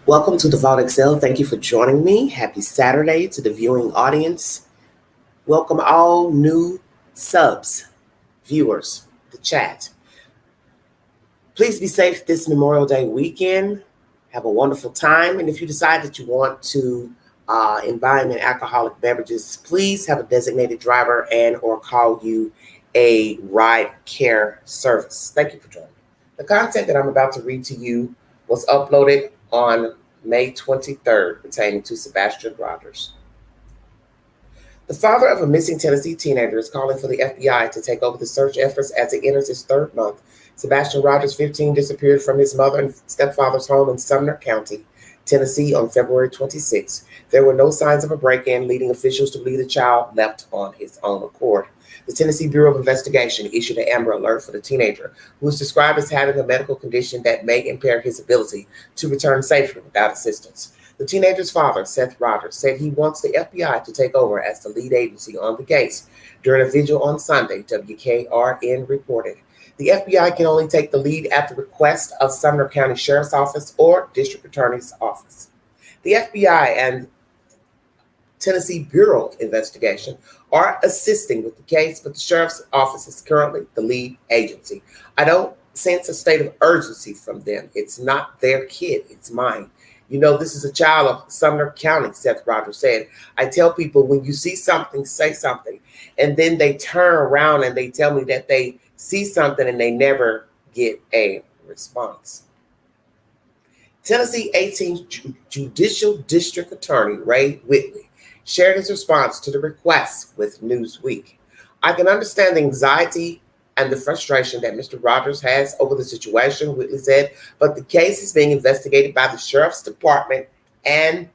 Welcome to the Vault Excel. Thank you for joining me. Happy Saturday to the viewing audience. Welcome all new subs, viewers, the chat. Please be safe this Memorial Day weekend. Have a wonderful time. And if you decide that you want to imbibe in alcoholic beverages, please have a designated driver and or call you a ride care service. Thank you for joining me. The content that I'm about to read to you was uploaded on May 23rd pertaining to Sebastian Rogers. The father of a missing Tennessee teenager is calling for the FBI to take over the search efforts as it enters its third month. Sebastian Rogers, 15, disappeared from his mother and stepfather's home in Sumner County, Tennessee on February 26. There were no signs of a break-in, leading officials to believe the child left on his own accord. The Tennessee Bureau of Investigation issued an Amber Alert for the teenager, who is described as having a medical condition that may impair his ability to return safely without assistance. The teenager's father, Seth Rogers, said he wants the FBI to take over as the lead agency on the case. During a vigil on Sunday, WKRN reported, the FBI can only take the lead at the request of Sumner County Sheriff's Office or District Attorney's Office. The FBI and Tennessee Bureau of Investigation are assisting with the case, but the Sheriff's Office is currently the lead agency. I don't sense a state of urgency from them. It's not their kid, it's mine. You know, this is a child of Sumner County, Seth Rogers said. I tell people, when you see something, say something. And then they turn around and they tell me that they see something and they never get a response. Tennessee 18th Judicial District Attorney Ray Whitley shared his response to the request with Newsweek. I can understand the anxiety and the frustration that Mr. Rogers has over the situation, Whitley said, but the case is being investigated by the Sheriff's Department and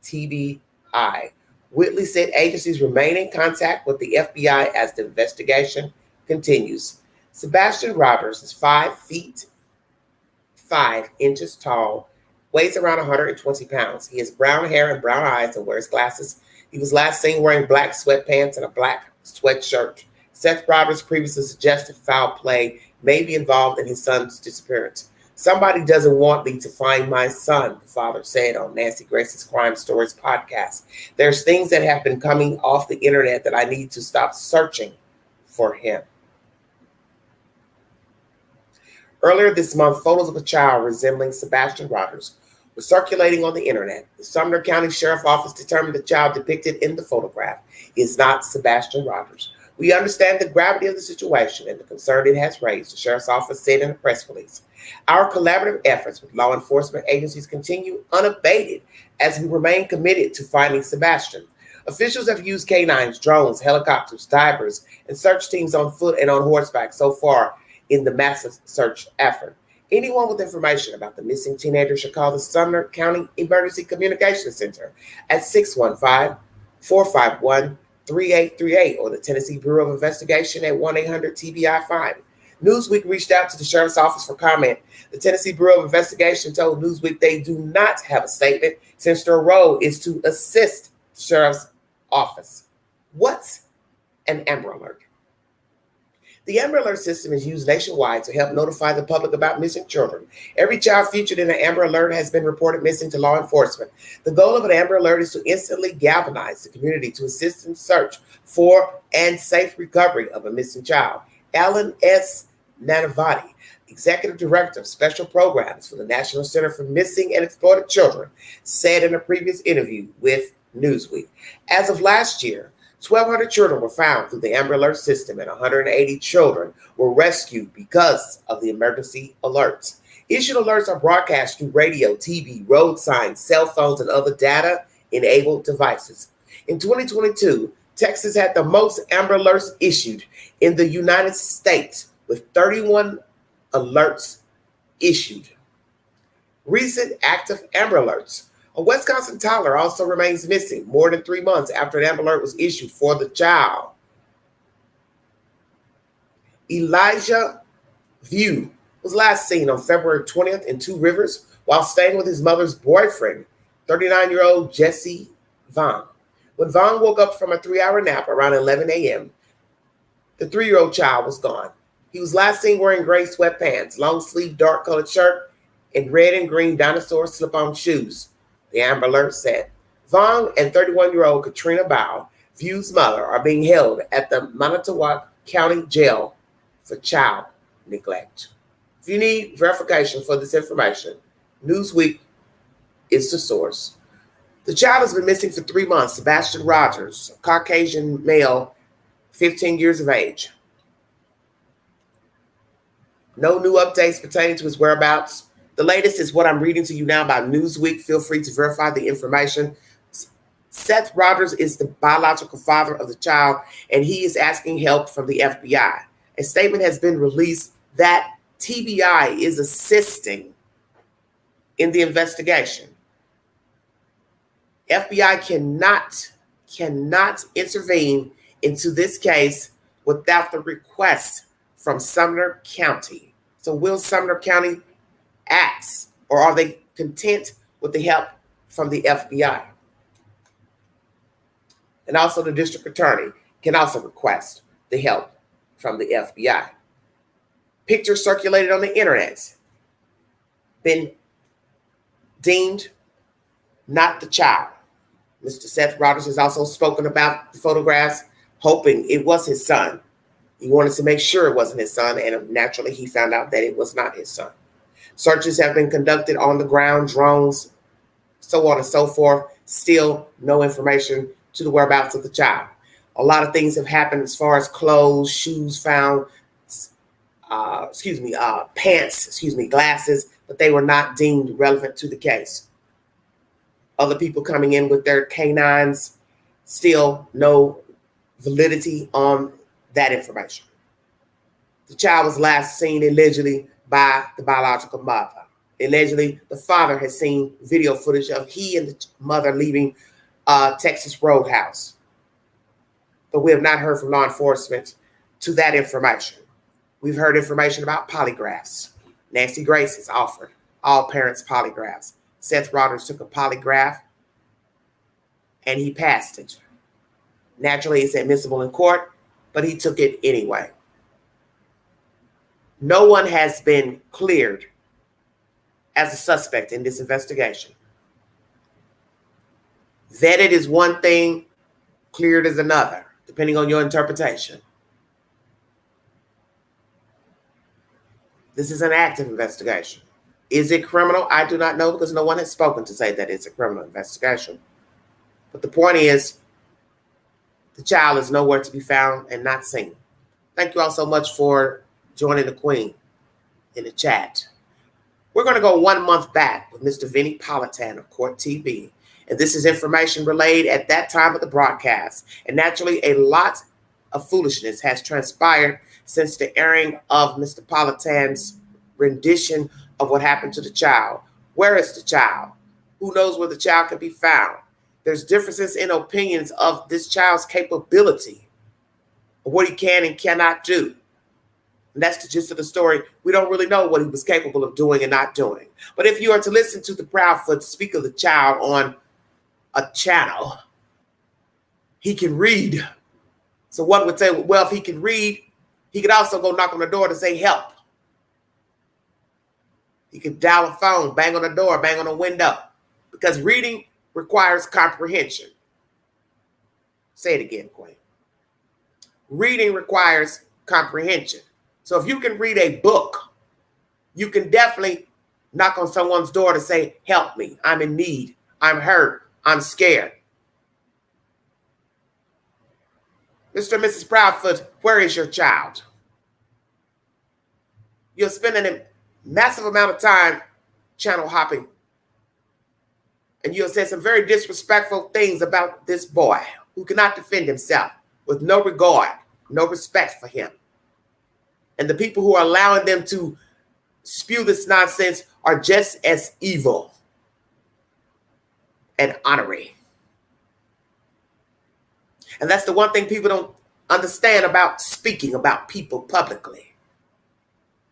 TBI. Whitley said agencies remain in contact with the FBI as the investigation continues. Sebastian Rogers is 5 feet 5 inches tall, weighs around 120 pounds. He has brown hair and brown eyes and wears glasses. He was last seen wearing black sweatpants and a black sweatshirt. Seth Rogers previously suggested foul play may be involved in his son's disappearance. Somebody doesn't want me to find my son, the father said on Nancy Grace's Crime Stories podcast. There's things that have been coming off the internet that I need to stop searching for him. Earlier this month, photos of a child resembling Sebastian Rogers were circulating on the internet. The Sumner County Sheriff's Office determined the child depicted in the photograph is not Sebastian Rogers. We understand the gravity of the situation and the concern it has raised, the Sheriff's Office said in a press release. Our collaborative efforts with law enforcement agencies continue unabated as we remain committed to finding Sebastian. Officials have used canines, drones, helicopters, divers, and search teams on foot and on horseback so far in the massive search effort. Anyone with information about the missing teenager should call the Sumner County Emergency Communications Center at 615-451-3838 or the Tennessee Bureau of Investigation at 1-800-TBI-5. Newsweek reached out to the Sheriff's Office for comment. The Tennessee Bureau of Investigation told Newsweek they do not have a statement since their role is to assist the Sheriff's Office. What's an Amber Alert? The Amber Alert system is used nationwide to help notify the public about missing children. Every child featured in an Amber Alert has been reported missing to law enforcement. The goal of an Amber Alert is to instantly galvanize the community to assist in search for and safe recovery of a missing child. Alan S. Nanavati, Executive Director of Special Programs for the National Center for Missing and Exploited Children, said in a previous interview with Newsweek. As of last year, 1,200 children were found through the Amber Alert system and 180 children were rescued because of the emergency alerts. Issued alerts are broadcast through radio, TV, road signs, cell phones, and other data-enabled devices. In 2022, Texas had the most Amber Alerts issued in the United States, with 31 alerts issued. Recent active Amber Alerts. A Wisconsin toddler also remains missing more than 3 months after an Amber Alert was issued for the child. Elijah View was last seen on February 20th in Two Rivers while staying with his mother's boyfriend, 39-year-old Jesse Vaughn. When Vaughn woke up from a 3-hour nap around 11 a.m., the 3-year-old child was gone. He was last seen wearing gray sweatpants, long-sleeved dark-colored shirt, in red and green dinosaur slip-on shoes. The Amber Alert said. Vaughn and 31-year-old Katrina Bow, View's mother, are being held at the Manitowoc County Jail for child neglect. If you need verification for this information, Newsweek is the source. The child has been missing for 3 months. Sebastian Rogers, a Caucasian male, 15 years of age. No new updates pertaining to his whereabouts. The latest is what I'm reading to you now about Newsweek. Feel free to verify the information. Seth Rogers is the biological father of the child, and he is asking help from the FBI. A statement has been released that TBI is assisting in the investigation. FBI cannot intervene into this case without the request from Sumner County. So will Sumner County act, or are they content with the help from the FBI? And also the district attorney can also request the help from the FBI. Pictures circulated on the internet been deemed not the child. Mr. Seth Rogers has also spoken about the photographs, hoping it was his son. He wanted to make sure it wasn't his son, and naturally he found out that it was not his son. Searches have been conducted on the ground, drones, so on and so forth. Still no information to the whereabouts of the child. A lot of things have happened as far as clothes, shoes found, pants, glasses, but they were not deemed relevant to the case. Other people coming in with their canines, still no validity on that information. The child was last seen allegedly by the biological mother. Allegedly, the father has seen video footage of he and the mother leaving Texas Roadhouse. But we have not heard from law enforcement to that information. We've heard information about polygraphs. Nancy Grace has offered all parents polygraphs. Seth Rogers took a polygraph and he passed it. Naturally, it's admissible in court, but he took it anyway. No one has been cleared as a suspect in this investigation. Vetted is one thing, cleared is another, depending on your interpretation. This is an active investigation. Is it criminal? I do not know, because no one has spoken to say that it's a criminal investigation. But the point is, the child is nowhere to be found and not seen. Thank you all so much for joining the Queen in the chat. We're going to go 1 month back with Mr. Vinny Politan of Court TV. And this is information relayed at that time of the broadcast. And naturally, a lot of foolishness has transpired since the airing of Mr. Politan's rendition of what happened to the child. Where is the child? Who knows where the child can be found? There's differences in opinions of this child's capability, of what he can and cannot do. And that's the gist of the story. We don't really know what he was capable of doing and not doing. But if you are to listen to the Proudfoots speak of the child on a channel, he can read. So one would say, well, if he can read, he could also go knock on the door to say help. He could dial a phone, bang on the door, bang on a window, because reading requires comprehension. Say it again, Queen. Reading requires comprehension. So if you can read a book, you can definitely knock on someone's door to say, help me, I'm in need, I'm hurt, I'm scared. Mr. and Mrs. Proudfoot, where is your child? You're spending a massive amount of time channel hopping, and you'll say some very disrespectful things about this boy who cannot defend himself, with no regard, no respect for him. And the people who are allowing them to spew this nonsense are just as evil and honorary. And that's the one thing people don't understand about speaking about people publicly.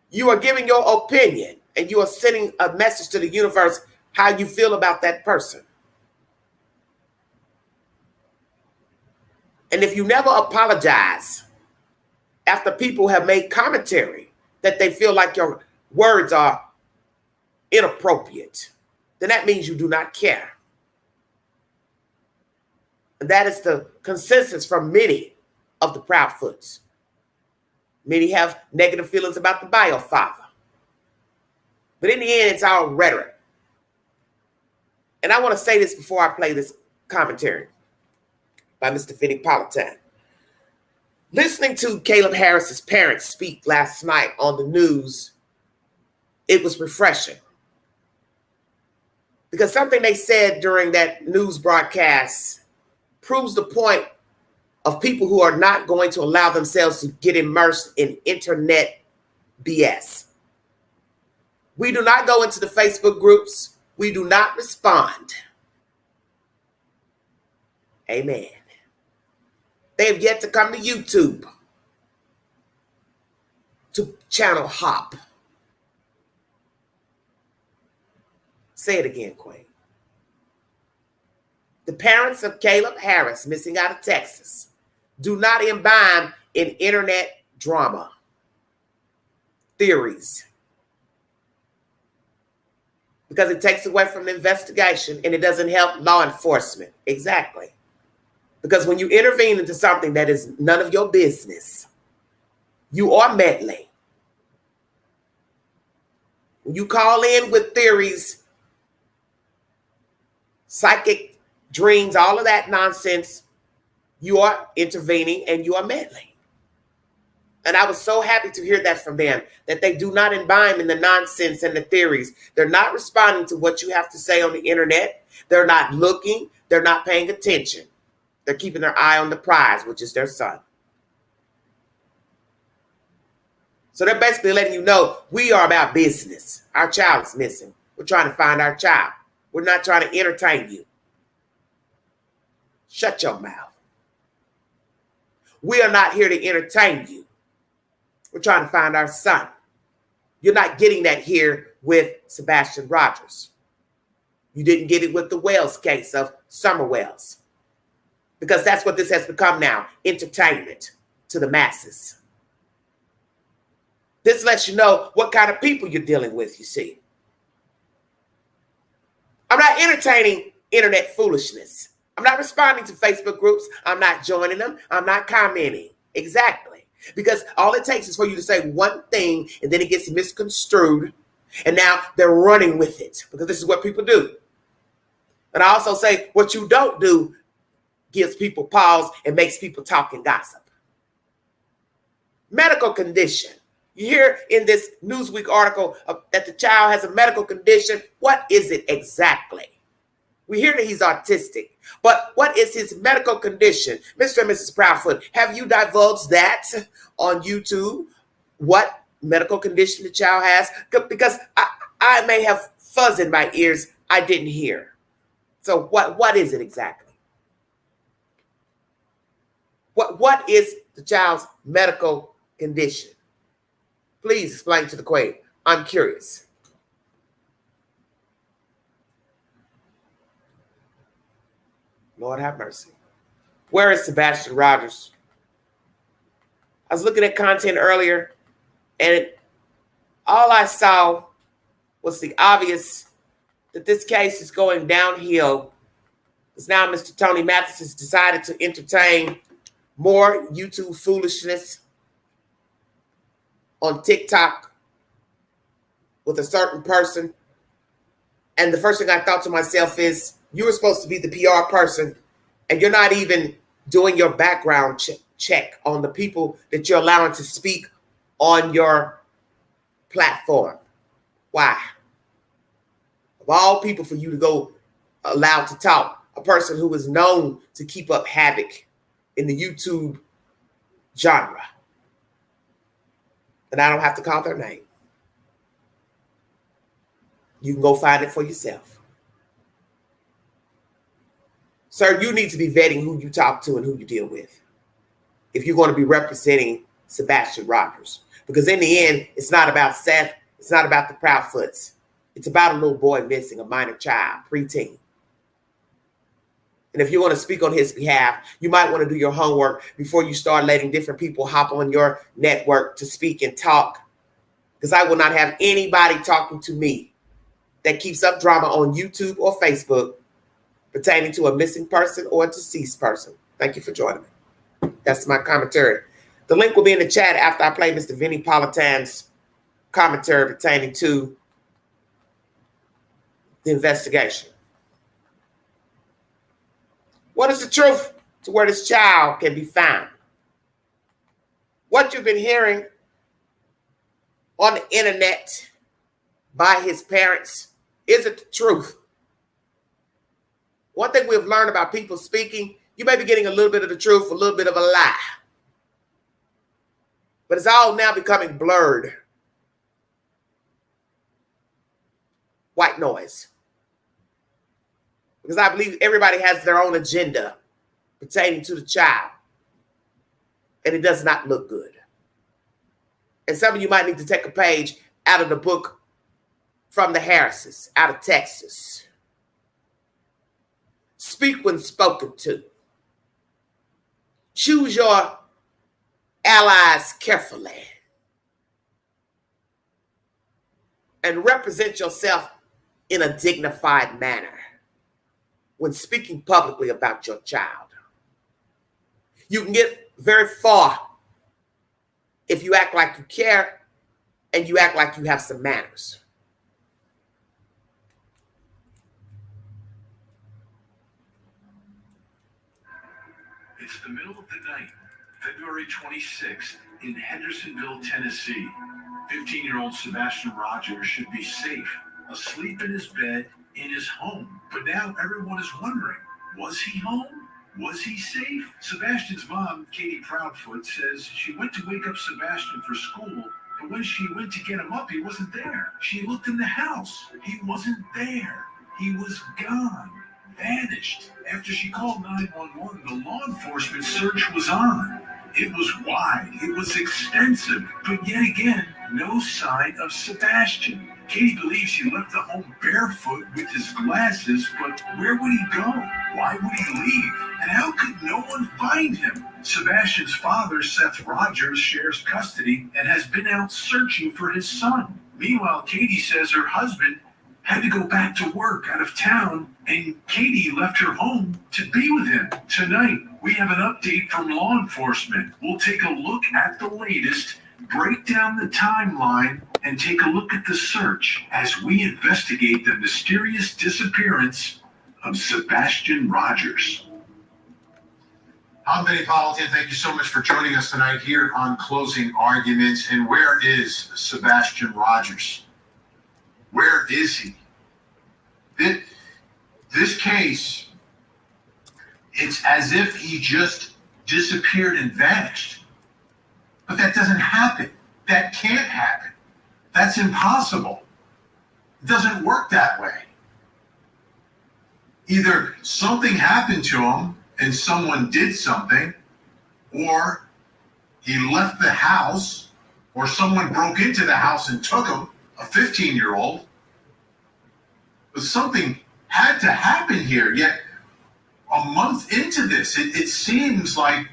You are giving your opinion and you are sending a message to the universe how you feel about that person. And if you never apologize after people have made commentary that they feel like your words are inappropriate, then that means you do not care. And that is the consensus from many of the Proudfoots. Many have negative feelings about the bio father. But in the end, it's all rhetoric. And I want to say this before I play this commentary by Mr. Vinnie Politan. Listening to Caleb Harris's parents speak last night on the news, it was refreshing. Because something they said during that news broadcast proves the point of people who are not going to allow themselves to get immersed in internet BS. We do not go into the Facebook groups. We do not respond. Amen. They have yet to come to YouTube to channel hop. Say it again, Queen. The parents of Caleb Harris, missing out of Texas, do not imbibe in internet drama, theories, because it takes away from the investigation and it doesn't help law enforcement. Exactly. Because when you intervene into something that is none of your business, you are meddling. When you call in with theories, psychic dreams, all of that nonsense, you are intervening and you are meddling. And I was so happy to hear that from them, that they do not imbibe in the nonsense and the theories. They're not responding to what you have to say on the internet. They're not looking. They're not paying attention. They're keeping their eye on the prize, which is their son. So they're basically letting you know we are about business. Our child is missing. We're trying to find our child. We're not trying to entertain you. Shut your mouth. We are not here to entertain you. We're trying to find our son. You're not getting that here with Sebastian Rogers. You didn't get it with the Wells case of Summer Wells. Because that's what this has become now, entertainment to the masses. This lets you know what kind of people you're dealing with, you see. I'm not entertaining internet foolishness. I'm not responding to Facebook groups. I'm not joining them. I'm not commenting. Exactly. Because all it takes is for you to say one thing and then it gets misconstrued. And now they're running with it because this is what people do. And I also say what you don't do gives people pause and makes people talk and gossip. Medical condition. You hear in this Newsweek article that the child has a medical condition. What is it exactly? We hear that he's autistic, but what is his medical condition? Mr. and Mrs. Proudfoot, have you divulged that on YouTube? What medical condition the child has? Because I may have fuzz in my ears I didn't hear. So what is it exactly? What is the child's medical condition? Please explain to the Queen. I'm curious. Lord have mercy. Where is Sebastian Rogers? I was looking at content earlier, and all I saw was the obvious that this case is going downhill. Because now Mr. Tony Mathis has decided to entertain more YouTube foolishness on TikTok with a certain person. And the first thing I thought to myself is, you were supposed to be the PR person, and you're not even doing your background check on the people that you're allowing to speak on your platform. Why? Of all people for you to go allowed to talk, a person who is known to keep up havoc in the YouTube genre. And I don't have to call their name. You can go find it for yourself. Sir, you need to be vetting who you talk to and who you deal with if you're going to be representing Sebastian Rogers. Because in the end, it's not about Seth. It's not about the Proudfoots. It's about a little boy missing, a minor child, preteen. And if you want to speak on his behalf, you might want to do your homework before you start letting different people hop on your network to speak and talk. Because I will not have anybody talking to me that keeps up drama on YouTube or Facebook pertaining to a missing person or a deceased person. Thank you for joining me. That's my commentary. The link will be in the chat after I play Mr. Vinnie Politan's commentary pertaining to the investigation. What is the truth to where this child can be found? What you've been hearing on the internet by his parents, is it the truth? One thing we've learned about people speaking, you may be getting a little bit of the truth, a little bit of a lie. But it's all now becoming blurred. White noise. Because I believe everybody has their own agenda pertaining to the child. And it does not look good. And some of you might need to take a page out of the book from the Harrises, out of Texas. Speak when spoken to. Choose your allies carefully. And represent yourself in a dignified manner when speaking publicly about your child. You can get very far if you act like you care and you act like you have some manners. It's the middle of the night, February 26th, in Hendersonville, Tennessee. 15-year-old Sebastian Rogers should be safe, asleep in his bed in his home. But now everyone is wondering, was he home? Was he safe? Sebastian's mom, Katie Proudfoot, says she went to wake up Sebastian for school, but when she went to get him up, he wasn't there. She looked in the house. He wasn't there. He was gone, vanished. After she called 911, the law enforcement search was on. It was wide, it was extensive, but yet again, no sign of Sebastian. Katie believes he left the home barefoot with his glasses, but where would he go? Why would he leave? And how could no one find him? Sebastian's father, Seth Rogers, shares custody and has been out searching for his son. Meanwhile, Katie says her husband had to go back to work out of town, and Katie left her home to be with him. Tonight, we have an update from law enforcement. We'll take a look at the latest, break down the timeline, and take a look at the search as we investigate the mysterious disappearance of Sebastian Rogers. I'm Vinnie Politan. Thank you so much for joining us tonight here on Closing Arguments. And where is Sebastian Rogers? Where is he? This case, it's as if he just disappeared and vanished. But that doesn't happen. That can't happen. That's impossible. It doesn't work that way. Either something happened to him and someone did something, or he left the house, or someone broke into the house and took him, a 15-year-old. But something had to happen here. Yet a month into this, it seems like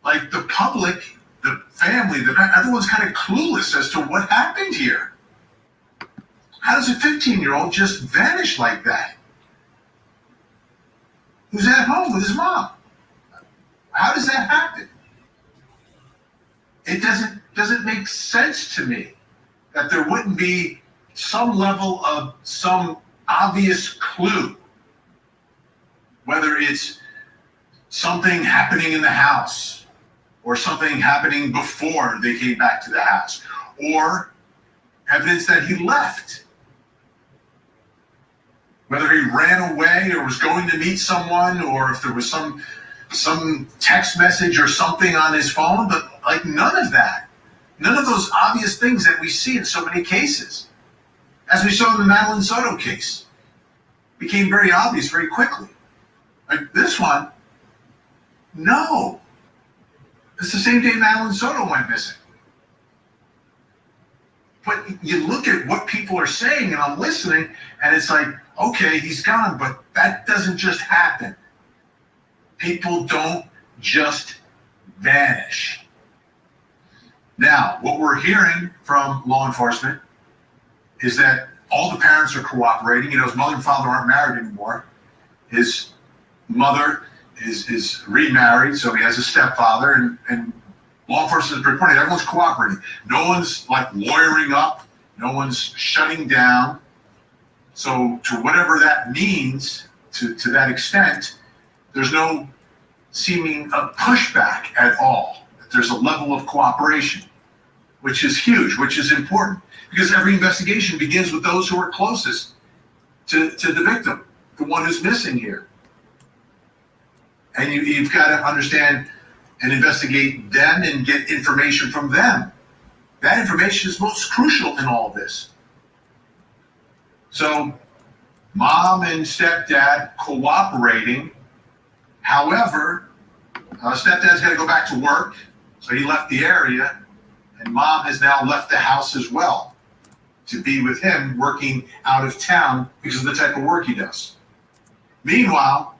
the public, the family, everyone's kind of clueless as to what happened here. How does a 15-year-old just vanish like that? Who's at home with his mom? How does that happen? It doesn't make sense to me that there wouldn't be some level of some obvious clue, whether it's something happening in the house or something happening before they came back to the house, or evidence that he left. Whether he ran away or was going to meet someone, or if there was some text message or something on his phone, but like none of that. None of those obvious things that we see in so many cases. As we saw in the Madeline Soto case, became very obvious very quickly. Like this one, no. It's the same day Madeline Soto went missing. But you look at what people are saying, and I'm listening, and it's like, okay, he's gone, but that doesn't just happen. People don't just vanish. Now, what we're hearing from law enforcement is that All the parents are cooperating. His mother and father aren't married anymore. His mother is remarried, so he has a stepfather, and law enforcement is reporting everyone's cooperating. No one's like lawyering up. No one's shutting down. So to whatever that means, to that extent, there's no seeming pushback at all. There's a level of cooperation, which is huge, which is important, because every investigation begins with those who are closest to the victim, the one who's missing here. And you've got to understand and investigate them and get information from them. That information is most crucial in all of this. So mom and stepdad cooperating. However, stepdad's got to go back to work, so he left the area, and mom has now left the house as well to be with him, working out of town because of the type of work he does. Meanwhile,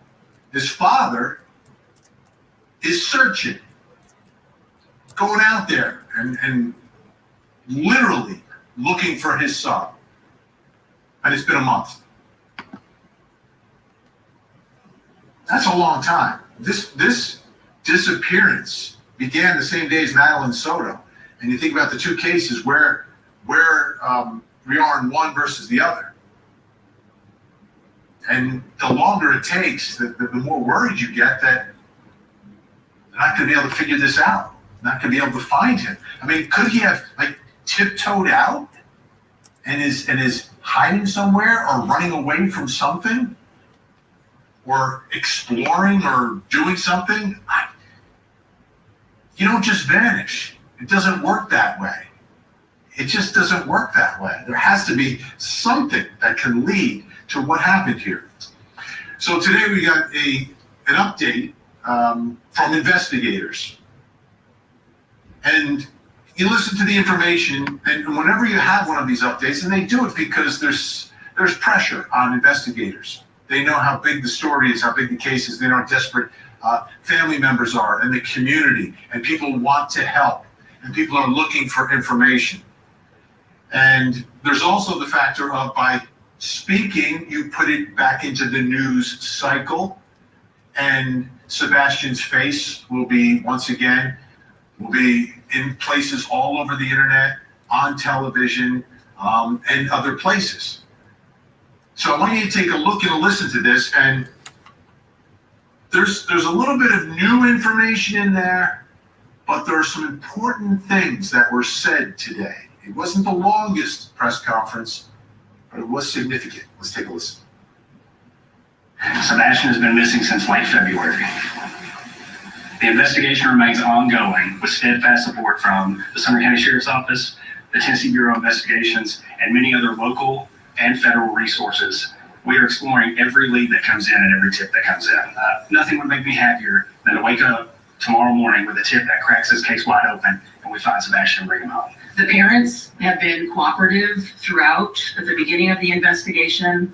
his father is searching, going out there and literally looking for his son. And it's been a month. That's a long time. This disappearance began the same day as Madeline Soto. And you think about the two cases where we are in one versus the other. And the longer it takes, the more worried you get that they're not going to be able to figure this out. Not going to be able to find him. I mean, could he have tiptoed out and is hiding somewhere or running away from something or exploring or doing something? You don't just vanish. It doesn't work that way. It just doesn't work that way. There has to be something that can lead to what happened here. So today we got an update from investigators. And you listen to the information, and whenever you have one of these updates, and they do it because there's pressure on investigators. They know how big the story is, how big the case is. They know how desperate family members are and the community, and people want to help, and people are looking for information. And there's also the factor of, by speaking, you put it back into the news cycle, and Sebastian's face will be, once again, in places all over the internet, on television, and other places. So I want you to take a look and a listen to this, and there's a little bit of new information in there, but there are some important things that were said today. It wasn't the longest press conference, but it was significant. Let's take a listen. Sebastian has been missing since late February. The investigation remains ongoing with steadfast support from the Sumner County Sheriff's Office, the Tennessee Bureau of Investigations, and many other local and federal resources. We are exploring every lead that comes in and every tip that comes in. Nothing would make me happier than to wake up tomorrow morning with a tip that cracks this case wide open and we find Sebastian and bring him home. The parents have been cooperative throughout at the beginning of the investigation.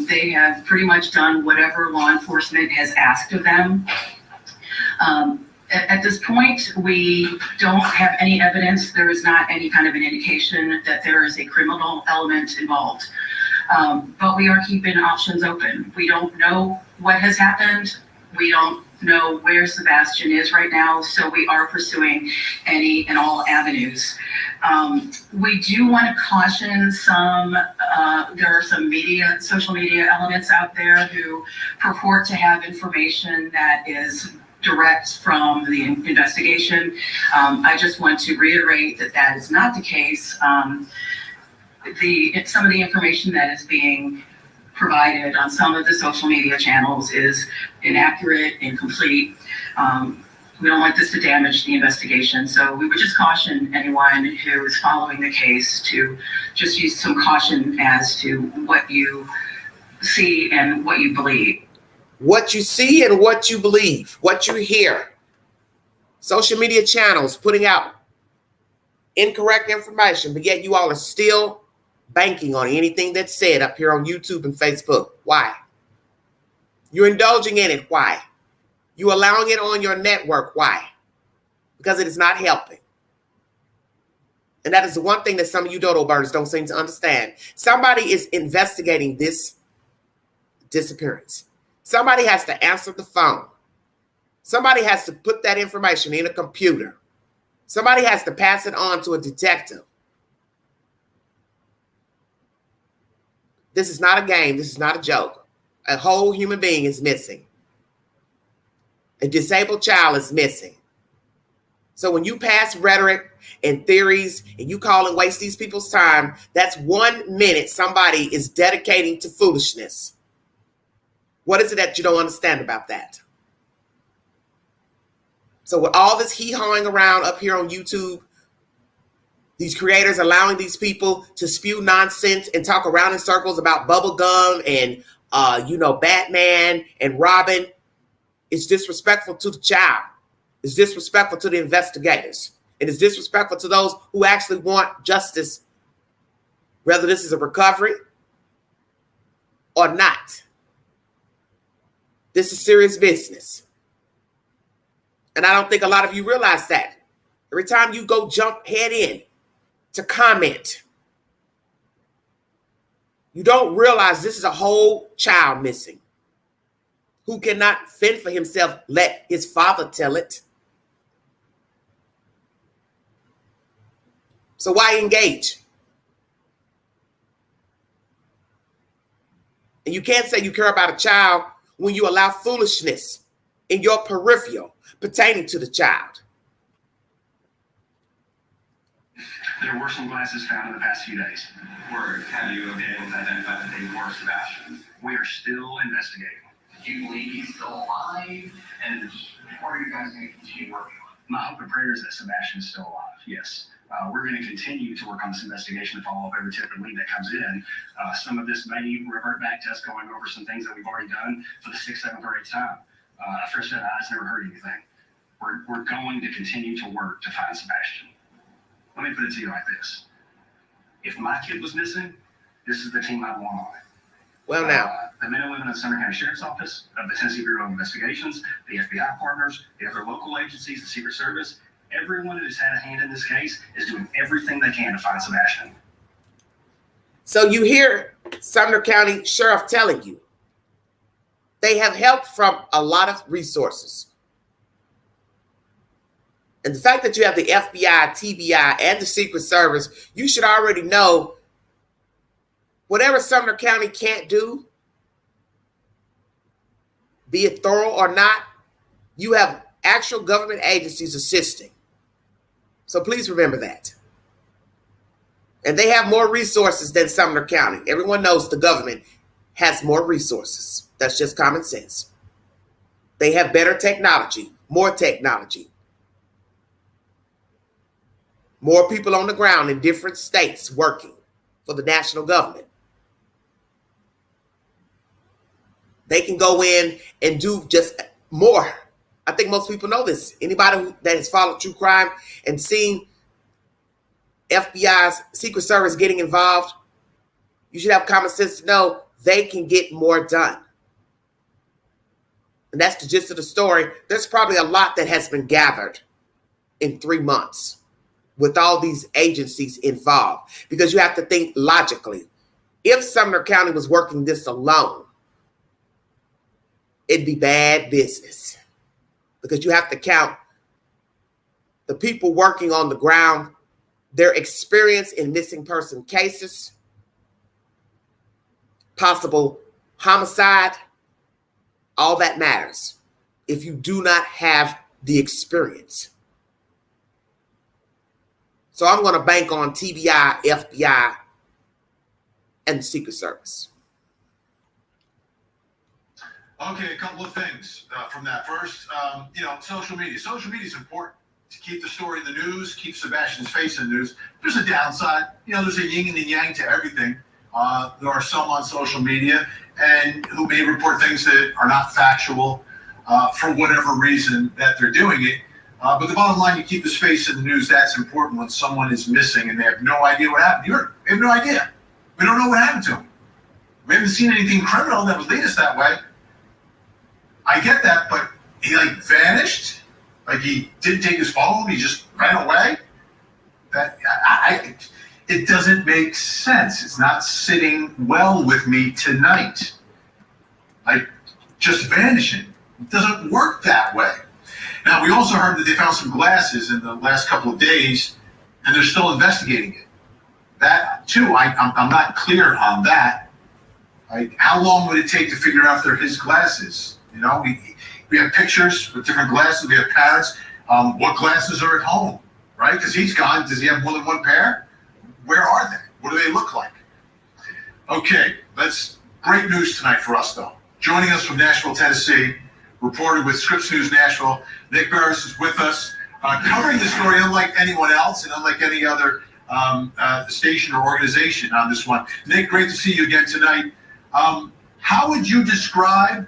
They have pretty much done whatever law enforcement has asked of them. At this point, we don't have any evidence. There is not any kind of an indication that there is a criminal element involved. But we are keeping options open. We don't know what has happened. We don't know where Sebastian is right now, so we are pursuing any and all avenues. We do want to caution there are some social media elements out there who purport to have information that is direct from the investigation. I just want to reiterate that is not the case. Some of the information that is being provided on some of the social media channels is inaccurate, incomplete. We don't want this to damage the investigation, so we would just caution anyone who is following the case to just use some caution as to what you see and what you believe. What you see and what you believe, what you hear. Social media channels putting out incorrect information, but yet you all are still banking on anything that's said up here on YouTube and Facebook. Why? You're indulging in it. Why? You allowing it on your network. Why? Because it is not helping. And that is the one thing that some of you dodo birds don't seem to understand. Somebody is investigating this disappearance. Somebody has to answer the phone. Somebody has to put that information in a computer. Somebody has to pass it on to a detective. This is not a game. This is not a joke. A whole human being is missing. A disabled child is missing. So when you pass rhetoric and theories and you call and waste these people's time, that's 1 minute somebody is dedicating to foolishness. What is it that you don't understand about that? So with all this hee-hawing around up here on YouTube, these creators allowing these people to spew nonsense and talk around in circles about bubblegum and, Batman and Robin, it's disrespectful to the child. It's disrespectful to the investigators. It is disrespectful to those who actually want justice, whether this is a recovery or not. This is serious business. And I don't think a lot of you realize that. Every time you go jump head in to comment, you don't realize this is a whole child missing who cannot fend for himself. Let his father tell it. So why engage? And you can't say you care about a child when you allow foolishness in your peripheral pertaining to the child. There were some glasses found in the past few days. Have you been able to identify that they were Sebastian? We are still investigating. Do you believe he's still alive? And what are you guys going to continue working on? My hope and prayer is that Sebastian is still alive, yes. We're going to continue to work on this investigation and follow up every tip and lead that comes in. Some of this may revert back to us going over some things that we've already done for the 6th, 7th, or 8th time. A fresh set of eyes never heard anything. We're going to continue to work to find Sebastian. Let me put it to you like this. If my kid was missing, this is the team I'd want on it. Well, now, the men and women of the Sumner County Sheriff's Office, of the Tennessee Bureau of Investigations, the FBI partners, the other local agencies, the Secret Service, everyone who's had a hand in this case is doing everything they can to find Sebastian. So you hear Sumner County Sheriff telling you they have help from a lot of resources. And the fact that you have the FBI, TBI, and the Secret Service, you should already know whatever Sumner County can't do, be it thorough or not, you have actual government agencies assisting. So please remember that. And they have more resources than Sumner County. Everyone knows the government has more resources. That's just common sense. They have better technology, more people on the ground in different states working for the national government. They can go in and do just more. I think most people know this. Anybody that has followed true crime and seen FBI's Secret Service getting involved, you should have common sense to know they can get more done. And that's the gist of the story. There's probably a lot that has been gathered in 3 months with all these agencies involved, because you have to think logically. If Sumner County was working this alone, it'd be bad business, because you have to count the people working on the ground, their experience in missing person cases, possible homicide. All that matters if you do not have the experience. So I'm going to bank on TBI, FBI, and the Secret Service. Okay, a couple of things from that. First, social media. Social media is important to keep the story in the news, keep Sebastian's face in the news. There's a downside. There's a yin and a yang to everything. There are some on social media and who may report things that are not factual for whatever reason that they're doing it. But the bottom line, you keep his face in the news. That's important when someone is missing and they have no idea what happened. They have no idea. We don't know what happened to him. We haven't seen anything criminal that would lead us that way. I get that, but he vanished? He didn't take his phone? He just ran away? It doesn't make sense. It's not sitting well with me tonight. Like, just vanishing. It doesn't work that way. Now, we also heard that they found some glasses in the last couple of days, and they're still investigating it. That, too, I'm not clear on that. Like, how long would it take to figure out they're his glasses? You know, we have pictures with different glasses. We have parents. What glasses are at home, right? Because he's gone. Does he have more than one pair? Where are they? What do they look like? Okay, that's great news tonight for us, though. Joining us from Nashville, Tennessee, reporter with Scripps News Nashville, Nick Barris is with us, covering the story unlike anyone else and unlike any other station or organization on this one. Nick, great to see you again tonight. How would you describe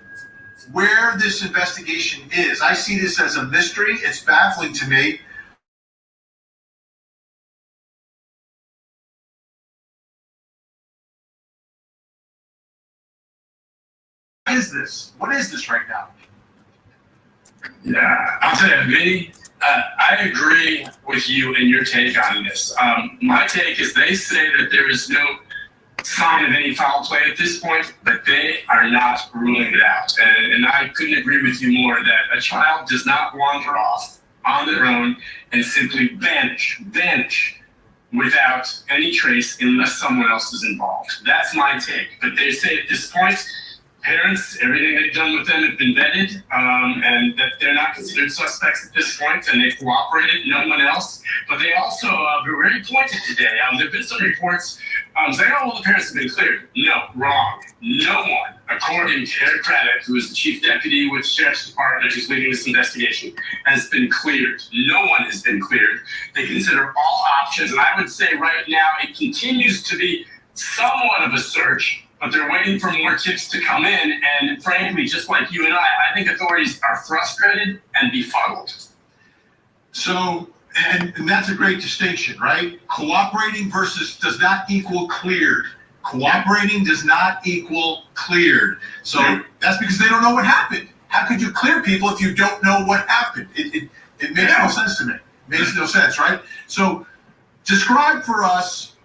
where this investigation is? I see this as a mystery. It's baffling to me. What is this right now? Yeah, I'll tell you, Vinny, I agree with you and your take on this. My take is they say that there is no sign of any foul play at this point, but they are not ruling it out. And I couldn't agree with you more that a child does not wander off on their own and simply vanish without any trace unless someone else is involved. That's my take. But they say at this point, parents, everything they've done with them have been vetted, and that they're not considered suspects at this point, and they cooperated, no one else. But they also were very pointed today. There have been some reports saying, oh, well, the parents have been cleared. No, wrong. No one, according to Eric Craddock, who is the chief deputy with the Sheriff's Department who's leading this investigation, has been cleared. No one has been cleared. They consider all options, and I would say right now it continues to be somewhat of a search, but they're waiting for more tips to come in. And frankly, just like you and I think authorities are frustrated and befuddled. So, and that's a great distinction, right? Cooperating versus does not equal cleared. Cooperating does not equal cleared. So that's because they don't know what happened. How could you clear people if you don't know what happened? It makes no sense to me. It makes no sense, right? So describe for us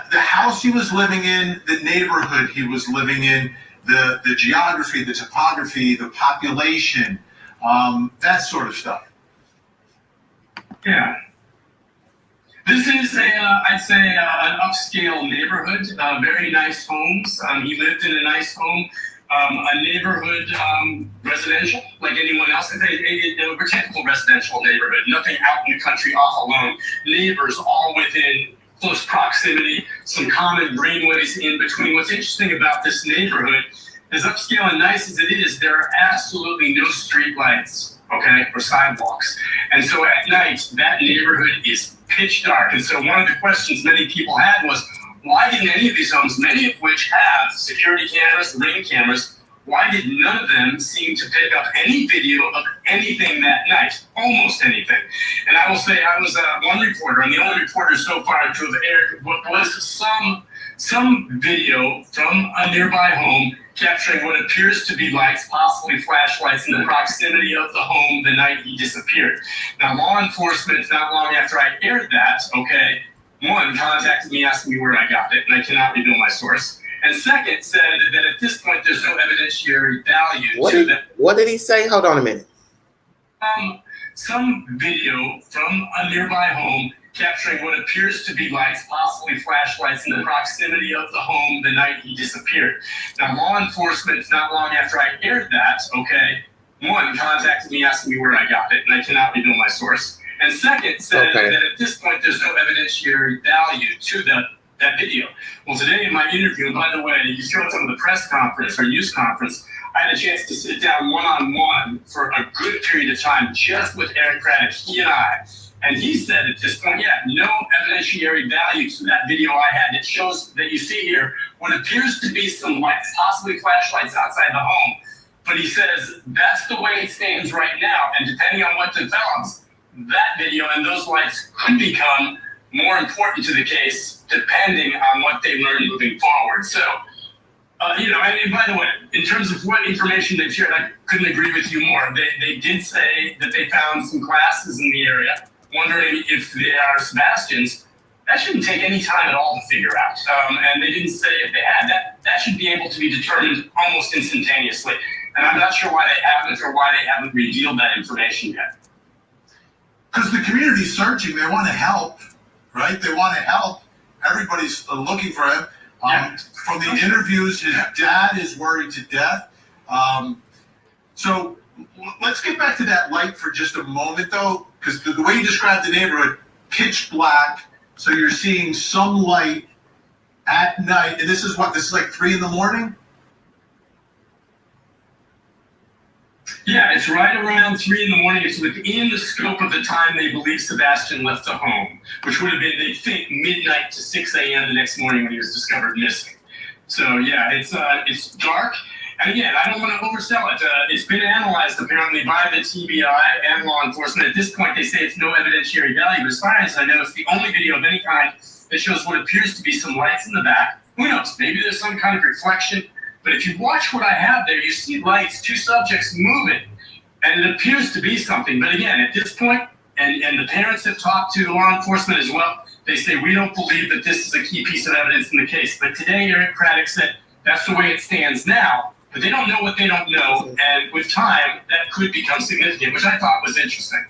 the house he was living in, the neighborhood he was living in, the geography, the topography, the population, that sort of stuff. Yeah. This is I'd say an upscale neighborhood, very nice homes. He lived in a nice home, a neighborhood residential, like anyone else. It's a typical residential neighborhood, nothing out in the country off alone. Neighbors all within close proximity, some common greenways in between. What's interesting about this neighborhood, as upscale and nice as it is, there are absolutely no street lights, okay, or sidewalks. And so at night, that neighborhood is pitch dark. And so one of the questions many people had was, why didn't any of these homes, many of which have security cameras, ring cameras, why did none of them seem to pick up any video of anything that night? Almost anything. And I will say I was one reporter, and the only reporter so far to have aired what was some video from a nearby home capturing what appears to be lights, possibly flashlights, in the proximity of the home the night he disappeared. Now, law enforcement, not long after I aired that, okay, one, contacted me asking me where I got it, and I cannot reveal my source. And second, said that at this point, there's no evidentiary value to that. What did he say? Hold on a minute. Some video from a nearby home capturing what appears to be lights, possibly flashlights, in the proximity of the home the night he disappeared. Now, law enforcement, not long after I aired that, okay, one, contacted me asking me where I got it, and I cannot reveal my source. And second, said that at this point, there's no evidentiary value to that video. Well, today in my interview, and by the way, you showed some of the press conference or news conference, I had a chance to sit down one-on-one for a good period of time just with Eric Craddock, he and I. And he said at this point, yeah, no evidentiary value to that video I had. It shows that you see here what appears to be some lights, possibly flashlights outside the home. But he says that's the way it stands right now. And depending on what develops, that video and those lights could become more important to the case, depending on what they learn moving forward. So, and by the way, in terms of what information they've shared, I couldn't agree with you more. They did say that they found some glasses in the area. wondering if they are Sebastian's. That shouldn't take any time at all to figure out. And they didn't say if they had that should be able to be determined almost instantaneously. And I'm not sure why they haven't or why they haven't revealed that information yet. Because the community's searching, they want to help, right? They want to help. Everybody's looking for him. From the interviews, his dad is worried to death. So let's get back to that light for just a moment, though, because the way you described the neighborhood, pitch black, so you're seeing some light at night. And this is like 3 a.m? Yeah, it's right around 3 a.m. It's within the scope of the time they believe Sebastian left the home, which would have been, they think, midnight to 6 a.m. the next morning when he was discovered missing. So yeah, it's dark. And again, I don't want to oversell it. It's been analyzed apparently by the TBI and law enforcement. At this point, they say it's no evidentiary value. As far as I know, it's the only video of any kind that shows what appears to be some lights in the back. Who knows? Maybe there's some kind of reflection. But if you watch what I have there, you see lights, 2 subjects moving, and it appears to be something. But again, at this point, and the parents have talked to law enforcement as well, they say, we don't believe that this is a key piece of evidence in the case. But today, Eric Craddock said that's the way it stands now. But they don't know what they don't know, and with time, that could become significant, which I thought was interesting.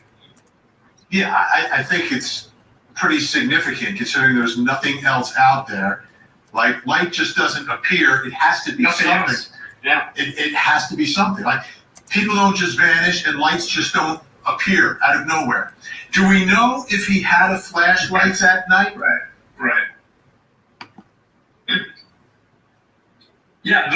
Yeah, I think it's pretty significant considering there's nothing else out there. Like, light just doesn't appear. It has to be Nothing something. else. Yeah. It has to be something. Like, people don't just vanish and lights just don't appear out of nowhere. Do we know if he had a flashlight that night? Right. Yeah,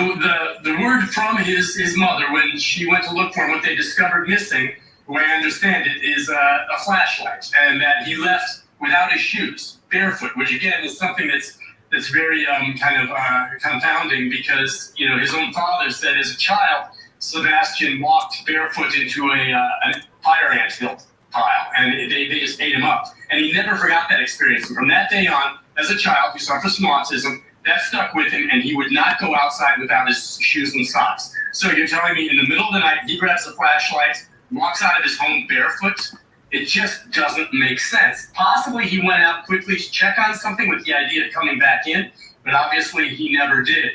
the word from his mother when she went to look for him, what they discovered missing, the way I understand it, is a flashlight, and that he left without his shoes, barefoot, which again is something that's very kind of confounding because, you know, his own father said as a child, Sebastian walked barefoot into a fire ant hill pile, and they just ate him up. And he never forgot that experience. And from that day on, as a child who suffers from autism, that stuck with him, and he would not go outside without his shoes and socks. So you're telling me in the middle of the night, he grabs a flashlight, walks out of his home barefoot? It just doesn't make sense. Possibly he went out quickly to check on something with the idea of coming back in, but obviously he never did.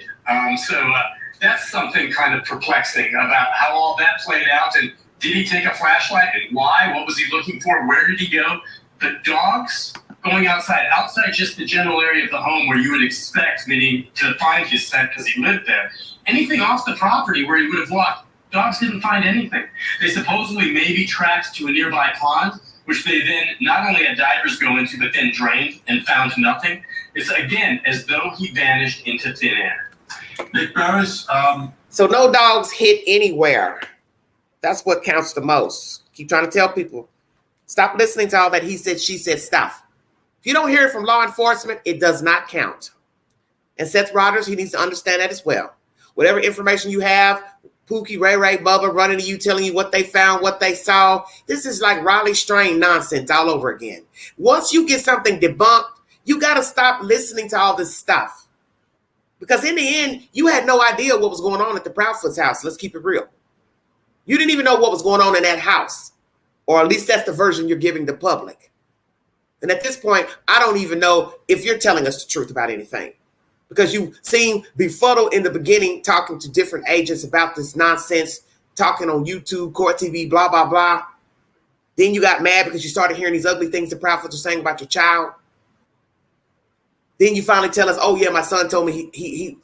So that's something kind of perplexing about how all that played out. And did he take a flashlight, and why? What was he looking for? Where did he go? The dogs going outside just the general area of the home where you would expect, meaning to find his scent because he lived there. Anything off the property where he would have walked, dogs didn't find anything. They supposedly maybe tracked to a nearby pond, which they then not only had divers go into, but then drained and found nothing. It's, again, as though he vanished into thin air. Nick Barris, So no dogs hit anywhere. That's what counts the most. Keep trying to tell people, stop listening to all that he said, she said stuff. If you don't hear it from law enforcement, it does not count. And Seth Rogers, he needs to understand that as well. Whatever information you have, Pookie, Ray Ray, Bubba running to you, telling you what they found, what they saw. This is like Raleigh Strain nonsense all over again. Once you get something debunked, you got to stop listening to all this stuff. Because in the end, you had no idea what was going on at the Proudfoots house. Let's keep it real. You didn't even know what was going on in that house. Or at least that's the version you're giving the public. And at this point, I don't even know if you're telling us the truth about anything. Because you seem befuddled in the beginning, talking to different agents about this nonsense, talking on YouTube, Court TV, blah, blah, blah. Then you got mad because you started hearing these ugly things the Proudfoots are saying about your child. Then you finally tell us, oh, yeah, my son told me he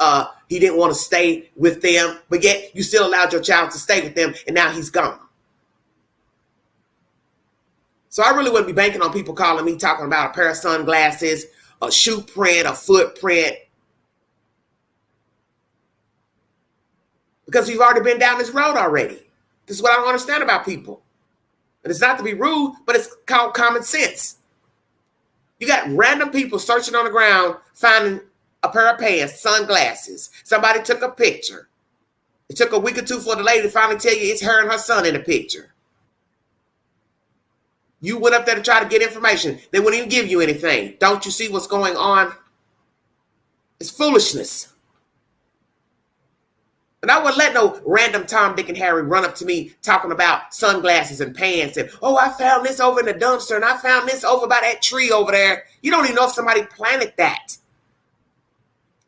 didn't want to stay with them. But yet you still allowed your child to stay with them, and now he's gone. So I really wouldn't be banking on people calling me, talking about a pair of sunglasses, a shoe print, a footprint. Because we've already been down this road already. This is what I don't understand about people. And it's not to be rude, but it's called common sense. You got random people searching on the ground, finding a pair of pants, sunglasses. Somebody took a picture. It took a week or two for the lady to finally tell you it's her and her son in the picture. You went up there to try to get information. They wouldn't even give you anything. Don't you see what's going on? It's foolishness. And I wouldn't let no random Tom, Dick, and Harry run up to me talking about sunglasses and pants and, oh, I found this over in the dumpster and I found this over by that tree over there. You don't even know if somebody planted that.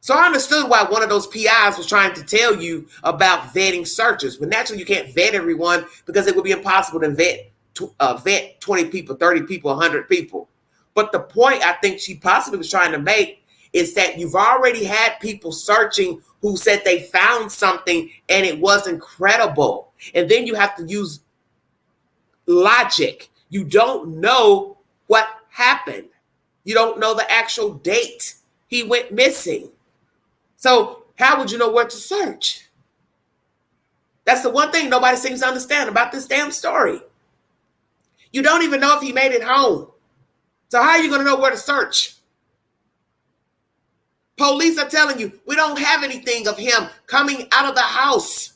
So I understood why one of those PIs was trying to tell you about vetting searches. But naturally, you can't vet everyone because it would be impossible to vet 20 people, 30 people, 100 people. But the point I think she possibly was trying to make is that you've already had people searching who said they found something and it wasn't credible. And then you have to use logic. You don't know what happened. You don't know the actual date he went missing. So how would you know where to search? That's the one thing nobody seems to understand about this damn story. You don't even know if he made it home. So how are you going to know where to search? Police are telling you, we don't have anything of him coming out of the house.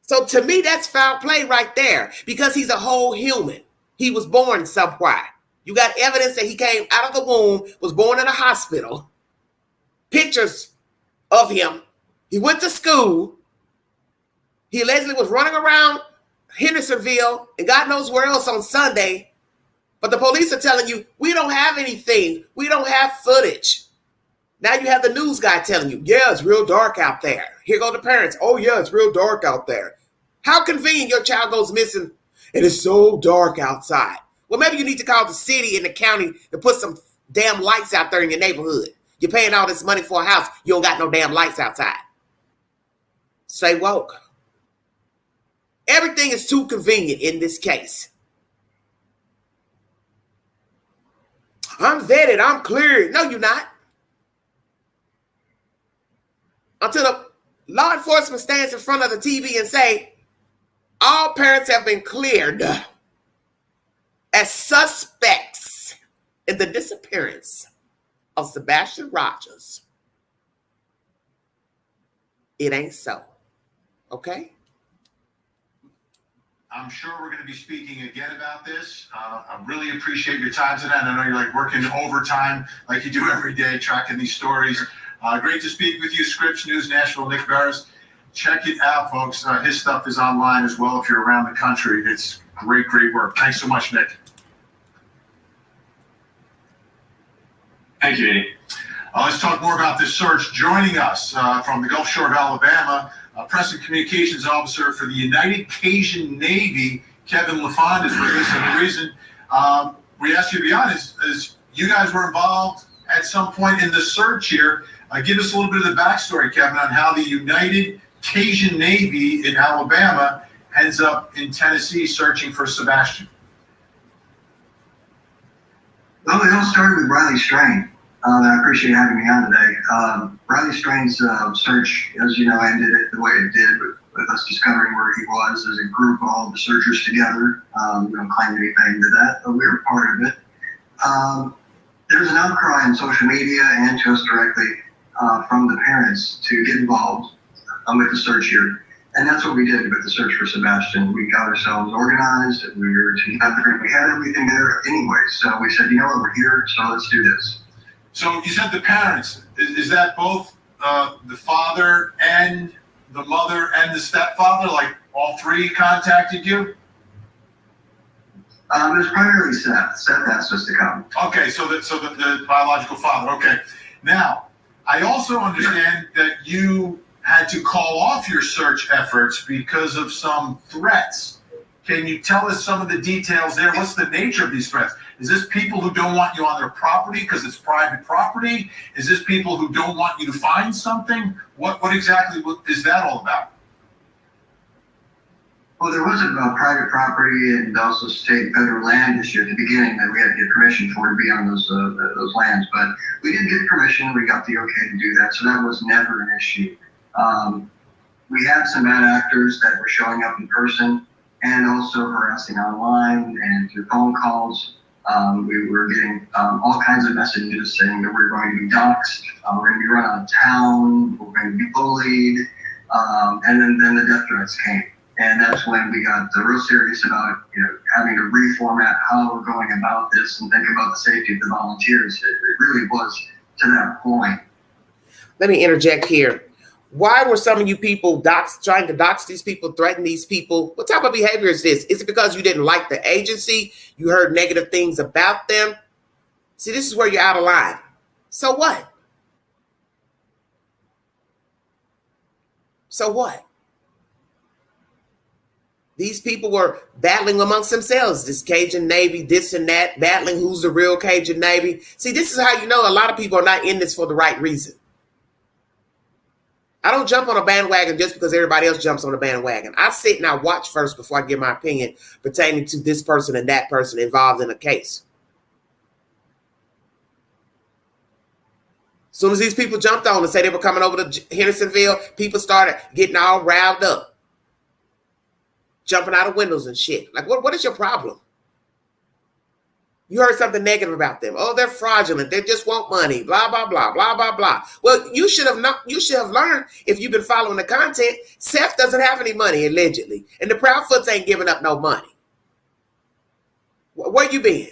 So to me, that's foul play right there because he's a whole human. He was born somewhere. You got evidence that he came out of the womb, was born in a hospital. Pictures of him. He went to school. He allegedly was running around Hendersonville and God knows where else on Sunday. But the police are telling you, we don't have anything. We don't have footage. Now you have the news guy telling you, yeah, it's real dark out there. Here go the parents. Oh, yeah, it's real dark out there. How convenient your child goes missing and it's so dark outside. Well, maybe you need to call the city and the county to put some damn lights out there in your neighborhood. You're paying all this money for a house. You don't got no damn lights outside. Stay woke. Everything is too convenient in this case. I'm vetted. I'm cleared. No, you're not. Until the law enforcement stands in front of the TV and say, all parents have been cleared as suspects in the disappearance of Sebastian Rogers. It ain't so. Okay? I'm sure we're going to be speaking again about this. I really appreciate your time tonight. I know you're like working overtime like you do every day, tracking these stories. Great to speak with you, Scripps News Nashville, Nick Barris. Check it out, folks. His stuff is online as well if you're around the country. It's great, great work. Thanks so much, Nick. Thank you, Eddie. Let's talk more about this search. Joining us from the Gulf Shore of Alabama, Press and Communications Officer for the United Cajun Navy, Kevin LaFond, is with us. And the reason we asked you to be on is you guys were involved at some point in the search here. Give us a little bit of the backstory, Kevin, on how the United Cajun Navy in Alabama ends up in Tennessee searching for Sebastian. Well, it all started with Riley Strain. I appreciate having me on today. Riley Strain's search, as you know, ended it the way it did with us discovering where he was as a group, all the searchers together. We don't claim anything to that, but we were part of it. There was an outcry on social media and to us directly from the parents to get involved with the search here. And that's what we did with the search for Sebastian. We got ourselves organized, and we were together, and we had everything there anyway. So we said, you know what, we're here, so let's do this. So you said the parents. Is that both the father and the mother and the stepfather? Like all three contacted you? It was primarily Seth. Seth asked us to come. Okay, so the biological father. Okay. Now, I also understand that you had to call off your search efforts because of some threats. Can you tell us some of the details there? What's the nature of these threats? Is this people who don't want you on their property because it's private property? Is this people who don't want you to find something? What exactly is that all about? Well, there was a private property and also state and federal land issue at the beginning that we had to get permission for to be on those lands. But we did get permission. We got the okay to do that. So that was never an issue. We had some bad actors that were showing up in person and also harassing online and through phone calls. We were getting all kinds of messages saying that we're going to be doxxed, we're going to be run out of town, we're going to be bullied, and then the death threats came. And that's when we got real serious about having to reformat how we're going about this and think about the safety of the volunteers. It really was to that point. Let me interject here. Why were some of you people trying to dox these people, threaten these people? What type of behavior is this? Is it because you didn't like the agency? You heard negative things about them? See, this is where you're out of line. So what? So what? These people were battling amongst themselves, this Cajun Navy, this and that, battling who's the real Cajun Navy. See, this is how you know a lot of people are not in this for the right reason. I don't jump on a bandwagon just because everybody else jumps on the bandwagon. I sit and I watch first before I give my opinion pertaining to this person and that person involved in a case. As soon as these people jumped on and said they were coming over to Hendersonville, people started getting all riled up, jumping out of windows and shit. Like, what is your problem? You heard something negative about them. Oh, they're fraudulent. They just want money. Blah, blah, blah, blah, blah, blah. Well, you should have learned, if you've been following the content, Seth doesn't have any money, allegedly. And the Proudfoots ain't giving up no money. Where you been?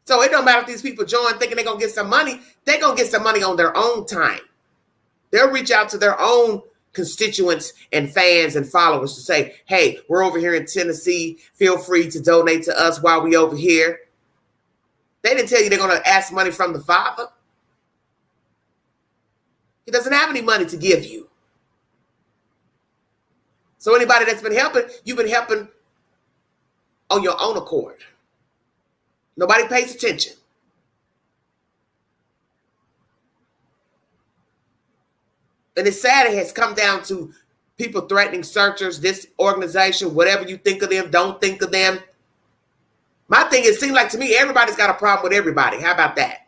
So it don't matter if these people join thinking they're going to get some money. They're going to get some money on their own time. They'll reach out to their own constituents and fans and followers to say, hey, we're over here in Tennessee. Feel free to donate to us while we over here. They didn't tell you they're going to ask money from the father. He doesn't have any money to give you. So anybody that's been helping, you've been helping on your own accord. Nobody pays attention. And it's sad it has come down to people threatening searchers, this organization, whatever you think of them, don't think of them. My thing is, it seems like to me, everybody's got a problem with everybody. How about that?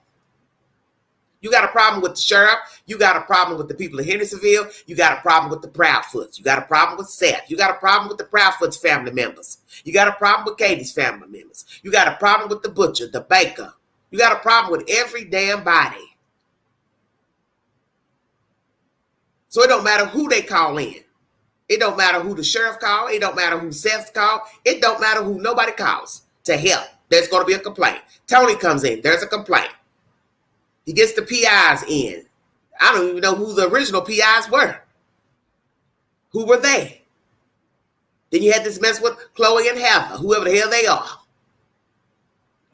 You got a problem with the sheriff. You got a problem with the people of Hendersonville. You got a problem with the Proudfoots. You got a problem with Seth. You got a problem with the Proudfoots family members. You got a problem with Katie's family members. You got a problem with the butcher, the baker. You got a problem with every damn body. So it don't matter who they call in. It don't matter who the sheriff called. It don't matter who Seth called. It don't matter who nobody calls to help. There's going to be a complaint. Tony comes in. There's a complaint. He gets the PIs in. I don't even know who the original PIs were. Who were they? Then you had this mess with Chloe and Heather, whoever the hell they are.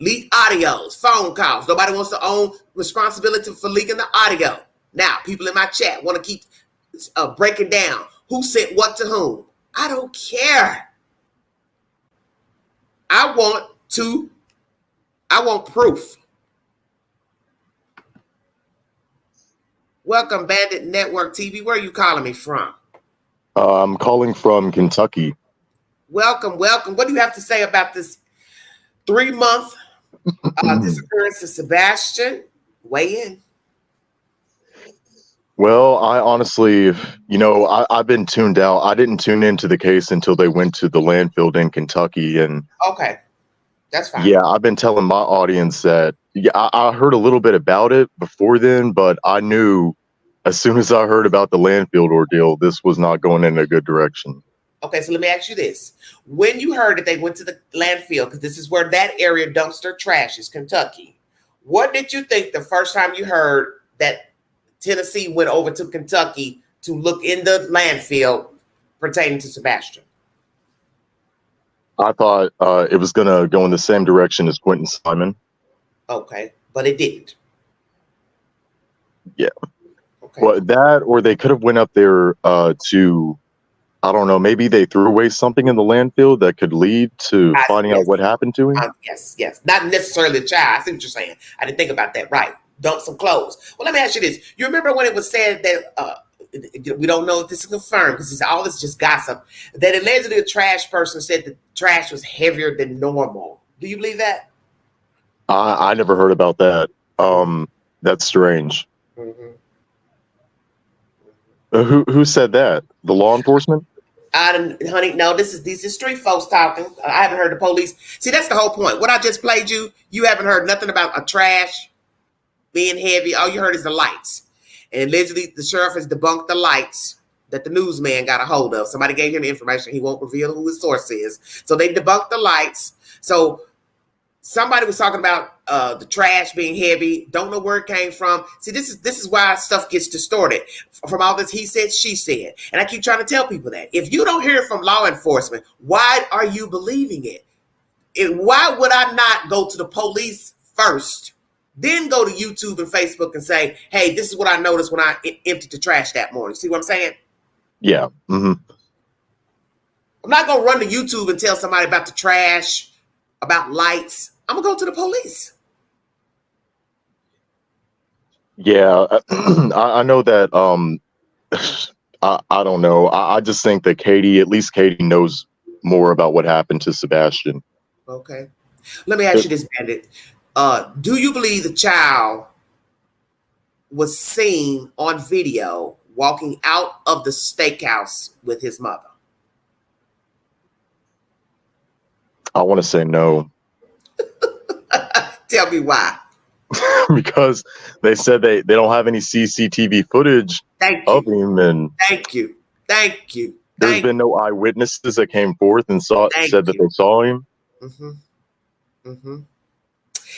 Leak audios, phone calls. Nobody wants to own responsibility for leaking the audio. Now, people in my chat want to keep breaking down who sent what to whom. I don't care. I want proof. Welcome, Bandit Network TV. Where are you calling me from? I'm calling from Kentucky. Welcome, welcome. What do you have to say about this 3-month disappearance of Sebastian? Weigh in. Well, I honestly, I've been tuned out. I didn't tune into the case until they went to the landfill in Kentucky. And okay, that's fine. Yeah, I've been telling my audience that I heard a little bit about it before then, but I knew as soon as I heard about the landfill ordeal, this was not going in a good direction. Okay, so let me ask you this. When you heard that they went to the landfill, because this is where that area dumpster trash is, Kentucky, what did you think the first time you heard that Tennessee went over to Kentucky to look in the landfill pertaining to Sebastian? I thought it was going to go in the same direction as Quentin Simon. Okay, but it didn't. Yeah. Okay. Well, that, or they could have went up there to, I don't know, maybe they threw away something in the landfill that could lead to finding out what happened to him. Yes. Not necessarily the child. I see what you're saying. I didn't think about that. Right. Dump some clothes. Well, let me ask you this. You remember when it was said that, we don't know if this is confirmed because all this is just gossip, that allegedly a trash person said the trash was heavier than normal. Do you believe that? I never heard about that. That's strange. Mm-hmm. Who said that? The law enforcement? Honey, no, these are street folks talking. I haven't heard the police. See, that's the whole point. What I just played you haven't heard nothing about a trash being heavy. All you heard is the lights. And allegedly, the sheriff has debunked the lights that the newsman got a hold of. Somebody gave him the information. He won't reveal who his source is. So they debunked the lights. So Somebody was talking about the trash being heavy. Don't know where it came from. See, this is why stuff gets distorted from all this he said, she said. And I keep trying to tell people that if you don't hear it from law enforcement, why are you believing it? And why would I not go to the police first, then go to YouTube and Facebook and say, hey, this is what I noticed when I emptied the trash that morning. See what I'm saying? Yeah. Mm-hmm. I'm not going to run to YouTube and tell somebody about the trash, about lights. I'm going to go to the police. Yeah. I know that. I don't know. I just think that at least Katie knows more about what happened to Sebastian. Okay. Let me ask you this, Bandit. Do you believe the child was seen on video walking out of the steakhouse with his mother? I want to say no. Tell me why. Because they said they don't have any CCTV footage of him, and Thank you. there's been no eyewitnesses that came forth and said that they saw him. Mm-hmm. Mm-hmm.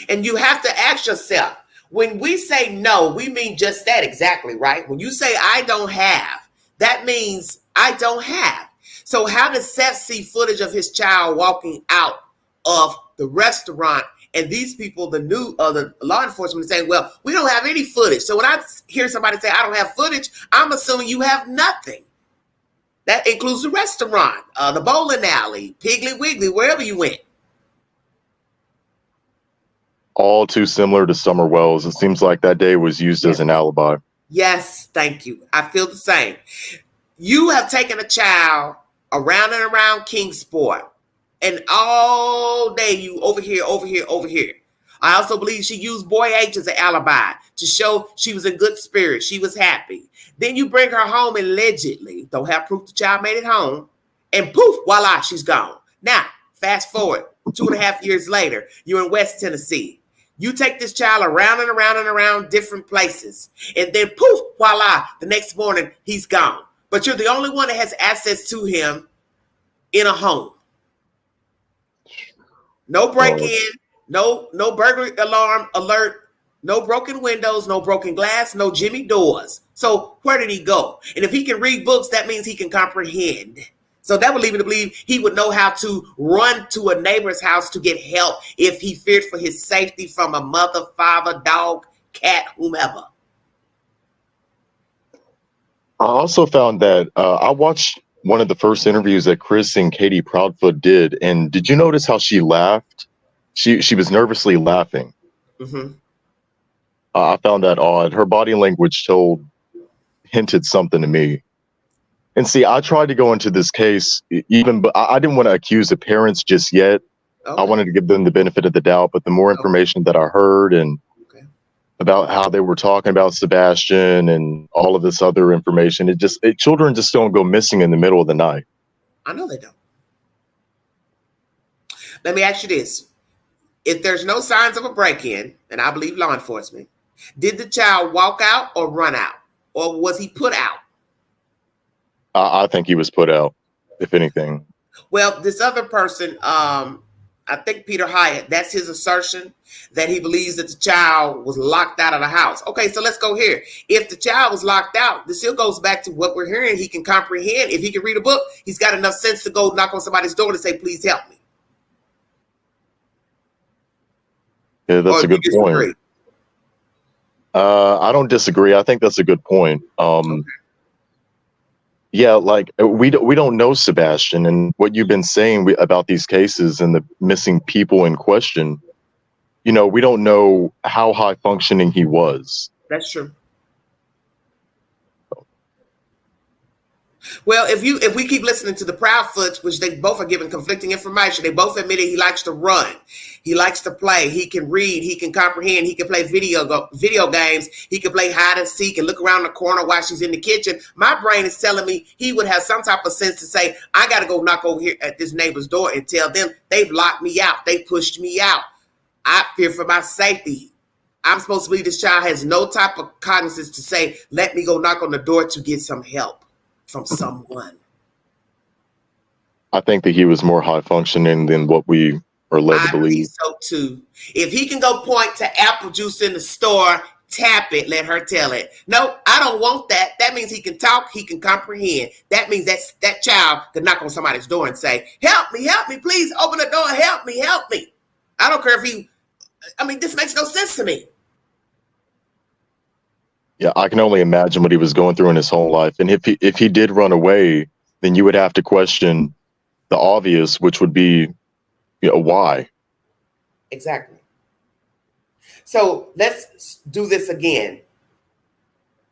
And you have to ask yourself, when we say no, we mean just that exactly, right? When you say I don't have, that means I don't have. So how does Seth see footage of his child walking out of the restaurant, and these people, the law enforcement, is saying, well, we don't have any footage. So when I hear somebody say I don't have footage, I'm assuming you have nothing. That includes the restaurant, the bowling alley, Piggly Wiggly, wherever you went. All too similar to Summer Wells. It seems like that day was used as an alibi. Yes, thank you. I feel the same. You have taken a child around and around Kingsport, and all day you over here. I also believe she used Boy H as an alibi to show she was in good spirits. She was happy. Then you bring her home allegedly, don't have proof the child made it home, and poof, voila, she's gone. Now, fast forward 2.5 years later, you're in West Tennessee. You take this child around and around and around different places, and then poof, voila, the next morning he's gone. But you're the only one that has access to him in a home. No break-in, no burglary alarm alert, no broken windows, no broken glass, no Jimmy doors. So where did he go? And if he can read books, that means he can comprehend. So that would lead me to believe he would know how to run to a neighbor's house to get help if he feared for his safety from a mother, father, dog, cat, whomever. I also found that I watched one of the first interviews that Chris and Katie Proudfoot did, and did you notice how she laughed? She was nervously laughing. Mm-hmm. I found that odd. Her body language hinted something to me. And see, I tried to go into this case but I didn't want to accuse the parents just yet. Okay. I wanted to give them the benefit of the doubt, but the more information that I heard and about how they were talking about Sebastian and all of this other information, children just don't go missing in the middle of the night. I know they don't. Let me ask you this. If there's no signs of a break-in, and I believe law enforcement, did the child walk out or run out? Or was he put out? I think he was put out, if anything. Well, this other person, I think Peter Hyatt, that's his assertion that he believes that the child was locked out of the house. Okay, so let's go here. If the child was locked out, this still goes back to what we're hearing. He can comprehend. If he can read a book, he's got enough sense to go knock on somebody's door to say, please help me. Yeah, that's a good point. I don't disagree. I think that's a good point. Okay. Yeah, like we don't know Sebastian, and what you've been saying about these cases and the missing people in question, we don't know how high functioning he was. That's true. Well, if we keep listening to the Proudfoots, which they both are giving conflicting information, they both admitted he likes to run, he likes to play, he can read, he can comprehend, he can play video games, he can play hide and seek and look around the corner while she's in the kitchen. My brain is telling me he would have some type of sense to say, I got to go knock over here at this neighbor's door and tell them they've locked me out, they pushed me out. I fear for my safety. I'm supposed to believe this child has no type of cognizance to say, let me go knock on the door to get some help from someone. I think that he was more high functioning than what we or led to I believe. believe so too. If he can go point to apple juice in the store, tap it, let her tell it. No, I don't want that. That means he can talk, he can comprehend. That means that child could knock on somebody's door and say, help me, please open the door, help me. I don't care if this makes no sense to me. Yeah, I can only imagine what he was going through in his whole life. And if he did run away, then you would have to question the obvious, which would be, why? Exactly. So let's do this again.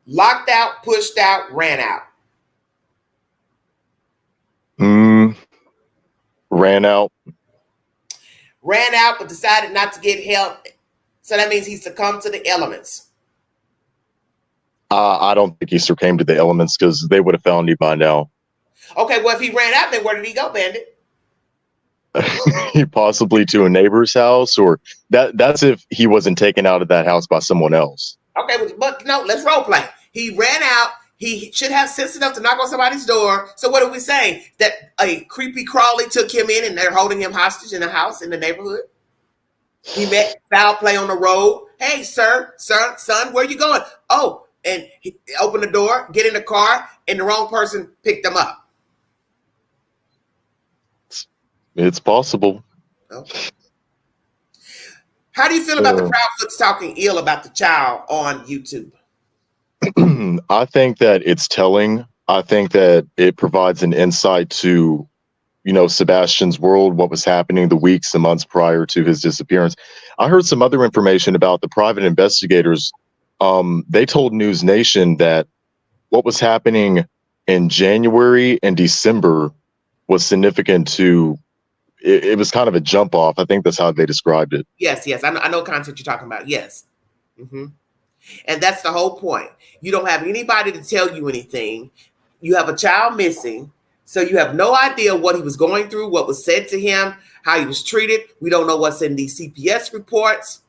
Locked out, pushed out, ran out. Ran out. Ran out, but decided not to get help. So that means he succumbed to the elements. I don't think he succumbed to the elements because they would have found him by now. Okay, well, if he ran out, then where did he go, Bandit? Possibly to a neighbor's house, or that's if he wasn't taken out of that house by someone else. Okay, but no, let's role play. He ran out. He should have sense enough to knock on somebody's door. So what are we saying? That a creepy crawly took him in and they're holding him hostage in a house in the neighborhood? He met foul play on the road. Hey, son, where you going? Oh, and he opened the door, get in the car, and the wrong person picked him up. It's possible. Okay. How do you feel about the Proudfoots talking ill about the child on YouTube? I think that it's telling. I think that it provides an insight to, Sebastian's world, what was happening the weeks and months prior to his disappearance. I heard some other information about the private investigators. They told News Nation that what was happening in January and December was significant to, it was kind of a jump off. I think that's how they described it. Yes. I know content you're talking about. Yes. Mm-hmm. And that's the whole point. You don't have anybody to tell you anything. You have a child missing. So you have no idea what he was going through, what was said to him, how he was treated. We don't know what's in these CPS reports.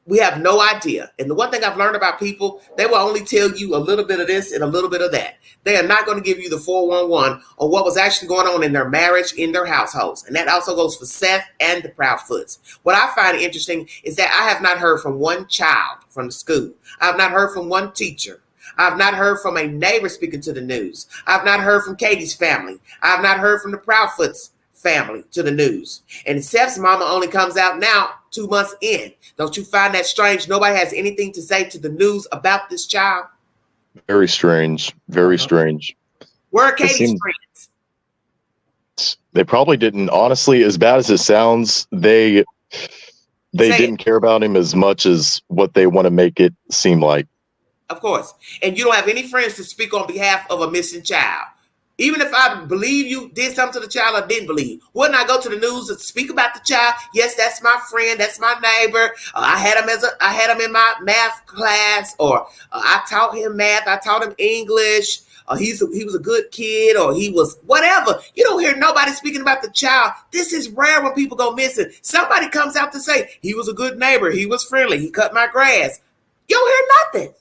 We have no idea. And the one thing I've learned about people, they will only tell you a little bit of this and a little bit of that. They are not going to give you the 411 on what was actually going on in their marriage, in their households. And that also goes for Seth and the Proudfoots. What I find interesting is that I have not heard from one child from the school. I have not heard from one teacher. I have not heard from a neighbor speaking to the news. I have not heard from Katie's family. I have not heard from the Proudfoots family to the news. And Seth's mama only comes out now 2 months in. Don't you find that strange? Nobody has anything to say to the news about this child? Very strange. Very strange. Where are Katie's friends? They probably didn't. Honestly, as bad as it sounds, they didn't care about him as much as what they want to make it seem like. Of course. And you don't have any friends to speak on behalf of a missing child. Even if I believe you did something to the child or didn't believe, wouldn't I go to the news and speak about the child? Yes, that's my friend. That's my neighbor. I had him in my math class, or I taught him math. I taught him English. He was a good kid, or he was whatever. You don't hear nobody speaking about the child. This is rare when people go missing. Somebody comes out to say he was a good neighbor. He was friendly. He cut my grass. You don't hear nothing.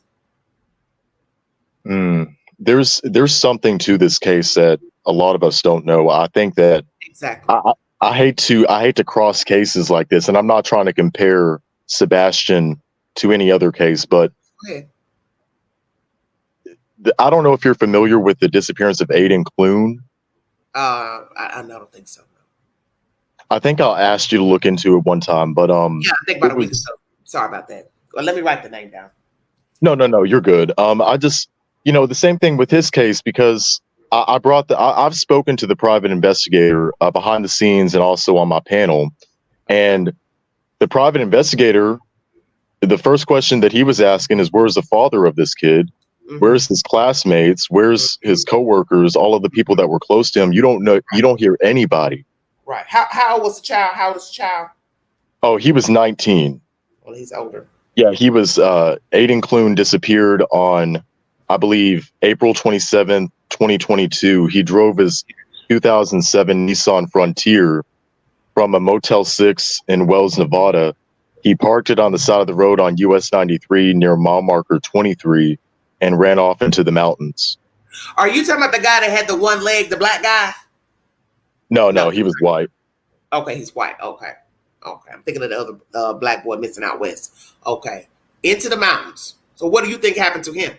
There's something to this case that a lot of us don't know. I think that exactly. I hate to cross cases like this, and I'm not trying to compare Sebastian to any other case, but I don't know if you're familiar with the disappearance of Aiden Clune. I don't think so. I think I asked you to look into it one time, but yeah, I think about a week or so. Sorry about that. Well, let me write the name down. No, you're good. I just, the same thing with his case, because I've spoken to the private investigator behind the scenes and also on my panel, and the private investigator, the first question that he was asking is, where's the father of this kid? Mm-hmm. Where's his classmates? Where's his coworkers? All of the people that were close to him. You don't know. You don't hear anybody. Right. How old was the child? How old is the child? Oh, he was 19. Well, he's older. Yeah, he was. Aiden Clune disappeared on, I believe, April 27th, 2022. He drove his 2007 Nissan Frontier from a Motel 6 in Wells, Nevada. He parked it on the side of the road on US 93 near mile marker 23 and ran off into the mountains. Are you talking about the guy that had the one leg, the black guy? No, he was white. Okay, he's white. Okay. Okay, I'm thinking of the other black boy missing out west. Okay, into the mountains. So what do you think happened to him?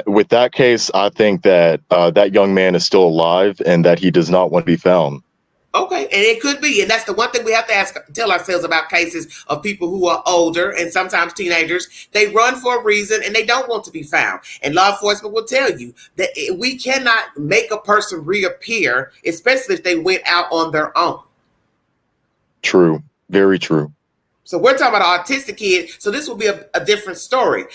With that case, I think that that young man is still alive and that he does not want to be found. Okay, and it could be, and that's the one thing we have to tell ourselves about cases of people who are older and sometimes teenagers. They run for a reason and they don't want to be found. And law enforcement will tell you that we cannot make a person reappear, especially if they went out on their own. True, very true. So we're talking about an autistic kid, so this will be a different story.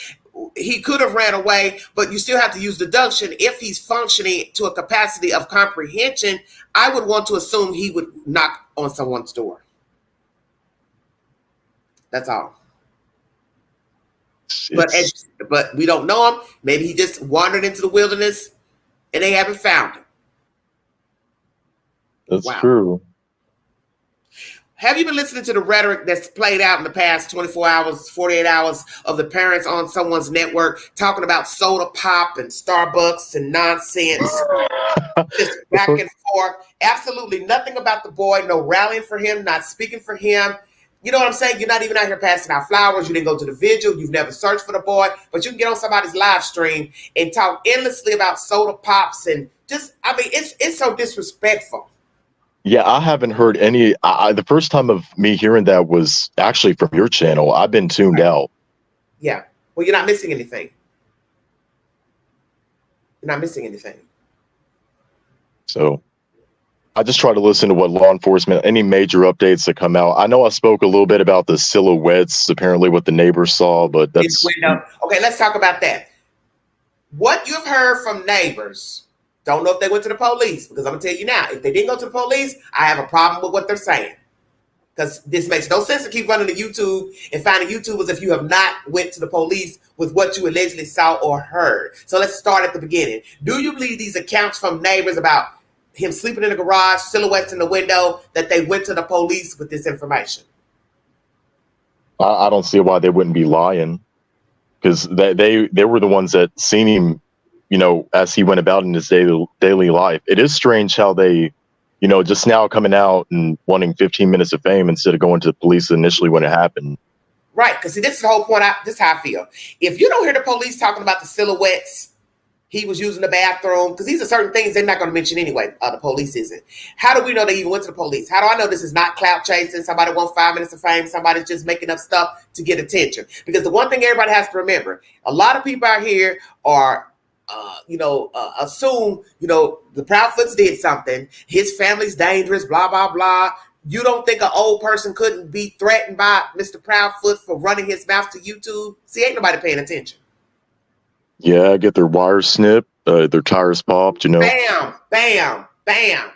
He could have ran away, but you still have to use deduction. If he's functioning to a capacity of comprehension, I would want to assume he would knock on someone's door. That's all. But we don't know him. Maybe he just wandered into the wilderness and they haven't found him. That's true. Have you been listening to the rhetoric that's played out in the past 24 hours, 48 hours of the parents on someone's network talking about soda pop and Starbucks and nonsense? Just back and forth. Absolutely nothing about the boy. No rallying for him, not speaking for him. You know what I'm saying? You're not even out here passing out flowers. You didn't go to the vigil. You've never searched for the boy. But you can get on somebody's live stream and talk endlessly about soda pops and just, I mean, it's so disrespectful. Yeah, I haven't heard any. The first time of me hearing that was actually from your channel. I've been tuned out. Yeah. Well, you're not missing anything. You're not missing anything. So I just try to listen to what law enforcement, any major updates that come out. I know I spoke a little bit about the silhouettes, apparently what the neighbors saw, but that's... Okay, let's talk about that. What you've heard from neighbors... Don't know if they went to the police, because I'm going to tell you now, if they didn't go to the police, I have a problem with what they're saying. Because this makes no sense to keep running to YouTube and finding YouTubers if you have not went to the police with what you allegedly saw or heard. So let's start at the beginning. Do you believe these accounts from neighbors about him sleeping in the garage, silhouettes in the window, that they went to the police with this information? I don't see why they wouldn't be lying, because they were the ones that seen him, you know, as he went about in his daily life. It is strange how they, you know, just now coming out and wanting 15 minutes of fame instead of going to the police initially when it happened. Right, because see, this is the whole point. This is how I feel. If you don't hear the police talking about the silhouettes, he was using the bathroom, because these are certain things they're not going to mention anyway. The police isn't. How do we know they even went to the police? How do I know this is not clout chasing? Somebody wants 5 minutes of fame. Somebody's just making up stuff to get attention. Because the one thing everybody has to remember, a lot of people out here are assume, the Proudfoots did something. His family's dangerous, blah, blah, blah. You don't think an old person couldn't be threatened by Mr. Proudfoot for running his mouth to YouTube? See, ain't nobody paying attention. Yeah, get their wires snipped, their tires popped, you know. Bam, bam, bam.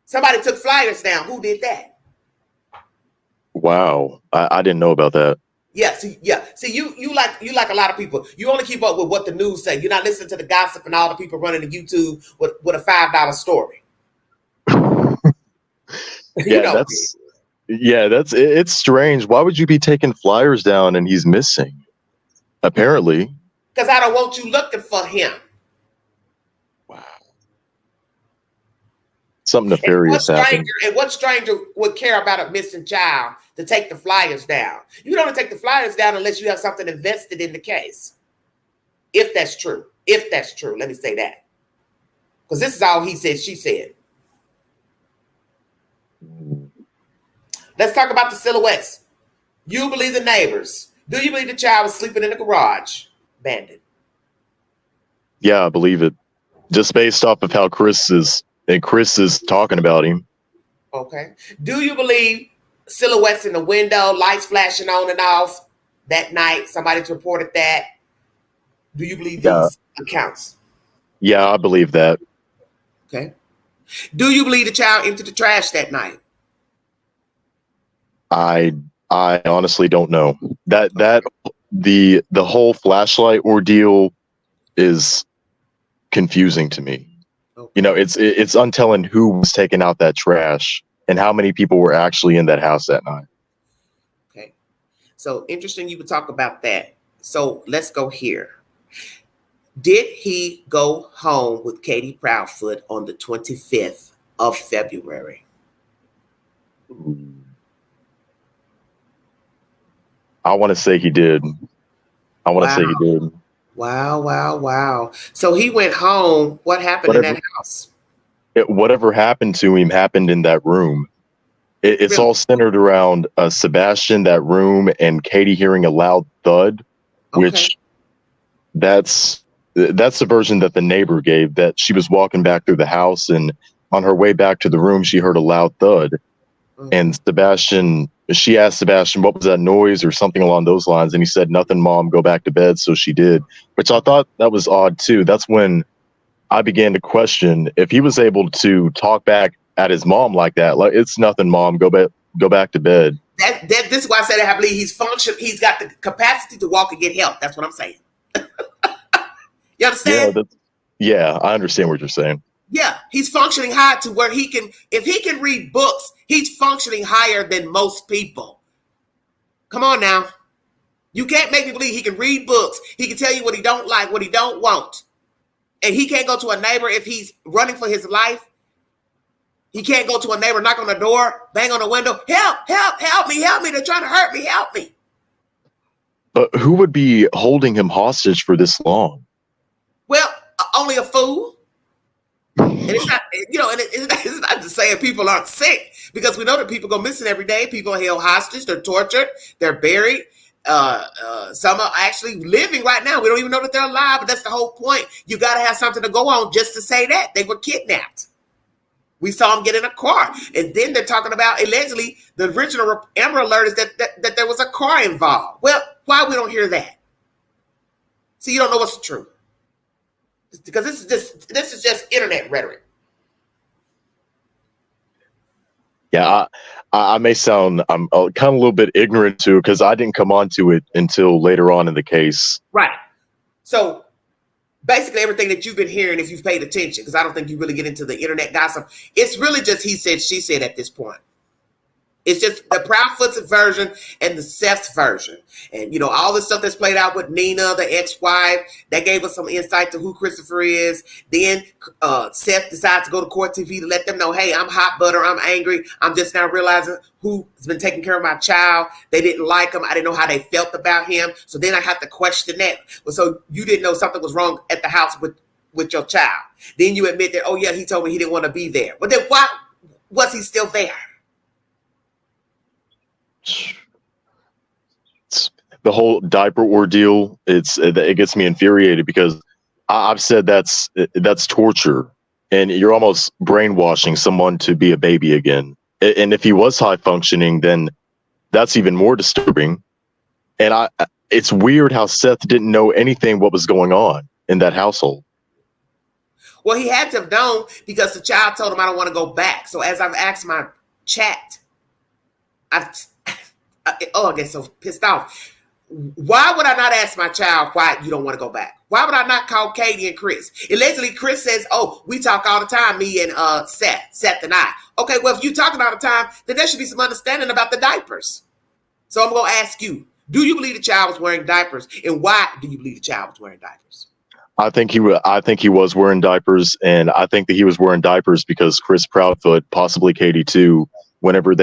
Somebody took flyers down. Who did that? Wow. I didn't know about that. Yeah, see, you like a lot of people. You only keep up with what the news say. You're not listening to the gossip and all the people running to YouTube with a $5 story. It's strange. Why would you be taking flyers down and he's missing? Apparently. Because I don't want you looking for him. Wow. Something nefarious happened. And what stranger would care about a missing child to take the flyers down? You don't take the flyers down unless you have something invested in the case. If that's true. Let me say that. Because this is all he said, she said. Let's talk about the silhouettes. You believe the neighbors. Do you believe the child was sleeping in the garage? Bandit. Yeah, I believe it. Just based off of how Chris is talking about him. Okay. Do you believe silhouettes in the window, lights flashing on and off that night? Somebody's reported that. Do you believe these accounts? Yeah, I believe that. Okay. Do you believe the child emptied the trash that night? I honestly don't know. That the whole flashlight ordeal is confusing to me. Okay. You know, it's untelling who was taking out that trash and how many people were actually in that house that night. Okay. So interesting you would talk about that. So let's go here. Did he go home with Katie Proudfoot on the 25th of February? I want to say he did. I want to say he did. Wow. So he went home. What happened in that house? Whatever happened to him happened in that room. It's Really? all centered around Sebastian, that room, and Katie hearing a loud thud, which that's the version that the neighbor gave, that she was walking back through the house, and on her way back to the room, she heard a loud thud. And she asked Sebastian, what was that noise, or something along those lines? And he said, nothing, Mom, go back to bed. So she did, which I thought that was odd too. That's when I began to question if he was able to talk back at his mom like that. Like, it's nothing, Mom, go back to bed. This is why I said I believe he's he's got the capacity to walk and get help. That's what I'm saying. You understand? Yeah, I understand what you're saying. Yeah, he's functioning high to where if he can read books, he's functioning higher than most people. Come on now. You can't make me believe he can read books. He can tell you what he don't like, what he don't want. And he can't go to a neighbor if he's running for his life. He can't go to a neighbor, knock on the door, bang on the window. Help me. They're trying to hurt me. Help me. But who would be holding him hostage for this long? Well, only a fool. And it's not, it's not to say people aren't sick, because we know that people go missing every day. People are held hostage. They're tortured. They're buried. Some are actually living right now. We don't even know that they're alive, but that's the whole point. You got to have something to go on just to say that they were kidnapped. We saw them get in a car, and then they're talking about allegedly the original Amber Alert is that there was a car involved. Well, why we don't hear that? See, you don't know what's the truth, because this is just internet rhetoric. Yeah, I may sound I'm kind of a little bit ignorant too, because I didn't come onto it until later on in the case. Right. So basically everything that you've been hearing, if you've paid attention, because I don't think you really get into the internet gossip, it's really just he said, she said at this point. It's just the Proudfoots version and the Seth's version. And, all this stuff that's played out with Nina, the ex-wife, that gave us some insight to who Christopher is. Then Seth decides to go to court TV to let them know, hey, I'm hot butter, I'm angry. I'm just now realizing who's been taking care of my child. They didn't like him. I didn't know how they felt about him. So then I have to question that. Well, so you didn't know something was wrong at the house with your child. Then you admit that, oh, yeah, he told me he didn't want to be there. But then why was he still there? The whole diaper ordeal, it gets me infuriated, because I've said that's torture, and you're almost brainwashing someone to be a baby again. And if he was high functioning, then that's even more disturbing. And it's weird how Seth didn't know anything what was going on in that household. Well, he had to have known, because the child told him, I don't want to go back. So as I've asked my chat, I get so pissed off. Why would I not ask my child why you don't want to go back? Why would I not call Katie and Chris? Allegedly, Chris says, oh, we talk all the time, me and Seth and I. Okay, well, if you're talking all the time, then there should be some understanding about the diapers. So I'm going to ask you, do you believe the child was wearing diapers? And why do you believe the child was wearing diapers? I think he was wearing diapers, and I think that he was wearing diapers because Chris Proudfoot, possibly Katie too, whenever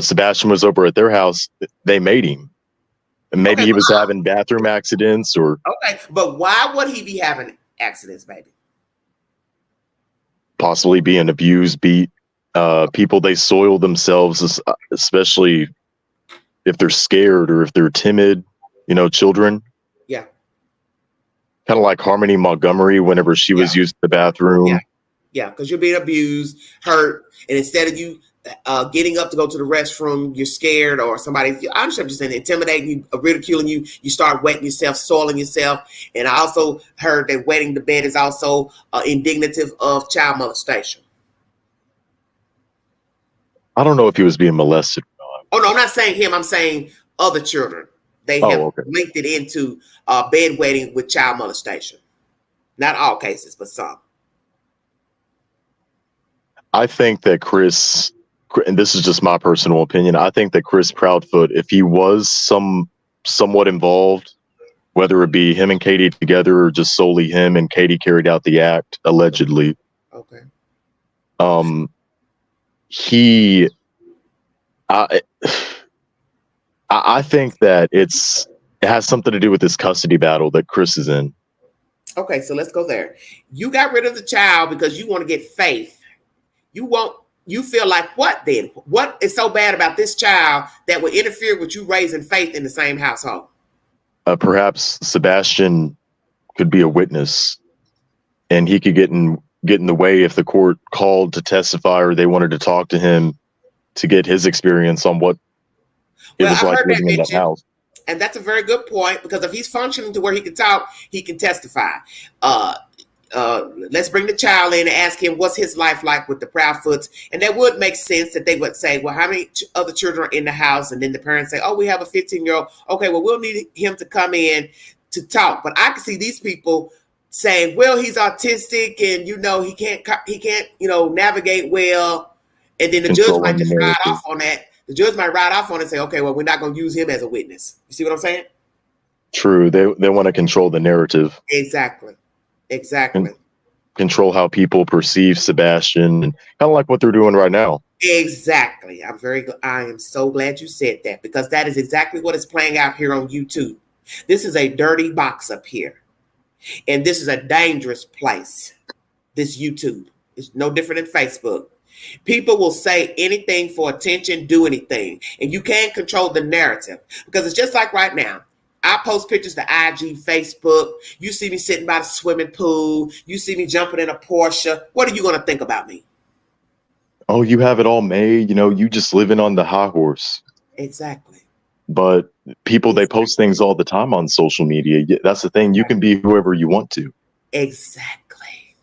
Sebastian was over at their house, they made him. And maybe he was having bathroom accidents or... Okay, but why would he be having accidents, baby? Possibly being abused, beat. People, they soil themselves, especially if they're scared or if they're timid, children. Yeah. Kind of like Harmony Montgomery whenever she was using the bathroom. Yeah, because you're being abused, hurt, and instead of you getting up to go to the restroom, you're scared, or somebody, I'm just saying, intimidating you, ridiculing you, you start wetting yourself, soiling yourself. And I also heard that wetting the bed is also indicative of child molestation. I don't know if he was being molested or not. Oh, no, I'm not saying him. I'm saying other children. They have linked it into bedwetting with child molestation. Not all cases, but some. I think that Chris, and this is just my personal opinion, I think that Chris Proudfoot, if he was somewhat involved, whether it be him and Katie together or just solely him and Katie carried out the act, allegedly. Okay. I think that it has something to do with this custody battle that Chris is in. Okay, so let's go there. You got rid of the child because you want to get Faith. You feel like what then? What is so bad about this child that would interfere with you raising Faith in the same household? Perhaps Sebastian could be a witness, and he could get in the way if the court called to testify or they wanted to talk to him to get his experience on what it was like living in that house. And that's a very good point, because if he's functioning to where he can talk, he can testify. Let's bring the child in and ask him what's his life like with the Proudfoots. And that would make sense that they would say, well, how many other children are in the house? And then the parents say, oh, we have a 15-year-old. Okay, well, we'll need him to come in to talk. But I can see these people saying, well, he's autistic and, he can't, navigate well. And then the judge might just ride off on that. The judge might ride off on it and say, okay, well, we're not going to use him as a witness. You see what I'm saying? True. They want to control the narrative. Exactly. Control how people perceive Sebastian, and kind of like what they're doing right now. Exactly. I am so glad you said that, because that is exactly what is playing out here on YouTube. This is a dirty box up here. And this is a dangerous place. This YouTube is no different than Facebook. People will say anything for attention, do anything. And you can't control the narrative, because it's just like right now. I post pictures to IG, Facebook. You see me sitting by the swimming pool. You see me jumping in a Porsche. What are you going to think about me? Oh, you have it all made. You just living on the high horse. Exactly. But people, they post things all the time on social media. That's the thing. You can be whoever you want to. Exactly.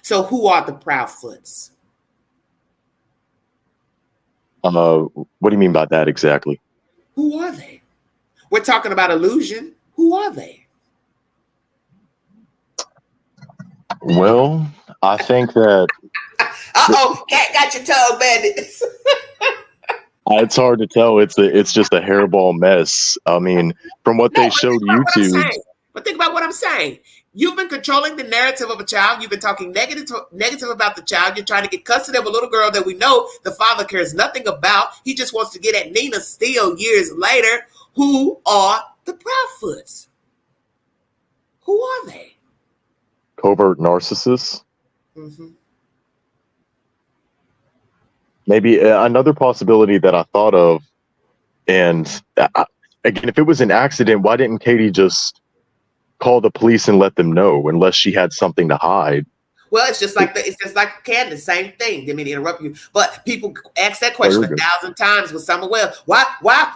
So who are the Proudfoots? What do you mean by that exactly? Who are they? We're talking about illusion. Who are they? Well, I think that... Cat got your tongue bandit. It's hard to tell. It's just a hairball mess. I mean, from what they showed YouTube... But think about what I'm saying. You've been controlling the narrative of a child. You've been talking negative about the child. You're trying to get custody of a little girl that we know the father cares nothing about. He just wants to get at Nina still years later. Who are the Proudfoots? Who are they? Covert narcissists? Mm-hmm. Maybe another possibility that I thought of, and again, if it was an accident, why didn't Katie just call the police and let them know, unless she had something to hide? Well, it's just like Candace, same thing. Didn't mean to interrupt you, but people ask that question 1,000 times with someone. Well, why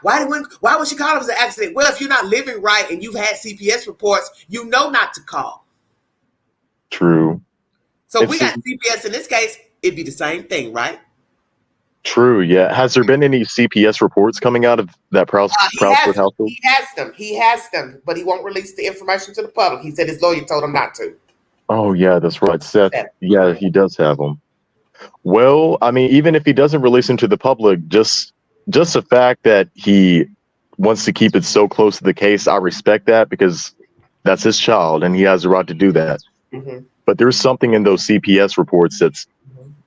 would she call it as an accident? Well, if you're not living right and you've had CPS reports, you know not to call. True. So we got CPS in this case. It'd be the same thing, right? True. Yeah. Has there been any CPS reports coming out of that Proudfoot household? He has them, but he won't release the information to the public. He said his lawyer told him not to. Oh, yeah, that's right. Seth. Yeah, he does have them. Well, I mean, even if he doesn't release them to the public, just the fact that he wants to keep it so close to the case, I respect that, because that's his child and he has the right to do that. Mm-hmm. But there's something in those CPS reports that's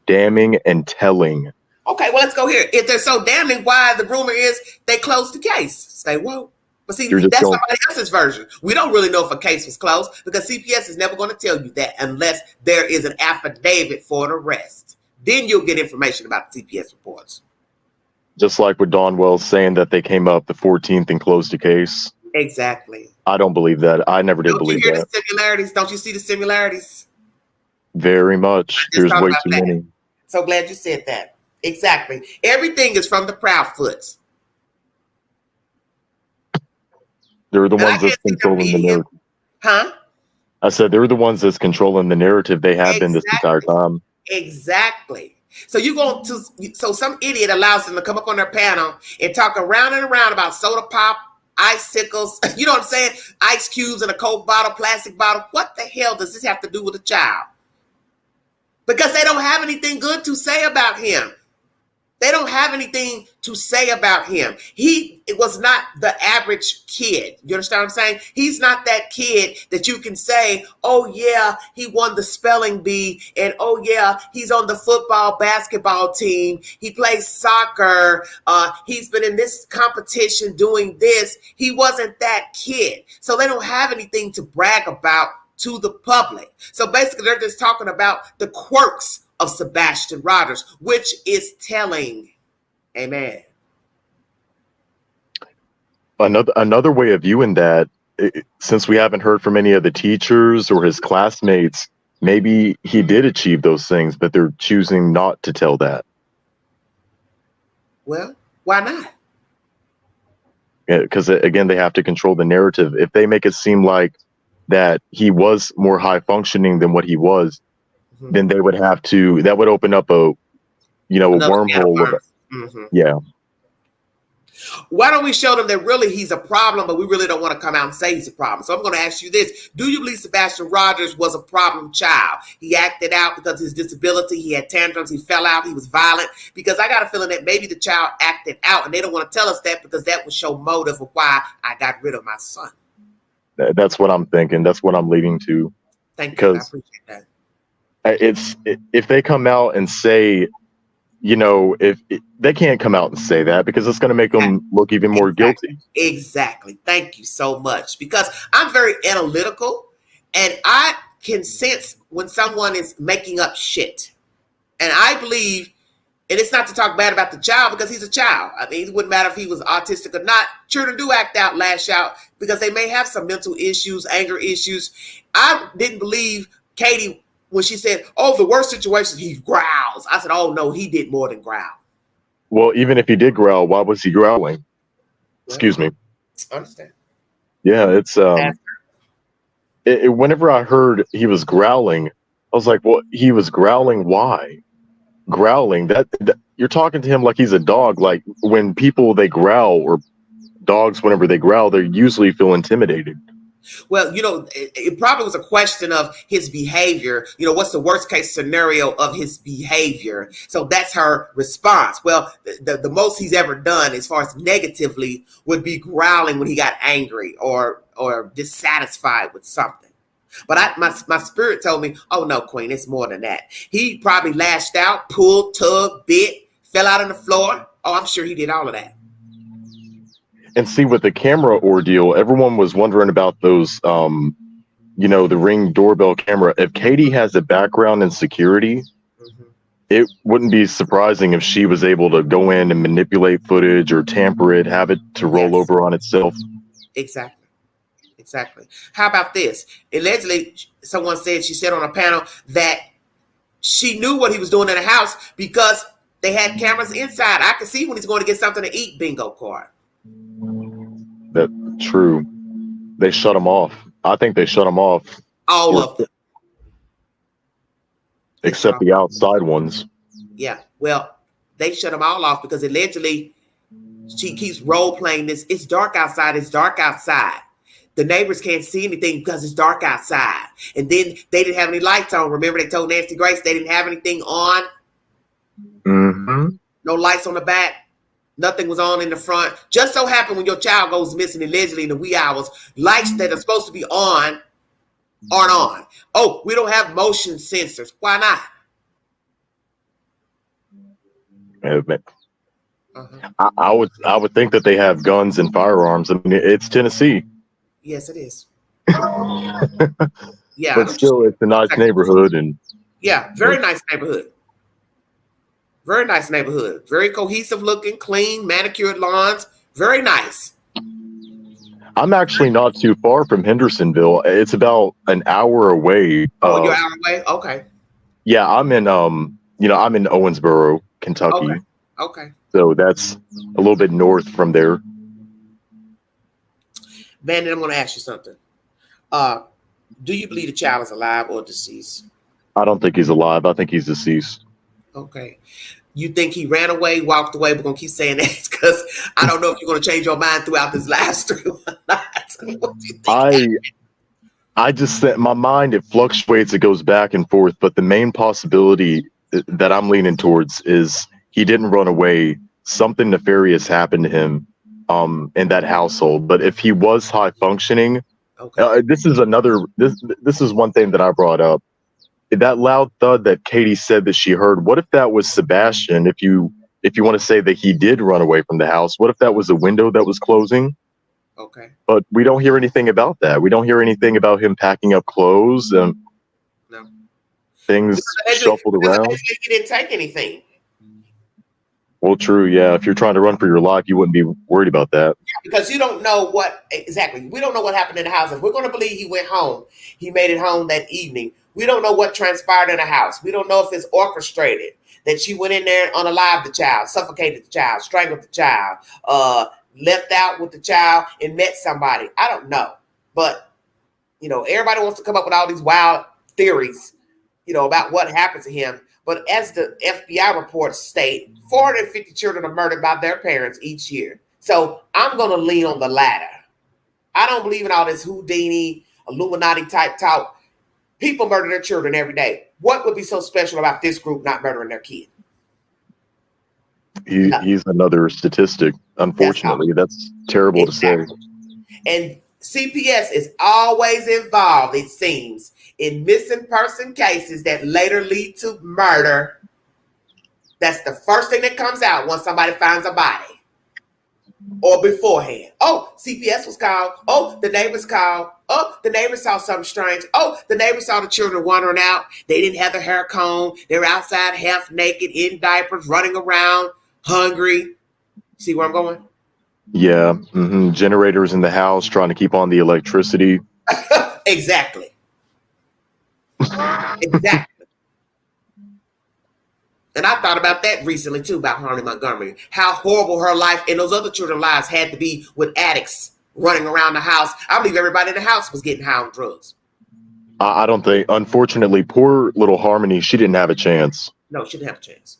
damning and telling. Okay, well, let's go here. If they're so damning, why the rumor is they closed the case? Say, whoa. But see, that's somebody else's version. We don't really know if a case was closed, because CPS is never going to tell you that unless there is an affidavit for an arrest. Then you'll get information about the CPS reports. Just like with Dawn Wells saying that they came up the 14th and closed the case. Exactly. I don't believe that. I never did believe that. Don't you hear the similarities? Don't you see the similarities? Very much. There's way too many. So glad you said that. Exactly. Everything is from the Proudfoots. They're the ones that's controlling the narrative. Huh? I said they're the ones that's controlling the narrative. They have been this entire time. Exactly. So so some idiot allows them to come up on their panel and talk around and around about soda pop, icicles, you know what I'm saying? Ice cubes in a Coke bottle, plastic bottle. What the hell does this have to do with a child? Because they don't have anything good to say about him. They don't have anything to say about him. It was not the average kid. You understand what I'm saying? He's not that kid that you can say, oh yeah, he won the spelling bee, and oh yeah, he's on the football, basketball team. He plays soccer. He's been in this competition doing this. He wasn't that kid. So they don't have anything to brag about to the public. So basically they're just talking about the quirks of Sebastian Rogers, which is telling. Amen. Another way of viewing that, since we haven't heard from any of the teachers or his classmates, maybe he did achieve those things, but they're choosing not to tell that. Well, why not? Because again, they have to control the narrative. If they make it seem like that he was more high functioning than what he was, then they would have to, that would open up a wormhole. Yeah. Why don't we show them that really he's a problem, but we really don't want to come out and say he's a problem? So I'm going to ask you this. Do you believe Sebastian Rogers was a problem child? He acted out because of his disability. He had tantrums. He fell out. He was violent. Because I got a feeling that maybe the child acted out, and they don't want to tell us that because that would show motive of why I got rid of my son. That's what I'm thinking. That's what I'm leading to. Thank you. I appreciate that. If they come out and say, if they can't come out and say that because it's going to make them look even more guilty. Exactly. Thank you so much. Because I'm very analytical and I can sense when someone is making up shit. And I believe, and it's not to talk bad about the child because he's a child. I mean, it wouldn't matter if he was autistic or not. Children do act out, lash out because they may have some mental issues, anger issues. I didn't believe Katie when she said, oh, the worst situation, he growls. I said, oh, no, he did more than growl. Well, even if he did growl, why was he growling? Excuse me. I understand. Yeah, it's whenever I heard he was growling, I was like, well, he was growling. Why? Growling, that you're talking to him like he's a dog. Like when people, they growl, or dogs, whenever they growl, they usually feel intimidated. Well, it probably was a question of his behavior. What's the worst case scenario of his behavior? So that's her response. Well, the most he's ever done as far as negatively would be growling when he got angry or dissatisfied with something. But my spirit told me, oh no, Queen, it's more than that. He probably lashed out, pulled, tugged, bit, fell out on the floor. Oh, I'm sure he did all of that. And see, with the camera ordeal, everyone was wondering about those, the Ring doorbell camera. If Katie has a background in security, it wouldn't be surprising if she was able to go in and manipulate footage or tamper it, have it to roll over on itself. Exactly. How about this? Allegedly, someone said, she said on a panel that she knew what he was doing in the house because they had cameras inside. I could see when he's going to get something to eat, bingo card. That's true. They shut him off. I think they shut him off. All of them. Except the outside ones. Yeah. Well, they shut them all off because allegedly she keeps role playing this. It's dark outside. It's dark outside. The neighbors can't see anything because it's dark outside. And then they didn't have any lights on. Remember they told Nancy Grace they didn't have anything on? Mm-hmm. No lights on the back. Nothing was on in the front. Just so happened when your child goes missing allegedly in the wee hours, lights that are supposed to be on aren't on. Oh, we don't have motion sensors. Why not? I would think that they have guns and firearms. I mean, it's Tennessee. Yes, it is. Yeah, but still, it's a nice neighborhood, and very nice neighborhood. Very nice neighborhood. Very cohesive looking, clean, manicured lawns. Very nice. I'm actually not too far from Hendersonville. It's about an hour away. Oh, you're an hour away? Okay. Yeah, I'm in I'm in Owensboro, Kentucky. Okay. So that's a little bit north from there. Bandit, I'm going to ask you something. Do you believe the child is alive or deceased? I don't think he's alive. I think he's deceased. Okay. You think he ran away, walked away? We're going to keep saying that because I don't know if you're going to change your mind throughout this live stream or not. What do you think? I just think my mind, it fluctuates, it goes back and forth. But the main possibility that I'm leaning towards is he didn't run away. Something nefarious happened to him in that household. But if he was high functioning, this is one thing that I brought up. That loud thud that Katie said that she heard, what if that was Sebastian? If you want to say that he did run away from the house, what if that was a window that was closing? Okay. But we don't hear anything about that. We don't hear anything about him packing up clothes and things shuffled around. He didn't take anything. Well, true, yeah. If you're trying to run for your life, you wouldn't be worried about that. Because you don't know we don't know what happened in the house. If we're going to believe he went home, he made it home that evening. We don't know what transpired in the house. We don't know if it's orchestrated, that she went in there and unalived the child, suffocated the child, strangled the child, left out with the child and met somebody. I don't know. But, everybody wants to come up with all these wild theories, about what happened to him. But as the FBI reports state, 450 children are murdered by their parents each year. So I'm going to lean on the latter. I don't believe in all this Houdini, Illuminati type talk. People murder their children every day. What would be so special about this group not murdering their kid? He's another statistic. Unfortunately, that's terrible to say. And CPS is always involved, it seems, in missing person cases that later lead to murder. That's the first thing that comes out once somebody finds a body. Or beforehand. Oh, CPS was called. Oh, the neighbors called. Oh, the neighbors saw something strange. Oh, the neighbors saw the children wandering out. They didn't have their hair combed. They were outside half naked, in diapers, running around, hungry. See where I'm going? Yeah. Mm-hmm. Generators in the house trying to keep on the electricity. Exactly. Exactly. And I thought about that recently too, about Harley Montgomery. How horrible her life and those other children's lives had to be with addicts running around the house. I believe everybody in the house was getting high on drugs. I don't think, unfortunately, poor little Harmony, she didn't have a chance. No, she didn't have a chance.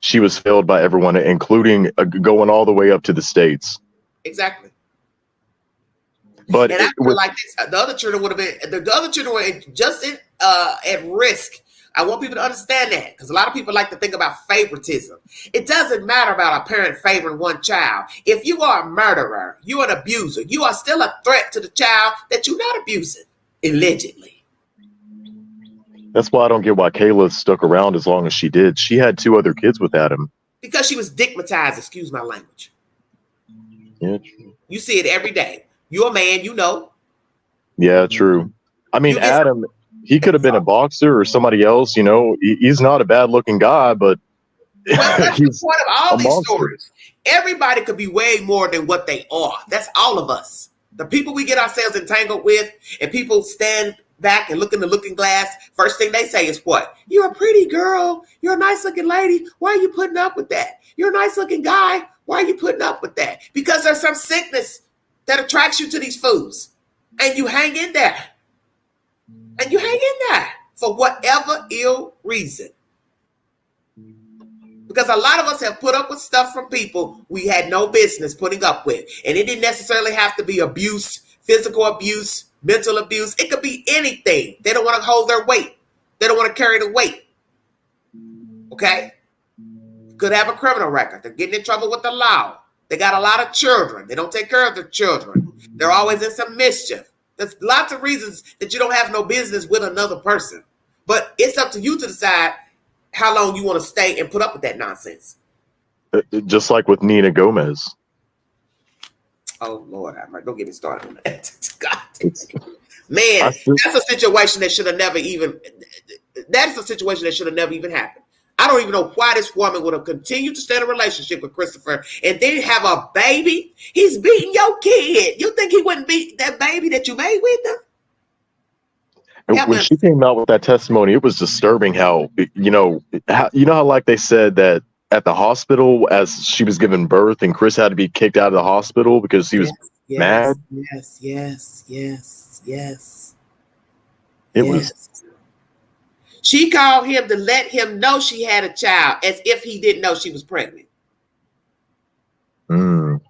She was failed by everyone, including going all the way up to the States. Exactly. But and I feel like this, the other children would have been, the other children were just at risk. I want people to understand that, because a lot of people like to think about favoritism. It doesn't matter about a parent favoring one child. If you are a murderer, you're an abuser, you are still a threat to the child that you're not abusing, allegedly. That's why I don't get why Kayla stuck around as long as she did. She had 2 other kids with Adam. Because she was stigmatized, excuse my language. Yeah, true. You see it every day. You're a man, you know. Yeah, true. I mean, Adam, he could have been a boxer or somebody else, he's not a bad looking guy, but that's the point of all these stories. Everybody could be way more than what they are. That's all of us. The people we get ourselves entangled with, and people stand back and look in the looking glass, first thing they say is what? You're a pretty girl. You're a nice looking lady. Why are you putting up with that? You're a nice looking guy. Why are you putting up with that? Because there's some sickness that attracts you to these foods. And you hang in there. And you hang in there for whatever ill reason. Because a lot of us have put up with stuff from people we had no business putting up with. And it didn't necessarily have to be abuse, physical abuse, mental abuse. It could be anything. They don't want to hold their weight. They don't want to carry the weight. Okay? Could have a criminal record. They're getting in trouble with the law. They got a lot of children. They don't take care of their children. They're always in some mischief. There's lots of reasons that you don't have no business with another person. But it's up to you to decide how long you want to stay and put up with that nonsense. Just like with Nina Gomez. Oh, Lord, don't get me started on that. God. Man, that's a situation that should have never even, that's a situation that should have never even happened. I don't even know why this woman would have continued to stay in a relationship with Christopher and then have a baby. He's beating your kid. You think he wouldn't beat that baby that you made with him? When she came out with that testimony, it was disturbing how like they said that at the hospital as she was giving birth and Chris had to be kicked out of the hospital because he was mad. Yes. It was. She called him to let him know she had a child as if he didn't know she was pregnant. And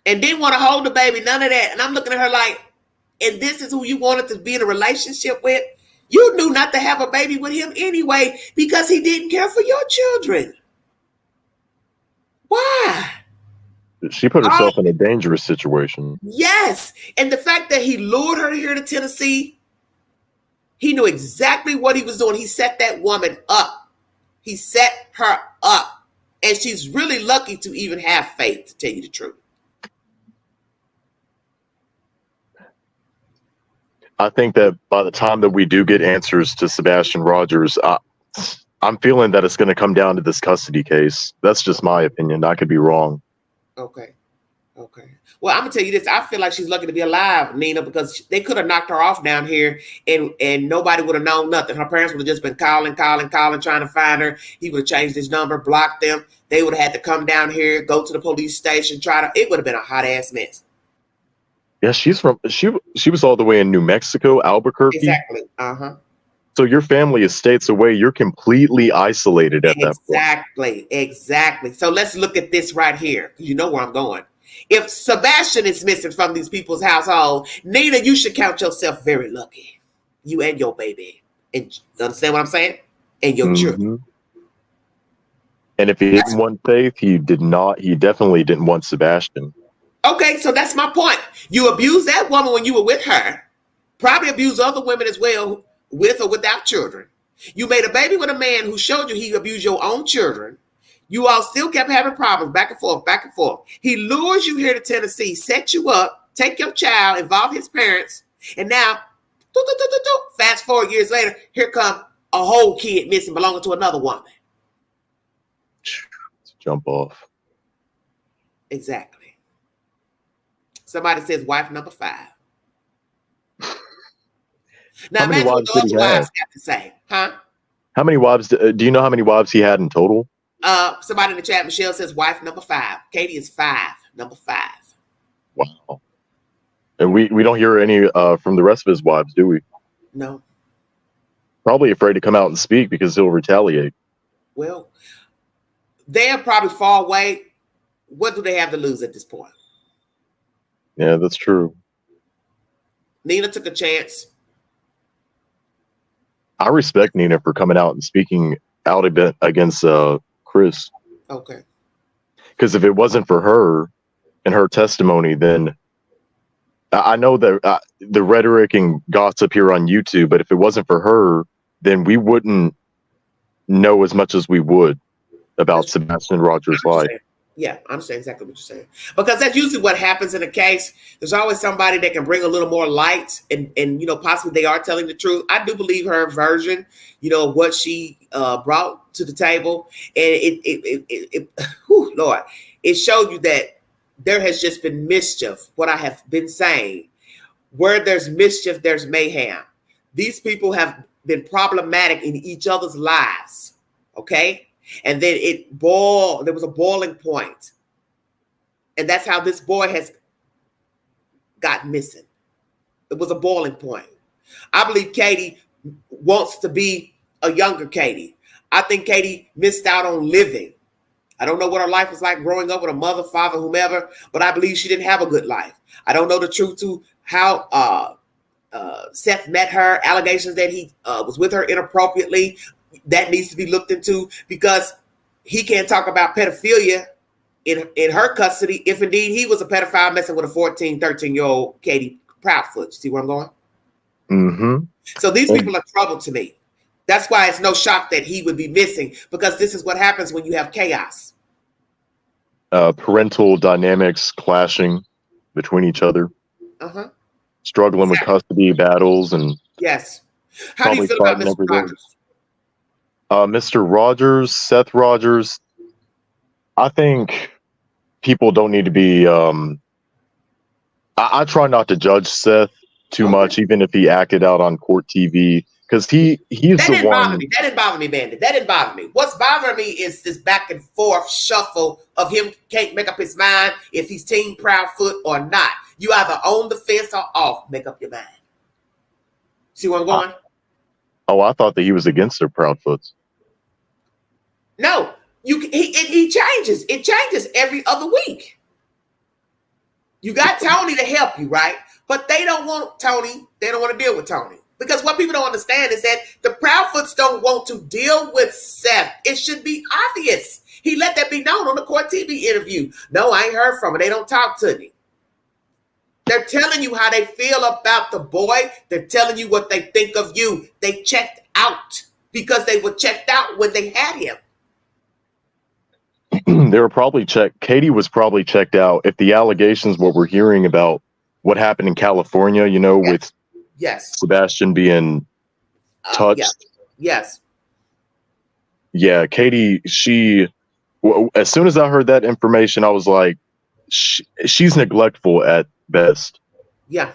didn't want to hold the baby, none of that. And I'm looking at her like, and this is who you wanted to be in a relationship with? You knew not to have a baby with him anyway because he didn't care for your children. Why? She put herself in a dangerous situation. Yes. And the fact that he lured her here to Tennessee, he knew exactly what he was doing. He set that woman up. He set her up. And she's really lucky to even have faith, to tell you the truth. I think that by the time that we do get answers to Sebastian Rogers, I'm feeling that it's going to come down to this custody case. That's just my opinion. I could be wrong. Okay. Well, I'm gonna tell you this. I feel like she's lucky to be alive, Nina, because they could have knocked her off down here, and nobody would have known nothing. Her parents would have just been calling, trying to find her. He would have changed his number, blocked them. They would have had to come down here, go to the police station, it would have been a hot ass mess. Yeah, she was all the way in New Mexico, Albuquerque. Exactly. So your family is states away. You're completely isolated at that point. Exactly. So let's look at this right here. You know where I'm going. If Sebastian is missing from these people's household, Nina, you should count yourself very lucky. You and your baby. And you understand what I'm saying? And your children. And if he didn't want Faith, he definitely didn't want Sebastian. Okay, so that's my point. You abused that woman when you were with her. Probably abused other women as well, with or without children. You made a baby with a man who showed you he abused your own children. You all still kept having problems back and forth. He lures you here to Tennessee, set you up, take your child, involve his parents, and now, fast forward years later, here come a whole kid missing belonging to another woman. Jump off. Exactly. Somebody says wife number 5. Now imagine what the other wives have to say, huh? How many wives? Do you know how many wives he had in total? Somebody in the chat, Michelle, says wife number 5. Katie is 5, number 5. Wow. And we don't hear any from the rest of his wives, do we? No. Probably afraid to come out and speak because he'll retaliate. Well, they're probably far away. What do they have to lose at this point? Yeah, that's true. Nina took a chance. I respect Nina for coming out and speaking out a bit against Chris. Okay. Because if it wasn't for her and her testimony, then I know that the rhetoric and gossip here on YouTube, but if it wasn't for her, then we wouldn't know as much as we would about Sebastian Rogers' life. Yeah, I understand exactly what you're saying. Because that's usually what happens in a case. There's always somebody that can bring a little more light and possibly they are telling the truth. I do believe her version, of what she brought to the table. And Lord, it showed you that there has just been mischief, what I have been saying. Where there's mischief, there's mayhem. These people have been problematic in each other's lives, okay? And then there was a boiling point. And that's how this boy has got missing. It was a boiling point. I believe Katie wants to be a younger Katie. I think Katie missed out on living. I don't know what her life was like growing up with a mother, father, whomever, but I believe she didn't have a good life. I don't know the truth to how Seth met her, allegations that he was with her inappropriately. That needs to be looked into because he can't talk about pedophilia in her custody if indeed he was a pedophile messing with a 14, 13-year-old Katie Proudfoots. See where I'm going? Mm-hmm. So these people are trouble to me. That's why it's no shock that he would be missing because this is what happens when you have chaos. Parental dynamics clashing between each other. Struggling with custody battles and yes. How do you feel about Mr. Rogers? Mr. Rogers, Seth Rogers, I think people don't need to be I try not to judge Seth too much, even if he acted out on court TV, because he's the one. That didn't bother me, Bandit. That didn't bother me. What's bothering me is this back and forth shuffle of him can't make up his mind if he's Team Proudfoot or not. You either on the fence or off. Make up your mind. See where I'm going? I thought that he was against the Proudfoots. No, he changes. It changes every other week. You got Tony to help you, right? But they don't want Tony. They don't want to deal with Tony. Because what people don't understand is that the Proudfoots don't want to deal with Seth. It should be obvious. He let that be known on the court TV interview. No, I ain't heard from her. They don't talk to me. They're telling you how they feel about the boy. They're telling you what they think of you. They checked out because they were checked out when they had him. They were probably checked. Katie was probably checked out. If the allegations, what we're hearing about what happened in California, you know, with Sebastian being touched. Yes. Yeah, Katie, as soon as I heard that information, I was like, she's neglectful at best. Yeah.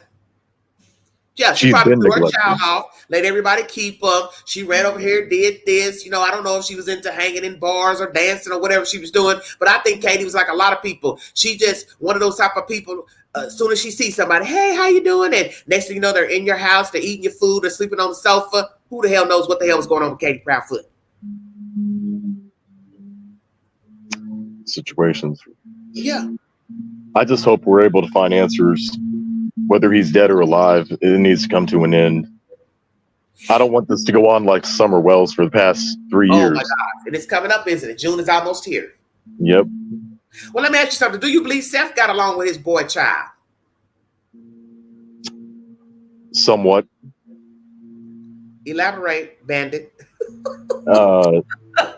Yeah, she She's probably been threw her neglectful. child off, let everybody keep her. She ran over here, did this. You know, I don't know if she was into hanging in bars or dancing or whatever she was doing, but I think Katie was like a lot of people. She just one of those type of people. As soon as she sees somebody, hey, how you doing? And next thing you know, they're in your house, they're eating your food, they're sleeping on the sofa. Who the hell knows what the hell was going on with Katie Proudfoot? Situations. Yeah. I just hope we're able to find answers. Whether he's dead or alive, it needs to come to an end. I don't want this to go on like Summer Wells for the past 3 years. Oh my God. And it's coming up, isn't it? June is almost here. Yep. Well, let me ask you something. Do you believe Seth got along with his boy child? Somewhat. Elaborate, Bandit.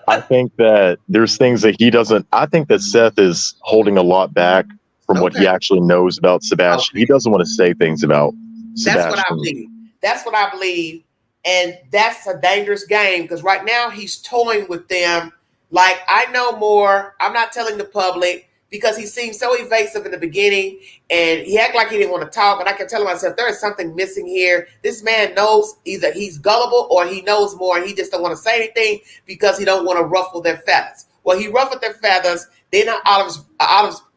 I think that there's things that he doesn't. I think that Seth is holding a lot back from what he actually knows about Sebastian. He doesn't want to say things about Sebastian. That's what I believe. That's what I believe. And that's a dangerous game because right now he's toying with them. Like, I know more. I'm not telling the public because he seemed so evasive in the beginning and he acted like he didn't want to talk. And I kept telling myself, there is something missing here. This man knows either he's gullible or he knows more and he just don't want to say anything because he don't want to ruffle their feathers. Well, he ruffled their feathers. Then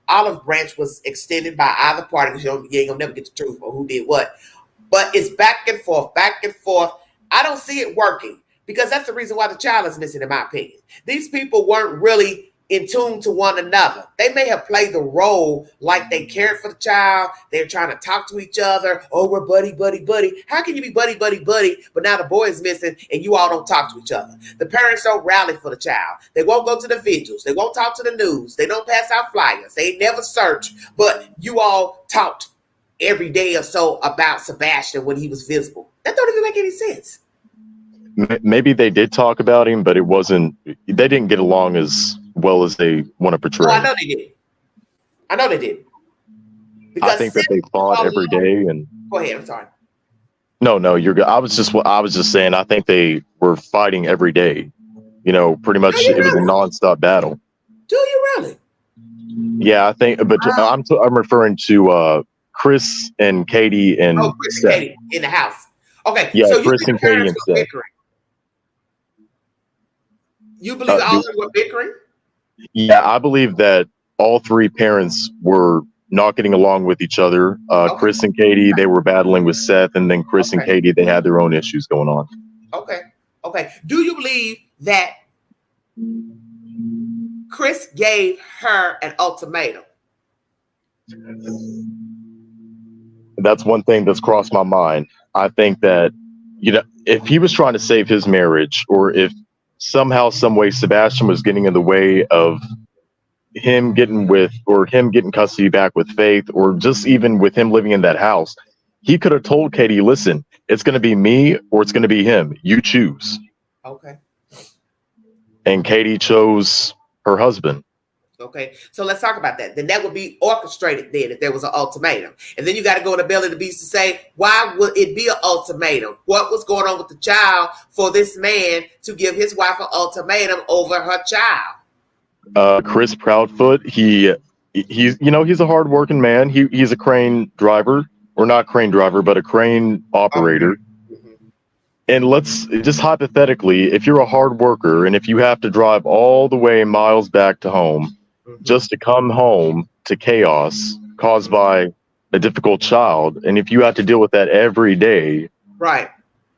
olive branch was extended by either party because you ain't gonna never get the truth or who did what. But it's back and forth, back and forth. I don't see it working because that's the reason why the child is missing, in my opinion. These people weren't really in tune to one another. They may have played the role like they cared for the child. They're trying to talk to each other. Oh, we're buddy, buddy, buddy. How can you be buddy, buddy, buddy, but now the boy is missing and you all don't talk to each other? The parents don't rally for the child. They won't go to the vigils. They won't talk to the news. They don't pass out flyers. They never search, but you all talked every day or so about Sebastian when he was visible. That don't even make any sense. Maybe they did talk about him, but it wasn't. They didn't get along as well as they want to portray. Oh, I know they did. I know they did. Because I think that they fought every day. And go ahead. I'm sorry. No, you're good. I was just saying. I think they were fighting every day. You know, pretty much it was a nonstop battle. Do you really? Yeah, I think. But I'm referring to Chris and Katie and Chris and Katie in the house. Okay. Yeah, so Chris and Katie and Seth. You believe all of them were bickering? Yeah, I believe that all three parents were not getting along with each other. Chris and Katie, they were battling with Seth, and then Chris and Katie, they had their own issues going on. Okay. Do you believe that Chris gave her an ultimatum? That's one thing that's crossed my mind. I think that, you know, if he was trying to save his marriage, or if somehow, some way, Sebastian was getting in the way of him getting custody back with Faith, or just even with him living in that house, he could have told Katie, listen, it's going to be me or it's going to be him. You choose. Okay. And Katie chose her husband. Okay, so let's talk about that. Then that would be orchestrated then if there was an ultimatum. And then you got to go to Belly the Beast to say, why would it be an ultimatum? What was going on with the child for this man to give his wife an ultimatum over her child? Chris Proudfoot, he's a hardworking man. He's a crane driver, or not crane driver, but a crane operator. And let's just hypothetically, if you're a hard worker and if you have to drive all the way miles back to home just to come home to chaos caused by a difficult child, and if you have to deal with that every day, right?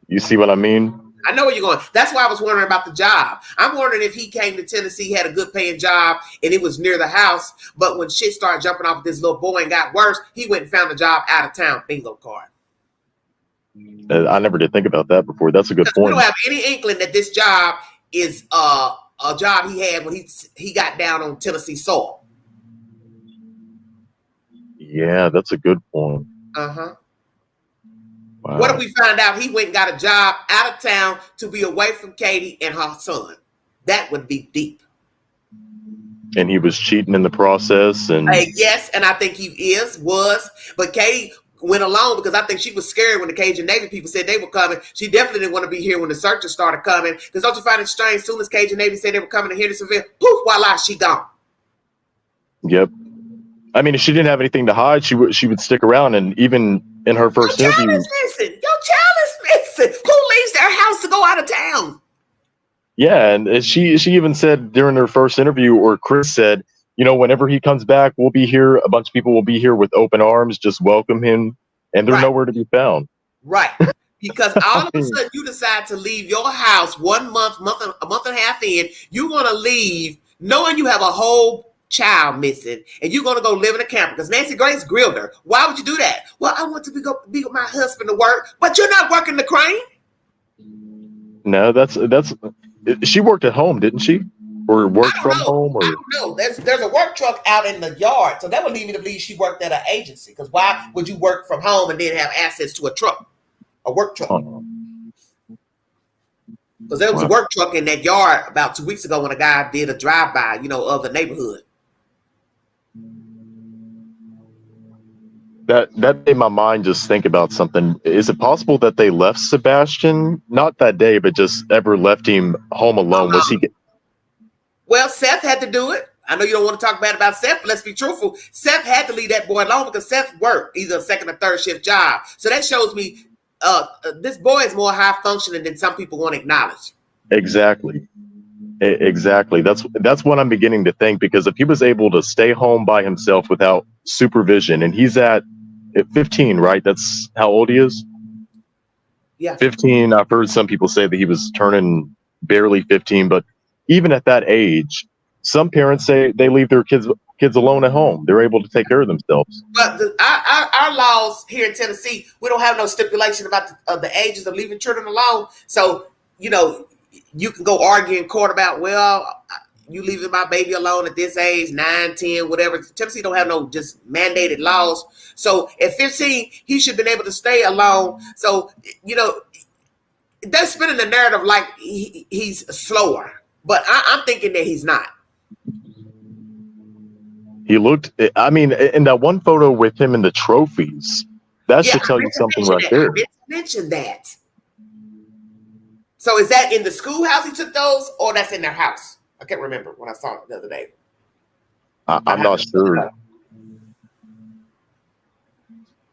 You see what I mean? I know where you're going. That's why I was wondering about the job. I'm wondering if he came to Tennessee, had a good paying job, and it was near the house. But when shit started jumping off with this little boy and got worse, he went and found a job out of town. Bingo card. I never did think about that before. That's a good point. We don't have any inkling that this job is a job he had when he got down on Tennessee soil. Yeah, that's a good point. Uh-huh. Wow. What if we find out he went and got a job out of town to be away from Katie and her son? That would be deep. And he was cheating in the process. And yes, and I think he was. But Katie went along because I think she was scared when the Cajun Navy people said they were coming. She definitely didn't want to be here when the searchers started coming. Because don't you find it strange? As soon as Cajun Navy said they were coming to Hendersonville, poof, voila, she gone. Yep. I mean, if she didn't have anything to hide, she would stick around. And even in her first interview, your child is missing. Who leaves their house to go out of town? Yeah, and she even said during her first interview, or Chris said, you know, whenever he comes back, we'll be here. A bunch of people will be here with open arms, just welcome him, and they're nowhere to be found. Right. Because all of a sudden you decide to leave your house 1 month, a month and a half in, you're going to leave knowing you have a whole child missing, and you're going to go live in a camper because Nancy Grace grilled her. Why would you do that? Well, I want to be with my husband to work, but you're not working the crane. No, that's she worked at home, didn't she? Or worked from home? Or? I don't know. There's a work truck out in the yard, so that would lead me to believe she worked at an agency. Because why would you work from home and then have access to a work truck? Because there was a work truck in that yard about 2 weeks ago when a guy did a drive-by, of the neighborhood. That made my mind just think about something. Is it possible that they left Sebastian, not that day, but just ever left him home alone? Was he? Well, Seth had to do it. I know you don't want to talk bad about Seth, but let's be truthful. Seth had to leave that boy alone because Seth worked either a second or third shift job. So that shows me this boy is more high functioning than some people want to acknowledge. Exactly. That's what I'm beginning to think, because if he was able to stay home by himself without supervision, and he's at 15, right? That's how old he is? Yeah. 15. I've heard some people say that he was turning barely 15, but even at that age, some parents say they leave their kids alone at home. They're able to take care of themselves. But our laws here in Tennessee, we don't have no stipulation about the ages of leaving children alone. So, you can go argue in court about, well, you leaving my baby alone at this age, 9, 10, whatever. Tennessee don't have no just mandated laws. So at 15, he should have been able to stay alone. So, they're spinning the narrative like he's slower. But I'm thinking that he's not. He looked, I mean, in that one photo with him in the trophies, that should tell you something right there. I mentioned that. So is that in the schoolhouse he took those, or that's in their house? I can't remember when I saw it the other day. I'm not sure.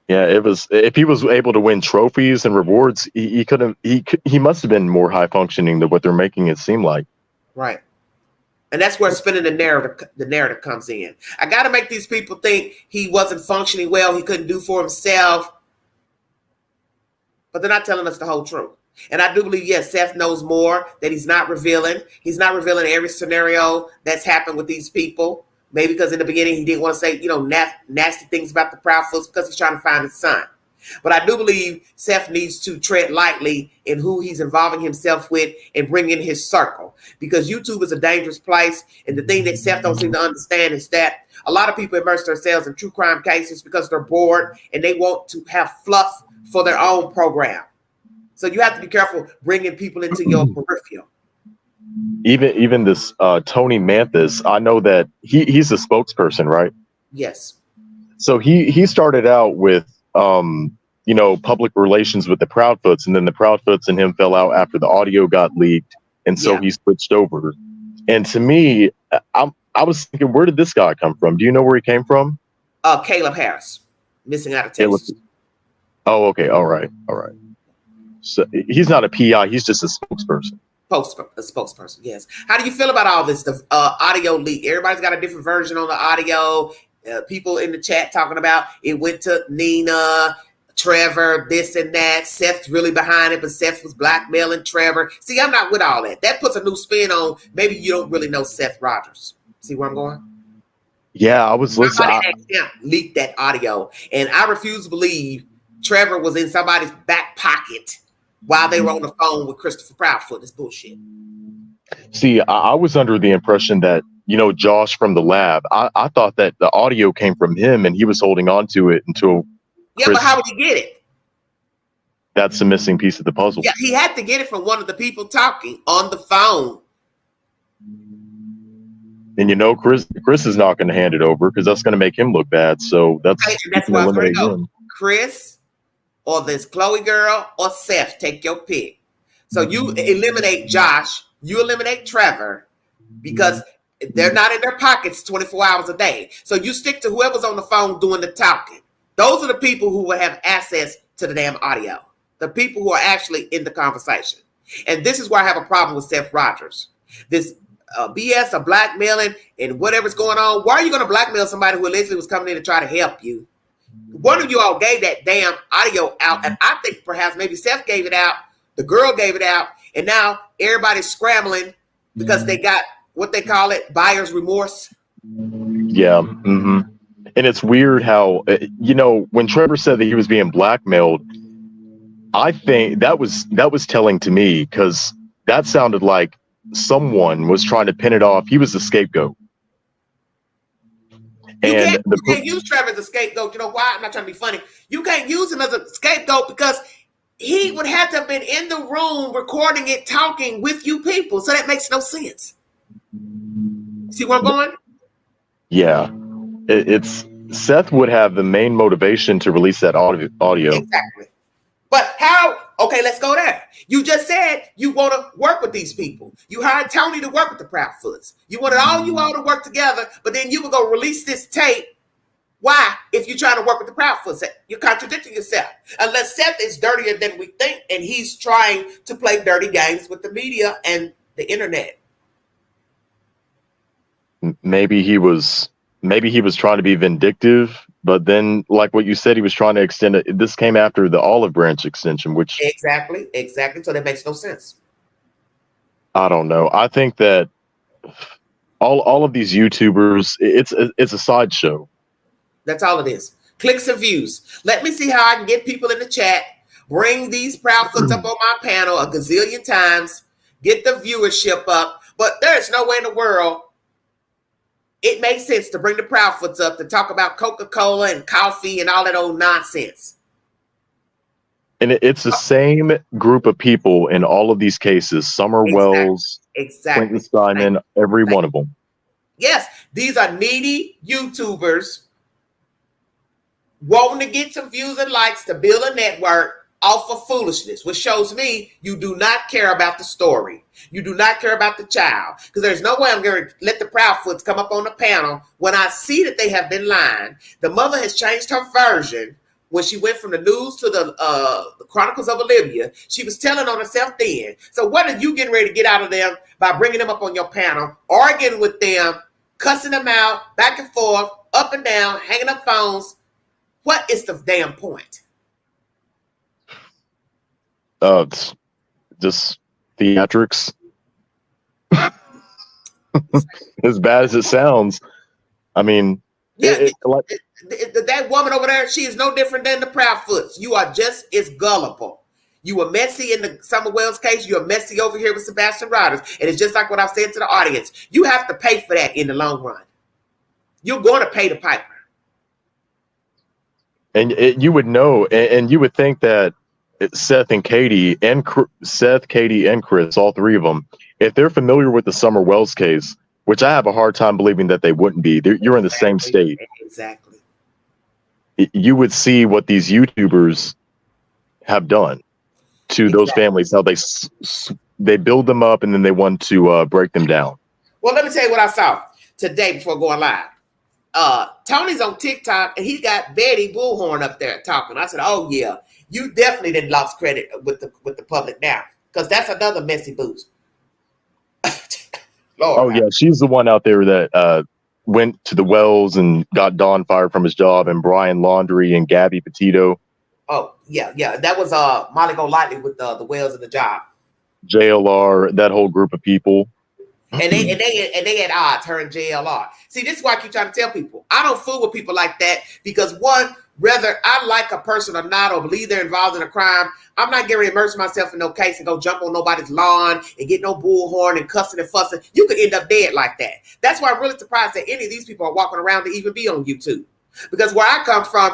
Yeah, it was. If he was able to win trophies and rewards, he couldn't. He must have been more high functioning than what they're making it seem like. Right, and that's where spinning the narrative comes in. I got to make these people think he wasn't functioning well. He couldn't do for himself, but they're not telling us the whole truth. And I do believe, yes, Seth knows more that he's not revealing. He's not revealing every scenario that's happened with these people. Maybe because in the beginning he didn't want to say, nasty things about the Proudfoots because he's trying to find his son. But I do believe Seth needs to tread lightly in who he's involving himself with and bring in his circle. Because YouTube is a dangerous place. And the thing that Seth don't seem to understand is that a lot of people immerse themselves in true crime cases because they're bored and they want to have fluff for their own program. So you have to be careful bringing people into your peripheral. Even this Tony Manthis, I know that he's a spokesperson, right? Yes. So he started out with public relations with the Proudfoots, and then the Proudfoots and him fell out after the audio got leaked, and so he switched over. And to me, I was thinking, where did this guy come from? Do you know where he came from? Caleb Harris, missing out of Texas. Oh, okay, all right. So he's not a PI; he's just a spokesperson. A spokesperson, yes. How do you feel about all this? The audio leak. Everybody's got a different version on the audio. People in the chat talking about it went to Nina, Trevor, this and that. Seth's really behind it, but Seth was blackmailing Trevor. See, I'm not with all that. That puts a new spin on. Maybe you don't really know Seth Rogers. See where I'm going? Yeah, I was listening. Leaked that audio, and I refuse to believe Trevor was in somebody's back pocket while they were on the phone with Christopher Proudfoot. It's bullshit. See, I was under the impression that, Josh from the lab, I thought that the audio came from him and he was holding on to it until Yeah, Chris. but how would he get it? That's the missing piece of the puzzle. Yeah, he had to get it from one of the people talking on the phone. And Chris is not going to hand it over because that's going to make him look bad. So that's why I was going to go. him. Chris or this Chloe girl or Seth, take your pick. So you eliminate Josh, you eliminate Trevor because they're not in their pockets 24 hours a day. So you stick to whoever's on the phone doing the talking. Those are the people who will have access to the damn audio. The people who are actually in the conversation. And this is where I have a problem with Seth Rogers. This BS of blackmailing and whatever's going on. Why are you going to blackmail somebody who allegedly was coming in to try to help you? One of you all gave that damn audio out, and I think perhaps maybe Seth gave it out, the girl gave it out, and now everybody's scrambling because they got what they call it, buyer's remorse. Yeah. Mm-hmm. And it's weird how, when Trevor said that he was being blackmailed, I think that was telling to me because that sounded like someone was trying to pin it off. He was the scapegoat. You can't use Trevor as a scapegoat. You know why? I'm not trying to be funny. You can't use him as a scapegoat because he would have to have been in the room recording it, talking with you people. So that makes no sense. See where I'm going? Yeah. It's Seth would have the main motivation to release that audio. Exactly. But how? Okay, let's go there. You just said you want to work with these people. You hired Tony to work with the Proudfoots. You wanted all you all to work together, but then you would go release this tape. Why? If you're trying to work with the Proudfoots, you're contradicting yourself. Unless Seth is dirtier than we think, and he's trying to play dirty games with the media and the internet. Maybe he was trying to be vindictive, but then, like what you said, he was trying to extend it. This came after the Olive Branch extension, which exactly. So that makes no sense. I don't know. I think that all of these YouTubers, it's a sideshow. That's all it is. Clicks and views. Let me see how I can get people in the chat. Bring these Proudfoots up on my panel a gazillion times. Get the viewership up. But there's no way in the world it makes sense to bring the Proudfoots up to talk about Coca-Cola and coffee and all that old nonsense. And it's the same group of people in all of these cases. Summer Wells, Quentin Steinman, every one of them. Yes, these are needy YouTubers wanting to get some views and likes to build a network off of foolishness, which shows me you do not care about the story. You do not care about the child. Because there's no way I'm going to let the Proudfoots come up on the panel when I see that they have been lying. The mother has changed her version. When she went from the news to the Chronicles of Olivia, she was telling on herself then. So what are you getting ready to get out of them by bringing them up on your panel, arguing with them, cussing them out, back and forth, up and down, hanging up phones? What is the damn point? It's just theatrics. As bad as it sounds, I mean, yeah, that woman over there, she is no different than the Proudfoots. You are just as gullible. You were messy in the Summer Wells case. You are messy over here with Sebastian Rogers. And it's just like what I've said to the audience. You have to pay for that in the long run. You're going to pay the piper. And you would know, and you would think that Seth, Katie, and Chris, all three of them, if they're familiar with the Summer Wells case, which I have a hard time believing that they wouldn't be. You're in the same state. Exactly. You would see what these YouTubers have done to those families, how they build them up and then they want to break them down. Well, let me tell you what I saw today before going live. Tony's on TikTok and he got Betty Bullhorn up there talking. I said, oh yeah, you definitely didn't lost credit with the public now, because that's another messy boost. Lord, yeah, she's the one out there that went to the Wells and got Don fired from his job, and Brian Laundrie and Gabby Petito. Oh yeah, that was Molly Golightly with the Wells and the job. JLR, that whole group of people. And they had odds, her and JLR. See, this is why I keep trying to tell people. I don't fool with people like that because one, whether I like a person or not, or believe they're involved in a crime, I'm not getting ready to immerse myself in no case and go jump on nobody's lawn and get no bullhorn and cussing and fussing. You could end up dead like that. That's why I'm really surprised that any of these people are walking around to even be on YouTube. Because where I come from,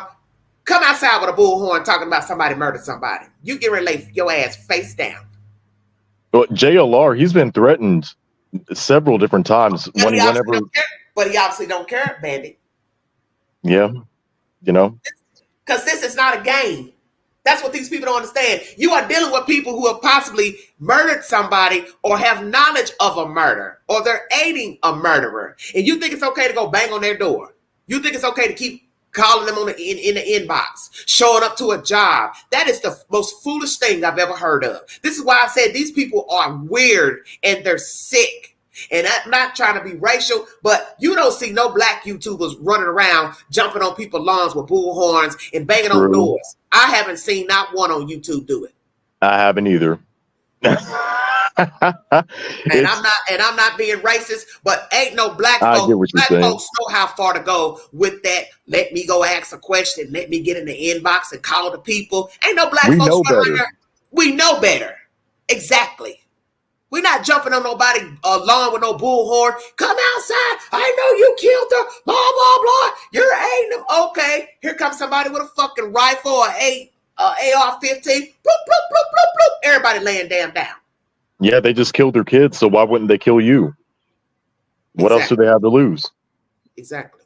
come outside with a bullhorn talking about somebody murdered somebody. You get ready to lay your ass face down. Well, JLR, he's been threatened several different times. But he obviously don't care, Bandit. Yeah, because this is not a game. That's what these people don't understand. You are dealing with people who have possibly murdered somebody or have knowledge of a murder, or they're aiding a murderer, and you think it's okay to go bang on their door. You think it's okay to keep calling them on in the inbox, showing up to a job. That is the most foolish thing I've ever heard of. This is why I said these people are weird and they're sick. And I'm not trying to be racial, but you don't see no black YouTubers running around jumping on people's lawns with bullhorns and banging on doors. I haven't seen not one on YouTube do it. I haven't either. And I'm not being racist, but ain't no black folks. I get what you're saying. Folks know how far to go with that. Let me go ask a question. Let me get in the inbox and call the people. Ain't no black folks running there. We know better. Exactly. We're not jumping on nobody lawn with no bullhorn. Come outside. I know you killed her. Blah, blah, blah. You're aiding them. Okay. Here comes somebody with a fucking rifle or AR-15. Bloop, bloop, bloop, bloop, bloop. Everybody laying down. Yeah, they just killed their kids, so why wouldn't they kill you? What else do they have to lose? Exactly.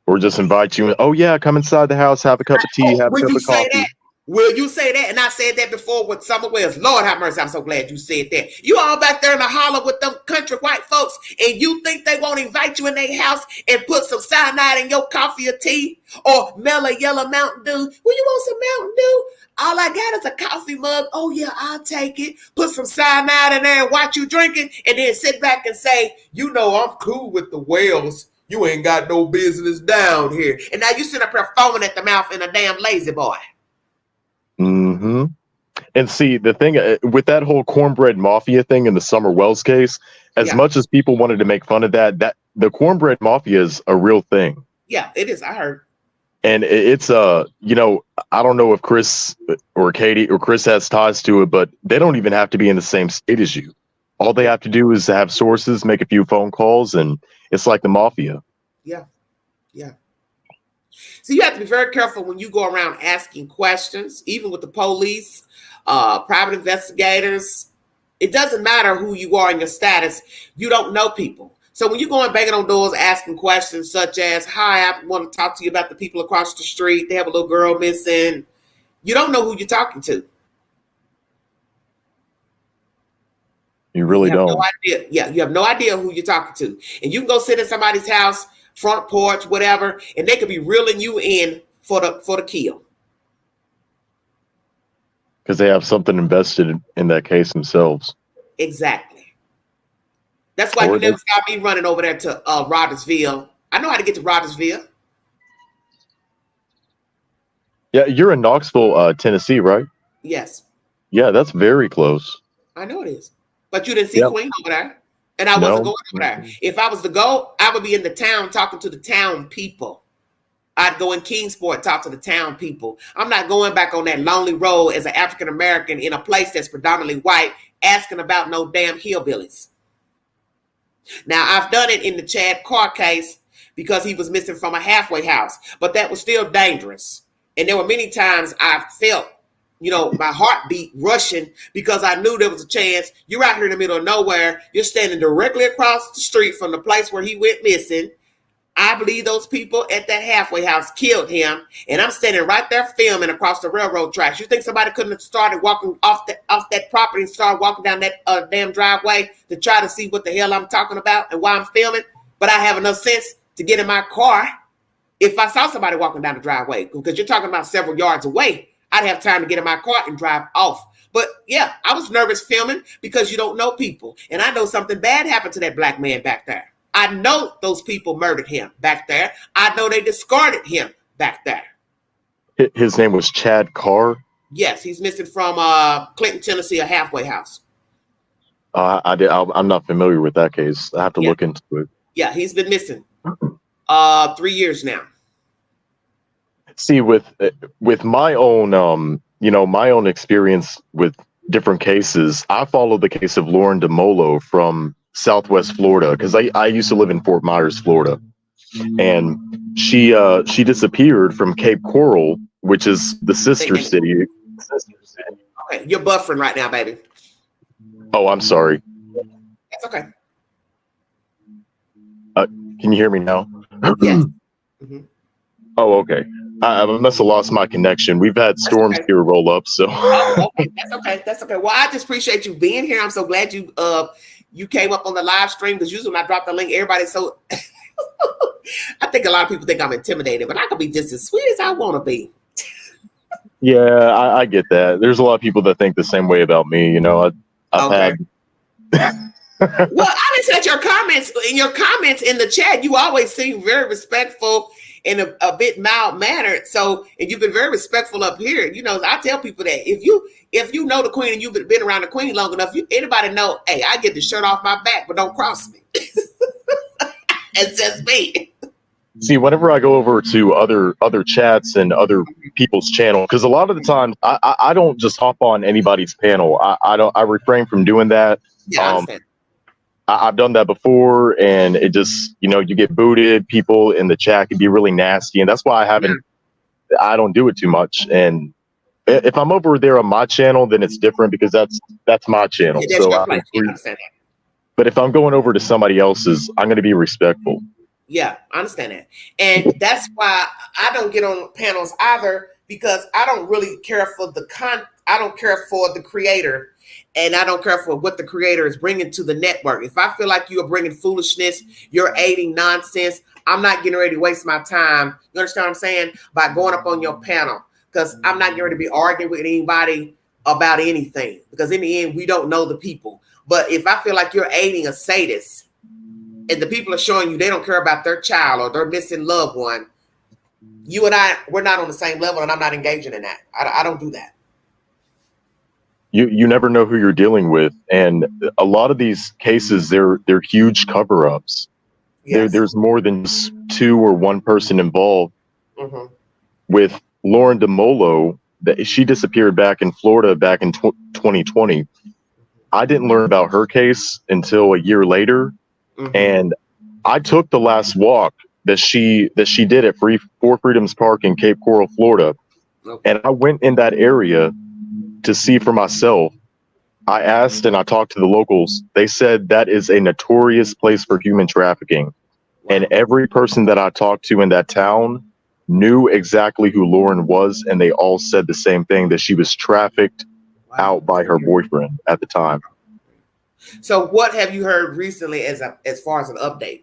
Or just invite you in. Oh, yeah, come inside the house, have a cup of tea, have a cup of coffee. Will you say that? And I said that before with Summer Wells. Lord have mercy, I'm so glad you said that. You all back there in the holler with them country white folks, and you think they won't invite you in their house and put some cyanide in your coffee or tea, or mellow yellow Mountain Dew? Well, you want some Mountain Dew? All I got is a coffee mug. Oh, yeah, I'll take it. Put some cyanide in there and watch you drink it, and then sit back and say, you know, I'm cool with the Wells. You ain't got no business down here. And now you sit up here foaming at the mouth in a damn lazy boy. Mm-hmm. And see, the thing with that whole cornbread mafia thing in the Summer Wells case, as much as people wanted to make fun of that the cornbread mafia is a real thing. Yeah, it is. I heard. And it's I don't know if Chris or Katie or Chris has ties to it, but they don't even have to be in the same state as you. All they have to do is have sources, make a few phone calls, and it's like the mafia. Yeah. So you have to be very careful when you go around asking questions, even with the police, private investigators. It doesn't matter who you are in your status. You don't know people. So when you're going banging on doors, asking questions such as, hi, I want to talk to you about the people across the street. They have a little girl missing. You don't know who you're talking to. You really don't. No idea. Yeah, you have no idea who you're talking to. And you can go sit in somebody's house, front porch, whatever, and they could be reeling you in for the kill. Because they have something invested in that case themselves. Exactly. That's why you never saw me running over there to Rogersville. I know how to get to Rogersville. Yeah, you're in Knoxville, Tennessee, right? Yes. Yeah, that's very close. I know it is. But you didn't see Queen over there. And I wasn't going over there. If I was to go, I would be in the town talking to the town people. I'd go in Kingsport, talk to the town people. I'm not going back on that lonely road as an African American in a place that's predominantly white, asking about no damn hillbillies. Now, I've done it in the Chad Carr case because he was missing from a halfway house, but that was still dangerous. And there were many times I felt, my heartbeat rushing because I knew there was a chance. You're out here in the middle of nowhere. You're standing directly across the street from the place where he went missing. I believe those people at that halfway house killed him, and I'm standing right there filming across the railroad tracks. You think somebody couldn't have started walking off that property and started walking down that damn driveway to try to see what the hell I'm talking about and why I'm filming? But I have enough sense to get in my car if I saw somebody walking down the driveway, because you're talking about several yards away. I'd have time to get in my car and drive off. But yeah, I was nervous filming because you don't know people. And I know something bad happened to that black man back there. I know those people murdered him back there. I know they discarded him back there. His name was Chad Carr? Yes, he's missing from Clinton, Tennessee, a halfway house. I'm not familiar with that case. I have to look into it. Yeah, he's been missing 3 years now. See, with my own my own experience with different cases, I followed the case of Lauren DeMolo from Southwest Florida because I used to live in Fort Myers, Florida, and she disappeared from Cape Coral, which is the sister city. Okay, you're buffering right now, baby. Oh, I'm sorry. That's okay. Can you hear me now? Yes. Mm-hmm. Oh, okay. I must have lost my connection. We've had storms here roll up, so. Oh, okay. That's okay. That's okay. Well, I just appreciate you being here. I'm so glad you came up on the live stream, because usually when I drop the link, everybody's so. I think a lot of people think I'm intimidated, but I can be just as sweet as I want to be. Yeah, I get that. There's a lot of people that think the same way about me. You know, I've had. Well, I just said your comments in the chat. You always seem very respectful in a bit mild mannered. So, and you've been very respectful up here. You know, I tell people that if you know the queen and you've been around the queen long enough, anybody know, hey, I get the shirt off my back, but don't cross me. It's just me. See, whenever I go over to other chats and other people's channel, because a lot of the time I don't just hop on anybody's panel. I refrain from doing that. Yeah, I understand. I've done that before, and it just, you get booted. People in the chat can be really nasty, and that's why I don't do it too much. And if I'm over there on my channel, then it's different because that's my channel. Yeah, so I understand that. But if I'm going over to somebody else's, I'm going to be respectful. Yeah, I understand that. And that's why I don't get on panels either, because I don't really care for I don't care for the creator, and I don't care for what the creator is bringing to the network. If I feel like you are bringing foolishness, you're aiding nonsense, I'm not getting ready to waste my time. You understand what I'm saying? By going up on your panel, because I'm not getting ready to be arguing with anybody about anything, because in the end, we don't know the people. But if I feel like you're aiding a sadist, and the people are showing you they don't care about their child or their missing loved one, you and we're not on the same level, and I'm not engaging in that. I don't do that. You never know who you're dealing with, and a lot of these cases, they're huge cover-ups. Yes. There's more than just two or one person involved. Mm-hmm. With Lauren DeMolo, she disappeared back in Florida back in 2020. I didn't learn about her case until a year later. Mm-hmm. And I took the last walk that she did at Four Freedoms Park in Cape Coral, Florida. Okay. And I went in that area to see for myself. I asked and I talked to the locals. They said that is a notorious place for human trafficking. Wow. And every person that I talked to in that town knew exactly who Lauren was. And they all said the same thing, that she was trafficked out by her boyfriend at the time. So what have you heard recently as far as an update?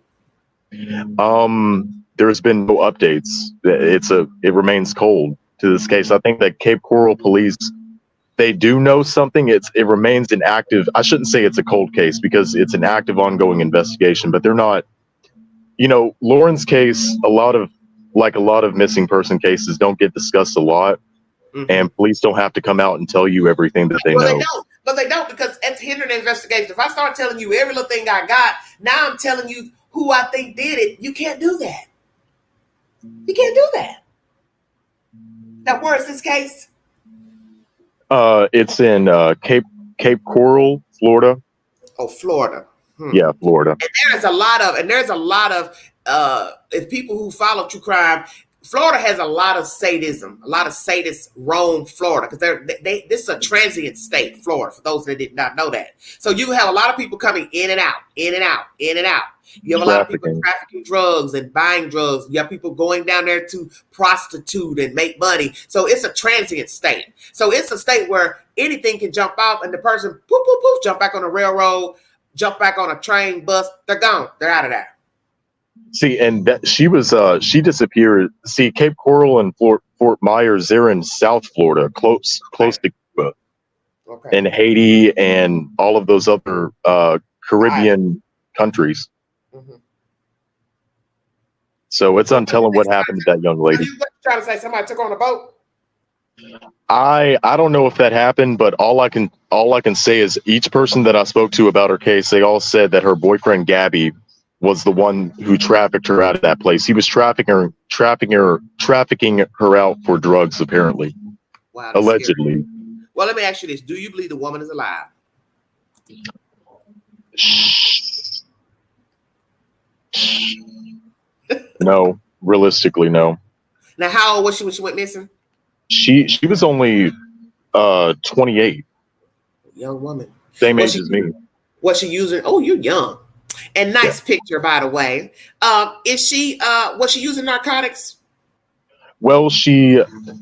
There's been no updates. It remains cold to this case. I think that Cape Coral police, they do know something. It remains an active, I shouldn't say it's a cold case because it's an active ongoing investigation, but they're not, Lauren's case, a lot of missing person cases don't get discussed a lot. Mm-hmm. And police don't have to come out and tell you everything that they know. They don't, because it's hindering the investigation. If I start telling you every little thing I got, now I'm telling you who I think did it. You can't do that. You can't do that. Now, where is this case? It's in Cape Coral, Florida. Oh, Florida. Yeah, Florida. And there's a lot of if people who follow true crime, Florida has a lot of sadism. A lot of sadists roam Florida because this is a transient state, Florida, for those that did not know that. So you have a lot of people coming in and out, in and out, in and out. You have a lot of people trafficking drugs and buying drugs. You have people going down there to prostitute and make money. So it's a transient state. So it's a state where anything can jump off and the person, poof, poof, poof, jump back on a railroad, jump back on a train, bus. They're gone. They're out of there. See, and she disappeared. See, Cape Coral and Fort Myers, they're in South Florida, close to Cuba, and Haiti, and all of those other Caribbean countries. Mm-hmm. So it's untelling what happened to that young lady. What you trying to say? Somebody took on a boat? I don't know if that happened, but all I can say is each person that I spoke to about her case, they all said that her boyfriend Gabby was the one who trafficked her out of that place. He was trafficking her out for drugs, apparently, Wow, that's allegedly. scary. Well, let me ask you this: do you believe the woman is alive? No, realistically, no. Now, how old was she when she went missing? She was only 28, Young woman. same Was age as me. Was she using? Oh, you're young. And nice Yeah. picture, by the way. Was she using narcotics? Well,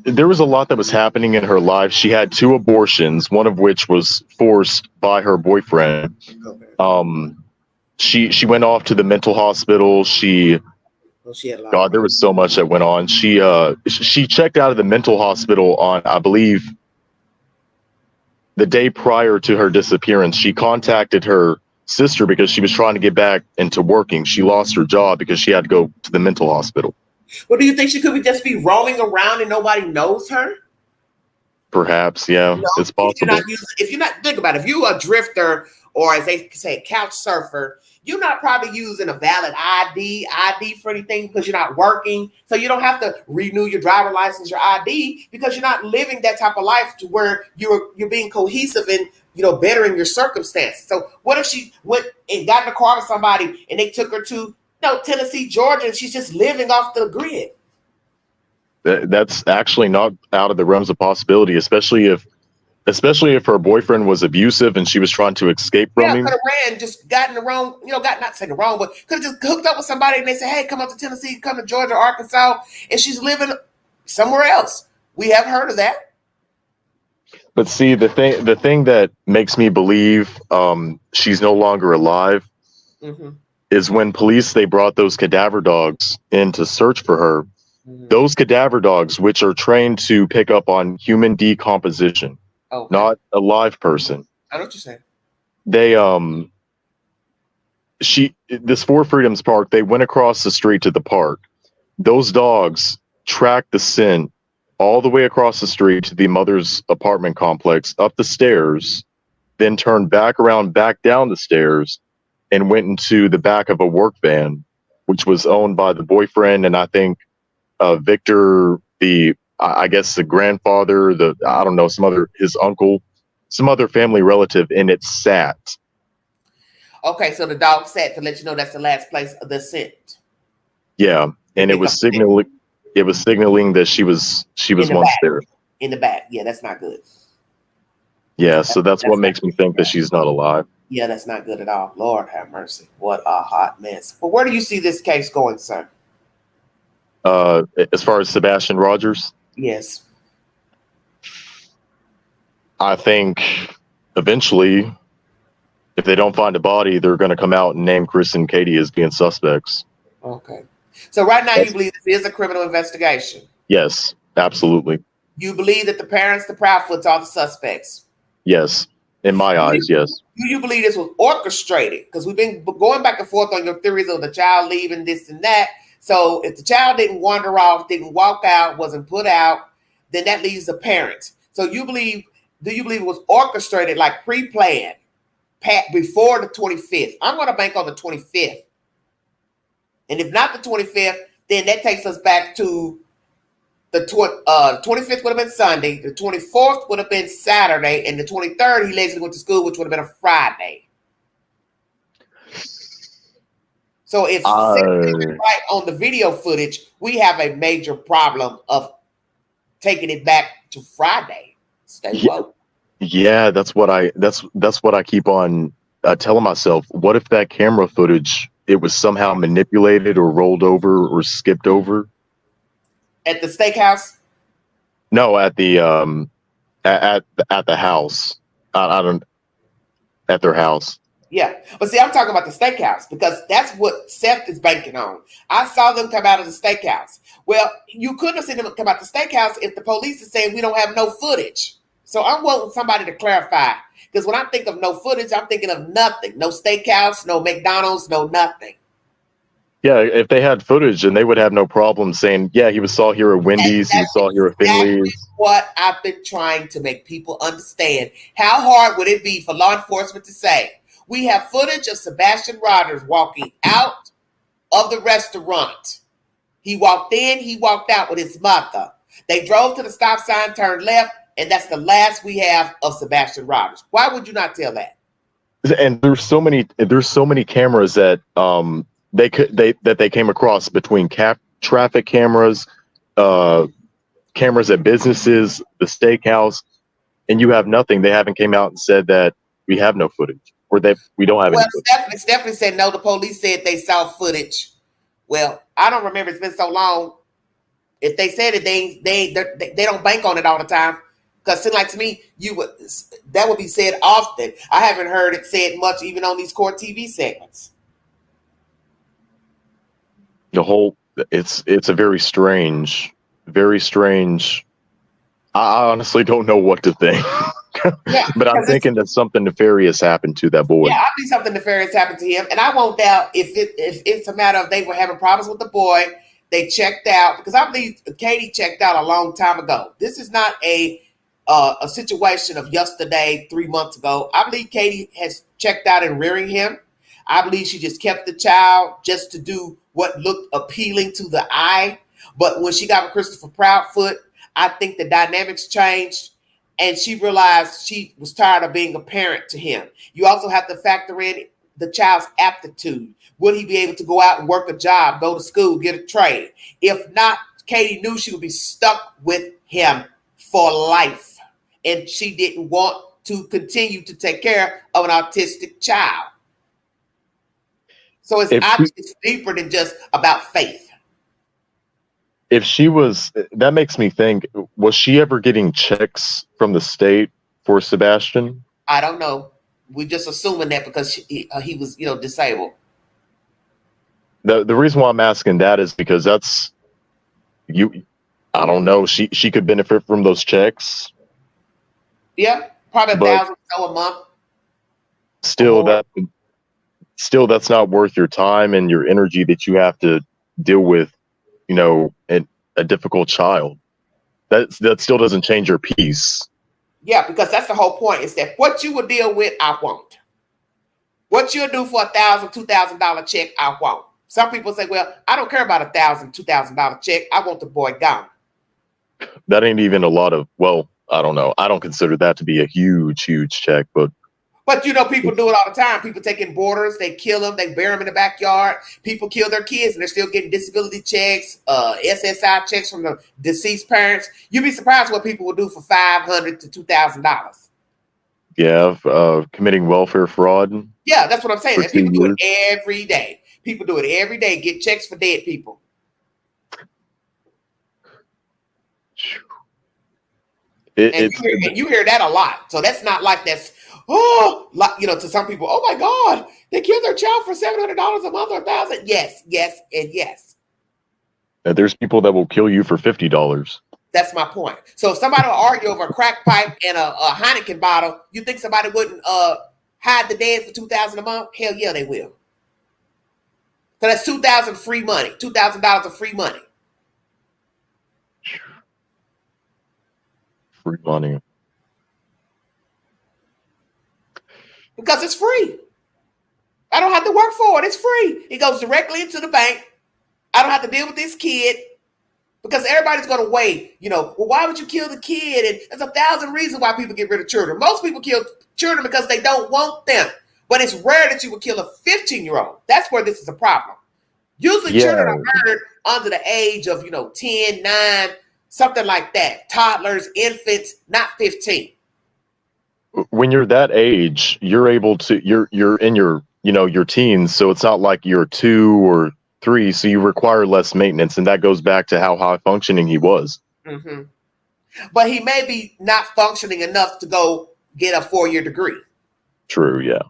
there was a lot that was happening in her life. She had 2 abortions, one of which was forced by her boyfriend. Okay. She went off to the mental hospital. She had a lot. God, there was so much that went on. She checked out of the mental hospital on, I believe, the day prior to her disappearance. She contacted her sister because she was trying to get back into working. She lost her job because she had to go to the mental hospital. Well, do you think she could just be roaming around and nobody knows her? Perhaps, yeah, it's possible. If you're not, think about it. If you're a drifter or, as they say, a couch surfer, you're not probably using a valid ID for anything because you're not working. So you don't have to renew your driver license, your ID, because you're not living that type of life to where you're being cohesive and, bettering your circumstances. So what if she went and got in the car with somebody and they took her to Tennessee, Georgia, and she's just living off the grid? That's actually not out of the realms of possibility, especially if her boyfriend was abusive and she was trying to escape from him. Could have just got in the wrong, not saying the wrong, but could have just hooked up with somebody and they say, hey, come up to Tennessee, come to Georgia, Arkansas, and she's living somewhere else. We have heard of that. But see, the thing that makes me believe she's no longer alive is when police, they brought those cadaver dogs in to search for her. Those cadaver dogs, which are trained to pick up on human decomposition, not a live person. I know what you're saying. This For Freedoms Park, they went across the street to the park. Those dogs tracked the scent all the way across the street to the mother's apartment complex, up the stairs, then turned back around, back down the stairs, and went into the back of a work van, which was owned by the boyfriend and I think Victor, I guess the grandfather, I don't know, his uncle, some other family relative, and it sat. Okay, so the dog sat to let you know that's the last place of the scent. Yeah, and it was signaling that she was once there. In the back. Yeah, that's not good. Yeah, so that's what makes me think that she's not alive. Yeah, that's not good at all. Lord have mercy. What a hot mess. Well, where do you see this case going, sir? As far as Sebastian Rogers? Yes. I think eventually, if they don't find a body, they're going to come out and name Chris and Katie as being suspects. Okay. So right now, you believe this is a criminal investigation? Yes, absolutely. You believe that the parents, the Proudfoots, are the suspects? Yes. In my eyes, yes. Do you believe this was orchestrated? Because we've been going back and forth on your theories of the child leaving, this and that. So if the child didn't wander off, didn't walk out, wasn't put out, then that leaves the parents. So do you believe it was orchestrated, like pre-planned, before the 25th? I'm going to bank on the 25th. And if not the 25th, then that takes us back to the 25th would have been Sunday, the 24th would have been Saturday, and the 23rd he later went to school, which would have been a Friday. So if right on the video footage, we have a major problem of taking it back to Friday. Stay woke. Yeah, that's what I keep on telling myself. What if that camera footage, it was somehow manipulated or rolled over or skipped over? At the steakhouse? No, at the at the house. I don't at their house. Yeah, but see, I'm talking about the steakhouse because that's what Seth is banking on. I saw them come out of the steakhouse. Well, you couldn't have seen them come out the steakhouse if the police is saying we don't have no footage. So I'm wanting somebody to clarify, because when I think of no footage, I'm thinking of nothing. No steakhouse, no McDonald's, no nothing. Yeah, if they had footage, then they would have no problem saying, yeah, he was saw here at Wendy's, he was saw here at Finley's. That's what I've been trying to make people understand. How hard would it be for law enforcement to say, we have footage of Sebastian Rogers walking out of the restaurant. He walked in, he walked out with his mother. They drove to the stop sign, turned left, and that's the last we have of Sebastian Rogers. Why would you not tell that? And there's so many cameras that they came across between traffic cameras, cameras at businesses, the steakhouse, and you have nothing. They haven't came out and said that we have no footage or that we don't have any footage. Stephanie said no. The police said they saw footage. Well, I don't remember. It's been so long. If they said it, they don't bank on it all the time. Because it seems like to me, that would be said often. I haven't heard it said much, even on these court TV segments. It's a very strange. I honestly don't know what to think. Yeah, but I'm thinking that something nefarious happened to that boy. Yeah, I think something nefarious happened to him, and I won't doubt if it's a matter of they were having problems with the boy. They checked out, because I believe Katie checked out a long time ago. This is not a situation of yesterday, 3 months ago. I believe Katie has checked out in rearing him. I believe she just kept the child just to do what looked appealing to the eye. But when she got with Christopher Proudfoot, I think the dynamics changed, and she realized she was tired of being a parent to him. You also have to factor in the child's aptitude. Would he be able to go out and work a job, go to school, get a trade? If not, Katie knew she would be stuck with him for life, and she didn't want to continue to take care of an autistic child. So it's deeper than just about faith. If she was, that makes me think, was she ever getting checks from the state for Sebastian? I don't know. We're just assuming that because he was, disabled. The reason why I'm asking that is because that's I don't know. She could benefit from those checks. Yeah, probably $1,000 a month. Still, that's not worth your time and your energy that you have to deal with. A difficult child. That still doesn't change your peace. Yeah, because that's the whole point. Is that what you will deal with, I won't. What you'll do for $1,000, $2,000 check, I won't. Some people say, well, I don't care about $1,000, $2,000 check. I want the boy gone. That ain't even a lot of, well, I don't know. I don't consider that to be a huge check, but people do it all the time. People take in borders, they kill them, they bury them in the backyard. People kill their kids and they're still getting disability checks, SSI checks from the deceased parents. You'd be surprised what people will do for $500 to $2,000. Yeah, committing welfare fraud. Yeah, that's what I'm saying. And people do it every day. People do it every day. Get checks for dead people. And you hear that a lot. So that's not like that's, to some people, oh my God, they killed their child for $700 a month or $1,000. Yes, and yes. And there's people that will kill you for $50. That's my point. So if somebody will argue over a crack pipe and a Heineken bottle, you think somebody wouldn't hide the dead for $2,000 a month? Hell yeah, they will. So that's $2,000 free money. $2,000 of free money. Free money. Because it's free. I don't have to work for it. It's free. It goes directly into the bank. I don't have to deal with this kid because everybody's going to weigh, well, why would you kill the kid? And there's 1,000 reasons why people get rid of children. Most people kill children because they don't want them. But it's rare that you would kill a 15-year-old. That's where this is a problem. Usually children are murdered under the age of, 10, 9, something like that. Toddlers, infants, not 15. When you're that age, you're able to, you're in your, your teens. So it's not like you're 2 or 3. So you require less maintenance. And that goes back to how high functioning he was. Mm-hmm. But he may be not functioning enough to go get a 4-year degree. True. Yeah.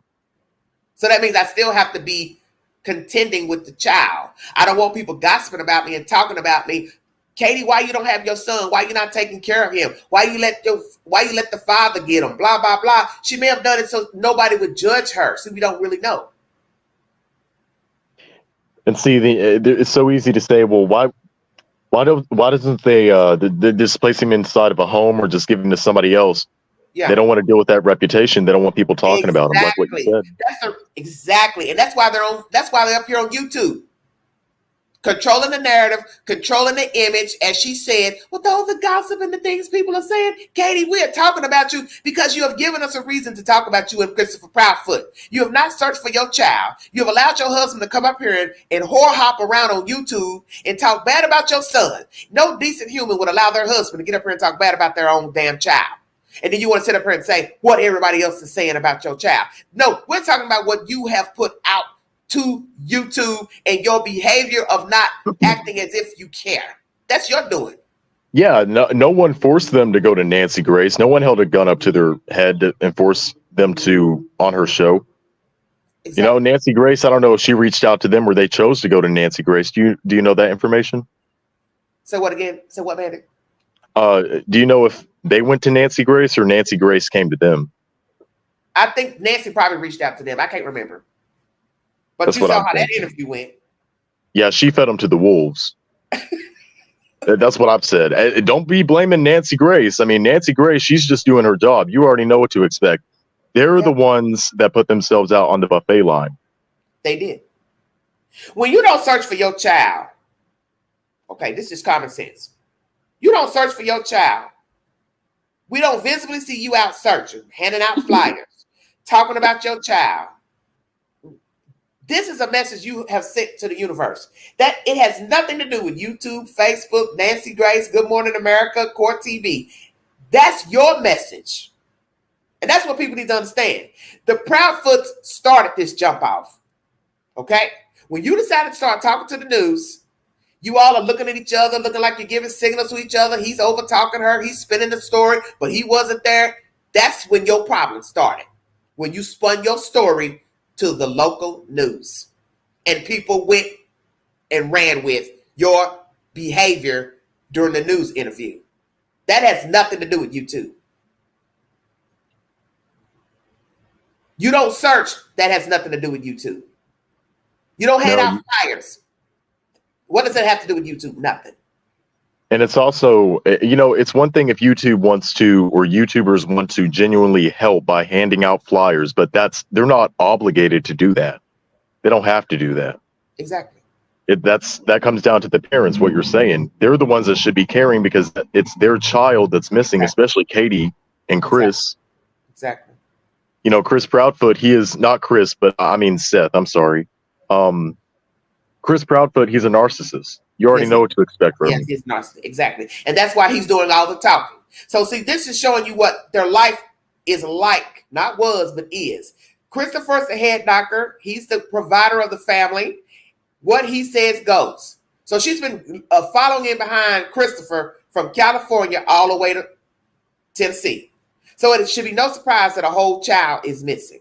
So that means I still have to be contending with the child. I don't want people gossiping about me and talking about me. Katie, why you don't have your son? Why you not taking care of him? Why you let the father get him? Blah, blah, blah. She may have done it so nobody would judge her. So we don't really know. And see, it's so easy to say, well, why doesn't they just place him inside of a home or just give him to somebody else? Yeah. They don't want to deal with that reputation. They don't want people talking about him, like what you said. Exactly. And that's why they're up here on YouTube. controlling the narrative, controlling the image. As she said, with all the gossip and the things people are saying, Katie, we are talking about you because you have given us a reason to talk about you and Christopher Proudfoot. You have not searched for your child. You have allowed your husband to come up here and whore hop around on YouTube and talk bad about your son. No decent human would allow their husband to get up here and talk bad about their own damn child. And then you want to sit up here and say what everybody else is saying about your child. No, we're talking about what you have put out to YouTube and your behavior of not acting as if you care. That's your doing. Yeah, no one forced them to go to Nancy Grace. No one held a gun up to their head and forced them to on her show. Exactly. You know, Nancy Grace, I don't know if she reached out to them or they chose to go to Nancy Grace. Do you know that information? So what again? So what, Mandy? Do you know if they went to Nancy Grace or Nancy Grace came to them? I think Nancy probably reached out to them. I can't remember. But that's you saw how that interview went. Yeah, she fed them to the wolves. That's what I've said. Don't be blaming Nancy Grace. I mean, Nancy Grace, she's just doing her job. You already know what to expect. They're the ones that put themselves out on the buffet line. They did. When you don't search for your child, okay, this is common sense. You don't search for your child. We don't visibly see you out searching, handing out flyers, talking about your child. This is a message you have sent to the universe. That it has nothing to do with YouTube, Facebook, Nancy Grace, Good Morning America, Court TV. That's your message. And that's what people need to understand. The Proudfoots started this jump off. Okay? When you decided to start talking to the news, you all are looking at each other, looking like you're giving signals to each other. He's over talking her. He's spinning the story, but he wasn't there. That's when your problem started. When you spun your story to the local news and people went and ran with your behavior during the news interview. That has nothing to do with YouTube. You don't search. That has nothing to do with YouTube. You don't hand out flyers. What does that have to do with YouTube? Nothing. And it's also, you know, it's one thing if YouTube wants to, or YouTubers want to genuinely help by handing out flyers, but they're not obligated to do that. They don't have to do that. Exactly. That comes down to the parents, what you're saying. They're the ones that should be caring because it's their child that's missing, especially Katie and Chris. Exactly. You know, Chris Proudfoot, he is not Chris, but I mean Seth, I'm sorry. Chris Proudfoot, he's a narcissist. You already know what to expect from him. Yes, he's narcissist. Exactly. And that's why he's doing all the talking. So see, this is showing you what their life is like. Not was, but is. Christopher's the head doctor. He's the provider of the family. What he says goes. So she's been following in behind Christopher from California all the way to Tennessee. So it should be no surprise that a whole child is missing.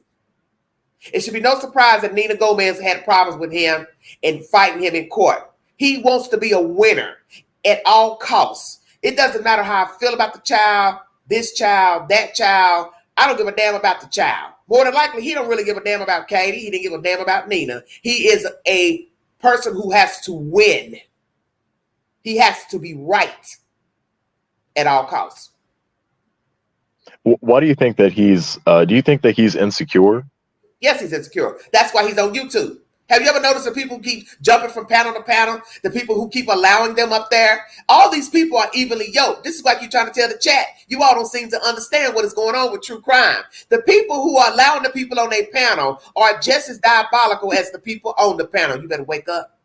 It should be no surprise that Nina Gomez had problems with him and fighting him in court. He wants to be a winner at all costs. It doesn't matter how I feel about the child, this child, that child. I don't give a damn about the child. More than likely, he don't really give a damn about Katie. He didn't give a damn about Nina. He is a person who has to win. He has to be right at all costs. Why do you think that do you think that he's insecure? Yes, he's insecure. That's why he's on YouTube. Have you ever noticed the people who keep jumping from panel to panel, the people who keep allowing them up there? All these people are evenly yoked. This is like you're trying to tell the chat. You all don't seem to understand what is going on with true crime. The people who are allowing the people on their panel are just as diabolical as the people on the panel. You better wake up.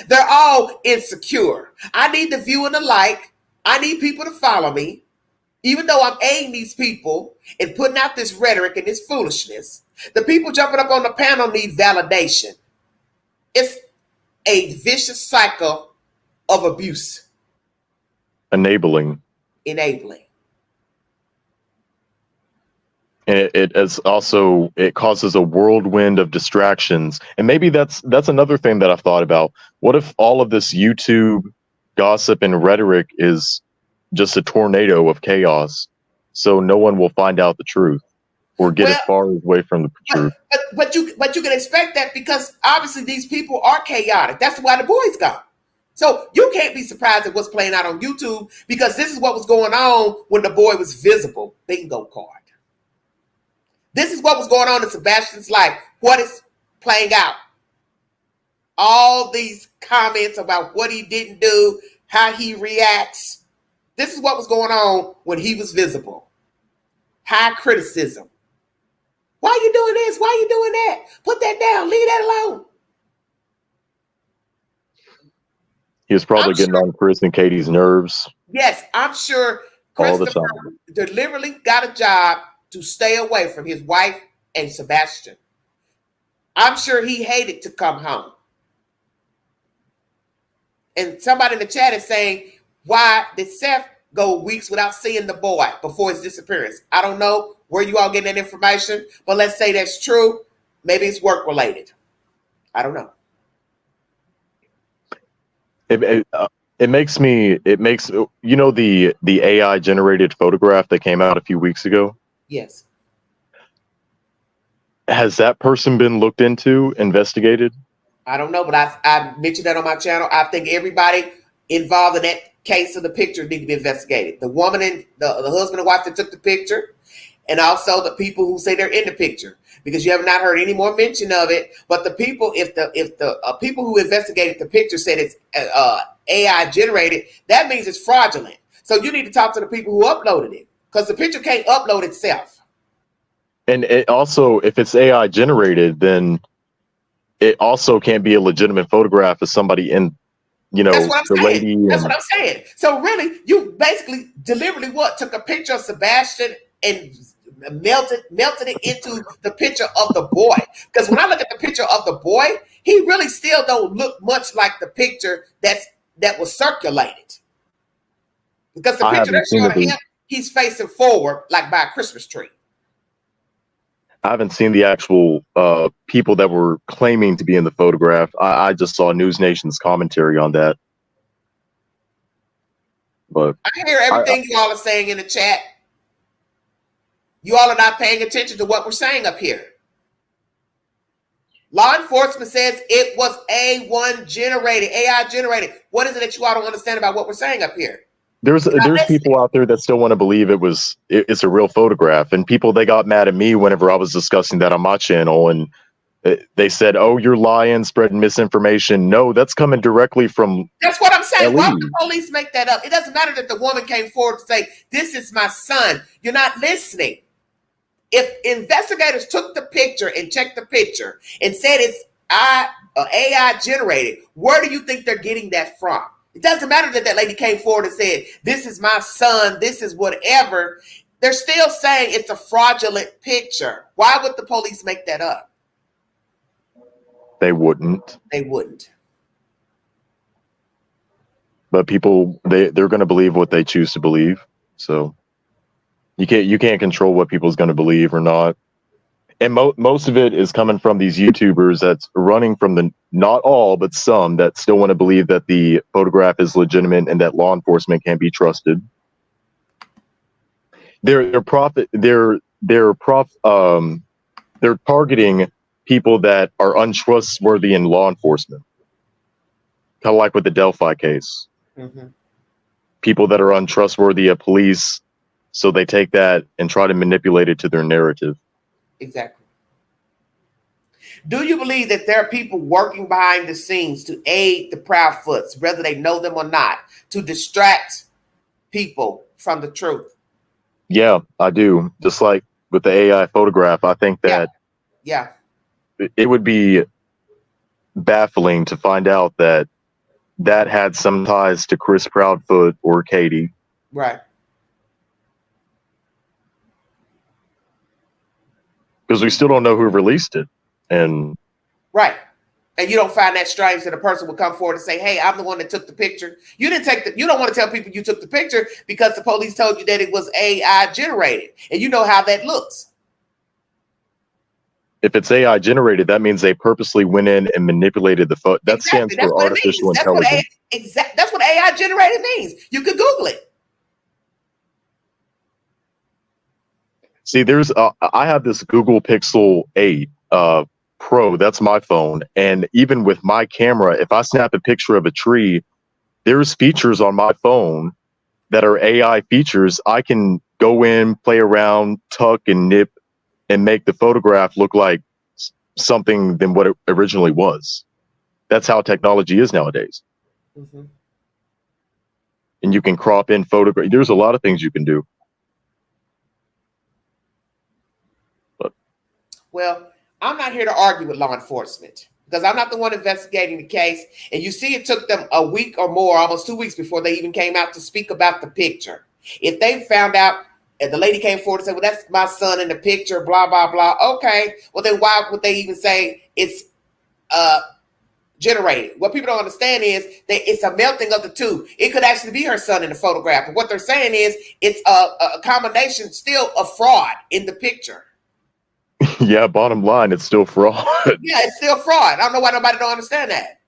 They're all insecure. I need the view and the like. I need people to follow me. Even though I'm aiding these people and putting out this rhetoric and this foolishness, the people jumping up on the panel need validation. It's a vicious cycle of abuse. Enabling. And it is also, it causes a whirlwind of distractions. And maybe that's another thing that I've thought about. What if all of this YouTube gossip and rhetoric is just a tornado of chaos, so no one will find out the truth or get as far away from the truth? But you can expect that because obviously these people are chaotic. That's why the boy's gone. So you can't be surprised at what's playing out on YouTube because this is what was going on when the boy was visible. Bingo card. This is what was going on in Sebastian's life. What is playing out all these comments about what he didn't do, how he reacts. This is what was going on when he was visible. High criticism. Why are you doing this? Why are you doing that? Put that down. Leave that alone. He was probably getting on Chris and Katie's nerves. Yes, I'm sure Christopher deliberately got a job to stay away from his wife and Sebastian. I'm sure he hated to come home. And somebody in the chat is saying, why did Seth go weeks without seeing the boy before his disappearance? I don't know where you all getting that information, but let's say that's true. Maybe it's work related. I don't know. It makes you know the AI generated photograph that came out a few weeks ago? Yes. Has that person been looked into, investigated? I don't know, but I mentioned that on my channel. I think everybody involved in that case of the picture need to be investigated. The woman and the husband and wife that took the picture, and also the people who say they're in the picture, because you have not heard any more mention of it. But the people, if the people who investigated the picture said it's AI generated, that means it's fraudulent. So you need to talk to the people who uploaded it, because the picture can't upload itself. And it also, if it's AI generated, then it also can't be a legitimate photograph of somebody in, you know, the lady. That's what I'm saying. So really, you basically deliberately took a picture of Sebastian and melted it into the picture of the boy. Because when I look at the picture of the boy, he really still don't look much like the picture that was circulated. Because the picture they're showing of him, he's facing forward like by a Christmas tree. I haven't seen the actual people that were claiming to be in the photograph. I just saw News Nation's commentary on that. But I hear everything you all are saying in the chat. You all are not paying attention to what we're saying up here. Law enforcement says it was AI generated. What is it that you all don't understand about what we're saying up here? There's people out there that still want to believe it's a real photograph, and people, they got mad at me whenever I was discussing that on my channel, and they said, "Oh, you're lying, spreading misinformation." No, that's coming directly from. That's what I'm saying. LE. Why would the police make that up? It doesn't matter that the woman came forward to say, "This is my son." You're not listening. If investigators took the picture and checked the picture and said it's AI generated, where do you think they're getting that from? It doesn't matter that lady came forward and said, "This is my son, this is whatever." They're still saying it's a fraudulent picture. Why would the police make that up? They wouldn't. They wouldn't. But people, they're going to believe what they choose to believe. So you can't control what people's going to believe or not. And most of it is coming from these YouTubers that's running from not all, but some that still want to believe that the photograph is legitimate and that law enforcement can't be trusted. They're targeting people that are untrustworthy in law enforcement. Kind of like with the Delphi case. Mm-hmm. People that are untrustworthy of police, so they take that and try to manipulate it to their narrative. Exactly. Do you believe that there are people working behind the scenes to aid the Proudfoots, whether they know them or not, to distract people from the truth? Yeah, I do. Just like with the AI photograph, I think that it would be baffling to find out that had some ties to Chris Proudfoot or Katie. Right. Because we still don't know who released it. And right. And you don't find that strange that a person would come forward and say, "Hey, I'm the one that took the picture." You don't want to tell people you took the picture because the police told you that it was AI generated. And you know how that looks. If it's AI generated, that means they purposely went in and manipulated the photo. That stands for artificial intelligence. That's what AI generated means. You could Google it. See, I have this Google Pixel 8 Pro. That's my phone. And even with my camera, if I snap a picture of a tree, there's features on my phone that are AI features. I can go in, play around, tuck and nip, and make the photograph look like something than what it originally was. that's how technology is nowadays. Mm-hmm. And you can crop in photograph. There's a lot of things you can do. But Well, I'm not here to argue with law enforcement because I'm not the one investigating the case. And you see, it took them a week or more, almost 2 weeks before they even came out to speak about the picture. If they found out and the lady came forward and said, well, that's my son in the picture, blah, blah, blah. Okay. Well, then why would they even say it's generated? What people don't understand is that it's a melting of the two. It could actually be her son in the photograph. But what they're saying is it's a combination, still a fraud in the picture. yeah, bottom line, it's still fraud. Yeah, it's still fraud. I don't know why nobody don't understand that.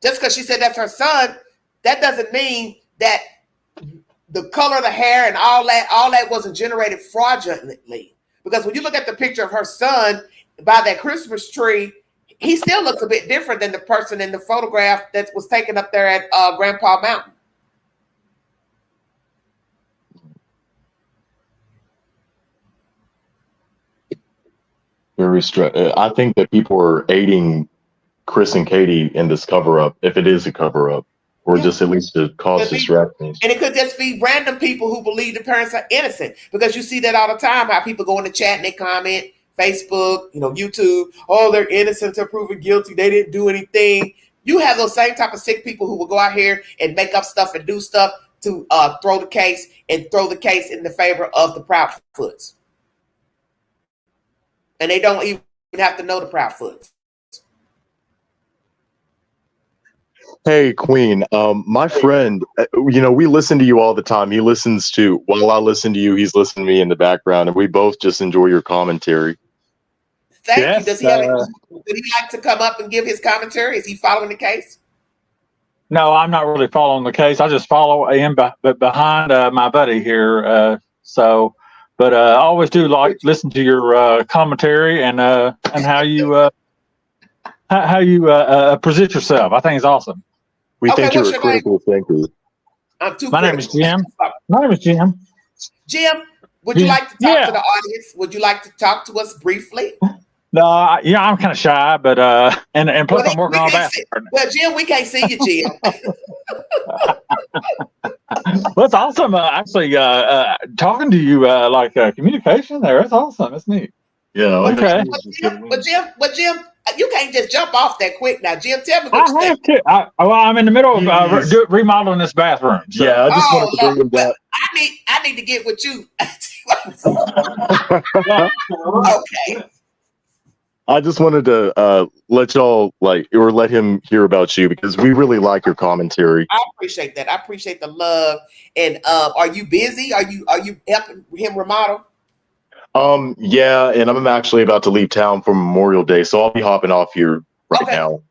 Just because she said that's her son, that doesn't mean that the color of the hair and all that wasn't generated fraudulently. Because when you look at the picture of her son by that Christmas tree, he still looks a bit different than the person in the photograph that was taken up there at Grandpa Mountain. Very I think that people are aiding Chris and Katie in this cover up, if it is a cover up, or just at least to cause distractions. And it could just be random people who believe the parents are innocent, because you see that all the time, how people go in the chat and they comment, Facebook, YouTube, oh, they're innocent until proven guilty. They didn't do anything. You have those same type of sick people who will go out here and make up stuff and do stuff to throw the case in the favor of the Proudfoots. And they don't even have to know the Proudfoots. Hey, Queen, my friend, we listen to you all the time. While I listen to you, he's listening to me in the background, and we both just enjoy your commentary. Thank you. Does he would he like to come up and give his commentary? Is he following the case? No, I'm not really following the case. I just follow him behind my buddy here. But I always do listen to your commentary and how you present yourself. I think it's awesome. We think you're a critical thinker. My name is Jim. My name is Jim. Jim, would you like to talk to the audience? Would you like to talk to us briefly? No, I'm kind of shy, but and plus I'm working on that. Well, Jim, we can't see you, Jim. Well, it's awesome. Actually, talking to you, communication there. It's awesome. It's neat. Yeah. Okay. But Jim, you can't just jump off that quick now. Jim, tell me what you think. I'm in the middle of remodeling this bathroom. So. Yeah, I just wanted to bring him back. I need to get with you. Okay. I just wanted to let y'all let him hear about you, because we really like your commentary. I appreciate that. I appreciate the love. And are you busy? Are you helping him remodel? Yeah, and I'm actually about to leave town for Memorial Day, so I'll be hopping off here now.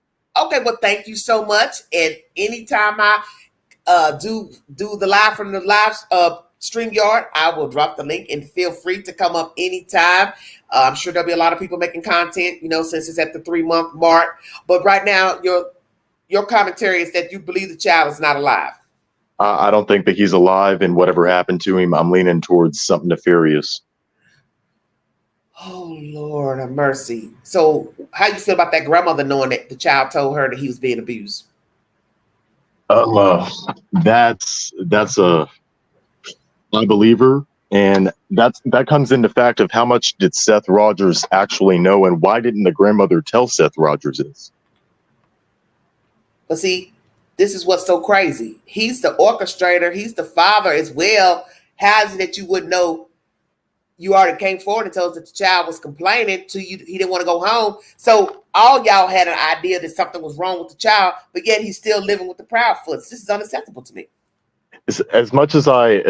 Okay, well, thank you so much. And anytime I do the live from the live StreamYard, I will drop the link, and feel free to come up anytime. I'm sure there'll be a lot of people making content, since it's at the 3-month mark. But right now, your commentary is that you believe the child is not alive. I don't think that he's alive, and whatever happened to him, I'm leaning towards something nefarious. Oh, Lord have mercy. So how you feel about that grandmother knowing that the child told her that he was being abused? That's I believe her, and that comes into fact of how much did Seth Rogers actually know, and why didn't the grandmother tell Seth Rogers this? But see, this is what's so crazy. He's the orchestrator. He's the father as well. How is it that you would know? You already came forward and told us that the child was complaining to you. He didn't want to go home. So all y'all had an idea that something was wrong with the child, but yet he's still living with the Proudfoots. This is unacceptable to me. As much as I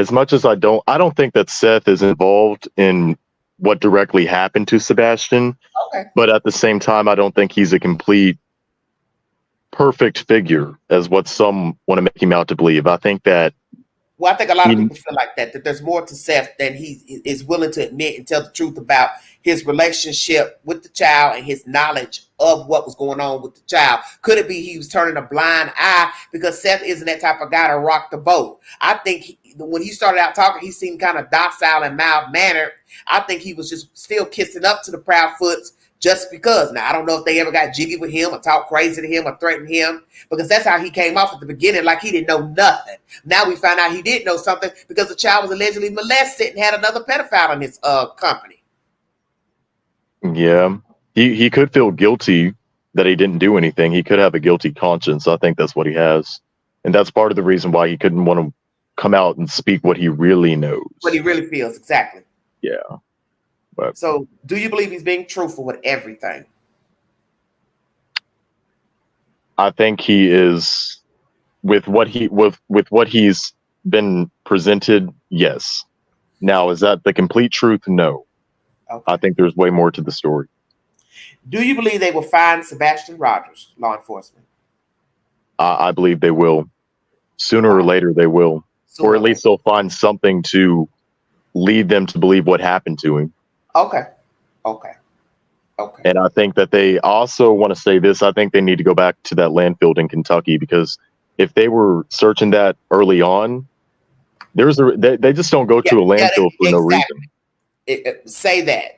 don't think that Seth is involved in what directly happened to Sebastian. Okay. But at the same time, I don't think he's a complete perfect figure as what some want to make him out to believe. I think that. Well, I think a lot of people feel like that there's more to Seth than he is willing to admit and tell the truth about his relationship with the child and his knowledge of what was going on with the child. Could it be he was turning a blind eye because Seth isn't that type of guy to rock the boat? I think when he started out talking, he seemed kind of docile and mild-mannered. I think he was just still kissing up to the Proudfoots just because. Now, I don't know if they ever got jiggy with him or talked crazy to him or threatened him, because that's how he came off at the beginning, like he didn't know nothing. Now we find out he did know something because the child was allegedly molested and had another pedophile in his company. Yeah, he could feel guilty that he didn't do anything. He could have a guilty conscience. I think that's what he has. And that's part of the reason why he couldn't want to come out and speak what he really knows. What he really feels, exactly. Yeah. But so do you believe he's being truthful with everything? I think he is, with what he's been presented, yes. Now, is that the complete truth? No. Okay. I think there's way more to the story. Do you believe they will find Sebastian Rogers, law enforcement? I believe they will. Sooner or later, they will. Or at least they'll find something to lead them to believe what happened to him. Okay. And I think that they also want to say this. I think they need to go back to that landfill in Kentucky, because if they were searching that early on, they just don't go to a landfill for no reason. Say that.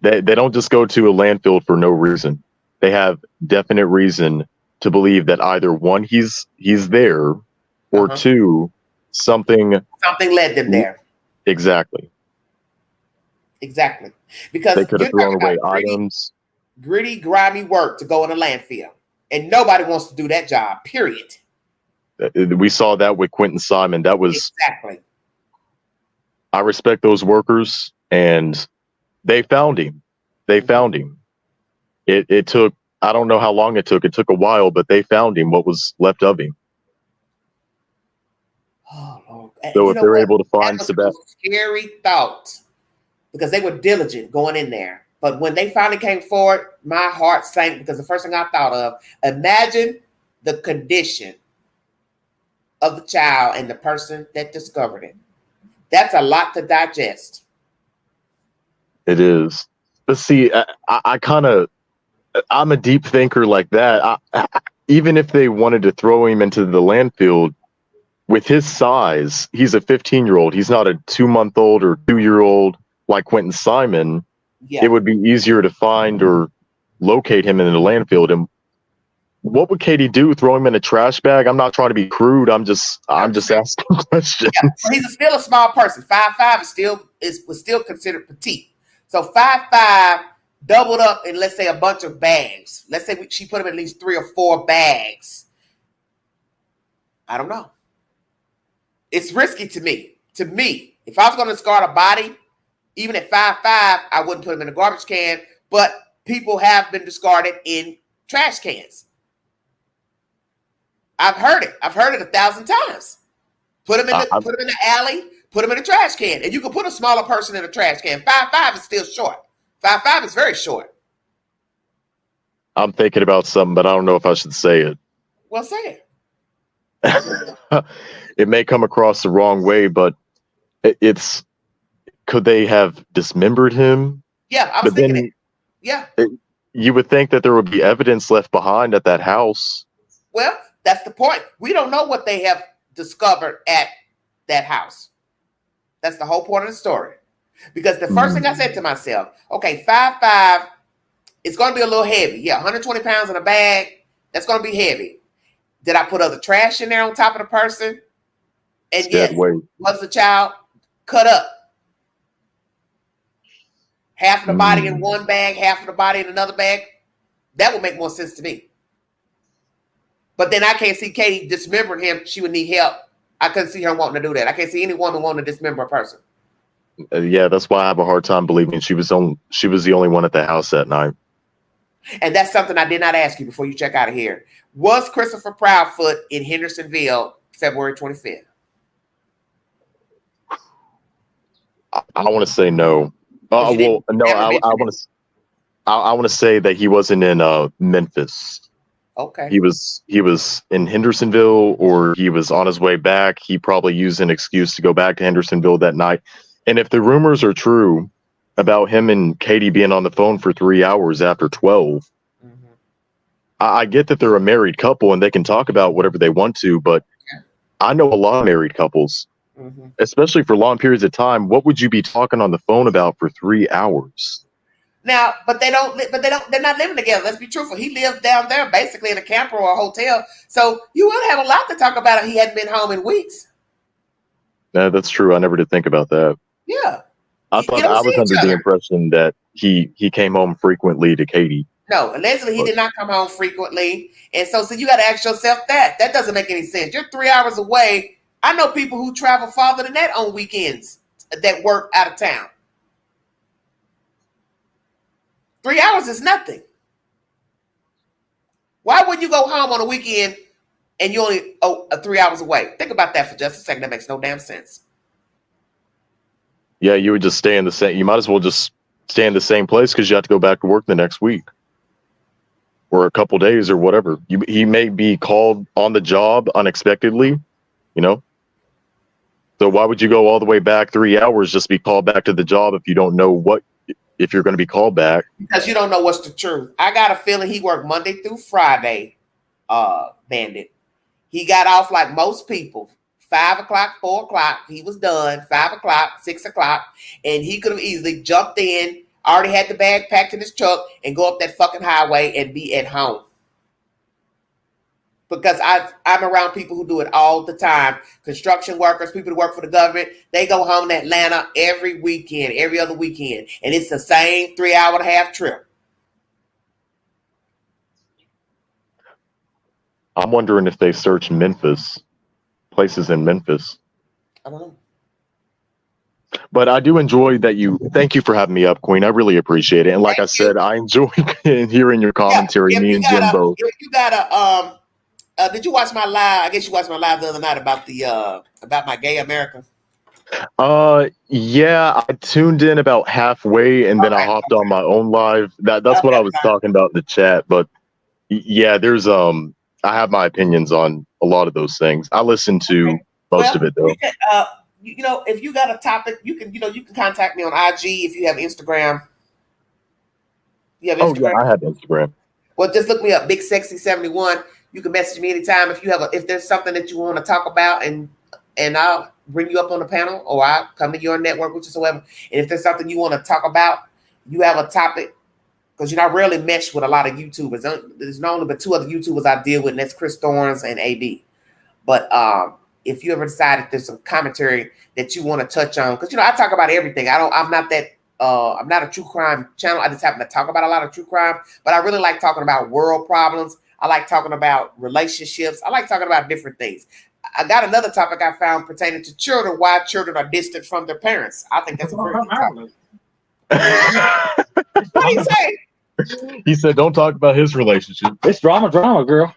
They don't just go to a landfill for no reason. They have definite reason to believe that either one, he's there, or two, something led them there. Exactly. Because they could have thrown away items. Gritty, grimy work to go in a landfill. And nobody wants to do that job, period. We saw that with Quentin Simon. That was exactly. I respect those workers, and they found him. Found him. It took, I don't know how long it took. It took a while, but they found him, what was left of him. Oh, Lord. So if they're able to find Sebastian. Scary thought, because they were diligent going in there. But when they finally came forward, my heart sank, because the first thing I thought of, imagine the condition of the child and the person that discovered it. That's a lot to digest. It is. But see, I'm a deep thinker like that. Even if they wanted to throw him into the landfill, with his size, he's a 15-year-old. He's not a 2-month-old or 2-year-old like Quentin Simon. Yeah. It would be easier to find or locate him in the landfill. And what would Katie do? Throw him in a trash bag? I'm not trying to be crude. I'm just asking questions. Yeah. Well, he's still a small person. 5'5" was still considered petite. So 5'5" doubled up in, let's say, a bunch of bags. Let's say she put him in at least 3 or 4 bags. I don't know. It's risky to me. If I was going to discard a body, even at 5'5", I wouldn't put him in a garbage can. But people have been discarded in trash cans. I've heard it 1,000 times. Put him in the alley. Put him in a trash can. And you can put a smaller person in a trash can. 5'5" is still short. 5'5" is very short. I'm thinking about something, but I don't know if I should say it. Well, say it. It may come across the wrong way, but could they have dismembered him? Yeah, I was thinking it. Yeah. You would think that there would be evidence left behind at that house. Well, that's the point. We don't know what they have discovered at that house. That's the whole point of the story. Because the first thing I said to myself, okay, 5'5", it's going to be a little heavy. Yeah, 120 pounds in a bag, that's going to be heavy. Did I put other trash in there on top of the person? And yes, was the child cut up? Half of the body in one bag, half of the body in another bag? That would make more sense to me. But then I can't see Katie dismembering him. She would need help. I couldn't see her wanting to do that. I can't see any woman wanting to dismember a person. Yeah, that's why I have a hard time believing she was the only one at the house that night. And that's something I did not ask you before you check out of here. Was Christopher Proudfoot in Hendersonville February 25th? I want to say no. I want to say that he wasn't in Memphis. Okay. He was in Hendersonville, or he was on his way back. He probably used an excuse to go back to Hendersonville that night. And if the rumors are true about him and Katie being on the phone for 3 hours after 12, I get that they're a married couple and they can talk about whatever they want to, but I know a lot of married couples, especially for long periods of time. What would you be talking on the phone about for 3 hours? Now, but they're not living together. Let's be truthful. He lived down there basically in a camper or a hotel. So you would have a lot to talk about if he hadn't been home in weeks. Yeah, that's true. I never did think about that. Yeah. I thought I was under the impression that he came home frequently to Katie. No, allegedly he did not come home frequently. And so you got to ask yourself that. That doesn't make any sense. You're 3 hours away. I know people who travel farther than that on weekends that work out of town. 3 hours is nothing. Why would you go home on a weekend and you only 3 hours away? Think about that for just a second. That makes no damn sense. Yeah, you would just stay in the same. You might as well just stay in the same place because you have to go back to work the next week or a couple days or whatever. He may be called on the job unexpectedly, you know. So why would you go all the way back 3 hours just to be called back to the job if you don't know if you're going to be called back? Because you don't know what's the truth. I got a feeling he worked Monday through Friday, Bandit. He got off like most people, 5 o'clock, 4 o'clock. He was done, 5 o'clock, 6 o'clock. And he could have easily jumped in, already had the bag packed in his truck, and go up that fucking highway and be at home. Because I'm around people who do it all the time. Construction workers, people who work for the government, they go home to Atlanta every weekend, every other weekend. And it's the same 3 hour and a half trip. I'm wondering if they search Memphis, places in Memphis. I don't know. But I do enjoy that thank you for having me up, Queen. I really appreciate it. And like I said, I enjoy hearing your commentary, me and Jim both. You got did you watch my live? I guess you watched my live the other night about my gay America. Yeah, I tuned in about halfway and then I hopped on my own live. That's what I was talking about in the chat. But yeah, there's I have my opinions on a lot of those things. I listen to most of it though. If you got a topic, you can contact me on IG if you have Instagram. You have Instagram? Oh yeah, I have Instagram. Well, just look me up, Big Sexy 71. You can message me anytime if there's something that you want to talk about, and I'll bring you up on the panel, or I'll come to your network, whichever. And if there's something you want to talk about, you have a topic, because I rarely mesh with a lot of YouTubers. There's only but 2 other YouTubers I deal with, and that's Chris Thorns and AB. But if you ever decide that there's some commentary that you want to touch on, because I talk about everything. I'm not a true crime channel. I just happen to talk about a lot of true crime, but I really like talking about world problems. I like talking about relationships. I like talking about different things. I got another topic I found pertaining to children, why children are distant from their parents. I think that's a very good topic. What do you say? He said, "Don't talk about his relationship." It's drama, girl.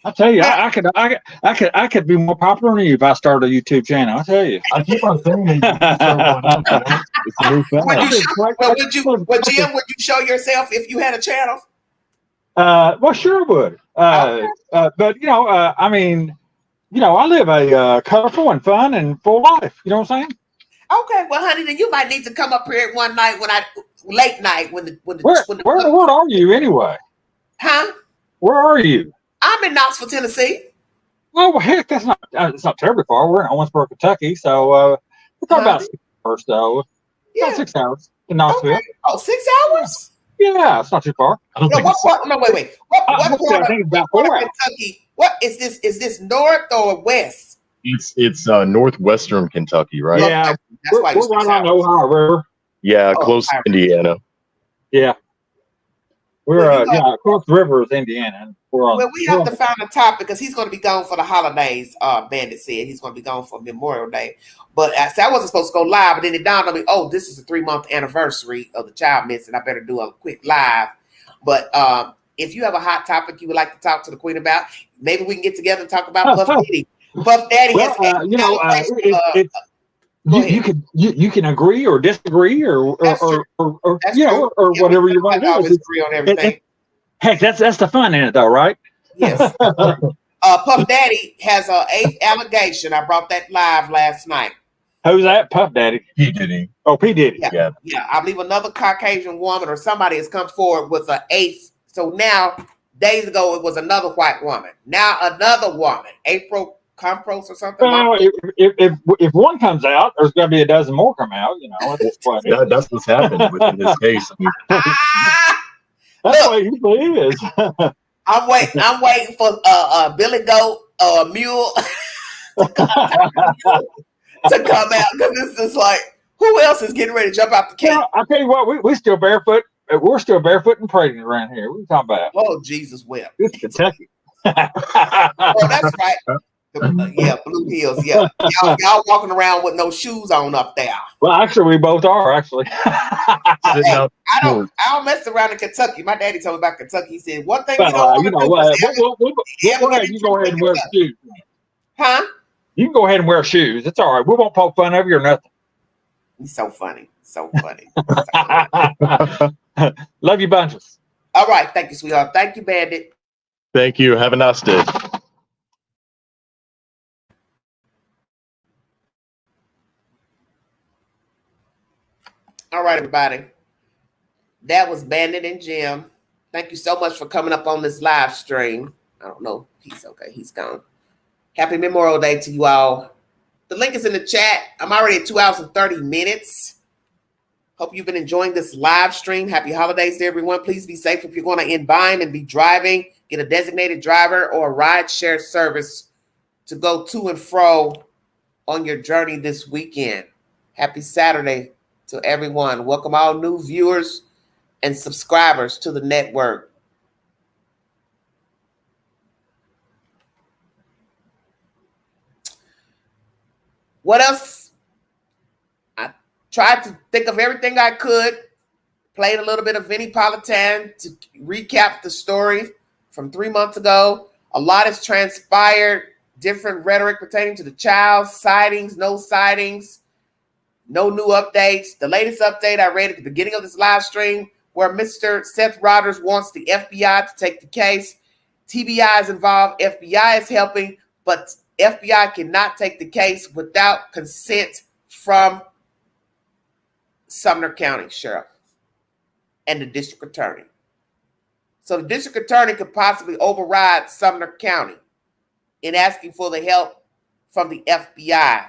I tell you, I could be more popular than you if I started a YouTube channel. I tell you. I keep on saying it's a new thing. Jim, would you show yourself if you had a channel? Well, sure would. But I mean, I live a colorful and fun and full life. You know what I'm saying? Okay, well, honey, then you might need to come up here one night late night when the where in the world are you anyway? Huh? Where are you? I'm in Knoxville, Tennessee. Oh well, heck, that's not it's not terribly far. We're in Owensboro, Kentucky, so we're talking about 6 hours though. Yeah, about 6 hours in Knoxville. Okay. Oh, 6 hours? Yeah, it's not too far. I don't think no, wait. What part of Kentucky? What is this? Is this north or west? It's northwestern Kentucky, right? Yeah, we're right on the Ohio River. Yeah, close to Indiana. Yeah. We're across the river is Indiana. And we have to find a topic because he's going to be gone for the holidays. Bandit said he's going to be gone for Memorial Day. But I wasn't supposed to go live, but then it dawned on me, this is the 3-month anniversary of the child missing. I better do a quick live. But if you have a hot topic you would like to talk to the Queen about, maybe we can get together and talk about Puff Daddy. Puff Daddy you can agree or disagree or whatever you want to do. Agree on everything. Heck, that's the fun in it, though, right? Yes. Puff Daddy has an 8th allegation. I brought that live last night. Who's that? Puff Daddy. P. Diddy. Oh, P. Diddy. Yeah. I believe another Caucasian woman or somebody has come forward with an 8th. So now, days ago, it was another white woman. Now another woman. April Compros or something? Well, if one comes out, there's going to be a dozen more come out. You know, that's what That's what's happened within this case. I mean, that's what it usually is. I'm waiting for a Billy Goat or a mule to come out because this is like, who else is getting ready to jump out the cake? Well, I tell you what, we still barefoot. We're still barefoot and pregnant around here. What are you talking about? Oh, Jesus, well. It's Kentucky. Oh, that's right. Yeah, Blue Hills. Yeah, y'all walking around with no shoes on up there. Well, actually, we both are. Actually, I don't mess around in Kentucky. My daddy told me about Kentucky. He said one thing you don't want to do. You go ahead and wear shoes. Huh? You can go ahead and wear shoes. It's all right. We won't poke fun of you or nothing. He's so funny. So funny. Love you bunches. All right. Thank you, sweetheart. Thank you, Bandit. thank you. Have a nice day. All right, everybody. That was Bandit and Jim. Thank you so much for coming up on this live stream. I don't know. He's okay. He's gone. Happy Memorial Day to you all. The link is in the chat. I'm already at 2 hours and 30 minutes. Hope you've been enjoying this live stream. Happy holidays to everyone. Please be safe if you're going to inbound and be driving. Get a designated driver or a ride share service to go to and fro on your journey this weekend. Happy Saturday to everyone. Welcome all new viewers and subscribers to the network. What else? I tried to think of everything I could. Played a little bit of Vinnie Politan to recap the story from 3 months ago. A lot has transpired. Different rhetoric pertaining to the child, sightings, no new updates. The latest update I read at the beginning of this live stream where Mr. Seth Rodgers wants the FBI to take the case. TBI is involved. FBI is helping, but FBI cannot take the case without consent from Sumner County Sheriff and the district attorney. So the district attorney could possibly override Sumner County in asking for the help from the FBI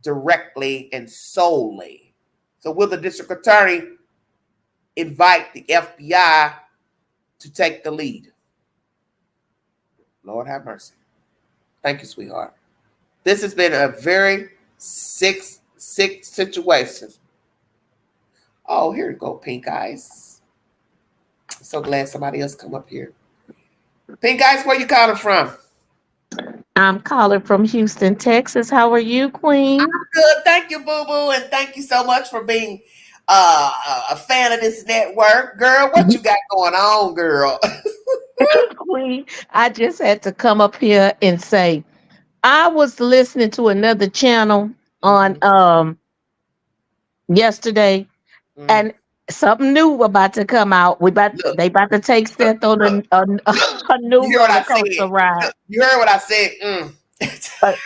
directly and solely. So will the district attorney invite the FBI to take the lead? Lord have mercy. Thank you, sweetheart. This has been a very sick situation. Oh, here you go, Pink Eyes. I'm so glad somebody else come up here. Pink Eyes, where you calling from? I'm calling from Houston, Texas. How are you, Queen? I'm good. Thank you, boo-boo. And thank you so much for being a fan of this network. Girl, what you got going on, girl? Queen, I just had to come up here and say, I was listening to another channel on yesterday, and something new about to come out. They about to take Seth on a new roller coaster ride. You heard what I said?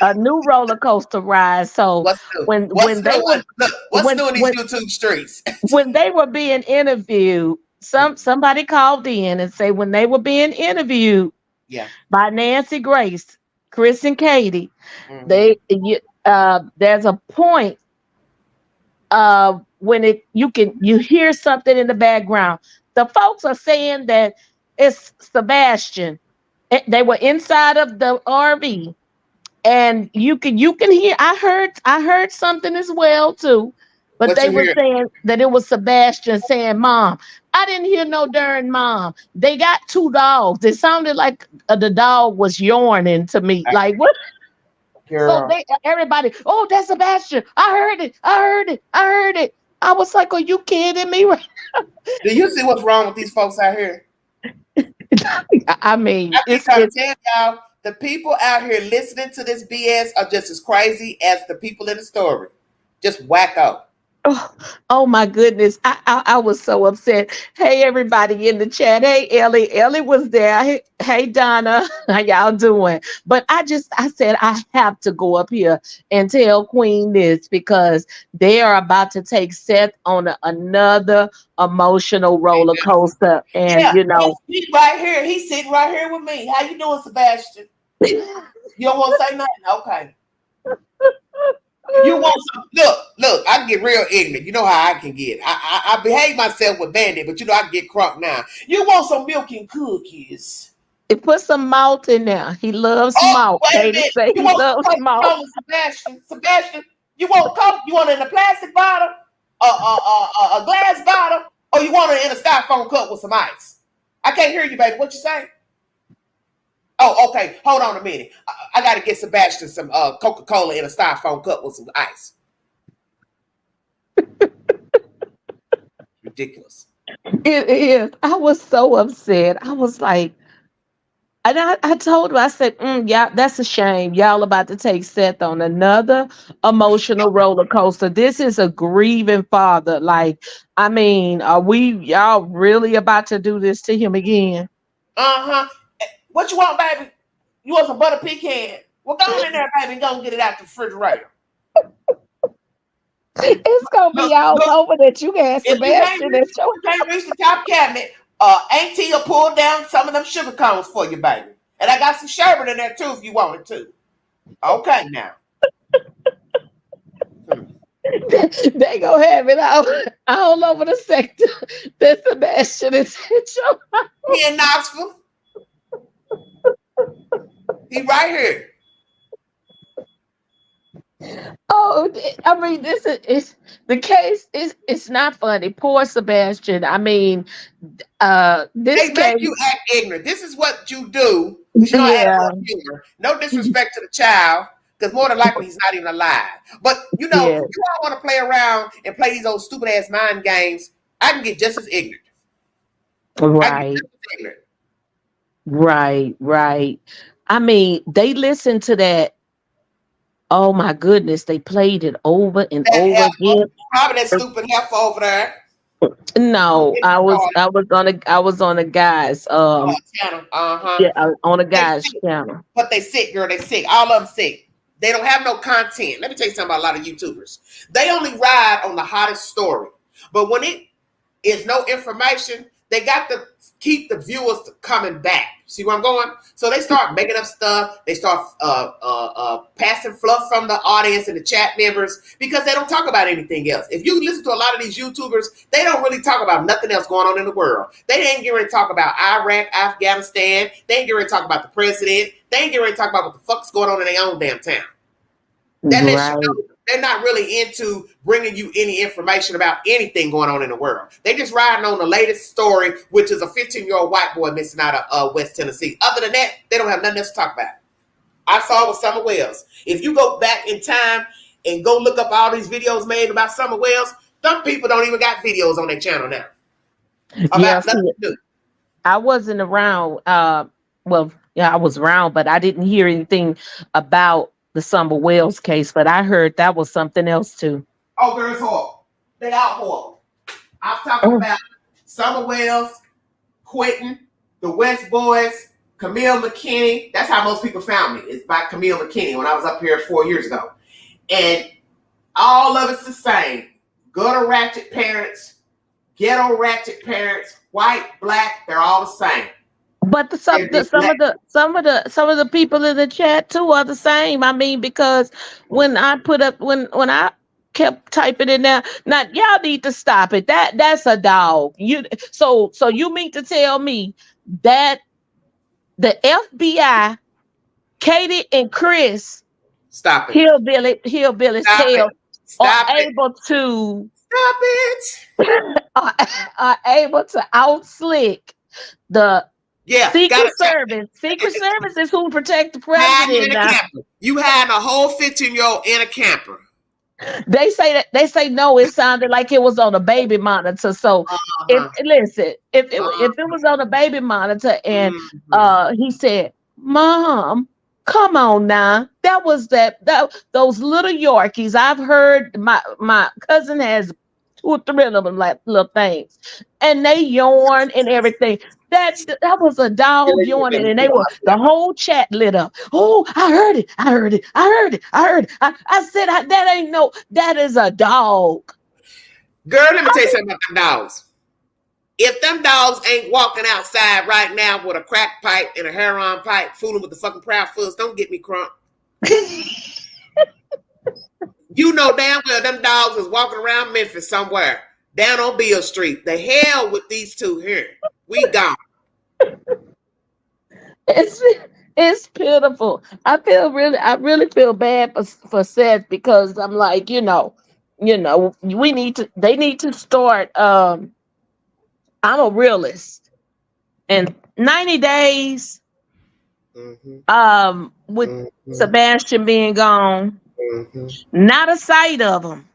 A new roller coaster ride. So what's new in these YouTube streets? When they were being interviewed, somebody called in and say when they were being interviewed, by Nancy Grace, Chris and Katie, there's a point when you hear something in the background. The folks are saying that it's Sebastian. They were inside of the RV, and you can hear. I heard something as well too, but they were saying that it was Sebastian saying, "Mom." I didn't hear no darn mom. They got 2 dogs. It sounded like the dog was yawning to me. Like what? Girl. So everybody, oh, that's Sebastian. I heard it. I was like, are you kidding me? Do you see what's wrong with these folks out here? I mean, I'm trying to tell y'all, the people out here listening to this BS are just as crazy as the people in the story. Just wacko. Oh my goodness. I was so upset. Hey, everybody in the chat. Hey, Ellie. Ellie was there. Hey, Donna. How y'all doing? But I said, I have to go up here and tell Queen this because they are about to take Seth on another emotional roller coaster. And, he's right here. He's sitting right here with me. How you doing, Sebastian? You don't want to say nothing? Okay. You want some? Look, I can get real ignorant. You know how I can get. I behave myself with Bandit, but you know I can get crunk now. You want some milk and cookies? It put some malt in there. He loves Oh, malt. wait a Katie minute. say You he want loves some malt. Coca-Cola, Sebastian? Sebastian, you want Coke? You want it in a plastic bottle, a glass bottle, or you want it in a styrofoam cup with some ice? I can't hear you, baby. What you say? Oh, okay. Hold on a minute. I got to get Sebastian some Coca-Cola in a styrofoam cup with some ice. Ridiculous. It is. I was so upset. I was like, and I told her, I said, yeah, that's a shame. Y'all about to take Seth on another emotional roller coaster. This is a grieving father. Like, I mean, are y'all really about to do this to him again? Uh-huh. What you want, baby? You want some butter pecan? Well, go on in there, baby, and go and get it out the refrigerator. It's gonna be all over that you got Sebastian. If you can't reach the top cabinet, Auntie will pull down some of them sugar cones for you, baby. And I got some sherbet in there too if you want it to. Okay, now. They gonna have it all over the sector. That Sebastian is he in Knoxville. He right here. Oh, I mean, this is the case. It's not funny. Poor Sebastian. I mean, this they case, make you act ignorant. This is what you do. You know, yeah. humor. No disrespect to the child, because more than likely he's not even alive. But you know, Yeah. if you all want to play around and play these old stupid ass mind games, I can get just as ignorant. Right. Right. I mean, they listened to that. Oh my goodness, they played it over and over again. Probably that stupid heifer over there. No, I was on a guy's channel. Yeah, on a guy's channel. But they sick, girl. They sick. All of them sick. They don't have no content. Let me tell you something about a lot of YouTubers. They only ride on the hottest story. But when it is no information, they got to keep the viewers coming back. See where I'm going? So they start making up stuff. They start passing fluff from the audience and the chat members because they don't talk about anything else. If you listen to a lot of these YouTubers, they don't really talk about nothing else going on in the world. They ain't getting ready to talk about Iraq, Afghanistan. They ain't getting ready to talk about the president. They ain't getting ready to talk about what the fuck's going on in their own damn town. That lets you know they're not really into bringing you any information about anything going on in the world. They just riding on the latest story, which is a 15-year-old white boy missing out of West Tennessee. Other than that, they don't have nothing else to talk about. I saw it with Summer Wells. If you go back in time and go look up all these videos made about Summer Wells, some people don't even got videos on their channel now. I wasn't around. I was around, but I didn't hear anything about the Summer Wells case, but I heard that was something else too. Oh, girl, it's horrible. They out horrible. I'm talking about Summer Wells, Quentin, the West Boys, Camille McKinney. That's how most people found me. It's by Camille McKinney when I was up here 4 years ago. And all of it's the same. Gutter ratchet parents, ghetto ratchet parents, white, black, they're all the same. But some of the people in the chat too are the same. I mean, because when I kept typing in there, now y'all need to stop it. That's a dog. So you mean to tell me that the FBI, Katie and Chris, stop it, hillbilly tail are able to stop it, are able to outslick the Secret Service. Secret Service is who protect the president. You had a whole 15-year-old in a camper. They say no. It sounded like it was on a baby monitor. So if it was on a baby monitor and he said, "Mom, come on now," that was those little Yorkies. I've heard my cousin has 2 or 3 of them like little things, and they yawn and everything. That was a dog yawning, and the whole chat lit up. Oh, I heard it. I said that is a dog. Girl, let me tell you something about the dogs. If them dogs ain't walking outside right now with a crack pipe and a heroin pipe, fooling with the fucking Proudfoots, don't get me crunk. You know damn well them dogs is walking around Memphis somewhere, down on Beale Street. The hell with these two here. We gone. It's pitiful. I really feel bad for Seth, because I'm like, they need to start. I'm a realist, and 90 days, with Sebastian being gone, not a sight of him.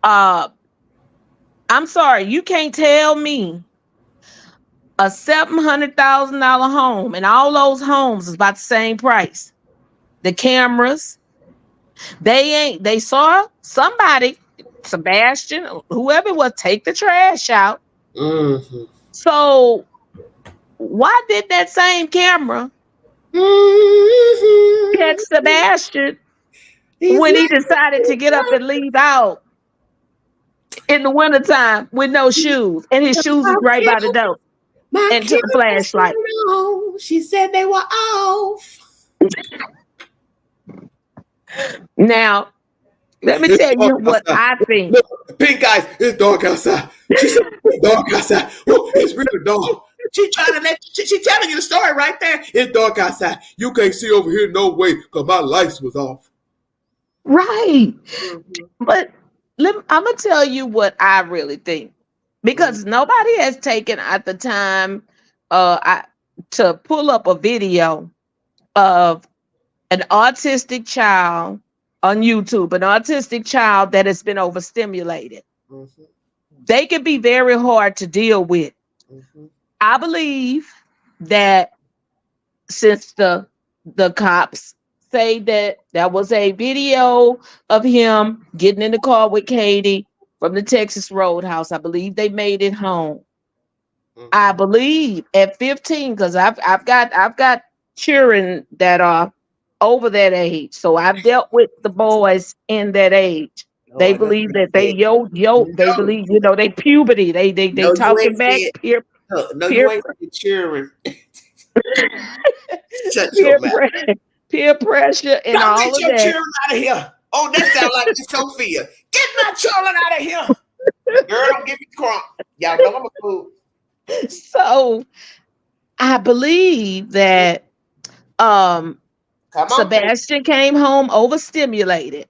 I'm sorry, you can't tell me a $700,000 home and all those homes is about the same price. The cameras, they saw somebody, Sebastian, whoever it was, take the trash out. So why did that same camera catch Sebastian when he decided to get up and leave out in the wintertime with no shoes, and his shoes was right by the door? And took the flashlight. She said they were off. Now, let me tell you what I think. Look, pink eyes, it's dark outside. She said it's dark outside. Oh, it's really dark. She telling you the story right there. It's dark outside. You can't see over here no way because my lights was off. Right. But I'm gonna tell you what I really think. Because nobody has taken at the time to pull up a video of an autistic child on YouTube, an autistic child that has been overstimulated. They can be very hard to deal with. I believe that since the cops say that there was a video of him getting in the car with Katie from the Texas Roadhouse, I believe they made it home. I believe at 15, because I've got children that are over that age, so I've dealt with the boys in that age. They believe that they they believe, they puberty, they talking back peer children. peer pressure and all of that. Get your children out of here. Oh, that sounds like Sophia. Get my children out of here. Girl, don't give me crump. Y'all know I'm a fool. So I believe that Sebastian came home overstimulated.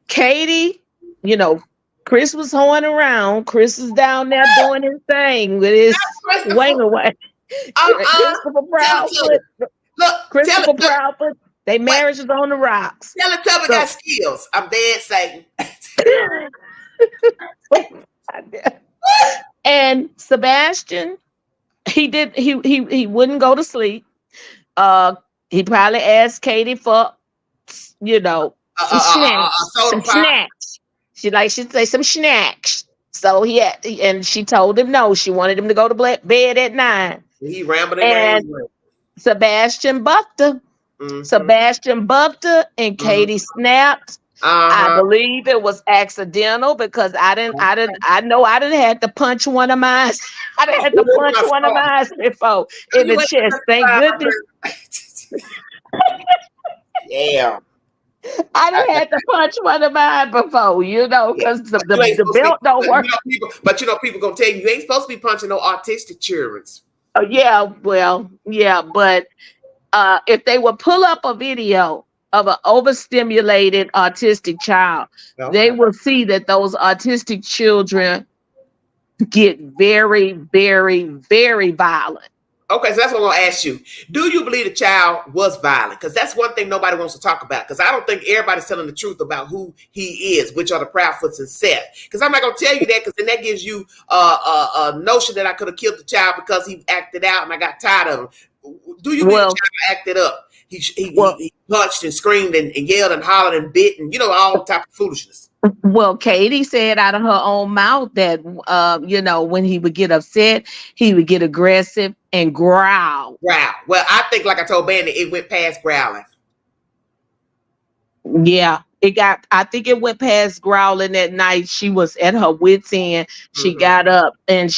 Katie, Chris was hoeing around. Chris is down there doing his thing with his wing away. Christopher Proudfoot. Look, Christopher Proudfoot. They marriage is on the rocks. Tell me got skills. I'm dead, Satan. And Sebastian, he wouldn't go to sleep. He probably asked Katie for, some snacks. She'd say some snacks. So and she told him no. She wanted him to go to bed at 9. He rambled and Sebastian bucked her. Sebastian bucked her, and Katie snapped. I believe it was accidental, because I didn't have to punch one of mine. I didn't have to punch one of mine before in the chest. Thank goodness. Yeah. I didn't have to punch one of mine before, because the belt don't work. But people gonna tell you ain't supposed to be punching no autistic children. But if they would pull up a video of an overstimulated autistic child, they will see that those autistic children get very, very, very violent. Okay, so that's what I'm going to ask you. Do you believe the child was violent? Because that's one thing nobody wants to talk about. Because I don't think everybody's telling the truth about who he is, which are the Proudfoots and Seth. Because I'm not going to tell you that, because then that gives you a notion that I could have killed the child because he acted out and I got tired of him. Do you believe the child acted up? He punched and screamed and yelled and hollered and bit and, all type of foolishness. Well, Katie said out of her own mouth that, when he would get upset, he would get aggressive and growl. Well, I think, like I told Bandit, it went past growling. Yeah, I think it went past growling that night. She was at her wit's end. She got up and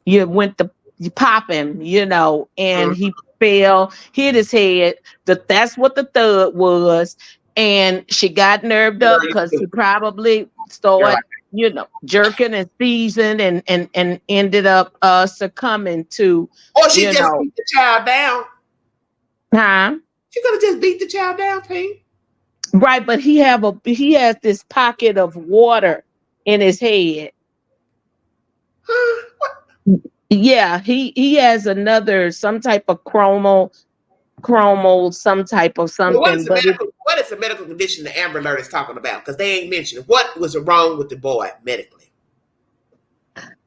went to pop him, and he fell, hit his head. That's what the thud was. And she got nerved up because he probably started, jerking and seizing and ended up succumbing to. Or she just beat the child down. Huh? She could have just beat the child down, Pete. Right, but he has this pocket of water in his head. Huh? What? Yeah, he has some type of chromal, some type of something. What is the medical condition the Amber Alert is talking about? Because they ain't mentioned what was wrong with the boy medically.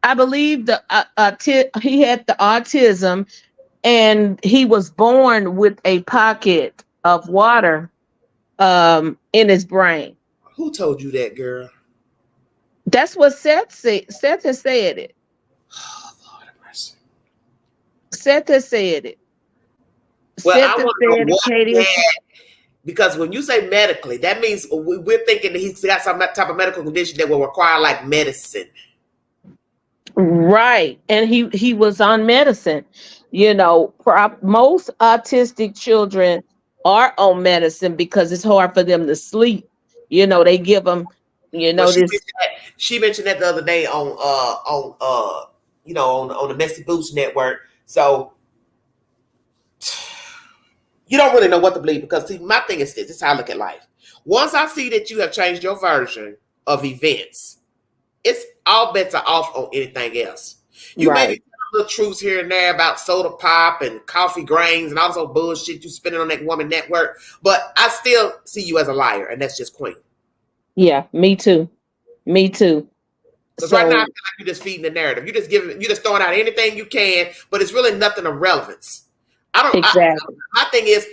I believe he had the autism, and he was born with a pocket of water in his brain. Who told you that, girl? That's what Seth said. Seth has said it. Oh, Lord have mercy. Seth has said it. Well, I want to know what he had, because when you say medically, that means we're thinking that he's got some type of medical condition that will require like medicine. Right, and he was on medicine. Most autistic children are on medicine because it's hard for them to sleep. They give them, She mentioned that the other day on the Messy Boots Network. So you don't really know what to believe, because see, my thing is this is how I look at life. Once I see that you have changed your version of events, it's all bets are off on anything else. You may be little truths here and there about soda pop and coffee grains and also bullshit you spending on that woman network, but I still see you as a liar, and that's just Queen. Yeah, me too. Because right now I feel like you're just feeding the narrative. You're just throwing out anything you can, but it's really nothing of relevance. My thing is,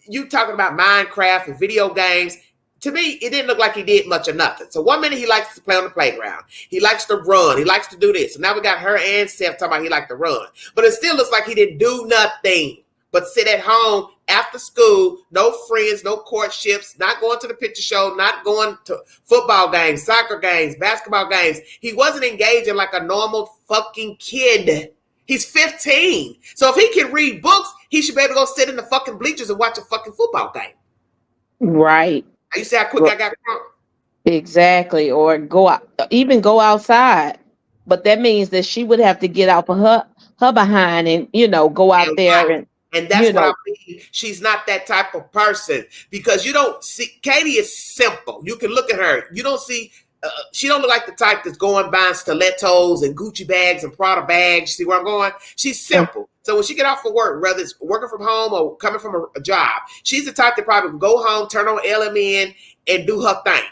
you talking about Minecraft and video games. To me, it didn't look like he did much of nothing. So one minute he likes to play on the playground. He likes to run. He likes to do this. So now we got her and Seth talking about he liked to run. But it still looks like he didn't do nothing but sit at home after school, no friends, no courtships, not going to the picture show, not going to football games, soccer games, basketball games. He wasn't engaging like a normal fucking kid. He's 15. So if he can read books, he should be able to go sit in the fucking bleachers and watch a fucking football game. Right. You see how quick I got drunk? Exactly. Or go outside. But that means that she would have to get out of her behind and, go out there and that's what I mean. She's not that type of person, because you don't see, Katie is simple. You can look at her. You don't see, she don't look like the type that's going buying stilettos and Gucci bags and Prada bags. You see where I'm going? She's simple. So when she get off of work, whether it's working from home or coming from a job, she's the type that probably will go home, turn on LMN, and do her thing.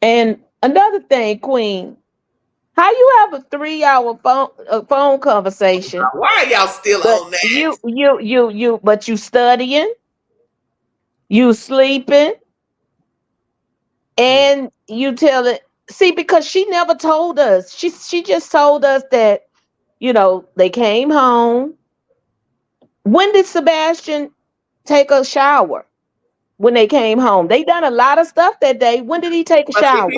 And another thing, Queen, how you have a 3-hour phone conversation? Why are y'all still on that? But you studying, you sleeping, and you tell it. See, because she never told us. She just told us that, they came home. When did Sebastian take a shower? When they came home, they done a lot of stuff that day. When did he take a shower?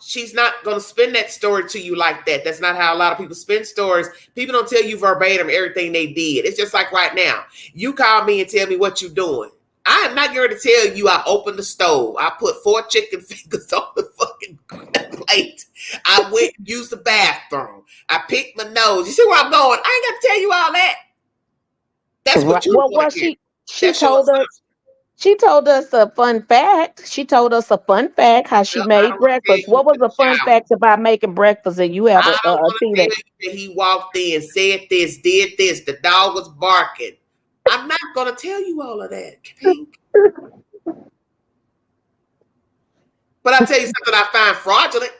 She's not going to spin that story to you like that. That's not how a lot of people spin stories. People don't tell you verbatim everything they did. It's just like right now. You call me and tell me what you're doing. I am not going to tell you I opened the stove. I put 4 chicken fingers on the fucking plate. I went and used the bathroom. I picked my nose. You see where I'm going? I ain't got to tell you all that. That's what you want to hear. She told us a fun fact. She told us a fun fact how she made breakfast. What was the fun fact about making breakfast? And you have a thing that he walked in, said this, did this. The dog was barking. I'm not going to tell you all of that, Pink. But I'll tell you something I find fraudulent.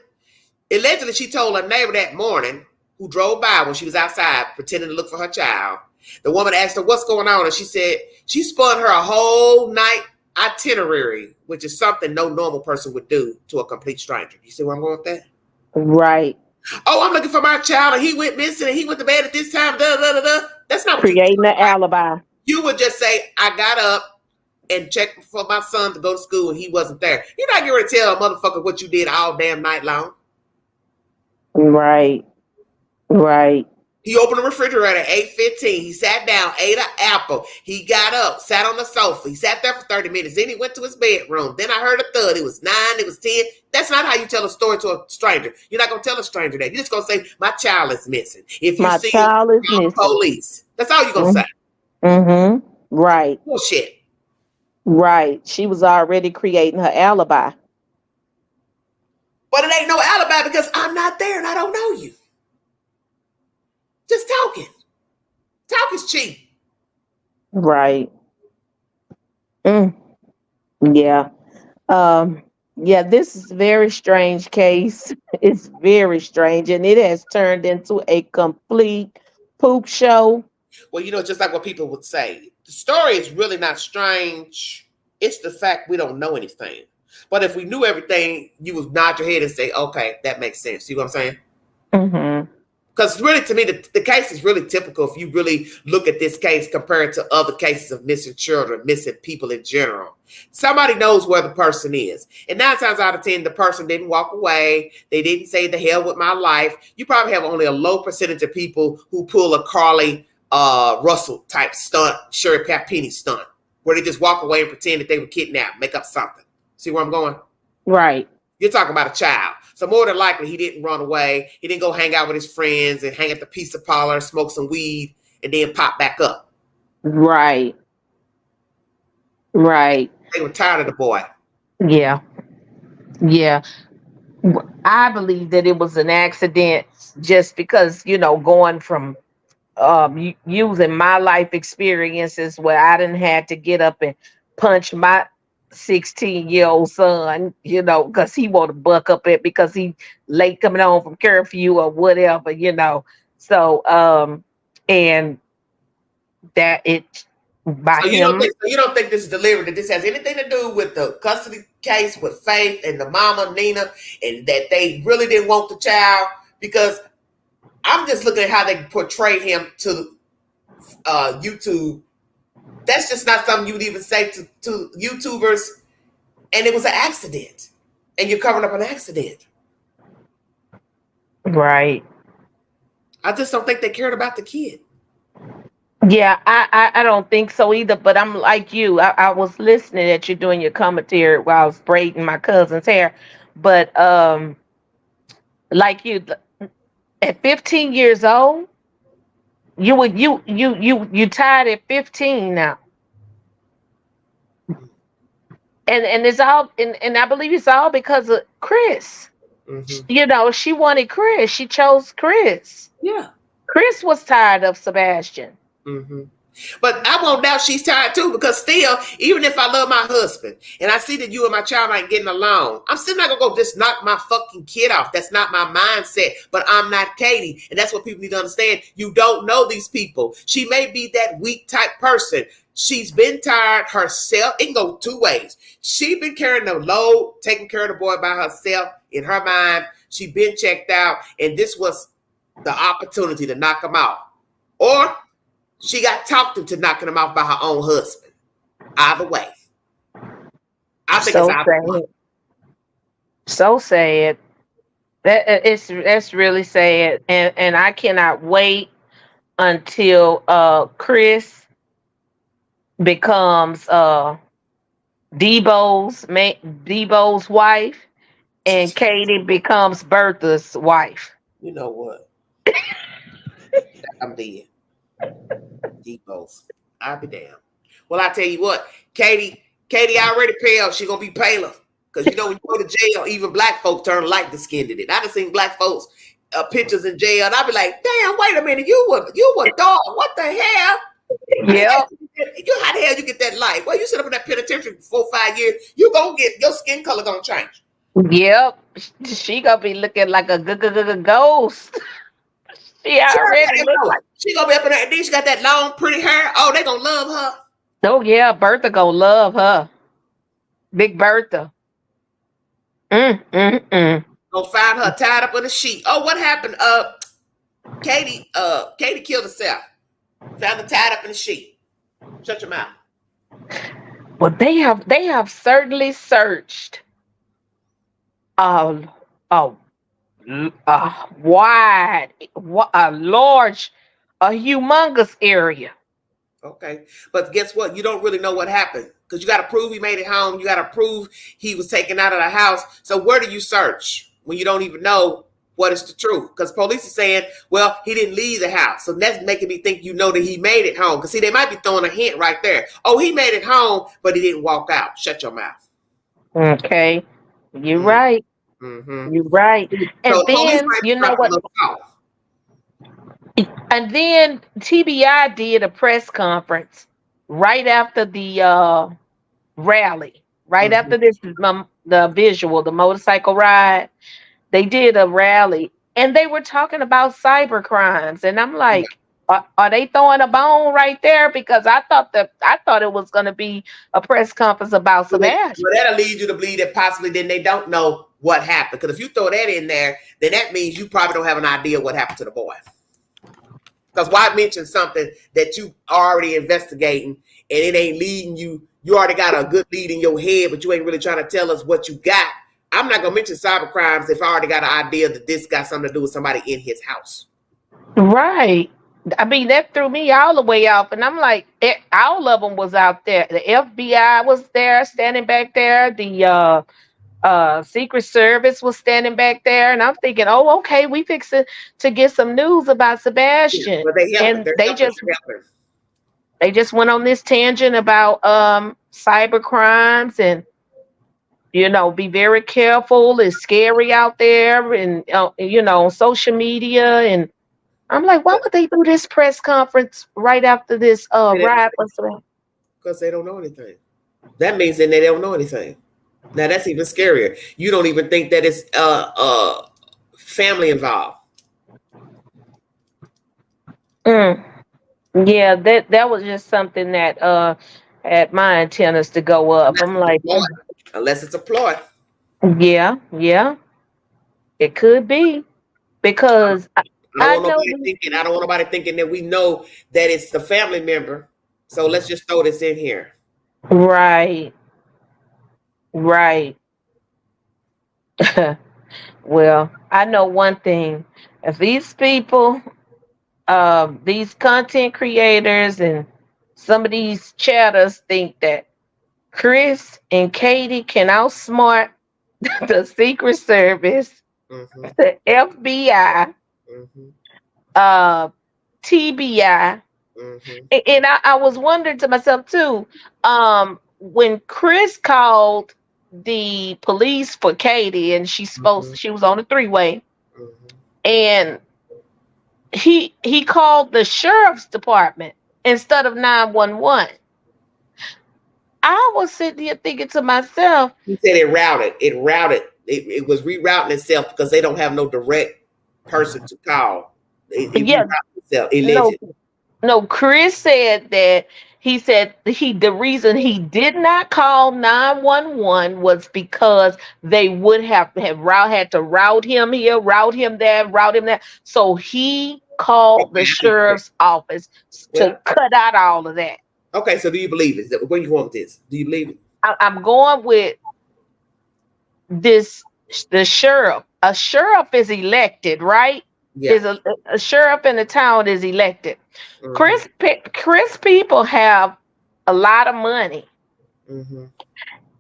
Allegedly, she told her neighbor that morning, who drove by when she was outside pretending to look for her child. The woman asked her, what's going on? And she said she spun her a whole night itinerary, which is something no normal person would do to a complete stranger. You see where I'm going with that? Right. Oh, I'm looking for my child, and he went missing, and he went to bed at this time. That's not creating an alibi. You would just say, I got up, and check for my son to go to school and he wasn't there. You're not getting ready to tell a motherfucker what you did all damn night long. Right. Right. He opened the refrigerator at 8:15. He sat down, ate an apple. He got up, sat on the sofa. He sat there for 30 minutes. Then he went to his bedroom. Then I heard a thud. It was 9. It was 10. That's not how you tell a story to a stranger. You're not going to tell a stranger that. You're just going to say, my child is missing. If you see child is missing. Police. That's all you're going to say. Mm-hmm. Right. Bullshit. Right. She was already creating her alibi. But it ain't no alibi because I'm not there and I don't know you. Just talking. Talk is cheap. Right. Yeah. Yeah, this is a very strange case. It's very strange, and it has turned into a complete poop show. Well, just like what people would say. The story is really not strange. It's the fact we don't know anything. But if we knew everything, you would nod your head and say, okay, that makes sense. See what I'm saying? Mm-hmm. Because really, to me, the case is really typical if you really look at this case compared to other cases of missing children, missing people in general. Somebody knows where the person is. And 9 times out of 10, the person didn't walk away. They didn't say the hell with my life. You probably have only a low percentage of people who pull a Carly Russell type stunt, Sherry Papini stunt, where they just walk away and pretend that they were kidnapped, make up something. See where I'm going? Right. You're talking about a child. So more than likely, he didn't run away. He didn't go hang out with his friends and hang at the pizza parlor, smoke some weed, and then pop back up. Right. Right. They were tired of the boy. Yeah. Yeah. I believe that it was an accident just because, going from using my life experiences where I didn't have to get up and punch my 16-year-old son, because he want to buck up it because he late coming home from curfew or whatever, So, and that it by so him. You don't think this is deliberate, that this has anything to do with the custody case with Faith and the mama, Nina, and that they really didn't want the child? Because I'm just looking at how they portray him to YouTube. That's just not something you would even say to YouTubers. And it was an accident. And you're covering up an accident. Right. I just don't think they cared about the kid. Yeah, I don't think so either. But I'm like you. I was listening at you doing your commentary while I was braiding my cousin's hair. But like you, at 15 years old, you tired at 15 now. And it's all and I believe it's all because of Chris. Mm-hmm. She wanted Chris. She chose Chris. Yeah. Chris was tired of Sebastian. Mm-hmm. But I won't doubt she's tired too, because still, even if I love my husband and I see that you and my child ain't getting along, I'm still not gonna go just knock my fucking kid off. That's not my mindset. But I'm not Katie, and that's what people need to understand. You don't know these people. She may be that weak type person. She's been tired herself. It can go 2 ways. She been carrying the load, taking care of the boy by herself. In her mind, she been checked out, and this was the opportunity to knock him out. Or she got talked into knocking him off by her own husband. Either way. I think so it's either way. So sad. That's really sad. And I cannot wait until Chris becomes Debo's wife and Katie becomes Bertha's wife. You know what? I'm dead. Debo's. I'll be damned. Well, I tell you what, Katie already pale. She gonna be paler. Because when you go to jail, even black folks turn light skinned in it. I done seen black folks pictures in jail, and I be like, damn, wait a minute, you were dark. What the hell? Yeah. How the hell you get that light? Well, you sit up in that penitentiary for 4-5 years, you gonna get your skin color gonna change. Yep. She gonna be looking like a ghost. She already look like she gonna be up in there, and then she got that long, pretty hair. Oh, they gonna love her. Oh yeah, Bertha gonna love her. Big Bertha. Gonna find her tied up in a sheet. Oh, what happened? Katie killed herself. Found her tied up in a sheet. Shut your mouth. Well, they have certainly searched a a, a large, a humongous area. Okay. But guess what? You don't really know what happened because you got to prove he made it home. You got to prove he was taken out of the house. So where do you search when you don't even know what is the truth? Because police are saying, well, he didn't leave the house. So that's making me think that he made it home. Because see, they might be throwing a hint right there. Oh, he made it home, but he didn't walk out. Shut your mouth. Okay. You're right. Mm-hmm. You're right. And So police then, might you know drop a what? little off. And then TBI did a press conference right after the rally, right after this, the visual, the motorcycle ride. They did a rally and they were talking about cyber crimes. And I'm like, are they throwing a bone right there? Because I thought it was going to be a press conference about Sebastian. Well, that'll lead you to believe that possibly then they don't know what happened. Because if you throw that in there, then that means you probably don't have an idea what happened to the boy. Because why mention something that you already investigating and it ain't leading you? You already got a good lead in your head, but you ain't really trying to tell us what you got. I'm not going to mention cyber crimes if I already got an idea that this got something to do with somebody in his house. Right. I mean, that threw me all the way off. And I'm like, all of them was out there. The FBI was there, standing back there. The Secret Service was standing back there. And I'm thinking, oh, okay, we fixing to get some news about Sebastian. Yeah, but they just went on this tangent about cyber crimes and, be very careful. It's scary out there and, on social media. And I'm like, why would they do this press conference right after this ride? Because they don't know anything. That means that they don't know anything. Now that's even scarier. You don't even think that it's family involved. Yeah, that was just something that had my antennas to go up. I'm like, unless it's a plot. Yeah, it could be because I don't want nobody thinking that we know that it's the family member. So let's just throw this in here. Right. Well, I know one thing. If these people, these content creators and some of these chatters think that Chris and Katie can outsmart the Secret Service, the FBI, TBI. And I was wondering to myself too, when Chris called the police for Katie and she was on a three-way, and he called the sheriff's department instead of 911. I was sitting here thinking to myself, he said it routed. It was rerouting itself because they don't have no direct person to call. No, Chris said that the reason he did not call 911 was because they would have had to route him here, route him there. So he called the sheriff's office to cut out all of that. Okay, so do you believe it? Where you going with this? Do you believe it? I'm going with this. The sheriff. A sheriff is elected, right? Yeah. Is a sheriff in the town is elected. Chris people have a lot of money,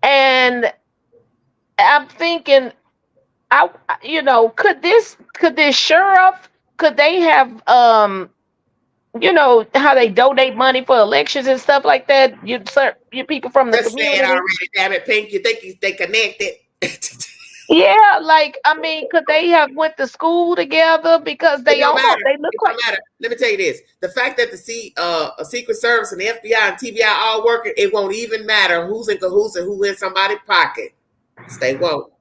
and I'm thinking, could this sheriff, could they have how they donate money for elections and stuff like that? You people from the community. Already, damn it, Pink. You think they connected? Yeah, could they have went to school together because they look like? Let me tell you this: the fact that the Secret Service and the FBI and TBI all working, it won't even matter who's in cahoots and who in somebody's pocket. Stay woke.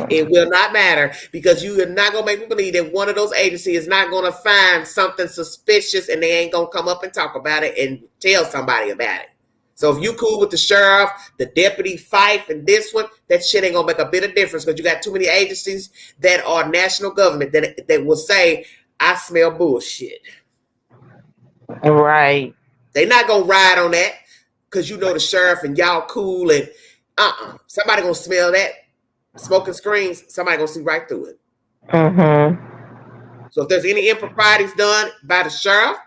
It will not matter because you are not gonna make me believe that one of those agencies is not gonna find something suspicious and they ain't gonna come up and talk about it and tell somebody about it. So if you cool with the sheriff, the deputy Fife, and this one, that shit ain't gonna make a bit of difference because you got too many agencies that are national government that will say, I smell bullshit. Right. They're not gonna ride on that. because you know the sheriff and y'all cool and somebody gonna smell that smoking screens. Somebody gonna see right through it. So if there's any improprieties done by the sheriff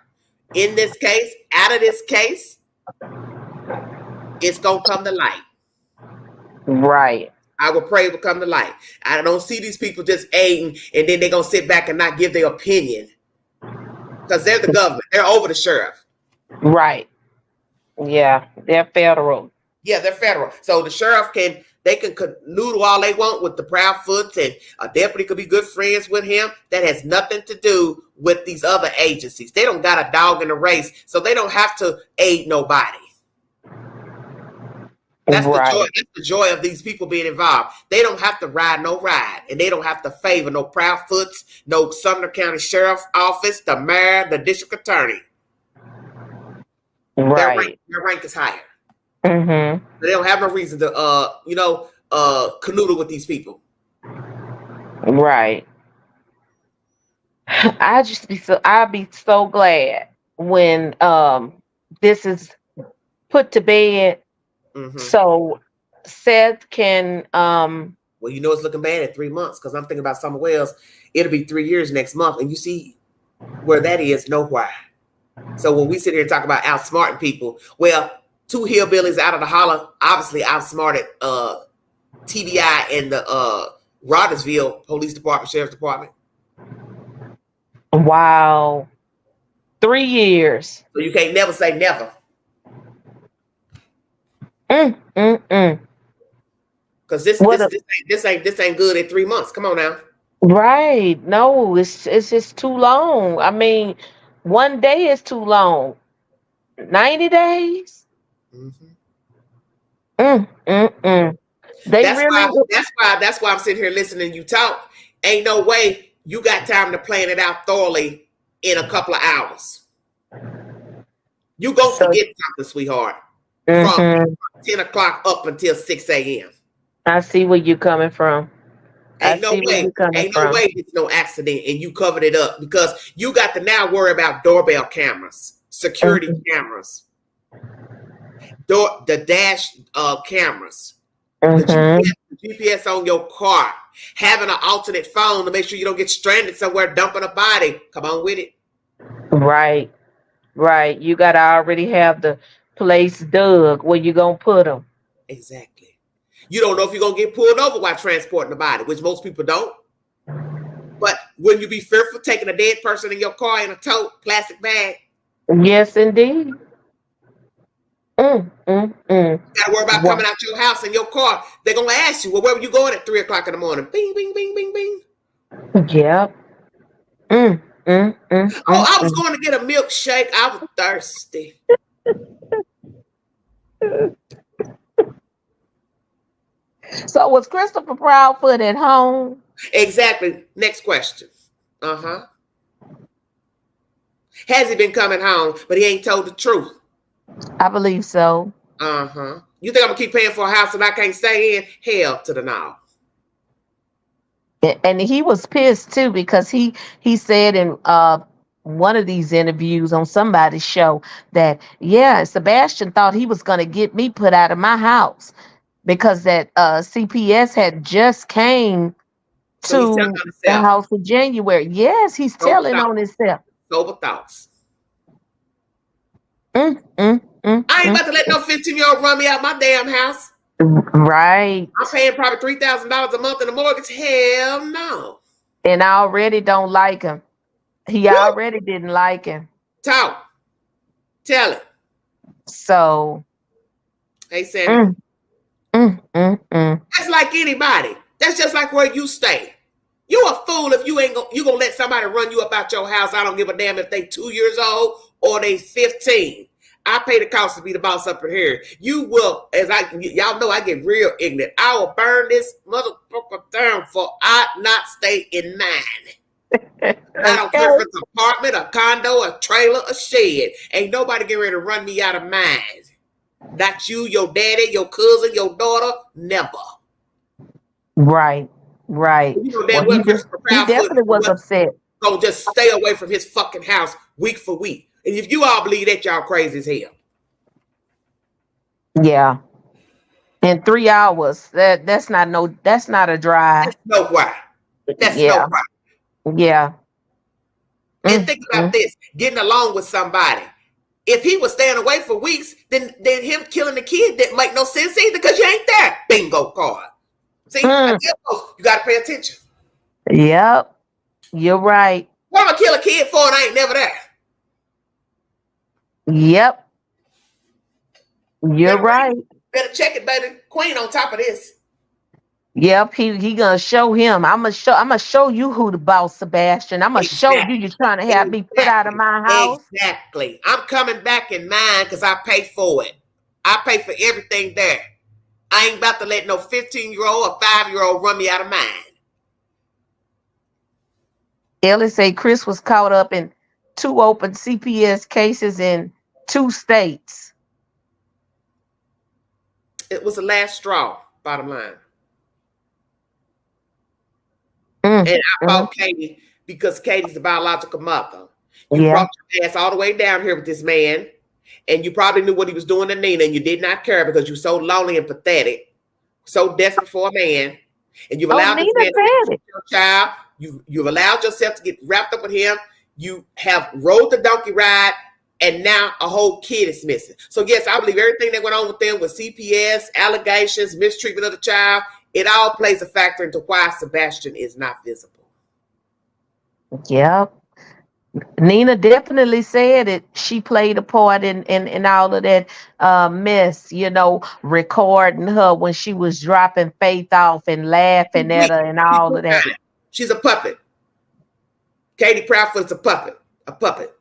in this case, out of this case, it's gonna come to light. Right. I will pray it will come to light. I don't see these people just aiding and then they're gonna sit back and not give their opinion. Because they're the government. They're over the sheriff. Right. Yeah, they're federal. Yeah, they're federal. So the sheriff can noodle all they want with the Proudfoots, and a deputy could be good friends with him. That has nothing to do with these other agencies. They don't got a dog in the race, so they don't have to aid nobody. That's the joy of these people being involved. They don't have to ride no ride, and they don't have to favor no Proudfoots, no Sumner County Sheriff's Office, the mayor, the district attorney. Right. Their rank is higher. Mm-hmm. They don't have no reason to canoodle with these people. Right. I'd be so glad when this is put to bed. So Seth can well, you know it's looking bad at 3 months because I'm thinking about somewhere else. It'll be 3 years next month, and you see where that is nowhere. So when we sit here and talk about outsmarting people, well, 2 hillbillies out of the holler obviously outsmarted TBI and the Rogersville Police Department, Sheriff's Department. Wow. 3 years. So you can't never say never. Because this ain't good at 3 months. Come on now. Right. No, it's just too long. I mean, 1 day is too long. 90 days. That's why I'm sitting here listening to you talk. Ain't no way you got time to plan it out thoroughly in a couple of hours. You gonna forget something, sweetheart. From 10 o'clock up until 6 a.m. I see where you're coming from. Ain't no way it's no accident and you covered it up because you got to now worry about doorbell cameras, security cameras, the dash cameras, the GPS on your car, having an alternate phone to make sure you don't get stranded somewhere dumping a body. Come on with it. Right. You got to already have the place dug where you gonna put them. Exactly. You don't know if you're gonna get pulled over while transporting the body, which most people don't. But wouldn't you be fearful taking a dead person in your car in a tote plastic bag? Yes, indeed. You gotta worry about coming out your house in your car. They're gonna ask you, well, where were you going at 3 o'clock in the morning? Bing, bing, bing, bing, bing. Yep. I was going to get a milkshake. I was thirsty. So was Christopher Proudfoot at home? Exactly. Next question. Has he been coming home, but he ain't told the truth? I believe so. You think I'm gonna keep paying for a house that I can't stay in? Hell to the no. And he was pissed too because he said in one of these interviews on somebody's show that Sebastian thought he was going to get me put out of my house because that CPS had just came to the house in January. Yes, he's telling on himself. Sober thoughts. I ain't about to let no 15-year-old run me out my damn house. Right. I'm paying probably $3,000 a month in the mortgage. Hell no. And I already don't like him. He already didn't like him. Talk. Tell it. So. Hey, Sammy. That's like anybody. That's just like where you stay. You a fool if you gonna let somebody run you up out your house. I don't give a damn if they 2 years old or they 15. I pay the cost to be the boss up in here. You will, y'all know I get real ignorant. I will burn this motherfucker down for I not stay in mine. I don't care if it's an apartment, a condo, a trailer, a shed. Ain't nobody getting ready to run me out of mine. Not you, your daddy, your cousin, your daughter, never. Right. You know that he definitely was upset. So just stay away from his fucking house week for week. And if you all believe that, y'all crazy as hell. Yeah. In 3 hours. That's not a drive. That's no why. That's no Yeah. why. Yeah. And think about this: getting along with somebody. If he was staying away for weeks, then him killing the kid didn't make no sense either because you ain't there. Bingo card. See, I tell folks, you got to pay attention. Yep. You're right. What am I kill a kid for and I ain't never there? Yep. You're right. Better check it, baby. Queen on top of this. Yep, he gonna show him. I'm gonna show you who the boss, Sebastian. I'm gonna show you. You're trying to have me put out of my house. Exactly. I'm coming back in mine because I pay for it. I pay for everything there. I ain't about to let no 15-year-old or 5-year-old run me out of mine. Ellie say Chris was caught up in 2 open CPS cases in 2 states. It was the last straw, bottom line. And I fought Katie because Katie's the biological mother. You brought your ass all the way down here with this man, and you probably knew what he was doing to Nina, and you did not care because you're so lonely and pathetic, so desperate for a man, and you've allowed this man to get your child. You've allowed yourself to get wrapped up with him. You have rode the donkey ride, and now a whole kid is missing. So yes, I believe everything that went on with them with CPS, allegations, mistreatment of the child, it all plays a factor into why Sebastian is not visible. Yep. Nina definitely said it. She played a part in all of that mess, recording her when she was dropping Faith off and laughing at her and all of that. She's a puppet. Katie Proudfoot's a puppet. A puppet.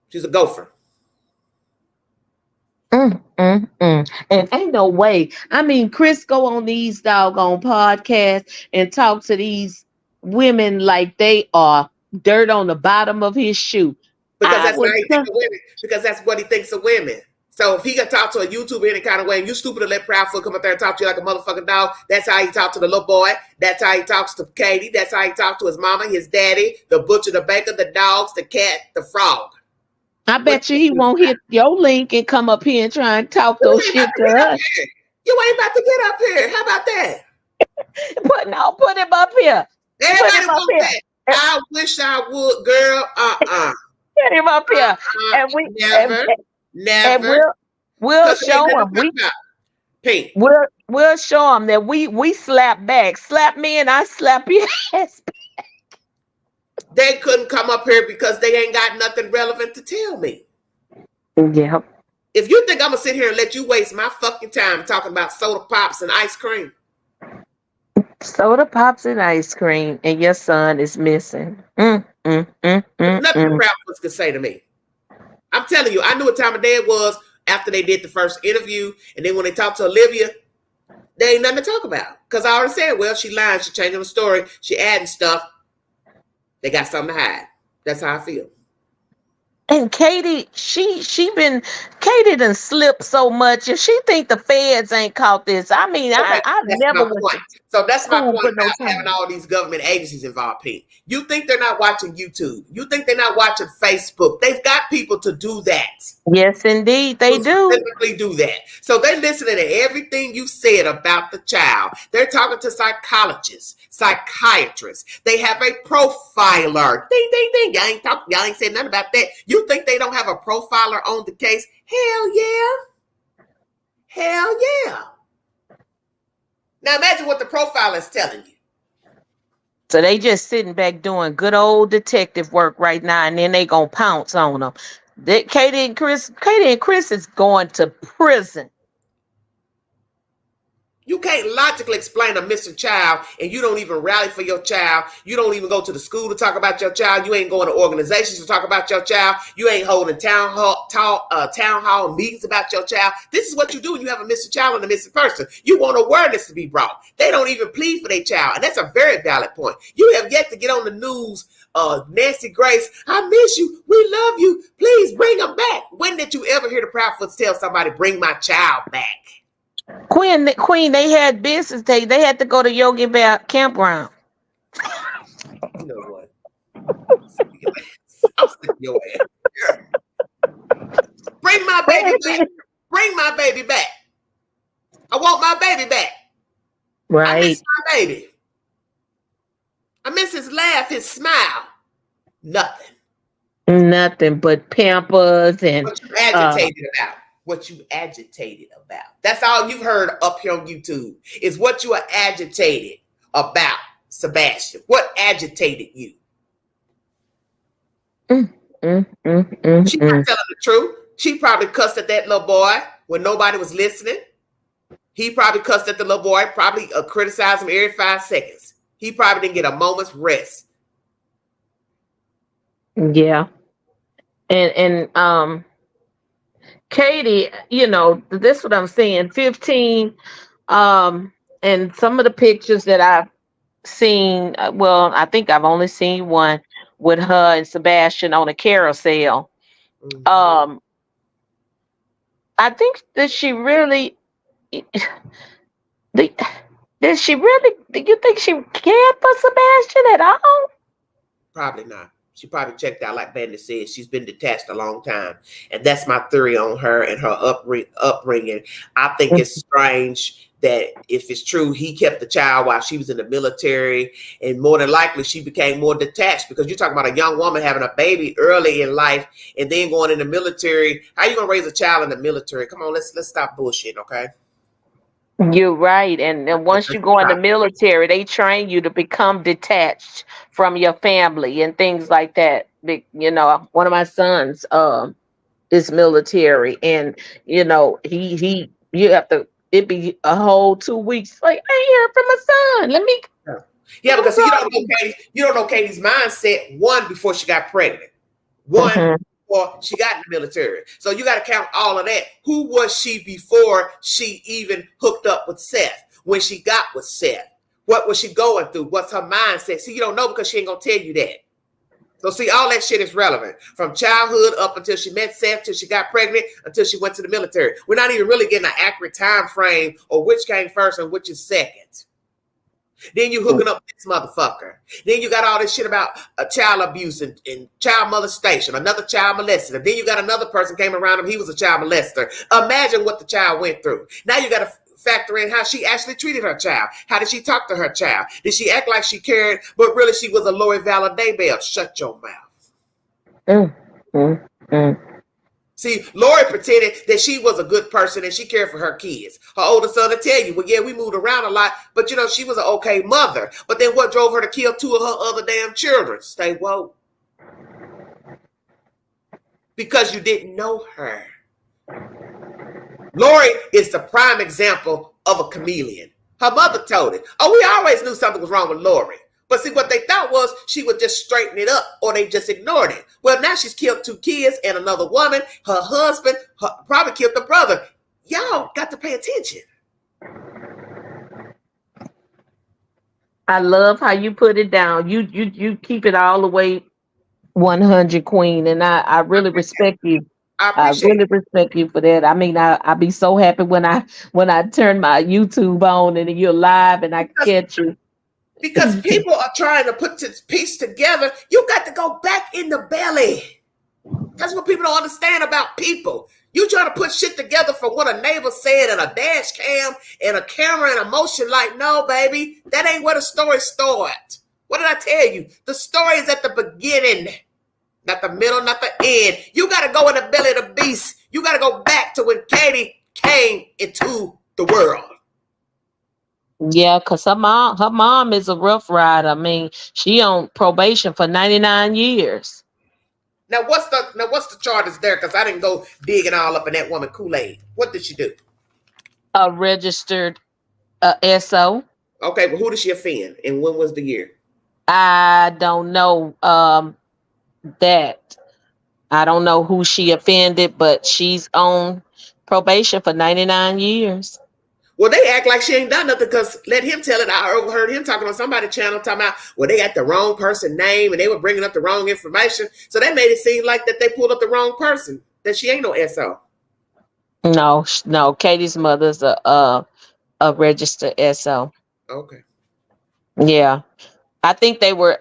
She's a gopher. And ain't no way. I mean, Chris go on these doggone podcasts and talk to these women like they are dirt on the bottom of his shoe. Because that's what he thinks of women. Because that's what he thinks of women. So if he can talk to a YouTuber any kind of way, and you stupid to let Proudfoot come up there and talk to you like a motherfucking dog, that's how he talks to the little boy. That's how he talks to Katie. That's how he talks to his mama, his daddy, the butcher, the baker, the dogs, the cat, the frog. I bet you he won't hit your link and come up here and try and talk those shit to us. You ain't about to get up here. How about that? Put him up here. Everybody wants that. I wish I would, girl. Get him up here. And we never. We'll show him. We'll show him that we slap back. Slap me and I slap your ass back. They couldn't come up here because they ain't got nothing relevant to tell me. Yep. If you think I'm gonna sit here and let you waste my fucking time talking about soda pops and ice cream. Soda pops and ice cream, and your son is missing. Nothing Proudfoots could say to me. I'm telling you, I knew what time of day it was after they did the first interview, and then when they talked to Olivia, there ain't nothing to talk about. Because I already said, well, she lying, she changing the story, she adding stuff. They got something to hide. That's how I feel. And Katie, Katie done slipped so much. If she think the feds ain't caught this, I mean, okay, I never would. So that's my point about having all these government agencies involved, Pete. You think they're not watching YouTube. You think they're not watching Facebook. They've got people to do that. Yes, indeed, they do. Specifically do that. So they're listening to everything you said about the child. They're talking to psychologists, psychiatrists. They have a profiler. Ding, ding, ding. Y'all ain't saying nothing about that. You think they don't have a profiler on the case? Hell yeah. Hell yeah. Now imagine what the profiler is telling you. So they just sitting back doing good old detective work right now, and then they gonna pounce on them. Katie and Chris is going to prison. You can't logically explain a missing child, and you don't even rally for your child. You don't even go to the school to talk about your child. You ain't going to organizations to talk about your child. You ain't holding town hall meetings about your child. This is what you do when you have a missing child and a missing person. You want awareness to be brought. They don't even plead for their child, and that's a very valid point. You have yet to get on the news. Nancy Grace, I miss you. We love you. Please bring them back. When did you ever hear the Proudfoots tell somebody, bring my child back? Queen, they had business. They had to go to Yogi Bear campground. You know what? I'm sick of your ass. Bring my baby back. Bring my baby back. I want my baby back. I Right. miss my baby. I miss his laugh, his smile. Nothing. Nothing but Pampers and What you agitated about. What you agitated about. That's all you've heard up here on YouTube is what you are agitated about, Sebastian. What agitated you? She not telling the truth. She probably cussed at that little boy when nobody was listening. He probably cussed at the little boy, probably criticized him every 5 seconds. He probably didn't get a moment's rest. Yeah. And Katie, you know, this is what I'm saying. 15, and some of the pictures that I've seen, well, I think I've only seen one with her and Sebastian on a carousel. I think that she really do you think she cared for Sebastian at all? Probably not. She probably checked out, like Bandit said. She's been detached a long time. And that's my theory on her and her upbringing. I think it's strange that if it's true, he kept the child while she was in the military. And more than likely, she became more detached because you're talking about a young woman having a baby early in life and then going in the military. How you going to raise a child in the military? Come on, let's stop bullshitting, okay? You're right. And once you go in the military, they train you to become detached from your family and things like that. You know, one of my sons is military, and you know, you have to, it be a whole 2 weeks. Like, I ain't heard from my son. Let me because you don't know Katie's mindset, one, before she got pregnant. One, before she got in the military. So you got to count all of that. Who was she before she even hooked up with Seth? When she got with Seth, what was she going through? What's her mindset? See, you don't know because she ain't going to tell you that. So see, all that shit is relevant from childhood up until she met Seth, till she got pregnant, until she went to the military. We're not even really getting an accurate time frame or which came first and which is second. Then you hooking up with this motherfucker. Then you got all this shit about child abuse and child molestation, another child molester. Then you got another person came around him, he was a child molester. Imagine what the child went through. Now you got to factor in how she actually treated her child. How did she talk to her child? Did she act like she cared, but really she was a Lori Valade Bell? Shut your mouth. See, Lori pretended that she was a good person and she cared for her kids. Her older son will tell you, well, yeah, we moved around a lot, but you know, she was an okay mother. But then what drove her to kill 2 of her other damn children? Stay woke. Because you didn't know her. Lori is the prime example of a chameleon. Her mother told it. Oh, we always knew something was wrong with Lori. But see, what they thought was she would just straighten it up, or they just ignored it. Well, now she's killed 2 kids and another woman. Her husband probably killed the brother. Y'all got to pay attention. I love how you put it down. You keep it all the way 100, Queen, and I really respect you. I really respect you for that. I mean, I be so happy when I turn my YouTube on and you're live and I catch you. Because people are trying to put this piece together. You got to go back in the belly. That's what people don't understand about people. You trying to put shit together from what a neighbor said and a dash cam and a camera and a motion light. No, baby, that ain't where the story starts. What did I tell you? The story is at the beginning, not the middle, not the end. You got to go in the belly of the beast. You got to go back to when Katie came into the world. Yeah, because her mom is a rough rider. I mean, she on probation for 99 years. Now what's the charges there? Because I didn't go digging all up in that woman Kool-Aid. What did she do? A registered SO. Okay, but who did she offend, and when was the year? I don't know that. I don't know who she offended, but she's on probation for 99 years. Well, they act like she ain't done nothing because let him tell it. I overheard him talking on somebody's channel talking about, well, they got the wrong person name and they were bringing up the wrong information. So they made it seem like that they pulled up the wrong person, that she ain't no SO. No. Katie's mother's a registered SO. Okay. Yeah. I think they were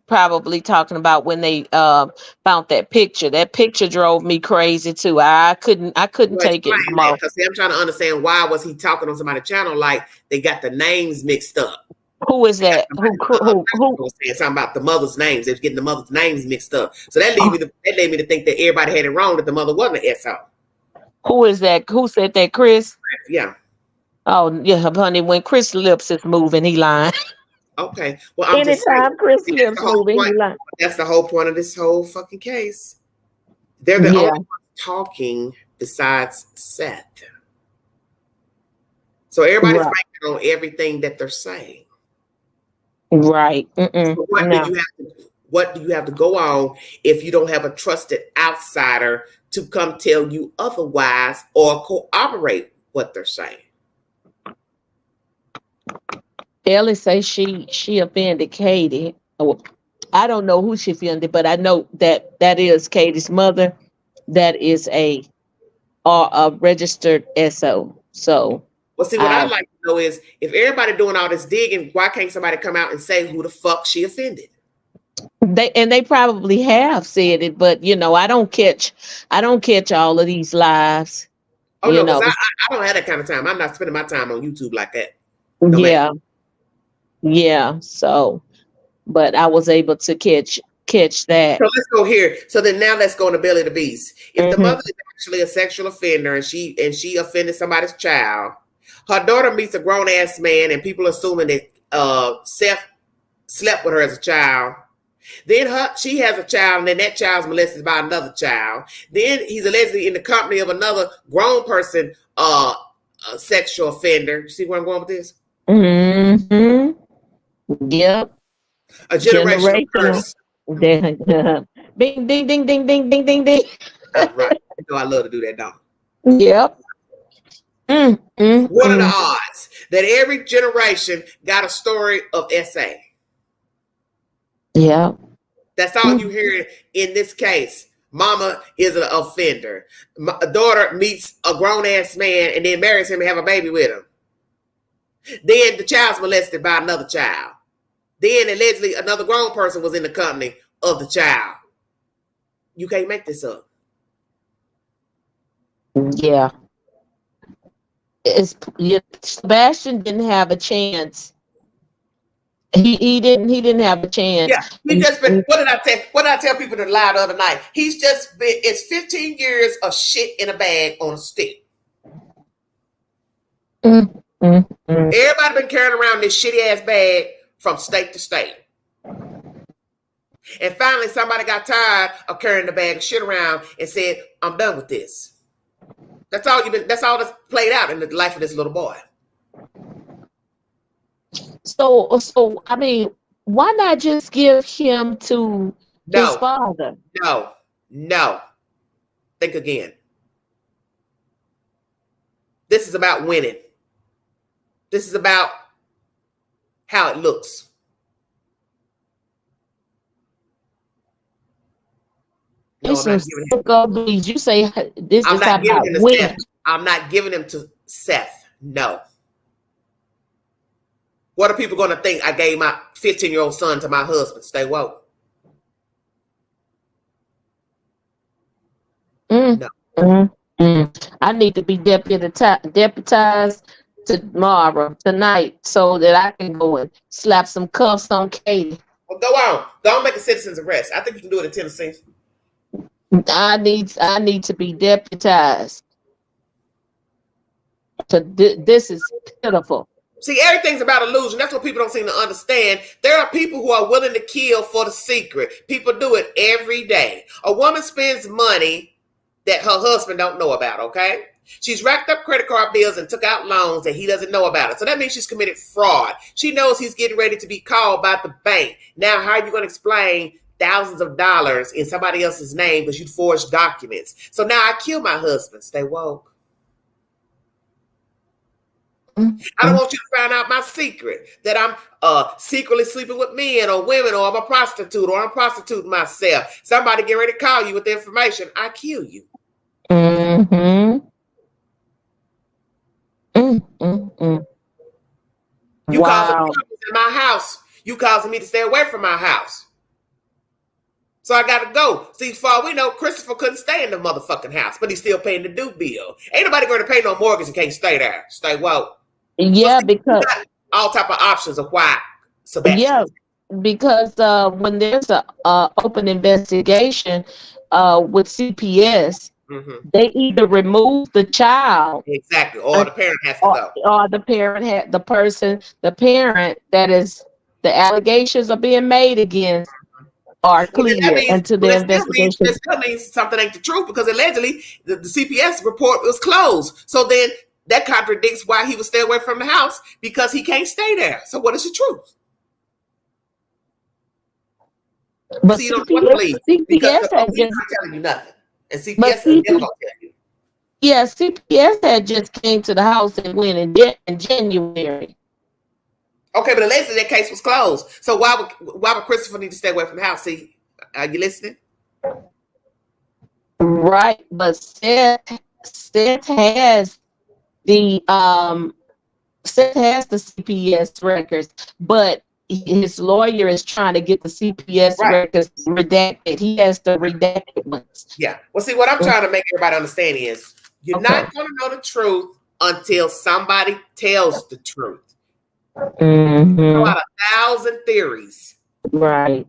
probably talking about when they found that picture. That picture drove me crazy too. I couldn't Well, take it explain no that more. because I'm trying to understand why was he talking on somebody's channel like they got the names mixed up. Who is that? Who Was saying something about the mother's names. They was getting the mother's names mixed up. So that led me to think that everybody had it wrong, that the mother wasn't an SO. who is that? Who said that? Chris? Yeah. Oh yeah, honey. When Chris lips is moving, he lying. Okay. Well, I'm just saying. Anytime Chris See, lips moving, he lying. that's the whole point of this whole fucking case. They're the Yeah. only ones talking besides Seth. So everybody's Right. banking on everything that they're saying. Right. So what No. do you have to go on if you don't have a trusted outsider to come tell you otherwise or corroborate what they're saying? Ellie say she offended Katie. Oh, I don't know who she offended, but I know that is Katie's mother. That is a registered SO. So Well, see, what I'd like to know is if everybody doing all this digging, why can't somebody come out and say who the fuck she offended? They probably have said it, but I don't catch all of these lives. Oh no, because I don't have that kind of time. I'm not spending my time on YouTube like that. No Yeah. matter. Yeah. So, but I was able to catch that. So let's go here. So then now let's go into Belly the Beast. If the mother is actually a sexual offender and she offended somebody's child, her daughter meets a grown ass man and people assuming that Seth slept with her as a child. Then she has a child and then that child's molested by another child. Then he's allegedly in the company of another grown person, a sexual offender. You see where I'm going with this? Mm-hmm. Yep. A generational curse. Bing, ding, ding, ding, ding, ding, ding, ding. Right. You know I love to do that, dog. Yep. What are the odds that every generation got a story of SA? Yeah. That's all you hear in this case. Mama is an offender. A daughter meets a grown-ass man and then marries him and have a baby with him. Then the child's molested by another child. Then allegedly another grown person was in the company of the child. You can't make this up. Yeah. Sebastian didn't have a chance. He didn't have a chance. Yeah, he just been. What did I tell people to lie the other night? He's just been. It's 15 years of shit in a bag on a stick. Everybody been carrying around this shitty ass bag from state to state. And finally, somebody got tired of carrying the bag of shit around and said, "I'm done with this." That's all That's all that's played out in the life of this little boy. So I mean, why not just give him to his father? No. Think again. This is about winning. This is about how it looks. No, I'm not giving him. You say this is about winning. I'm not giving him to Seth. No. What are people going to think? I gave my 15-year-old son to my husband. Stay woke. No. I need to be deputized tonight, so that I can go and slap some cuffs on Katie. Well, go on. Don't make a citizen's arrest. I think you can do it in Tennessee. I need to be deputized. So this is pitiful. See, everything's about illusion. That's what people don't seem to understand. There are people who are willing to kill for the secret. People do it every day. A woman spends money that her husband don't know about, okay? She's racked up credit card bills and took out loans that he doesn't know about it. So that means she's committed fraud. She knows he's getting ready to be called by the bank. Now, how are you going to explain thousands of dollars in somebody else's name because you forged documents? So now I kill my husband. Stay woke. I don't want you to find out my secret, that I'm secretly sleeping with men or women, or I'm a prostitute, or I'm prostituting myself. Somebody get ready to call you with the information. I kill you. You cause a ruckus in my house. You causing me to stay away from my house. So I got to go. See, for all we know, Christopher couldn't stay in the motherfucking house, but he's still paying the due bill. Ain't nobody going to pay no mortgage and can't stay there. Stay woke. Yeah, so, because all type of options of why Sebastian. Yeah, because when there's a open investigation with CPS, they either remove the child exactly, or the parent has to go, or the parent the parent that is the allegations are being made against are clear into the investigation. That still means something ain't the truth, because allegedly the CPS report was closed. So then that contradicts why he would stay away from the house, because he can't stay there. So what is the truth? But so you don't want to believe, because had he's not telling you nothing, and CPS is never gonna tell you. Yeah, CPS had just came to the house and went in January. Okay, but allegedly that case was closed. So why would Christopher need to stay away from the house? See, are you listening? Right, but Seth has the CPS records, but his lawyer is trying to get the CPS records redacted. He has the redacted ones. Yeah. Well, see, what I'm trying to make everybody understand is you're not going to know the truth until somebody tells the truth. Throw out 1,000 theories. Right.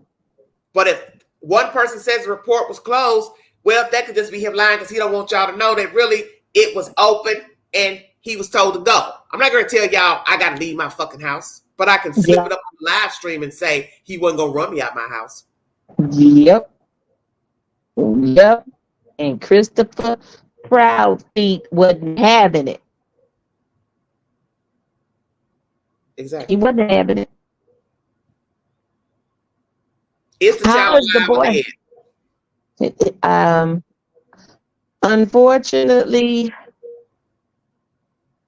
But if one person says the report was closed, well, that could just be him lying, because he don't want y'all to know that really it was open and he was told to go. I'm not going to tell y'all I got to leave my fucking house, but I can slip it up on the live stream and say he wasn't going to run me out my house. Yep. And Christopher Proudfeet wasn't having it. Exactly. He wasn't having it. Is the child alive or dead? Unfortunately,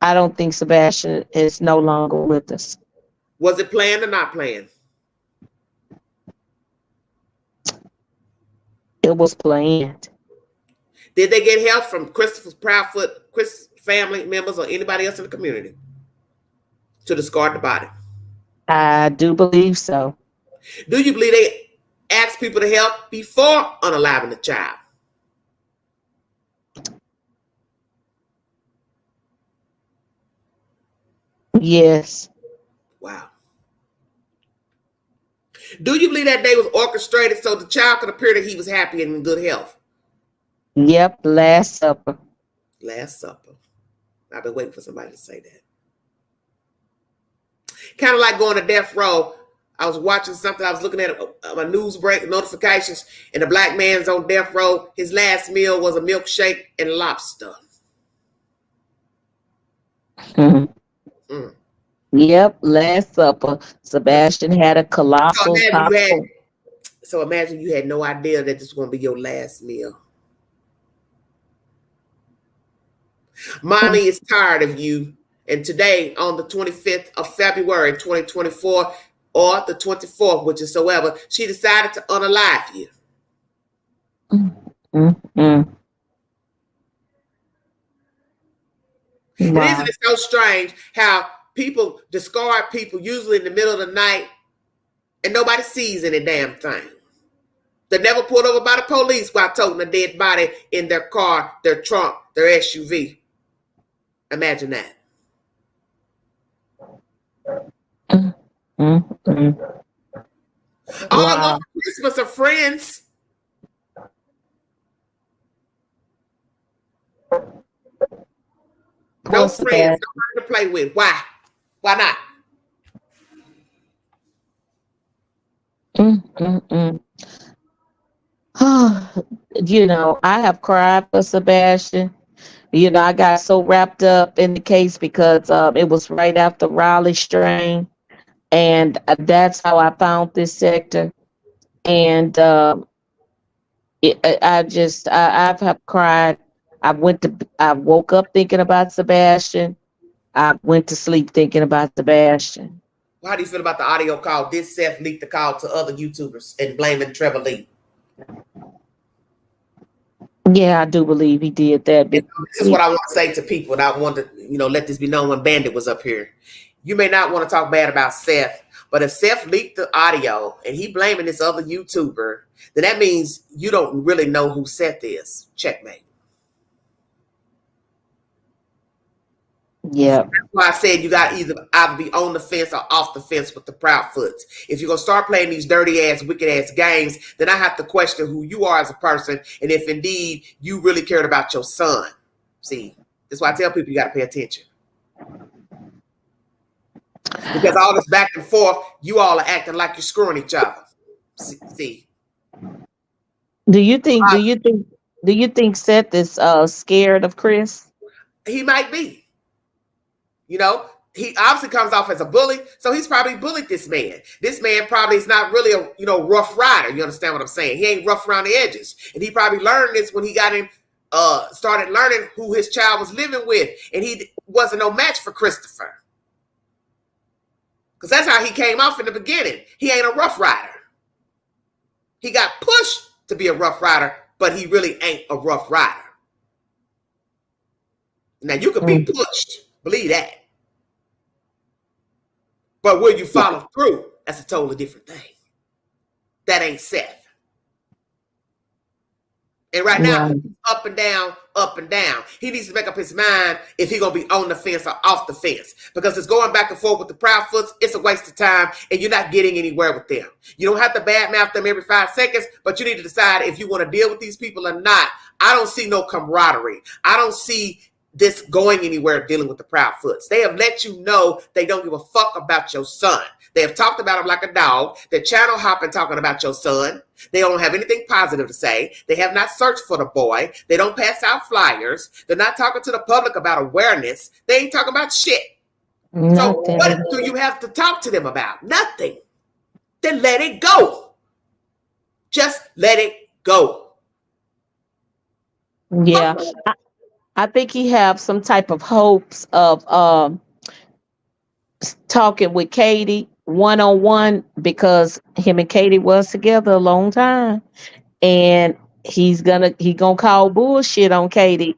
I don't think Sebastian is no longer with us. Was it planned or not planned? It was planned. Did they get help from Christopher Proudfoot, Chris family members, or anybody else in the community to discard the body? I do believe so. Do you believe they asked people to help before unaliving the child? Yes. Wow. Do you believe that day was orchestrated so the child could appear that he was happy and in good health? Yep, Last Supper. Last Supper. I've been waiting for somebody to say that. Kind of like going to death row. I was watching something. I was looking at my news break notifications, and the black man's on death row. His last meal was a milkshake and lobster. Yep, Last Supper. Sebastian had a colossal taco. So imagine you had no idea that this was going to be your last meal. Mommy is tired of you. And today, on the 25th of February, 2024, or the 24th, which is soever, she decided to unalive you. And isn't it so strange how people discard people usually in the middle of the night and nobody sees any damn thing? They never pulled over by the police while toting a dead body in their car, their trunk, their SUV. Imagine that. All I want for Christmas are friends. No friends, nobody to play with. Why? Why not? You know, I have cried for Sebastian. You know, I got so wrapped up in the case because it was right after Raleigh strain, and that's how I found this sector. And I've cried. I woke up thinking about Sebastian. I went to sleep thinking about Sebastian. How do you feel about the audio call? Did Seth leak the call to other YouTubers and blaming Trevor Lee? Yeah, I do believe he did that. This is what I want to say to people, and I want to, let this be known when Bandit was up here. You may not want to talk bad about Seth, But if Seth leaked the audio and he blaming this other YouTuber, then that means you don't really know who Seth is. Checkmate. Yeah. That's why I said you got either be on the fence or off the fence with the Proudfoots. If you're gonna start playing these dirty ass, wicked ass games, then I have to question who you are as a person and if indeed you really cared about your son. See, that's why I tell people you gotta pay attention. Because all this back and forth, you all are acting like you're screwing each other. See. Do you think Seth is scared of Chris? He might be. You know, he obviously comes off as a bully, so he's probably bullied this man. This man probably is not really a rough rider. You understand what I'm saying? He ain't rough around the edges, and he probably learned this when he got in, started learning who his child was living with, and he wasn't no match for Christopher, because that's how he came off in the beginning. He ain't a rough rider. He got pushed to be a rough rider, but he really ain't a rough rider. Now you could be pushed. Believe that. But will you follow through? That's a totally different thing. That ain't Seth. And right now, up and down, up and down. He needs to make up his mind if he's going to be on the fence or off the fence. Because it's going back and forth with the Proudfoots. It's a waste of time, and you're not getting anywhere with them. You don't have to badmouth them every 5 seconds, but you need to decide if you want to deal with these people or not. I don't see no camaraderie. I don't see this going anywhere dealing with the Proudfoots. They have let you know they don't give a fuck about your son. They have talked about him like a dog. They're channel hopping talking about your son. They don't have anything positive to say. They have not searched for the boy. They don't pass out flyers. They're not talking to the public about awareness. They ain't talking about shit. Nothing. So what do you have to talk to them about? Nothing. Then let it go. Just let it go. Yeah. I think he have some type of hopes of talking with Katie one-on-one, because him and Katie was together a long time, and he gonna call bullshit on Katie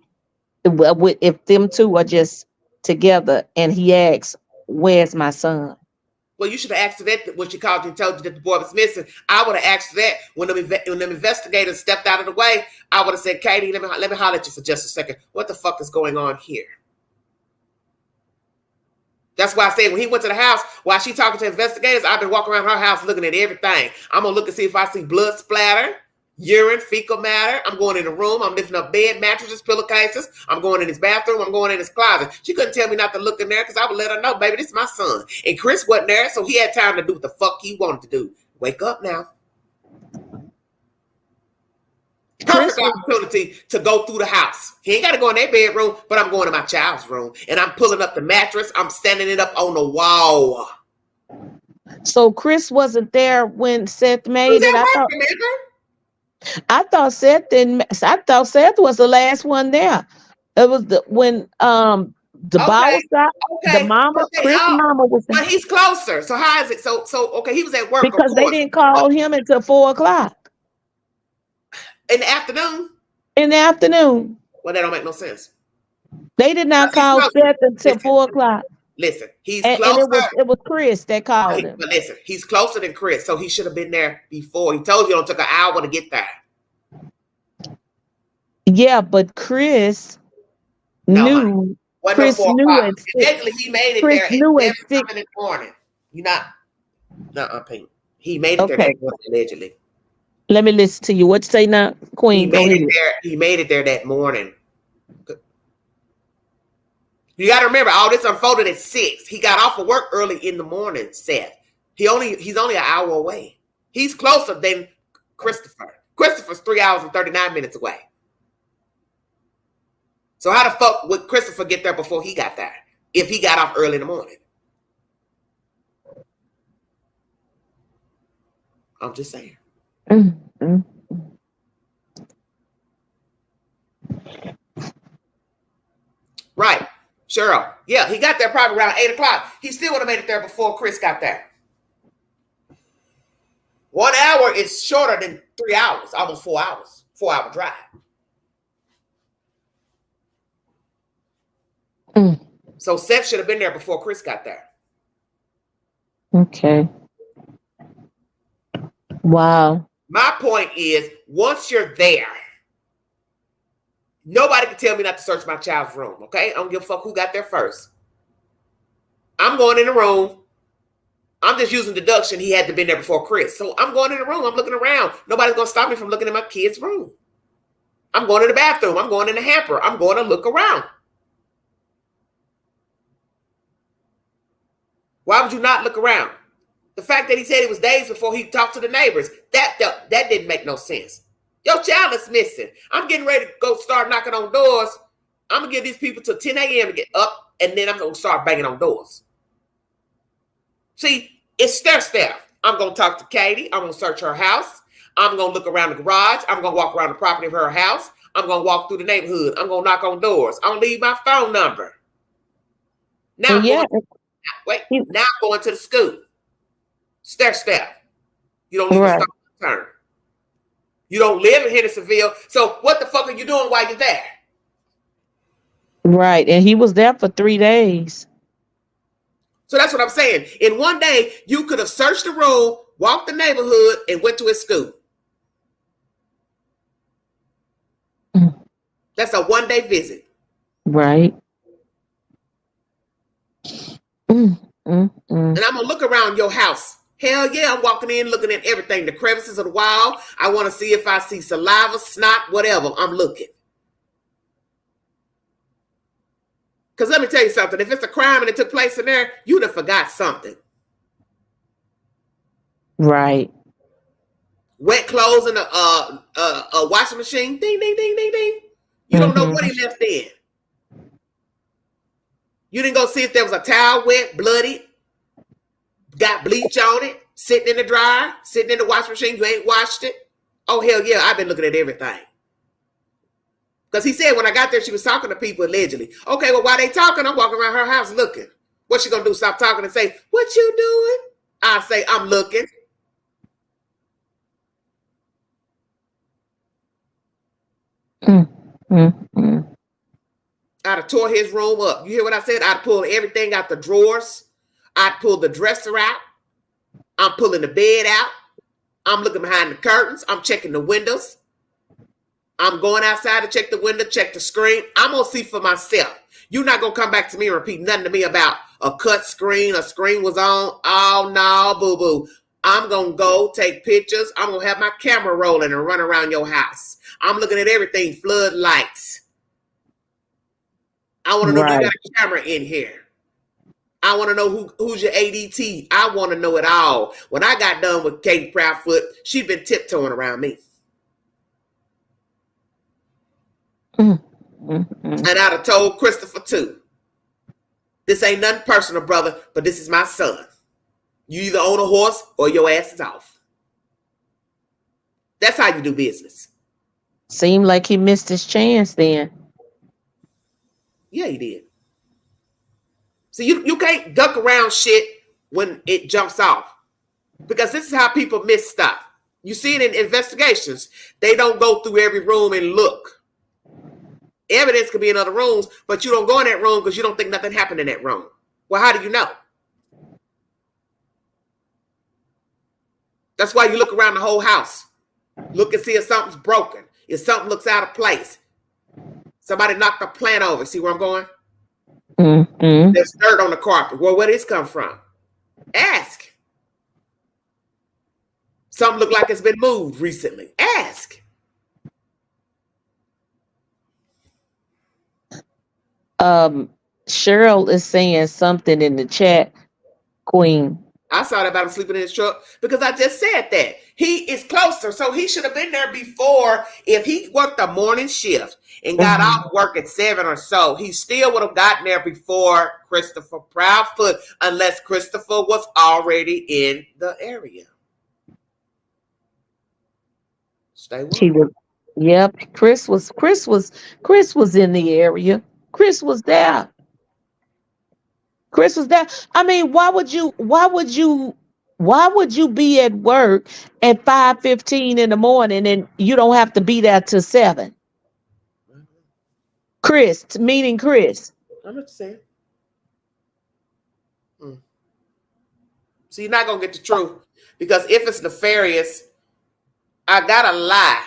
if them two are just together, and he asks, "Where's my son?" Well, you should have asked that when she called you and told you that the boy was missing. I would have asked that when them investigators stepped out of the way. I would have said, Katie, let me holler at you for just a second. What the fuck is going on here? That's why I said when he went to the house, while she talking to investigators, I've been walking around her house looking at everything. I'm going to look and see if I see blood splatter, urine, fecal matter. I'm going in the room. I'm lifting up bed mattresses, pillowcases. I'm going in his bathroom. I'm going in his closet. She couldn't tell me not to look in there because I would let her know, baby, this is my son. And Chris wasn't there, so he had time to do what the fuck he wanted to do. Wake up now. Perfect opportunity to go through the house. He ain't got to go in their bedroom, but I'm going to my child's room. And I'm pulling up the mattress. I'm standing it up on the wall. So Chris wasn't there when Seth made it. I thought Seth didn't. I thought Seth was the last one there. It was when the ball stopped. The mama, Chris' mama was there. But he's closer. So how is it? So okay, he was at work because they didn't call him until 4:00 in the afternoon. In the afternoon. Well, that don't make no sense. They did not call Seth until 4:00. Listen, he's closer. And it was Chris that called him. But listen, he's closer than Chris, so he should have been there before. He told you it took an hour to get there. Yeah, but Chris knew. Chris knew at 6. Eventually, he made it there at 7 in the morning. You're not. No, Pink. He made it there that morning, allegedly. Let me listen to you. What you say now, Queen? He made it there that morning. You got to remember, all this unfolded at 6. He got off of work early in the morning, Seth. He's only an hour away. He's closer than Christopher. Christopher's 3 hours and 39 minutes away. So how the fuck would Christopher get there before he got there if he got off early in the morning? I'm just saying. Mm-hmm. Right. Cheryl. Yeah, he got there probably around 8:00. He still would have made it there before Chris got there. 1 hour is shorter than 3 hours, almost 4 hours. 4-hour drive. So Seth should have been there before Chris got there. Okay. Wow. My point is, once you're there, nobody can tell me not to search my child's room, okay? I don't give a fuck who got there first. I'm going in the room. I'm just using deduction. He had to be there before Chris. So I'm going in the room. I'm looking around. Nobody's going to stop me from looking at my kid's room. I'm going to the bathroom. I'm going in the hamper. I'm going to look around. Why would you not look around? The fact that he said it was days before he talked to the neighbors, that didn't make no sense. Your child is missing. I'm getting ready to go start knocking on doors. I'm going to give these people till 10 a.m. to get up, and then I'm going to start banging on doors. See, it's step. I'm going to talk to Katie. I'm going to search her house. I'm going to look around the garage. I'm going to walk around the property of her house. I'm going to walk through the neighborhood. I'm going to knock on doors. I'm going to leave my phone number. Now, now I'm going to the school. Step. You don't leave a stone unturned. You don't live in Hendersonville. So what the fuck are you doing while you're there? Right. And he was there for 3 days. So that's what I'm saying. In one day, you could have searched the room, walked the neighborhood, and went to his school. That's a one-day visit. Right. And I'm going to look around your house. Hell yeah, I'm walking in, looking at everything. The crevices of the wall. I want to see if I see saliva, snot, whatever. I'm looking. Because let me tell you something. If it's a crime and it took place in there, you'd have forgot something. Right. Wet clothes in a washing machine. Ding, ding, ding, ding, ding. You don't know what he left in. You didn't go see if there was a towel wet, bloody, got bleach on it, sitting in the dryer, sitting in the washing machine. You ain't washed it. Oh, hell yeah. I've been looking at everything. Because he said when I got there, she was talking to people allegedly. Okay, well, while they talking, I'm walking around her house looking. What's she going to do? Stop talking and say, what you doing? I say, I'm looking. I'd have tore his room up. You hear what I said? I'd pull everything out the drawers. I'd pull the dresser out. I'm pulling the bed out. I'm looking behind the curtains. I'm checking the windows. I'm going outside to check the window, check the screen. I'm going to see for myself. You're not going to come back to me and repeat nothing to me about a cut screen, a screen was on. Oh, no, boo-boo. I'm going to go take pictures. I'm going to have my camera rolling and run around your house. I'm looking at everything, floodlights. I want to know if you got a camera in here. I want to know who's your ADT. I want to know it all. When I got done with Katie Proudfoot, she'd been tiptoeing around me. And I'd have told Christopher too. This ain't nothing personal, brother, but this is my son. You either own a horse or your ass is off. That's how you do business. Seemed like he missed his chance then. Yeah, he did. So you can't duck around shit when it jumps off. Because this is how people miss stuff. You see it in investigations. They don't go through every room and look. Evidence could be in other rooms, but you don't go in that room because you don't think nothing happened in that room. Well, how do you know? That's why you look around the whole house. Look and see if something's broken. If something looks out of place. Somebody knocked a plant over. See where I'm going? There's dirt on the carpet. Well, where did this come from? Ask. Something look like it's been moved recently. Ask. Cheryl is saying something in the chat, Queen. I saw that about him sleeping in his truck because I just said that. He is closer, so he should have been there before. If he worked a morning shift and got off work at 7 or so, he still would have gotten there before Christopher Proudfoot, unless Christopher was already in the area. Stay warm. He was, yep. Chris was in the area. Chris was there. I mean, why would you be at work at 5:15 in the morning and you don't have to be there till 7? Chris, meaning Chris. I'm not saying. So you're not gonna get the truth, because if it's nefarious, I gotta lie.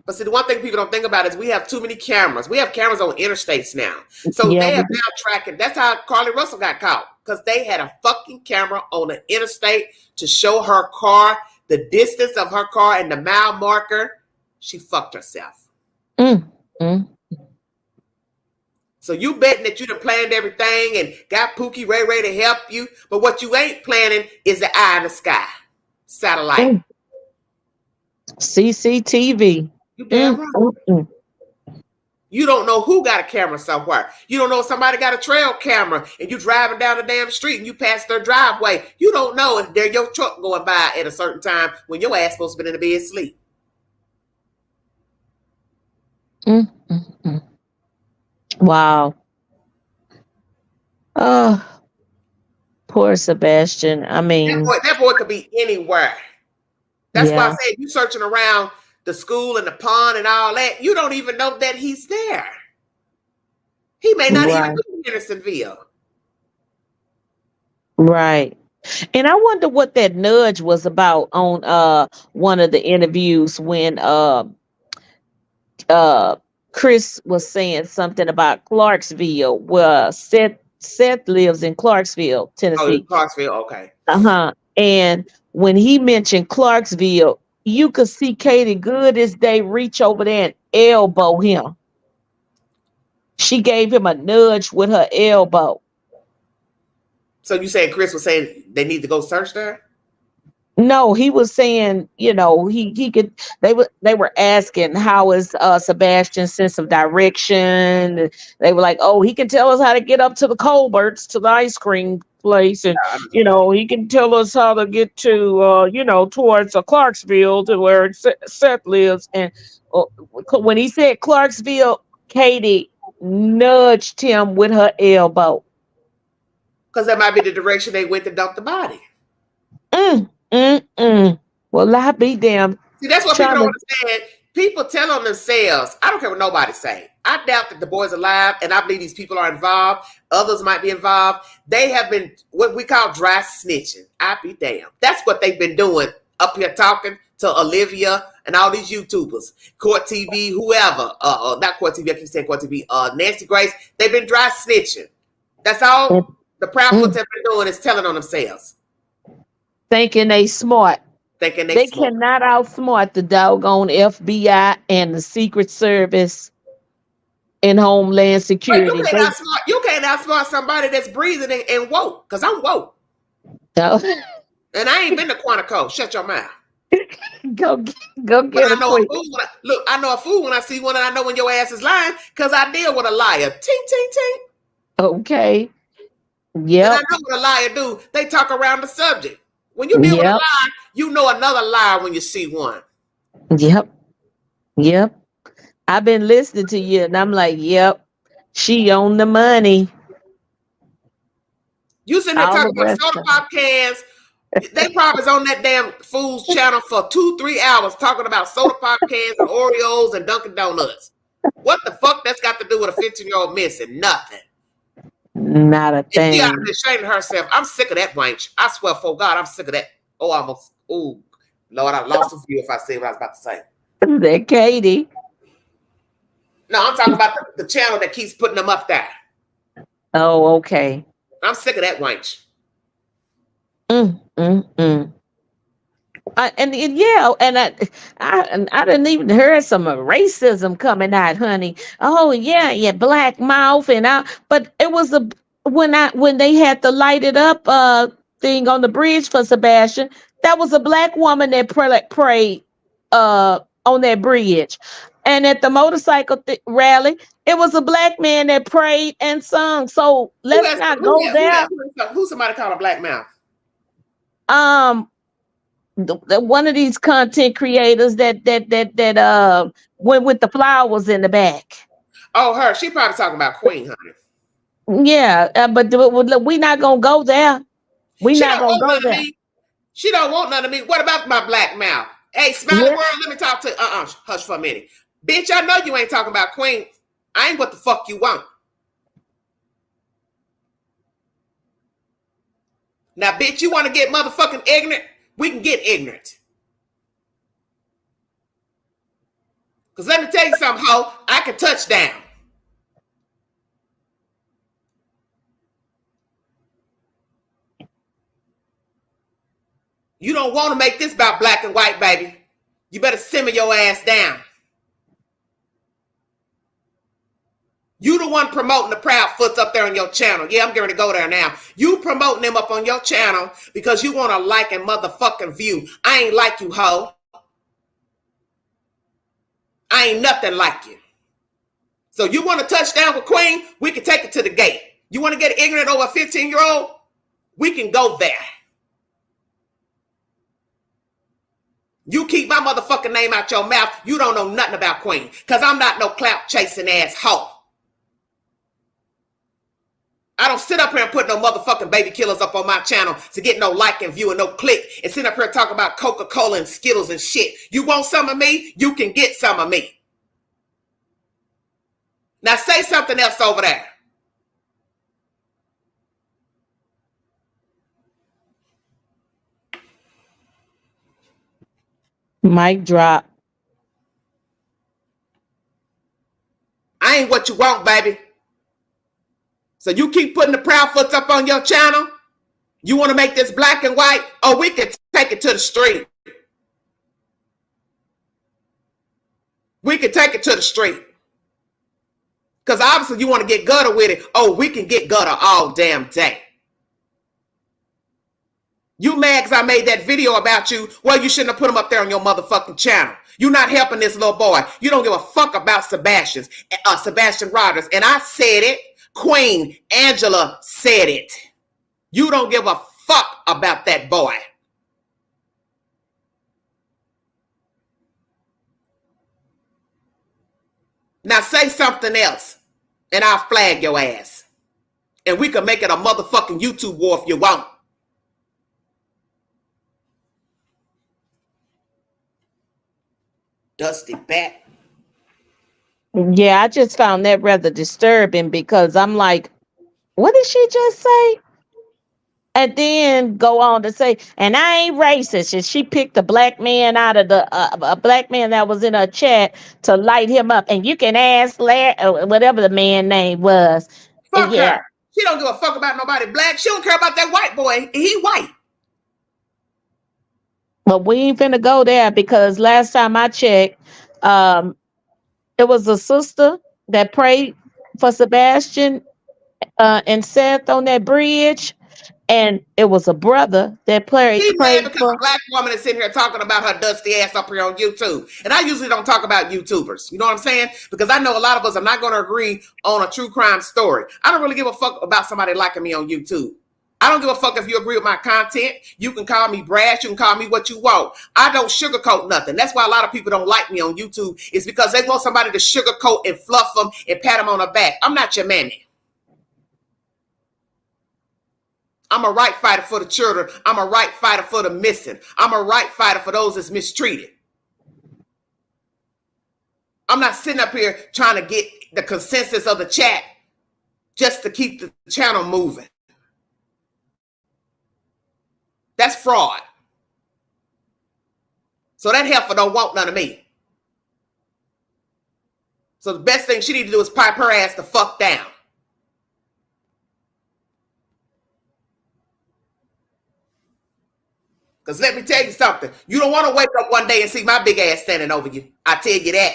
But see, the one thing people don't think about is we have too many cameras. We have cameras on interstates now. So Yeah, they have now tracking. That's how Carly Russell got caught. Because they had a fucking camera on the interstate to show her car, the distance of her car and the mile marker. She fucked herself. mm. So you betting that you done planned everything and got Pookie Ray Ray to help you. But what you ain't planning is the eye in the sky. Satellite. CCTV. You damn right. You don't know who got a camera somewhere. You don't know if somebody got a trail camera and you driving down the damn street and you pass their driveway. You don't know if they're your truck going by at a certain time when your ass supposed to be in the bed asleep. Wow. Oh, poor Sebastian. I mean, that boy could be anywhere. That's why I yeah, said you searching around the school and the pond and all that. You don't even know that he's there. He may not even right, be in Hendersonville. right. And I wonder what that nudge was about on one of the interviews when Chris was saying something about Clarksville, where Seth lives in Clarksville, Oh, Tennessee. Clarksville, okay. And when he mentioned Clarksville, you could see Katie good as they reach over there and elbow him. She gave him a nudge with her elbow. So you saying Chris was saying they need to go search there? No, he was saying, he could. They were asking how is Sebastian's sense of direction. They were like, oh, he can tell us how to get up to the Colberts, to the ice cream place, and he can tell us how to get to towards Clarksville, to where Seth lives. And when he said Clarksville, Katie nudged him with her elbow. Because that might be the direction they went to dump the body. Well, I be damn. See, that's what people don't understand. People tell on themselves. I don't care what nobody say. I doubt that the boy's alive, and I believe these people are involved. Others might be involved. They have been what we call dry snitching. I be damn. That's what they've been doing up here talking to Olivia and all these YouTubers, Court TV, whoever. Not Court TV. I keep saying Court TV. Nancy Grace. They've been dry snitching. That's all the Proudfoots have been doing is telling on themselves. Thinking they smart. Thinking they smart. Cannot outsmart the doggone FBI and the Secret Service and Homeland Security. But you can't outsmart somebody that's breathing and woke, because I'm woke. No. And I ain't been to Quantico. Shut your mouth. Go get I know a fool I know a fool when I see one, and I know when your ass is lying, because I deal with a liar. Ting, ting, ting. Okay. Yeah. And I know what a liar do. They talk around the subject. When you deal with a lie, you know another lie when you see one. Yep. I've been listening to you, and I'm like, yep, she on the money. You sitting there talking about soda pop cans. They probably is on that damn fool's channel for 2-3 hours talking about soda pop cans and Oreos and Dunkin' Donuts. What the fuck that's got to do with a 15-year-old missing? Nothing. Not a thing. She ought to be ashamed of herself. I'm sick of that wench. I swear for God, I'm sick of that. Oh, Lord, I lost a view if I say what I was about to say. That Katie. No, I'm talking about the channel that keeps putting them up there. Oh, okay. I'm sick of that wench. I didn't even hear some racism coming out, honey. Oh yeah, black mouth but it was when they had the lighted up thing on the bridge for Sebastian. That was a black woman that prayed on that bridge, and at the motorcycle rally, it was a black man that prayed and sung. So let's not go there. Who's somebody called a black mouth? One of these content creators that went with the flowers in the back. Oh, her. She probably talking about Queen, honey. Yeah, but we not gonna go there. We not gonna go there. She don't want none of me. What about my black mouth? Hey, Smiley World, let me talk to hush for a minute. Bitch, I know you ain't talking about Queen. I ain't what the fuck you want. Now, bitch, you want to get motherfucking ignorant? We can get ignorant. Because let me tell you something, ho, I can touch down. You don't want to make this about black and white, baby. You better simmer your ass down. You the one promoting the Proudfoots up there on your channel. Yeah, I'm going to go there now. You promoting them up on your channel because you want a like and motherfucking view. I ain't like you, ho. I ain't nothing like you. So you want to touch down with Queen? We can take it to the gate. You want to get ignorant over a 15-year-old? We can go there. You keep my motherfucking name out your mouth. You don't know nothing about Queen. Because I'm not no clout chasing ass hoe. I don't sit up here and put no motherfucking baby killers up on my channel to get no like and view and no click and sit up here and talk about Coca-Cola and Skittles and shit. You want some of me? You can get some of me. Now say something else over there. Mic drop. I ain't what you want, baby. So you keep putting the Proudfoots up on your channel? You want to make this black and white? Oh, we can take it to the street. We can take it to the street. Because obviously you want to get gutter with it. Oh, we can get gutter all damn day. You mad because I made that video about you? Well, you shouldn't have put them up there on your motherfucking channel. You're not helping this little boy. You don't give a fuck about Sebastian Rogers. And I said it. Queen Angela said it. You don't give a fuck about that boy. Now say something else, and I'll flag your ass. And we can make it a motherfucking YouTube war if you want. Dusty bat. Yeah, I just found that rather disturbing because I'm like, what did she just say? And then go on to say, and I ain't racist. And she picked a black man out of a black man that was in her chat to light him up. And you can ask Larry, whatever the man name was. Fuck her. She don't give a fuck about nobody black. She don't care about that white boy. He white. But we ain't finna go there because last time I checked, it was a sister that prayed for Sebastian and Seth on that bridge. And it was a brother that prayed because for a black woman is sitting here talking about her dusty ass up here on YouTube. And I usually don't talk about YouTubers. You know what I'm saying? Because I know a lot of us are not going to agree on a true crime story. I don't really give a fuck about somebody liking me on YouTube. I don't give a fuck if you agree with my content. You can call me brash. You can call me what you want. I don't sugarcoat nothing. That's why a lot of people don't like me on YouTube. It's because they want somebody to sugarcoat and fluff them and pat them on the back. I'm not your mammy. I'm a right fighter for the children. I'm a right fighter for the missing. I'm a right fighter for those that's mistreated. I'm not sitting up here trying to get the consensus of the chat just to keep the channel moving. That's fraud. So that heifer don't want none of me. So the best thing she need to do is pipe her ass the fuck down. Because let me tell you something. You don't want to wake up one day and see my big ass standing over you. I tell you that.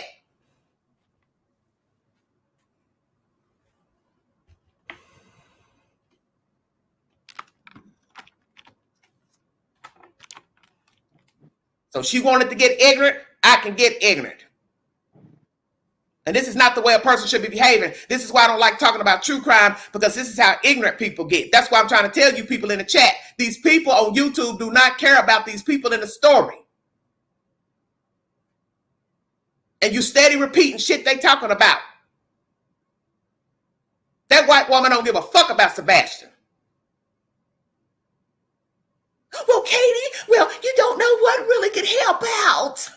So she wanted to get ignorant. I can get ignorant. And this is not the way a person should be behaving. This is why I don't like talking about true crime, because this is how ignorant people get. That's why I'm trying to tell you people in the chat. These people on YouTube do not care about these people in the story. And you steady repeating shit they talking about. That white woman don't give a fuck about Sebastian. Well, Katie, well, you don't know what really could help out.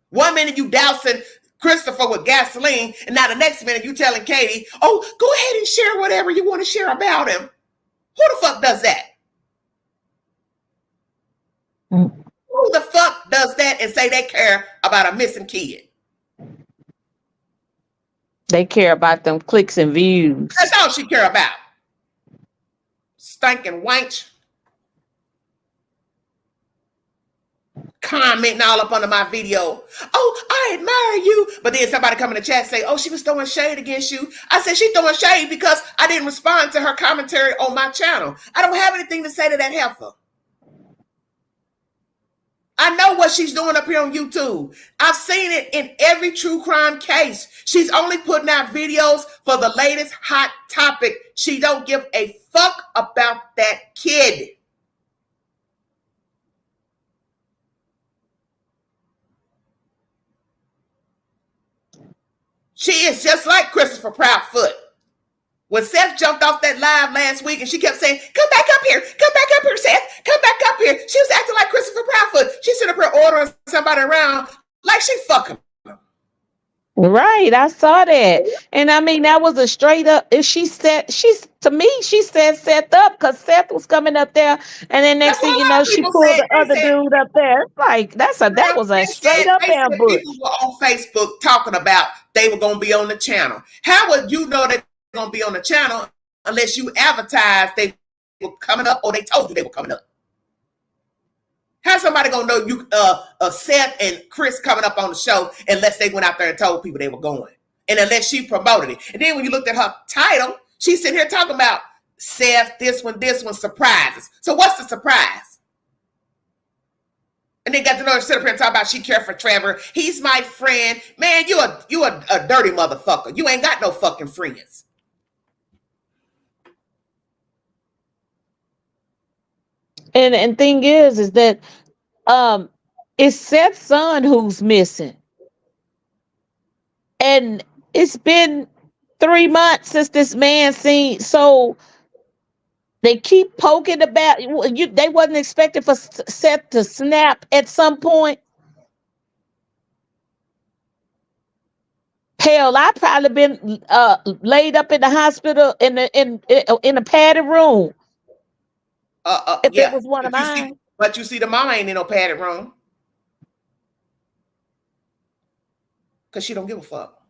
1 minute you dousing Christopher with gasoline, and now the next minute you telling Katie, oh, go ahead and share whatever you want to share about him. Who the fuck does that? Who the fuck does that and say they care about a missing kid? They care about them clicks and views. That's all she care about. Stinking wench. Commenting all up under my video. Oh, I admire you. But then somebody come in the chat say, oh, she was throwing shade against you. I said she throwing shade because I didn't respond to her commentary on my channel. I don't have anything to say to that heifer. I know what she's doing up here on YouTube. I've seen it in every true crime case. She's only putting out videos for the latest hot topic. She don't give a fuck about that kid. She is just like Christopher Proudfoot. When Seth jumped off that live last week and she kept saying, come back up here, Seth, come back up here. She was acting like Christopher Proudfoot. She sitting up here ordering somebody around like she fucking. Right, I saw that. And I mean, that was a straight up, if she said, she said Seth up because Seth was coming up there. And then next thing you know, she pulled the other dude up there. It's like, that was a straight up ambush. People were on Facebook talking about they were going to be on the channel. How would you know they're going to be on the channel unless you advertised they were coming up or they told you they were coming up? How's somebody gonna know you Seth and Chris coming up on the show unless they went out there and told people they were going? And unless she promoted it. And then when you looked at her title, she's sitting here talking about Seth, this one, surprises. So what's the surprise? And they got to know her sit up here and talk about she cared for Trevor. He's my friend. Man, you a dirty motherfucker. You ain't got no fucking friends. And thing is that it's Seth's son who's missing. And it's been 3 months since this man seen. So they keep poking about they wasn't expecting for Seth to snap at some point. Hell, I probably been laid up in the hospital in a padded room. If yeah. it was one of mine. But you see, the mama ain't in no padded room. Because she don't give a fuck.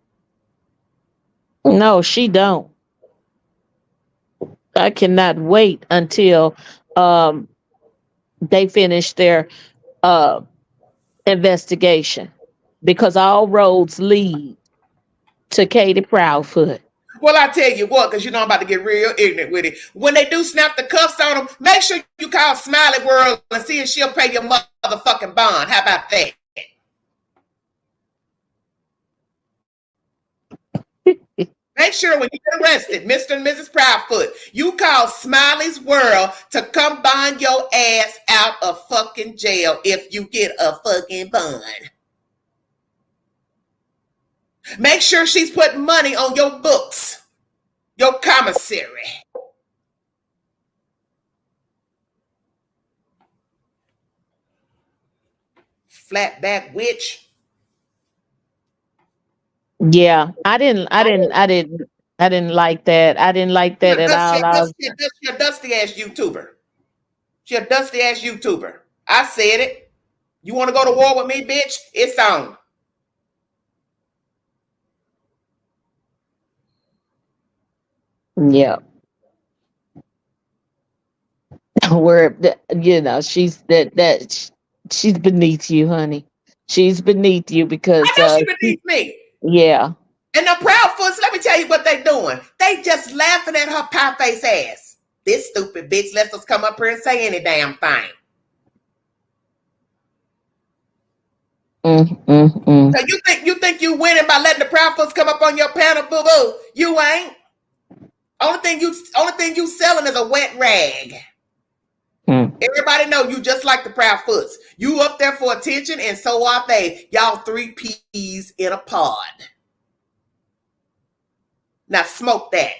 No, she don't. I cannot wait until they finish their investigation. Because all roads lead to Katie Proudfoot. Well, I tell you what, because you know I'm about to get real ignorant with it. When they do snap the cuffs on them, make sure you call Smiley World and see if she'll pay your motherfucking bond. How about that? Make sure when you get arrested, Mr. and Mrs. Proudfoot, you call Smiley's World to come bond your ass out of fucking jail if you get a fucking bond. Make sure she's putting money on your books, your commissary. Flatback witch. Yeah, I didn't like that. I didn't like that at all. She's a dusty ass YouTuber. She's a dusty ass YouTuber. I said it. You want to go to war with me, bitch? It's on. Yeah. Where she's she's beneath you, honey. She's beneath you because I know she's beneath me. Yeah. And the Proudfoots, let me tell you what they doing. They just laughing at her pie face ass. This stupid bitch lets us come up here and say any damn thing. So you think you winning by letting the Proudfoots come up on your panel, boo boo? You ain't. Only thing you selling is a wet rag. Everybody know you just like the Proudfoots. You up there for attention, and so are they. Y'all 3 peas in a pod. Now smoke that.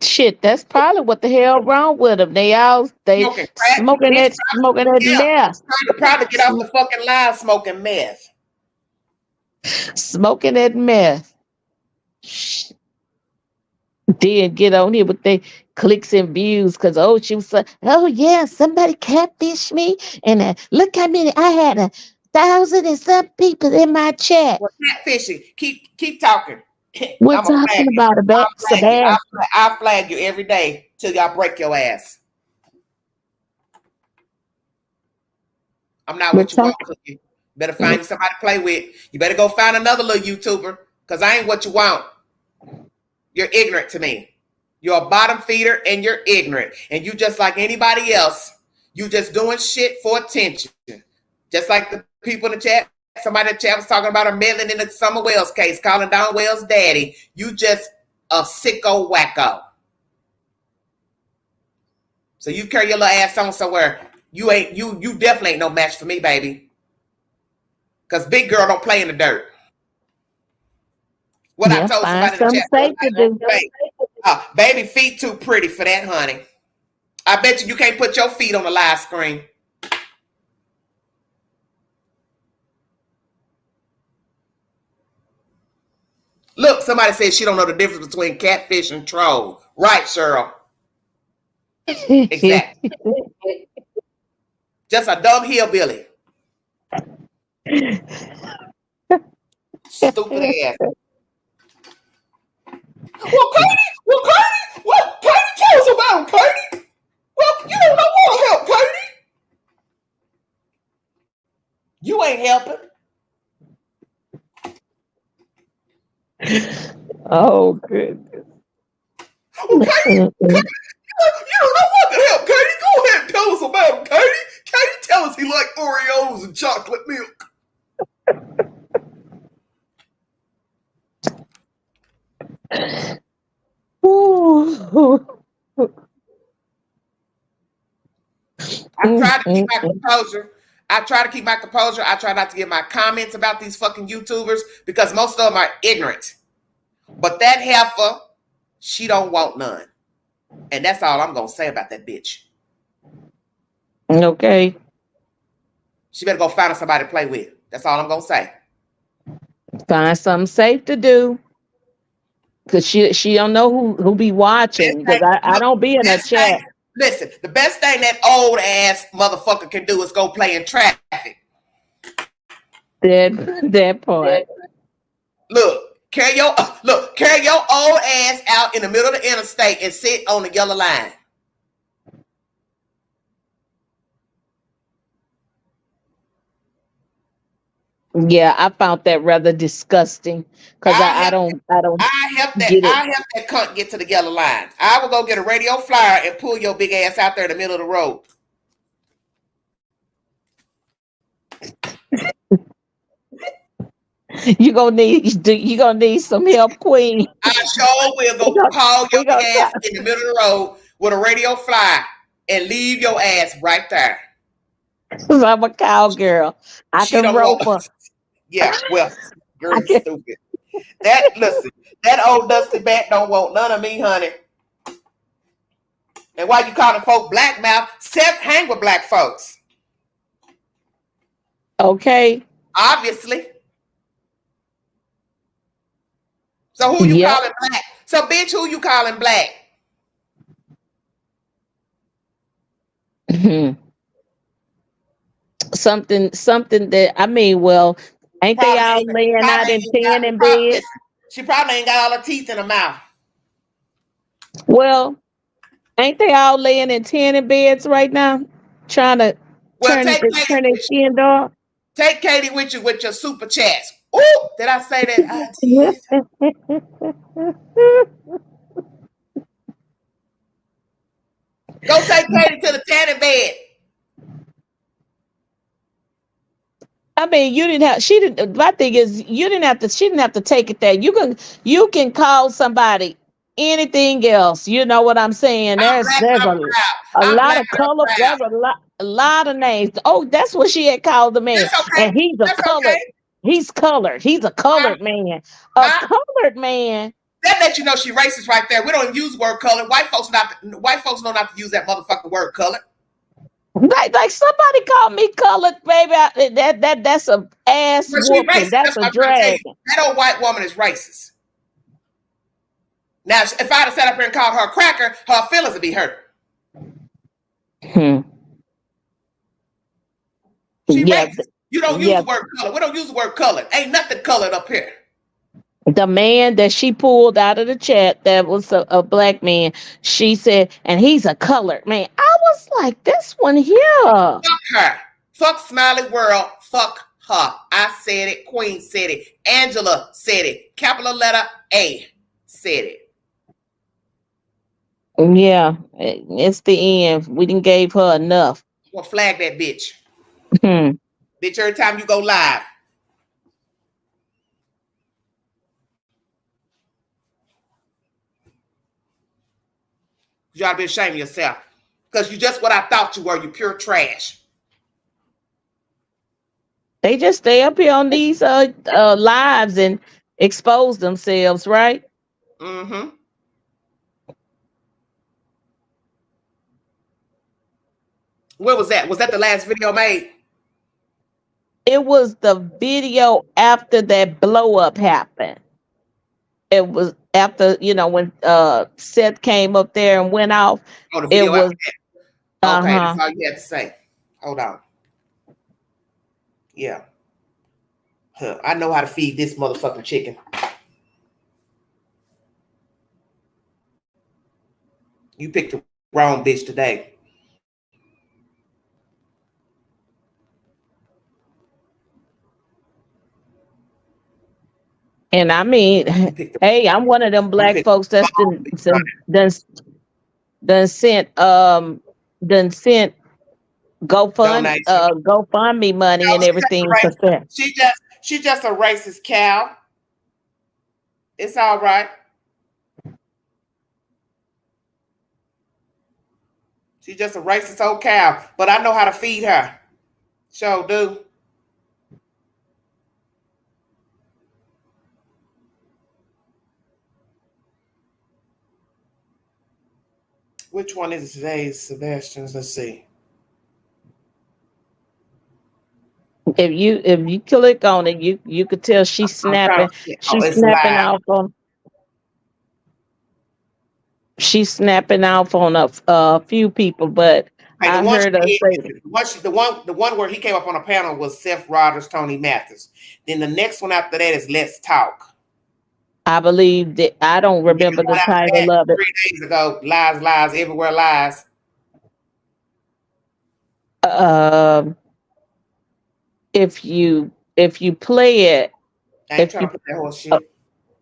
Shit, that's probably what the hell wrong with them. They smoking that meth. Probably get off the fucking line smoking meth. Smoking that meth. Then get on here with their clicks and views because she was like, oh yeah, somebody catfished me and look how many I had 1,000 and some people in my chat. Well, catfishing. Keep talking. We're I'm gonna flag talking you. about I'll flag you. Sebastian. I'll flag you every day till y'all break your ass. I'm not We're what you want, talking. Cookie. Better find you somebody to play with. You better go find another little YouTuber, because I ain't what you want. You're ignorant to me. You're a bottom feeder and you're ignorant. And you just like anybody else. You just doing shit for attention. Just like the people in the chat. Somebody in the chat was talking about her meddling in the Summer Wells case, calling Don Wells daddy. You just a sicko wacko. So you carry your little ass on somewhere. You definitely ain't no match for me, baby. Because big girl don't play in the dirt. What I told Find somebody in the something chat. safe to do. Baby feet too pretty for that, honey. I bet you can't put your feet on the live screen. Look, somebody said she don't know the difference between catfish and troll. Right, Cheryl. Exactly. Just a dumb hillbilly. Stupid ass. Well, Katie, tell us about him, Katie. Well, you don't know what to help, Katie. You ain't helping. Oh, goodness. Well, Katie, you don't know what to help, Katie. Go ahead and tell us about him, Katie. Katie, tell us he like Oreos and chocolate milk. I try to keep my composure. I try not to give my comments about these fucking YouTubers because most of them are ignorant. But that heifer, she don't want none. And that's all I'm going to say about that bitch. Okay. She better go find somebody to play with. That's all I'm going to say. Find something safe to do. Because she don't know who be watching. Because I don't be in a chat. Listen, the best thing that old ass motherfucker can do is go play in traffic. That part. Look, carry your old ass out in the middle of the interstate and sit on the yellow line. Yeah, I found that rather disgusting because I don't I help that cunt get to the yellow line. I will go get a radio flyer and pull your big ass out there in the middle of the road. You gonna need some help, Queen. I sure will go haul your big ass in the middle of the road with a radio flyer and leave your ass right there. Cause I'm a cowgirl. I can rope her. Yeah, well, girl, stupid. That old dusty bat don't want none of me, honey. And why you calling folk black mouth? Seth hang with black folks. Okay. Obviously. So who you calling black? So bitch, who you calling black? Something that well, ain't they all laying out in 10 in bed? She probably ain't got all her teeth in her mouth. Well, ain't they all laying in 10 in beds right now? Trying to turn their skin dark? Take Katie with you with your super chats. Oh, did I say that? I did. Go take Katie to the tanning bed. I mean, my thing is, she didn't have to take it there. You can call somebody anything else. You know what I'm saying? There's a lot of color. There's a lot of names. Oh, that's what she had called the man. Okay. And he's a colored. Okay. He's colored. He's a colored man. Colored man. That lets you know she racist right there. We don't even use the word color. White folks know not to use that motherfucking word color. Like somebody called me colored, baby. That's a ass whooping. That's a drag. That old white woman is racist. Now, if I'd have sat up here and called her a cracker, her feelings would be hurt. She racist. You don't use Yeah, the word color. We don't use the word colored. Ain't nothing colored up here. the man that she pulled out of the chat that was a black man, she said, and he's a colored man. I was like, this one here. Fuck her. Fuck Smiley World. Fuck her. I said it. Queen said it. Angela said it. Capital letter A said it. Yeah, it's the end. We didn't gave her enough. Well, flag that bitch. Hmm. Bitch, every time you go live. You ought to be ashamed of yourself. Because you just what I thought you were. You pure trash. They just stay up here on these lives and expose themselves, right? Mm-hmm. Where was that? Was that the last video made? It was the video after that blow up happened. It was after, when Seth came up there and went off. Oh, the It video was after that. Okay, uh-huh. that's all you had to say. Hold on. Yeah. Huh. I know how to feed this motherfucking chicken. You picked the wrong bitch today. And I mean, hey, I'm one of them black folks that's done sent Donation. GoFundMe money and everything for that. She just a racist cow. It's all right. She's just a racist old cow. But I know how to feed her. Sure do. Which one is today's Sebastian's? Let's see. If you click on it, you could tell she's snapping. She's It's snapping live. off on. She's snapping off on a few people, but Hey, I heard her say, the one where he came up on a panel was Seth Rogers, Tony Mathis. Then the next one after that is Let's Talk. I believe that I don't remember the title of it. 3 days ago, lies, lies, everywhere lies. If you play it, I ain't trying to put that whole shit.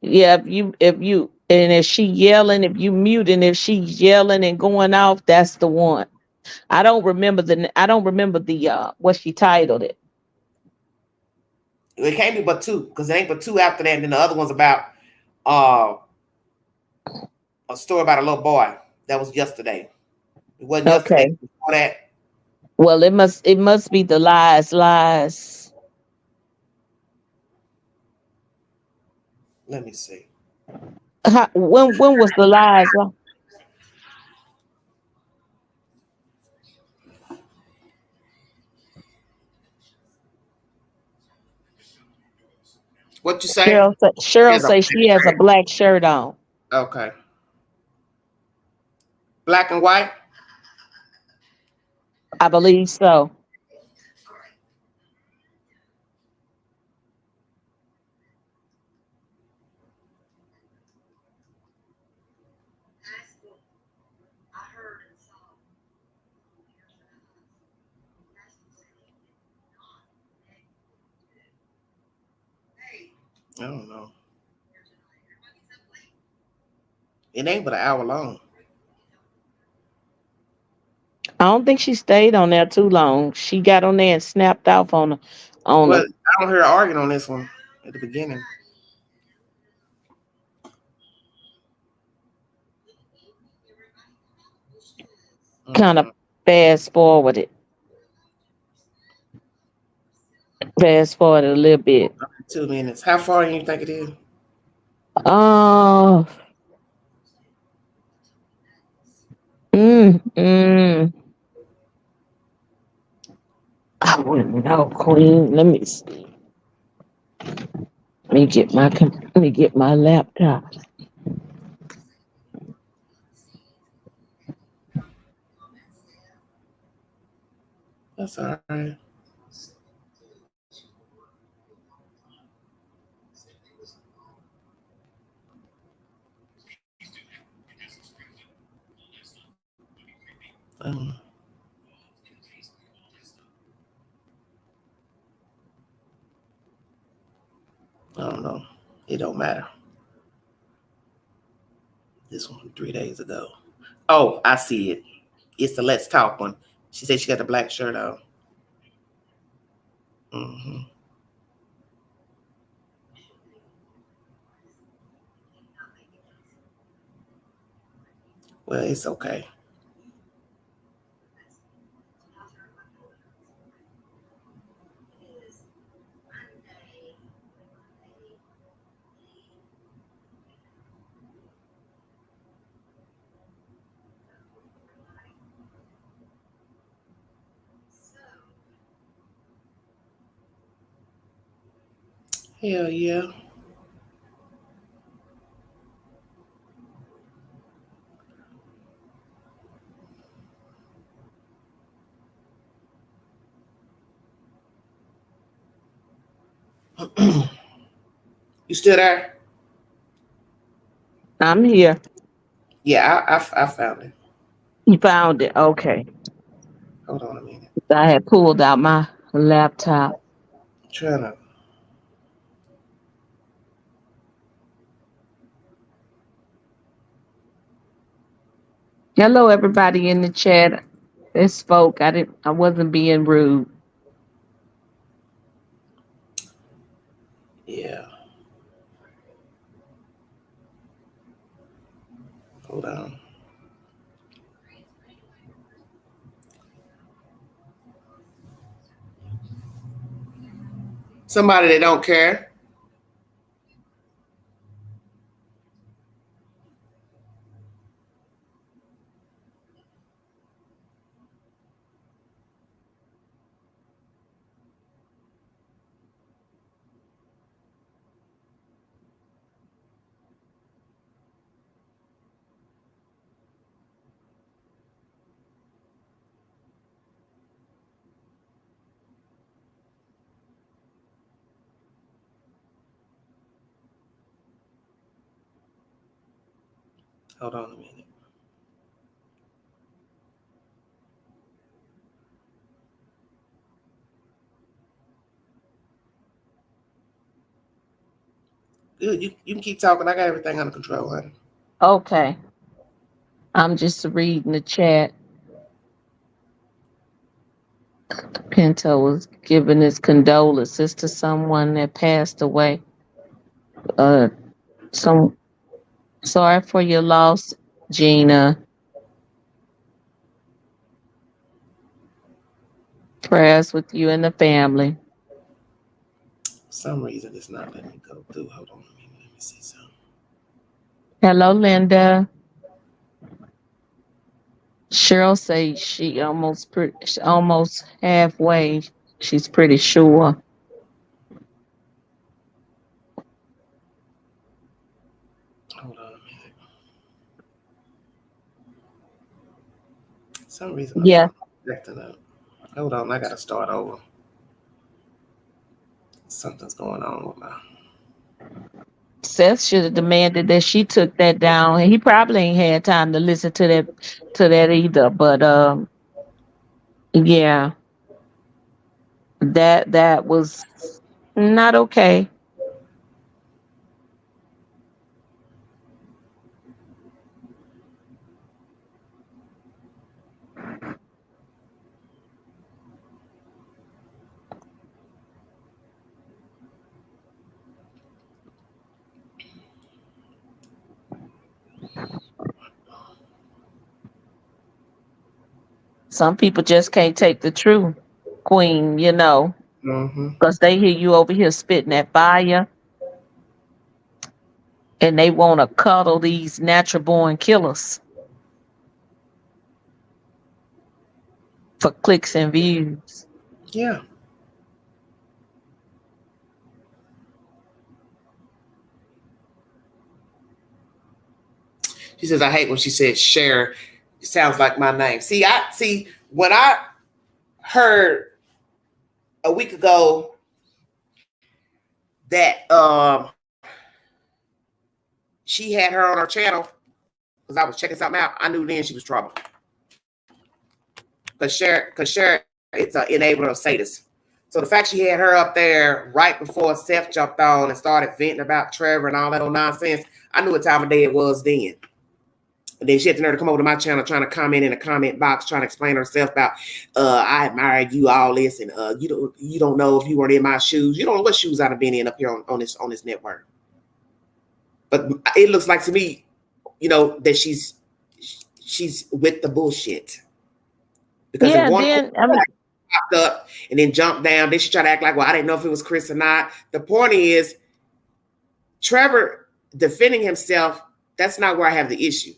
yeah, if she yelling, if you muting, if she's yelling and going off, that's the one. I don't remember the what she titled it. It can't be but two, because it ain't but two after that, and then the other one's about a story about a little boy. That was yesterday. It wasn't yesterday. Okay. Before that. Well, it must be the lies. Let me see. When was the lies? What you say? Cheryl says she has a black shirt on. Okay. Black and white? I believe so. I don't know. It ain't but an hour long. I don't think she stayed on there too long. She got on there and snapped off on Well, I don't hear her arguing on this one at the beginning. Kind of fast forwarded. Fast forward a little bit. 2 minutes. How far do you think it is? I wouldn't know, Queen. Let me see. Let me get my laptop. That's all right. I don't know. It don't matter. This one from 3 days ago. Oh, I see it. It's the Let's Talk one. She said she got the black shirt on. Mm-hmm. Well, it's okay. Hell yeah. You still there? I'm here. Yeah, I found it. You found it. Okay. Hold on a minute. I had pulled out my laptop. I'm trying to. Hello, everybody in the chat. It spoke. I wasn't being rude. Yeah. Hold on. Somebody that don't care. Hold on a minute. Good. You can keep talking. I got everything under control, honey. Okay. I'm just reading the chat. Pinto was giving his condolences to someone that passed away. Some sorry for your loss, Gina. Prayers with you and the family. For some reason, it's not letting me go through. Hold on a minute. Let me see something. Hello, Linda. Cheryl says she almost halfway. She's pretty sure. Hold on a minute. For some reason, my Yeah. phone is acting up. Hold on. I got to start over. Something's going on with my. Seth should have demanded that she took that down. He probably ain't had time to listen to that either. But yeah, that was not okay. Some people just can't take the truth, Queen, Mm-hmm. because they hear you over here spitting that fire and they want to cuddle these natural born killers for clicks and views. Yeah. She says, I hate when she said share. It sounds like my name. See when I heard a week ago that she had her on her channel because I was checking something out, I knew then she was trouble. because Cher is an enabler of sadists. So the fact she had her up there right before Seth jumped on and started venting about Trevor and all that old nonsense, I knew what time of day it was then. And then she had the nerve to come over to my channel trying to comment in the comment box, trying to explain herself about I admired you, all this, and you don't know if you weren't in my shoes. You don't know what shoes I'd have been in up here on this network. But it looks like to me, that she's with the bullshit. Because Yeah, one then popped up and then jumped down. Then she tried to act like, well, I didn't know if it was Chris or not. The point is, Trevor defending himself, that's not where I have the issue.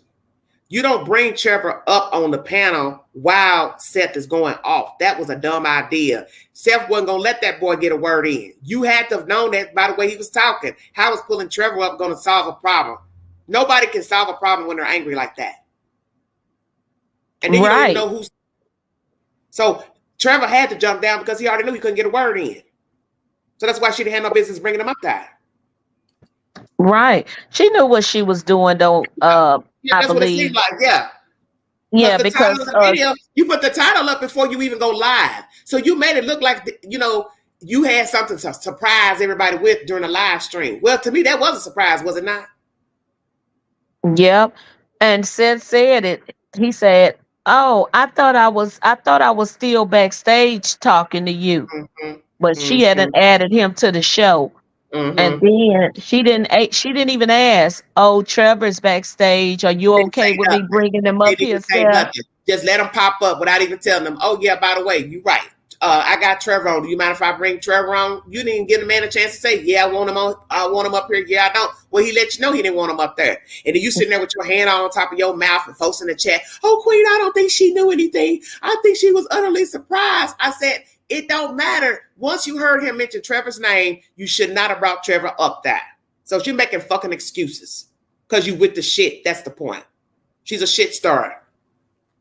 You don't bring Trevor up on the panel while Seth is going off. That was a dumb idea. Seth wasn't going to let that boy get a word in. You had to have known that by the way he was talking. How was pulling Trevor up going to solve a problem? Nobody can solve a problem when they're angry like that. And then you don't even know who's. So Trevor had to jump down because he already knew he couldn't get a word in. So that's why she didn't have no business bringing him up there. Right. She knew what she was doing, though. Yeah, that's I believe. What it seemed like. Yeah. Yeah, because the video, you put the title up before you even go live. So you made it look like, you had something to surprise everybody with during the live stream. Well, to me, that was a surprise, was it not? Yep. And Seth said it. He said, "Oh, I thought I was still backstage talking to you." Mm-hmm. But she hadn't added him to the show. Mm-hmm. And then she didn't even ask, "Oh, Trevor's backstage. Are you okay with me bringing him up here, Seth?" Just let him pop up without even telling them, "Oh yeah, by the way, you're right. I got Trevor on. Do you mind if I bring Trevor on?" You didn't give the man a chance to say, "Yeah, I want him on. I want him up here." Yeah, I don't. Well, he let you know he didn't want him up there. And then you sitting there with your hand on top of your mouth and folks in the chat, "Oh, Queen, I don't think she knew anything. I think she was utterly surprised." I said, it don't matter. Once you heard him mention Trevor's name, you should not have brought Trevor up there. So she's making fucking excuses because you with the shit. That's the point. She's a shit stirrer.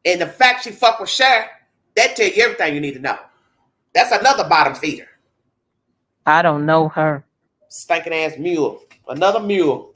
And the fact she fuck with Cher, that tell you everything you need to know. That's another bottom feeder. I don't know her. Stinking ass mule. Another mule.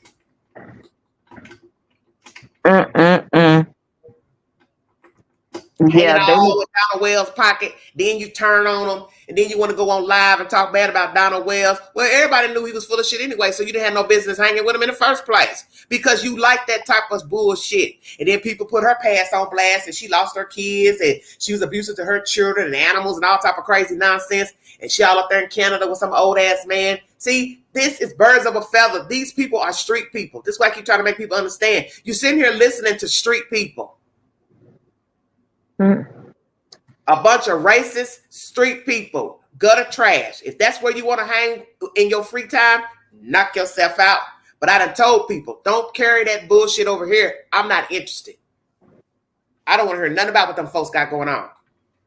Yeah, they all with Donald Wells' pocket. Then you turn on them, and then you want to go on live and talk bad about Donald Wells. Well, everybody knew he was full of shit anyway, so you didn't have no business hanging with him in the first place because you like that type of bullshit. And then people put her past on blast, and she lost her kids, and she was abusive to her children and animals and all type of crazy nonsense. And she all up there in Canada with some old ass man. See, this is birds of a feather. These people are street people. This is why I keep trying to make people understand. You're sitting here listening to street people. A bunch of racist street people, gutter trash. If that's where you want to hang in your free time, knock yourself out. But I done told people, don't carry that bullshit over here. I'm not interested. I don't want to hear nothing about what them folks got going on.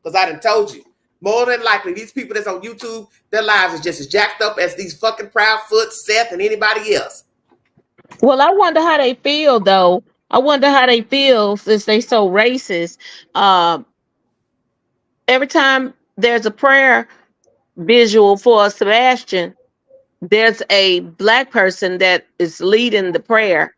Because I done told you, more than likely, these people that's on YouTube, their lives is just as jacked up as these fucking Proudfoots, Seth, and anybody else. Well, I wonder how they feel, though. I wonder how they feel since they so racist. Every time there's a prayer visual for Sebastian, there's a black person that is leading the prayer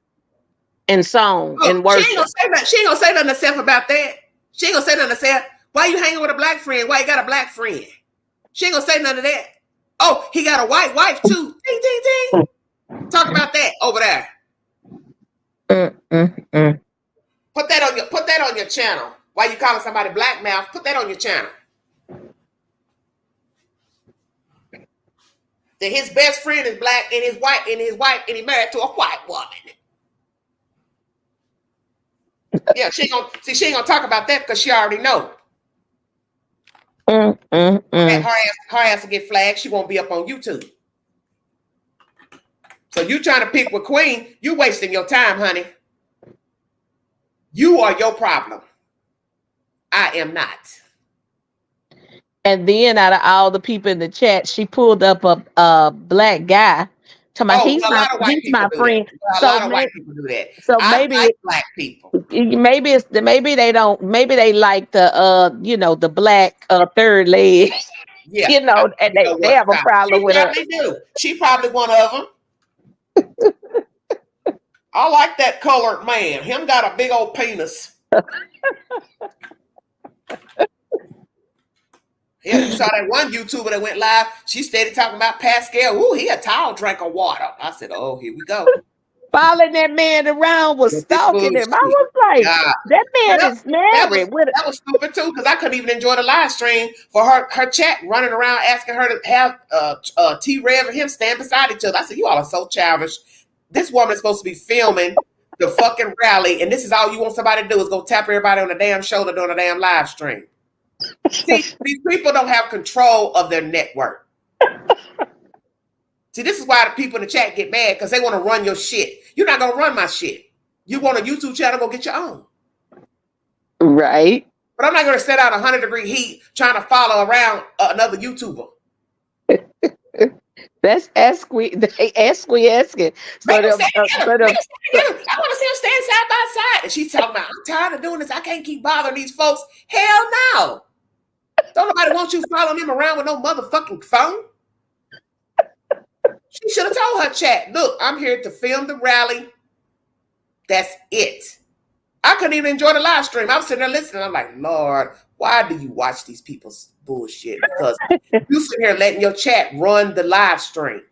and song and worship. She ain't gonna say nothing to Seth about that. She ain't gonna say nothing to Seth. Why you hanging with a black friend? Why you got a black friend? She ain't gonna say none of that. Oh, he got a white wife too. Ding, ding, ding. Talk about that over there. Put that on your channel. Why you calling somebody black mouth? Put that on your channel. That his best friend is black and his wife and he married to a white woman. Yeah, she ain't gonna talk about that because she already know. Her ass to get flagged. She won't be up on YouTube. So you trying to pick with Queen, you wasting your time, honey. You are your problem. I am not. And then out of all the people in the chat, she pulled up a black guy. He's my friend. A lot of white people do that. So maybe like black people. Maybe they like the the black third leg. Yeah, and they have a problem with her. She probably one of them. I like that colored man. Him got a big old penis. Hell, you saw that one YouTuber that went live. She started talking about Pascal. Ooh, he a tall drink of water. I said, oh, here we go. Following that man around was stalking him. I was like, that man is married. That was stupid too, because I couldn't even enjoy the live stream for her chat running around asking her to have T-Rev and him stand beside each other. I said, you all are so childish. This woman is supposed to be filming the fucking rally, and this is all you want somebody to do is go tap everybody on the damn shoulder during a damn live stream. See, these people don't have control of their network. See, this is why the people in the chat get mad, because they want to run your shit. You're not going to run my shit. You want a YouTube channel, go get your own. Right. But I'm not going to set out 100-degree heat trying to follow around another YouTuber. That's asking. I want to see them stand side by side. And she's talking about, I'm tired of doing this. I can't keep bothering these folks. Hell no. Don't nobody want you following them around with no motherfucking phone. She should have told her chat, look, I'm here to film the rally. That's it. I couldn't even enjoy the live stream. I was sitting there listening. I'm like, Lord, why do you watch these people's bullshit? Because you sit here letting your chat run the live stream.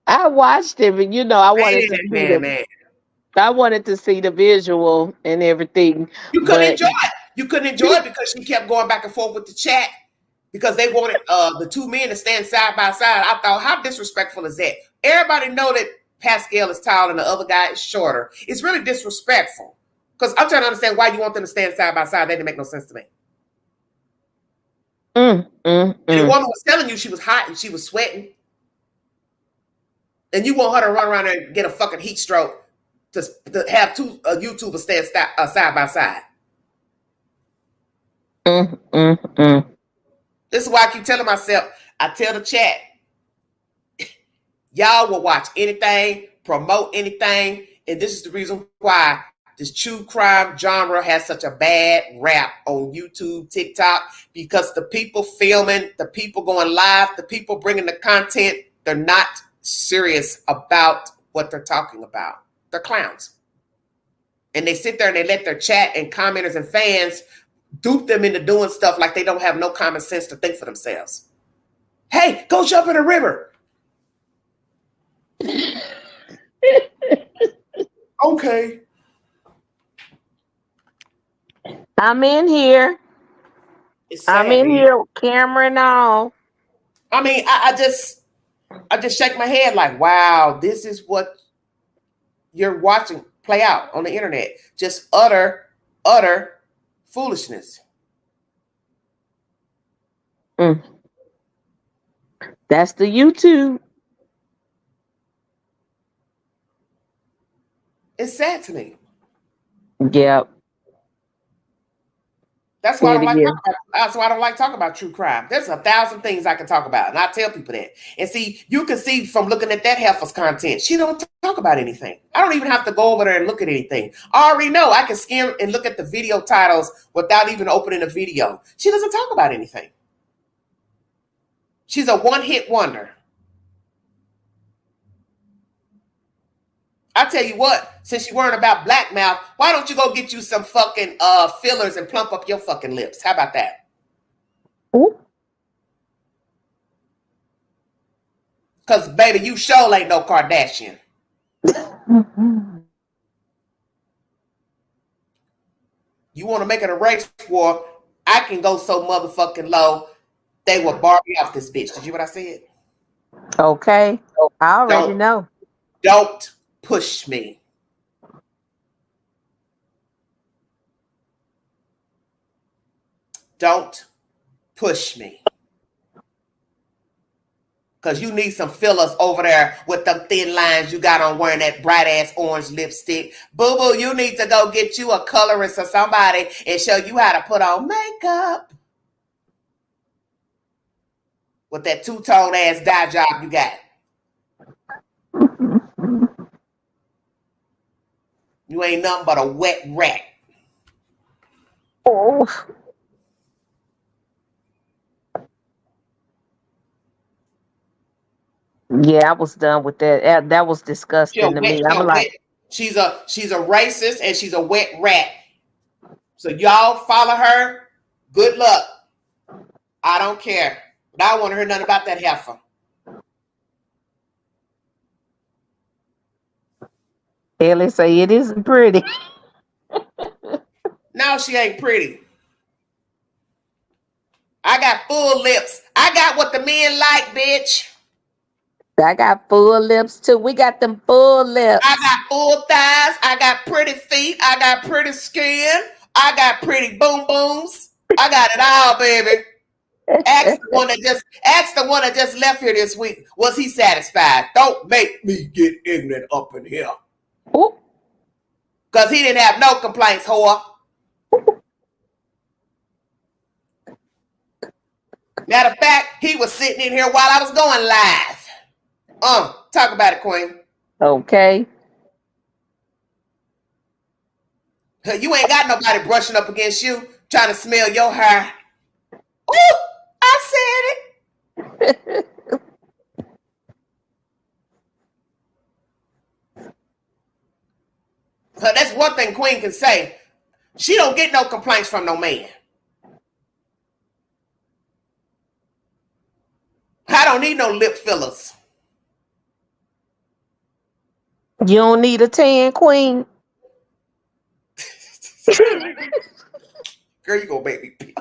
I watched him, and I wanted to see the visual and everything. You couldn't enjoy it. You couldn't enjoy it because she kept going back and forth with the chat because they wanted the two men to stand side by side. I thought, how disrespectful is that? Everybody know that Pascal is tall and the other guy is shorter. It's really disrespectful. Because I'm trying to understand why you want them to stand side by side. That didn't make no sense to me. The woman was telling you she was hot and she was sweating. And you want her to run around there and get a fucking heat stroke to have two YouTubers stand side by side. This is why I keep telling myself, I tell the chat, y'all will watch anything, promote anything, and this is the reason why this true crime genre has such a bad rap on YouTube, TikTok, because the people filming, the people going live, the people bringing the content, they're not serious about what they're talking about. They're clowns. And they sit there and they let their chat and commenters and fans dupe them into doing stuff like they don't have no common sense to think for themselves. Hey, go jump in the river. Okay. I'm in here. I'm in here, camera and all. I mean, I just shake my head like, wow, this is what you're watching play out on the internet. Just utter foolishness. That's the YouTube. It's sad to me. Yep. That's why I don't like talking about true crime. There's 1,000 things I can talk about, and I tell people that. And see, you can see from looking at that heifer's content, she don't talk about anything. I don't even have to go over there and look at anything. I already know I can skim and look at the video titles without even opening a video. She doesn't talk about anything. She's a one-hit wonder. I tell you what, since you're worrying about blackmail, why don't you go get you some fucking fillers and plump up your fucking lips? How about that? Because, baby, you sure ain't no Kardashian. You want to make it a race war, I can go so motherfucking low, they will bar me off this bitch. Did you hear what I said? Okay. I already know. Don't push me. Don't push me. Because you need some fillers over there with them thin lines you got on wearing that bright ass orange lipstick. Boo-boo, you need to go get you a colorist or somebody and show you how to put on makeup. With that two-tone ass dye job you got. You ain't nothing but a wet rat. Oh. Yeah, I was done with that. That was disgusting to me. I'm like, she's a racist and she's a wet rat. So y'all follow her Good luck. I don't care. But I don't want to hear nothing about that heifer. Ellie say it isn't pretty. No, she ain't pretty. I got full lips. I got what the men like, bitch. I got full lips too. We got them full lips. I got full thighs. I got pretty feet. I got pretty skin. I got pretty boom booms. I got it all, baby. Ask the one that just left here this week. Was he satisfied? Don't make me get ignorant up in here. Because he didn't have no complaints, whore. Matter of fact, he was sitting in here while I was going live. Talk about it, Queen. Okay. You ain't got nobody brushing up against you, trying to smell your hair. Ooh, I said it. That's one thing Queen can say. She don't get no complaints from no man. I don't need no lip fillers. You don't need a tan, Queen. Girl, you gonna make me pee.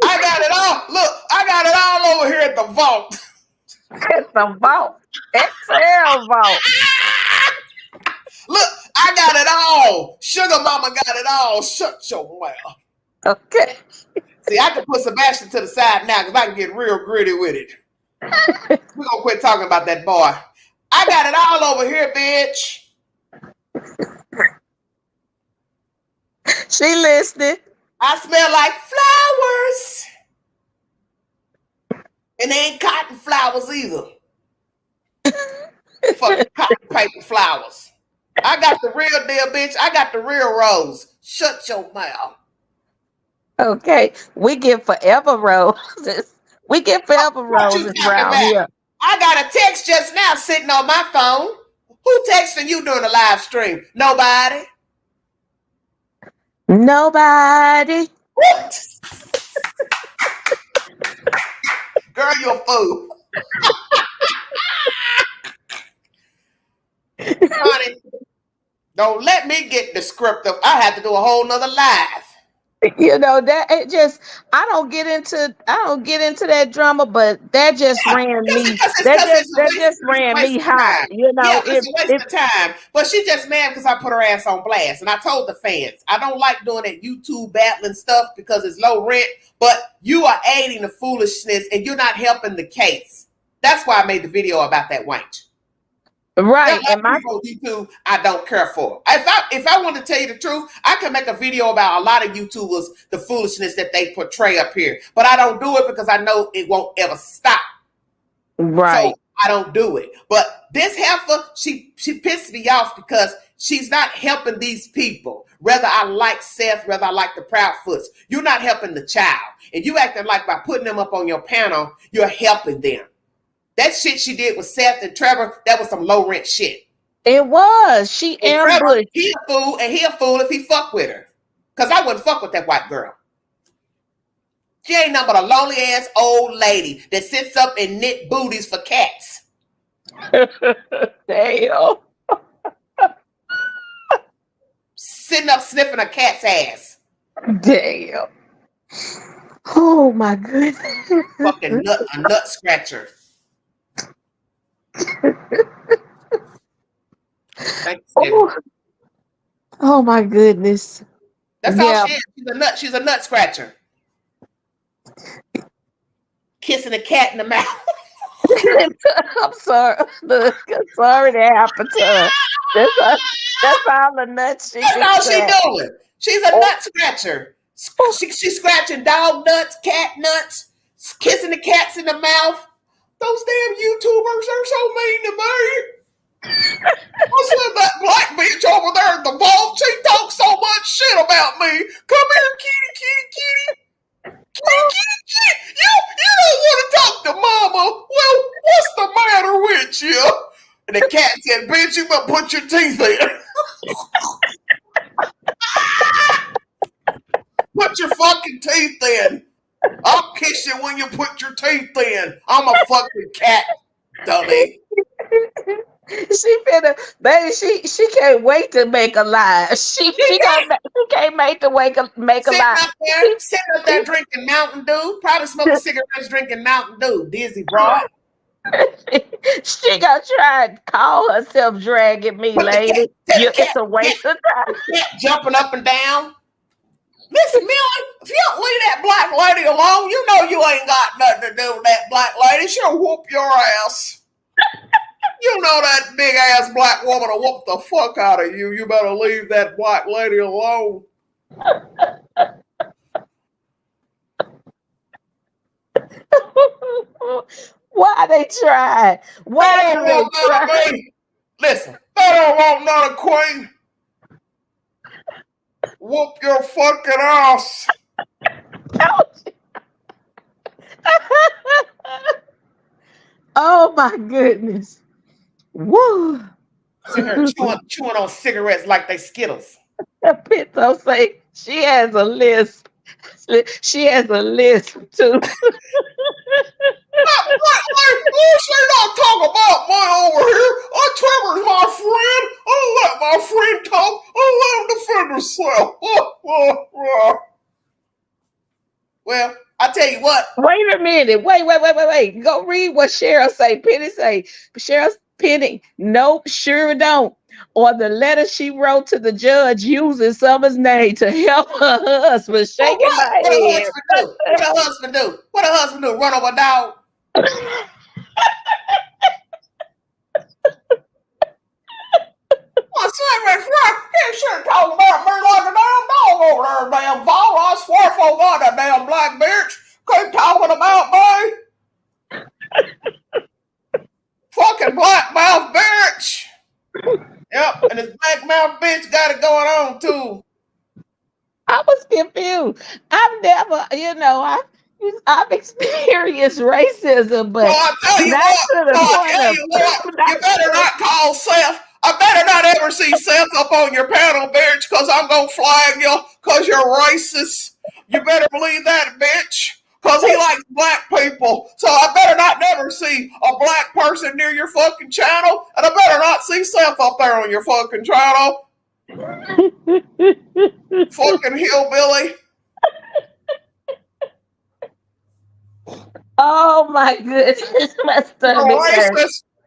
I got it all. Look, I got it all over here at the vault. At the vault. XL vault. Look, I got it all. Sugar Mama got it all. Shut your mouth. Okay. See, I can put Sebastian to the side now because I can get real gritty with it. We're going to quit talking about that boy. I got it all over here, bitch. She listening. I smell like flowers. And they ain't cotton flowers either. Fucking cotton paper flowers. I got the real deal, bitch. I got the real rose. Shut your mouth. Okay. We get forever roses. We get forever roses around here. I got a text just now sitting on my phone. Who texting you during the live stream? Nobody. Nobody. What? Girl, you're a fool. Honey, don't let me get descriptive. I have to do a whole nother live. You know that it just I don't get into that drama, but that just ran me. That just ran me hot. You know, yeah, it's a waste of time. But she just mad because I put her ass on blast, and I told the fans I don't like doing that YouTube battling stuff because it's low rent. But you are aiding the foolishness, and you're not helping the case. That's why I made the video about that wench. Right, and my YouTube, I don't care for. If I want to tell you the truth, I can make a video about a lot of YouTubers, the foolishness that they portray up here. But I don't do it because I know it won't ever stop. Right. So I don't do it. But this heifer, she pissed me off because she's not helping these people. Whether I like Seth, whether I like the Proudfoots, you're not helping the child. And you acting like by putting them up on your panel, you're helping them. That shit she did with Seth and Trevor, that was some low rent shit. It was. She ambushed. Trevor, he a fool, and he a fool if he fuck with her. Because I wouldn't fuck with that white girl. She ain't nothing but a lonely ass old lady that sits up and knit booties for cats. Damn. Sitting up sniffing a cat's ass. Damn. Oh my goodness. Fucking a nut scratcher. Oh my goodness. That's all she is. She's a nut scratcher. Kissing a cat in the mouth. I'm sorry. Look, I'm sorry that happened to her. That's all the nuts she That's all she doing. She's a nut scratcher. She's scratching dog nuts, cat nuts, kissing the cats in the mouth. Those damn YouTubers are so mean to me. I said that black bitch over there in the vault, she talks so much shit about me. Come here, kitty. Kitty. You don't want to talk to mama. Well, what's the matter with you? And the cat said, bitch, you better put your teeth in. Put your fucking teeth in. I'll kiss you when you put your teeth in. I'm a fucking cat, dummy. She finna, baby. She can't wait to make a lie. She can't wait to make a lie. Sitting up there drinking Mountain Dew, probably smoking cigarettes, drinking Mountain Dew. Dizzy broad. She gonna try and call herself dragging me, lady. It's a waste of time. Jumping up and down. Listen, Millie, if you don't leave that black lady alone, you know you ain't got nothing to do with that black lady. She'll whoop your ass. You know that big ass black woman will whoop the fuck out of you. You better leave that black lady alone. Why they try? Why do they try? Listen, they don't want another queen. Whoop your fucking ass. Oh my goodness. Woo. Chewing on cigarettes like they Skittles. Pinto say she has a list. She has a list too. She not talking about me over here. Trevor's my friend. I'll let my friend talk. I'll let him defend himself. Well, I tell you what. Wait a minute. Wait. Go read what Cheryl say. Penny say. Penny, nope, sure don't. Or the letter she wrote to the judge using Summer's name to help her husband. Shaking my head. What a husband do? What a husband do? Run over a dog? He should talk about me like a damn dog over there, damn ball. I swear for God, that damn black bitch keep talking about me. Fucking black mouth bitch. Yep, and this black mouth bitch got it going on too. I was confused. I've never, I've experienced racism, but you better not call Seth. I better not ever see Seth up on your panel, bitch, because I'm going to flag you because you're racist. You better believe that, bitch, because he likes black people. So I better not never see a black person near your fucking channel, and I better not see Seth up there on your fucking channel. Fucking hillbilly. Oh my goodness.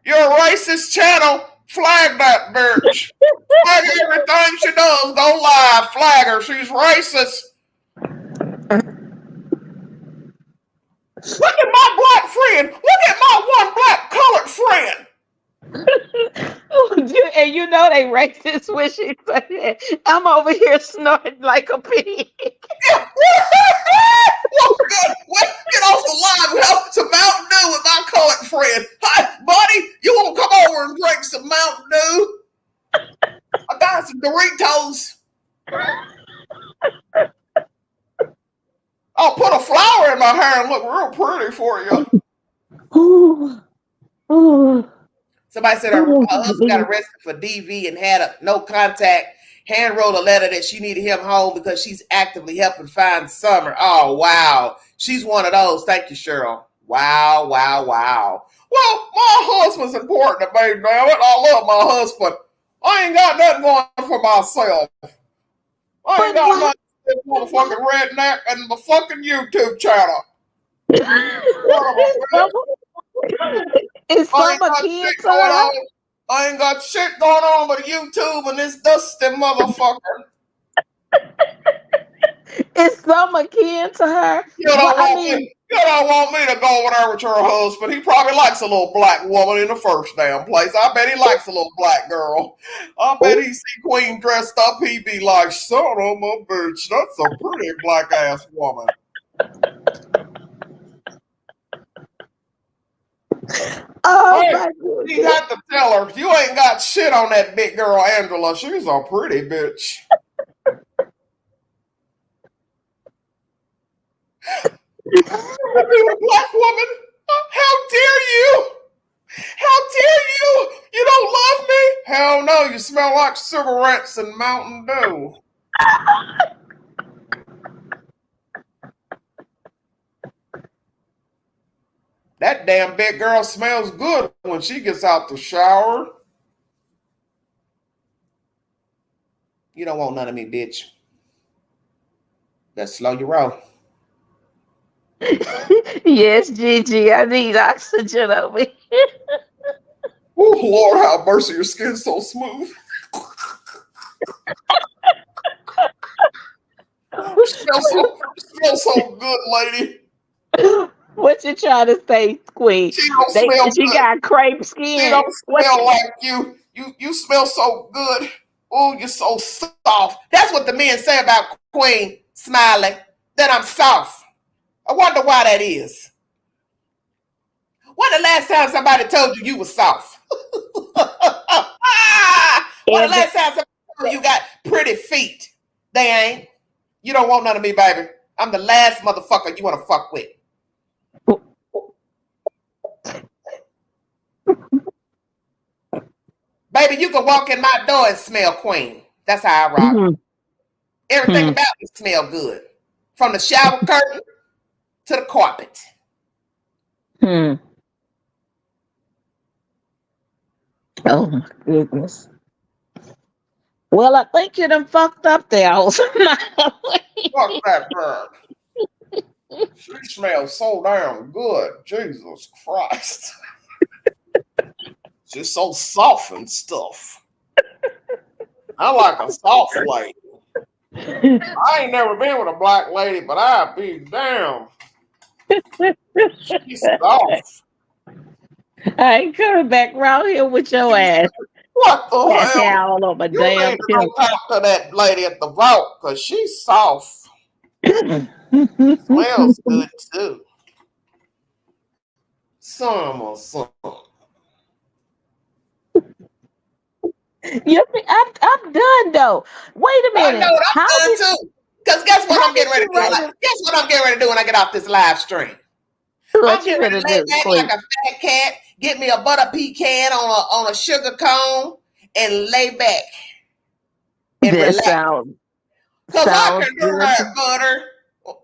You're a racist channel. Flag that bitch. Flag everything she does. Go live. Flag her. She's racist. Look at my black friend. Look at my one black colored friend. And you know they racist when she said that. I'm over here snorting like a pig. Get off the line. We have some Mountain Dew with my colored friend. Hi, buddy. You want to come over and drink some Mountain Dew? I got some Doritos. I'll put a flower in my hair and look real pretty for you. Somebody said her husband got arrested for DV and had a no contact. Hand wrote a letter that she needed him home because she's actively helping find Summer. Oh, wow. She's one of those. Thank you, Cheryl. Wow. Well, my husband's important to me, damn it. I love my husband. I ain't got nothing going for myself. I ain't got nothing for the fucking redneck and the fucking YouTube channel. Is Summer kin to her? I ain't got shit going on but YouTube and this dusty motherfucker. Is Summer kin to her? You don't want me to go over there with your husband. He probably likes a little black woman in the first damn place. I bet he likes a little black girl. I bet he see Queen dressed up. He be like, son of a bitch, that's a pretty black ass woman. Oh, my goodness. You got to tell her, you ain't got shit on that big girl, Angela. She's a pretty bitch. You're a black woman. How dare you? How dare you? You don't love me? Hell no, you smell like cigarettes and Mountain Dew. That damn big girl smells good when she gets out the shower. You don't want none of me, bitch. Better slow your roll. Yes, Gigi, I need oxygen over here. Oh, Lord, have mercy, your skin's so smooth. You smell so good, lady. What you trying to say, Queen? She don't smell She good. got crepe skin. She don't smell like you. You smell so good. Oh, you're so soft. That's what the men say about Queen Smiley, that I'm soft. I wonder why that is. When the last time somebody told you was soft? When the last time somebody told you got pretty feet? They ain't. You don't want none of me, baby. I'm the last motherfucker you want to fuck with. Baby, you can walk in my door and smell Queen. That's how I rock. Mm-hmm. Everything about me smell good. From the shower curtain to the carpet. Oh my goodness. Well, I think you done fucked up there. Fuck that bird. She smells so damn good. Jesus Christ. She's so soft and stuff. I like a soft lady. I ain't never been with a black lady, but I'd be damn. She's soft. I ain't coming back around here with your ass. What the hell? All over you damn need to go talk to that lady at the vault, because she's soft. Smells good too. Some. I'm done though. Wait a minute. I know I'm done too. Because guess what I'm getting ready to do? Guess what I'm getting ready to do when I get off this live stream? I'm getting ready to lay back like a fat cat, get me a butter pecan on a sugar cone, and lay back and relax. Because I can do that, butter.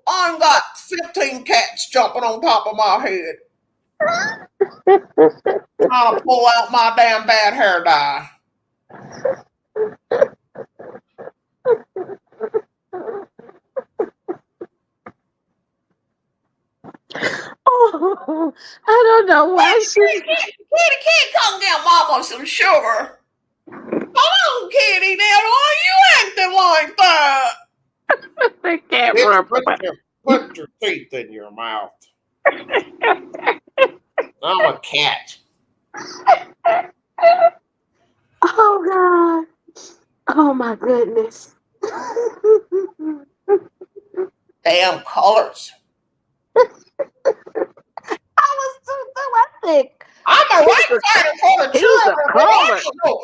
I got 15 cats jumping on top of my head. Trying to pull out my damn bad hair dye. Oh, I don't know why Kitty, come get mama some sugar. Come on, Kitty, now why you acting like that? They can't put your teeth in your mouth. I'm a cat. Oh God. Oh my goodness. Damn colors. I think I'm a right fighter for the children.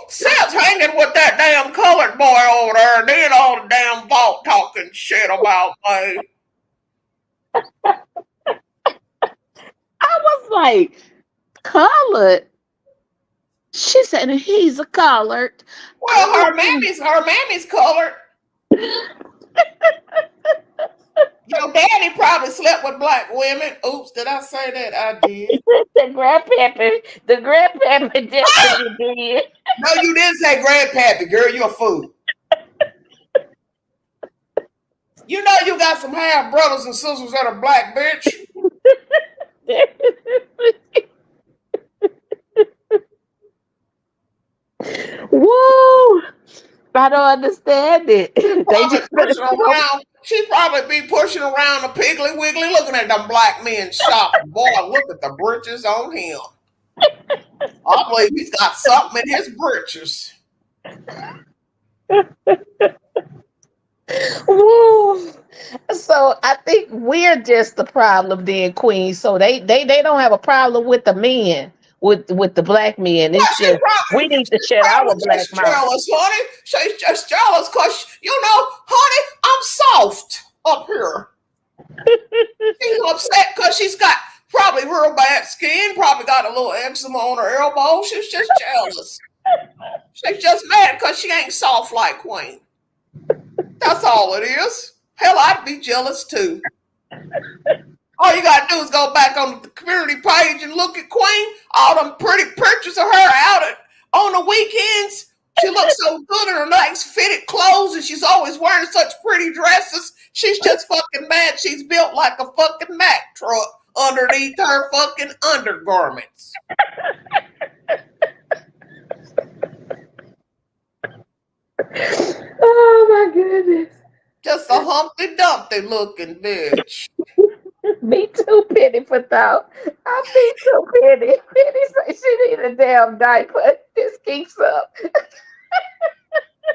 Seth's hanging with that damn colored boy over there, and then all the damn vault talking shit about me. I was like, colored? She said he's a colored. Well, her mammy's colored. Your daddy probably slept with black women. Oops, did I say that? I did. The grandpappy definitely did. No, you didn't say grandpappy, girl. You a fool. You know you got some half brothers and sisters that are black, bitch. Woo! I don't understand it. They just pushing around. She probably be pushing around the Piggly Wiggly, looking at them black men shopping. Boy, look at the britches on him. I believe he's got something in his britches. Woo! So I think we're just the problem then, Queen. So they don't have a problem with the men. With the black men, it's just we need to shut our black mouth. Jealous, honey. She's just jealous because honey, I'm soft up here. She's upset because she's got probably real bad skin, probably got a little eczema on her elbow. She's just jealous. She's just mad because she ain't soft like Queen. That's all it is. Hell, I'd be jealous too. All you gotta do is go back on the community page and look at Queen. All them pretty pictures of her out on the weekends. She looks so good in her nice fitted clothes, and she's always wearing such pretty dresses. She's just fucking mad. She's built like a fucking Mack truck underneath her fucking undergarments. Oh my goodness. Just a Humpty Dumpty looking bitch. Me too, Penny, for thought. I be too, Penny. Penny say she need a damn diaper. This keeps up.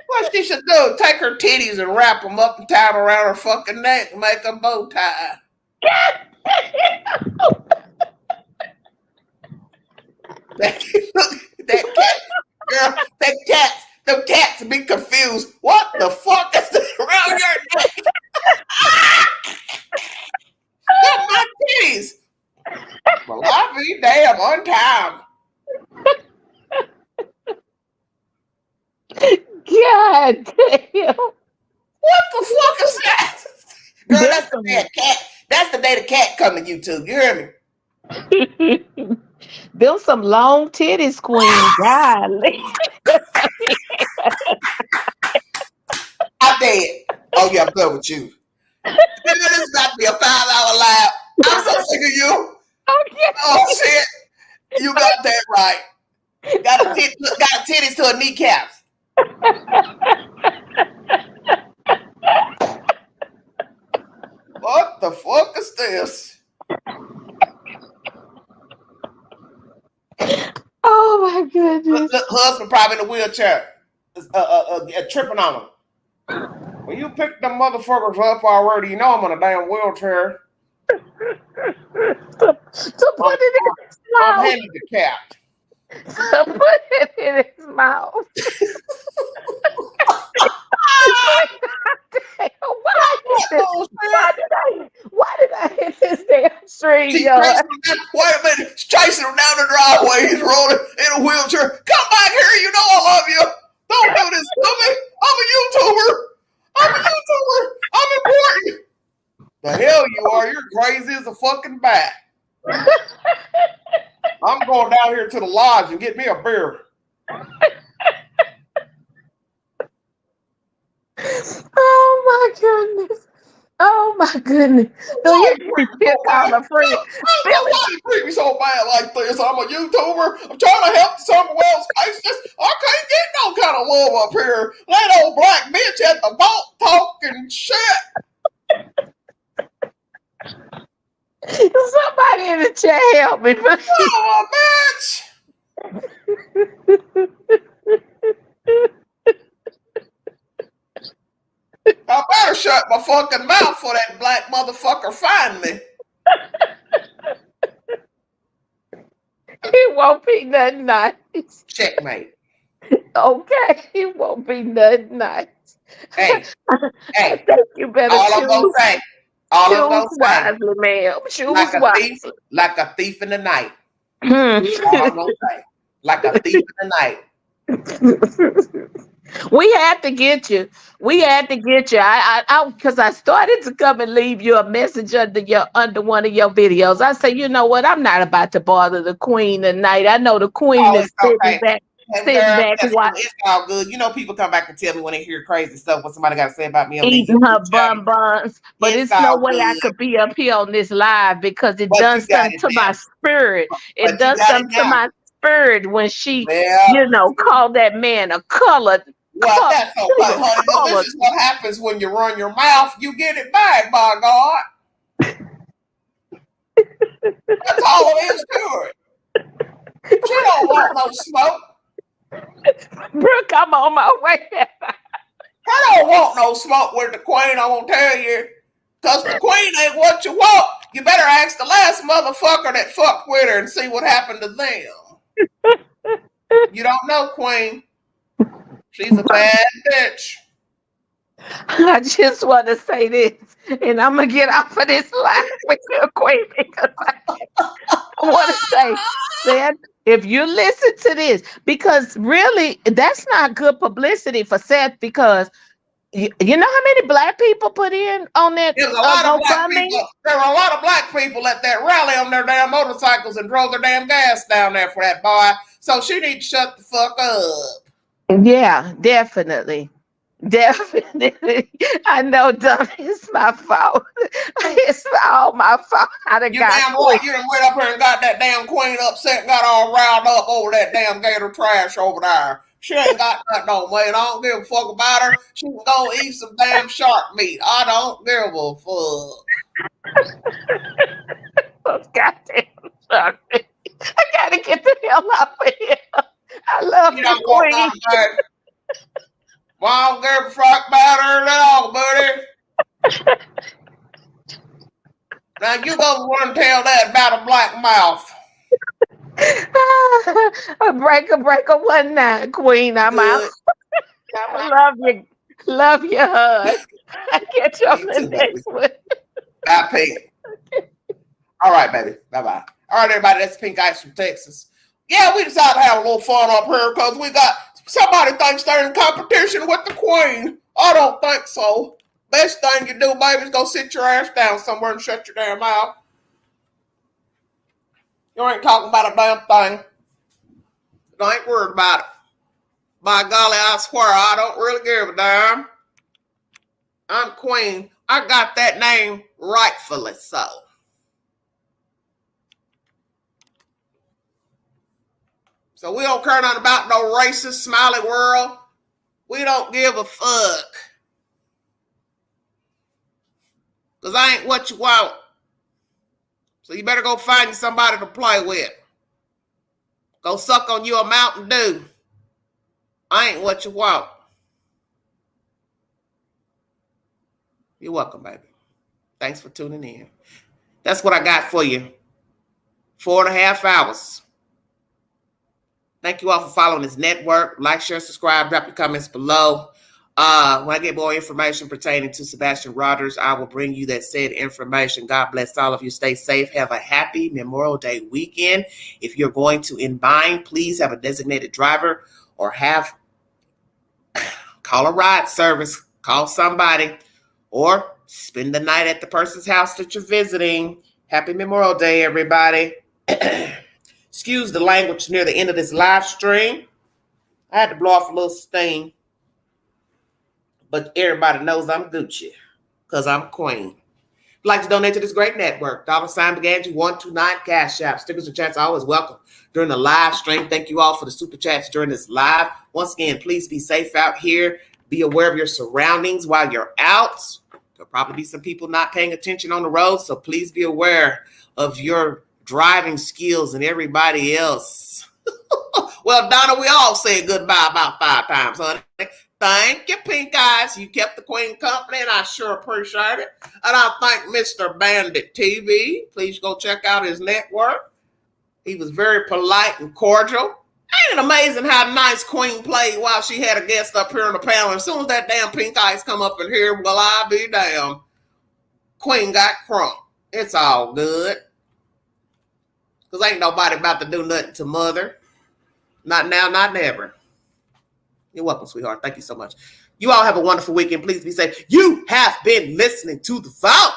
What she should do, take her titties and wrap them up and tie them around her fucking neck and make a bow tie. that cat, girl, them cats be confused. What the fuck is this around your neck? Got my titties. Well, I be damn on time. God damn. What the fuck is that? Girl, that's the day a cat. That's the day the cat come to YouTube. You hear me? Them some long titties, Queen. Golly. I'm dead. Oh yeah, I'm done with you. This is about to be a $5 live. I'm so sick of you. Okay. Oh shit. You got that right. Got a titties to a kneecaps. What the fuck is this? Oh my goodness. The husband probably in a wheelchair, tripping on him. Well, you picked them motherfuckers up already. You know I'm in a damn wheelchair. To put it in his I'm mouth. handicapped. To put it in his mouth. Why did I hit this damn stream? Wait a minute. She's chasing him down the driveway. He's rolling in a wheelchair. Come back here. You know I love you. Don't do this to me. I'm a YouTuber. I'm important. The hell you are. You're crazy as a fucking bat. I'm going down here to the lodge and get me a beer. Oh my goodness. Oh my goodness. Do you call a friend? Why you treat me so bad like this? I'm a YouTuber. I'm trying to help someone else. I can't get no kind of love up here. That old black bitch at the vault talking shit. Somebody in the chat help me. Oh, bitch. I better shut my fucking mouth for that black motherfucker find me. It won't be nothing nice. Checkmate. Okay, it won't be nothing nice. Hey. I think you better all I'm gonna say, wisely, ma'am. Choose wisely. Like a thief in the night. All I'm gonna say. Like a thief in the night. We had to get you. I because I started to come and leave you a message under one of your videos. I say, you know what? I'm not about to bother the Queen tonight. I know the Queen is sitting back. It's all good. You know, people come back and tell me when they hear crazy stuff what somebody got to say about me. Eating her bonbons. But it's no way I could be up here on this live because it does something to my spirit. It does something to my spirit when she, called that man a colored. Well, that's okay, honey. This is what happens when you run your mouth. You get it back, by God. That's all it is to it. She don't want no smoke. Brooke, I'm on my way. I don't want no smoke with the Queen, I'm going to tell you. Because the Queen ain't what you want. You better ask the last motherfucker that fucked with her and see what happened to them. You don't know Queen. She's a bad bitch. I just want to say this, and I'm going to get off of this live with you, Queen, because I want to say, Seth, if you listen to this, because really, that's not good publicity for Seth, because You know how many black people put in on that There's a lot of black GoFundMe? people. There were a lot of black people at that rally on their damn motorcycles and drove their damn gas down there for that boy. So she needs to shut the fuck up. Yeah, definitely. Definitely. I know, Donna, it's my fault. It's all my fault. I done You got damn right. You done went up here and got that damn queen upset and got all riled up over that damn gator trash over there. She ain't got nothing on me, and I don't give a fuck about her. She can go eat some damn shark meat. I don't give a fuck. goddamn sorry. I gotta get the hell out of here. I love You the don't walk queen. on there. Well, I don't give a fuck about her at all, buddy. Now you go run and tell that about a black mouth. A breaker 19, queen. I'm out. I love you, hug. I catch you on the next one. Bye, Pink. All right, baby. Bye-bye. All right, everybody. That's Pink Ice from Texas. Yeah, we decided to have a little fun up here because we got somebody thinks they're in competition with the queen. I don't think so. Best thing you do, baby, is go sit your ass down somewhere and shut your damn mouth. You ain't talking about a damn thing. I ain't worried about it. By golly, I swear, I don't really give a damn. I'm queen. I got that name rightfully so. So we don't care nothing about no racist smiley world. We don't give a fuck. Because I ain't what you want. So you better go find somebody to play with. Go suck on you a Mountain Dew. I ain't what you want. You're welcome, baby. Thanks for tuning in. That's what I got for you. 4.5 hours. Thank you all for following this network. Like, share, subscribe, drop your comments below. When I get more information pertaining to Sebastian Rogers, I will bring you that said information. God bless all of you. Stay safe. Have a happy Memorial Day weekend. If you're going to Inbine, please have a designated driver or call a ride service. Call somebody or spend the night at the person's house that you're visiting. Happy Memorial Day, everybody. Excuse the language near the end of this live stream. I had to blow off a little steam. But everybody knows I'm Gucci because I'm queen. If you'd like to donate to this great network, $Beganji129 Cash App. Stickers and chats are always welcome during the live stream. Thank you all for the super chats during this live. Once again, please be safe out here. Be aware of your surroundings while you're out. There'll probably be some people not paying attention on the road, so please be aware of your driving skills and everybody else. Well, Donna, we all said goodbye about 5 times, honey. Thank you, Pink Eyes. You kept the queen company, and I sure appreciate it. And I thank Mr. Bandit TV. Please go check out his network. He was very polite and cordial. Ain't it amazing how nice Queen played while she had a guest up here on the panel? As soon as that damn Pink Eyes come up in here, well, I be damn. Queen got crunk. It's all good. Because ain't nobody about to do nothing to mother. Not now, not never. You're welcome, sweetheart. Thank you so much. You all have a wonderful weekend. Please be safe. You have been listening to The Vault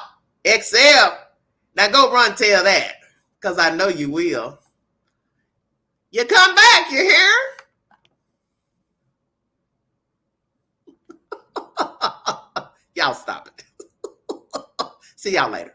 XL. Now go run tell that, because I know you will. You come back, you hear? Y'all stop it. See y'all later.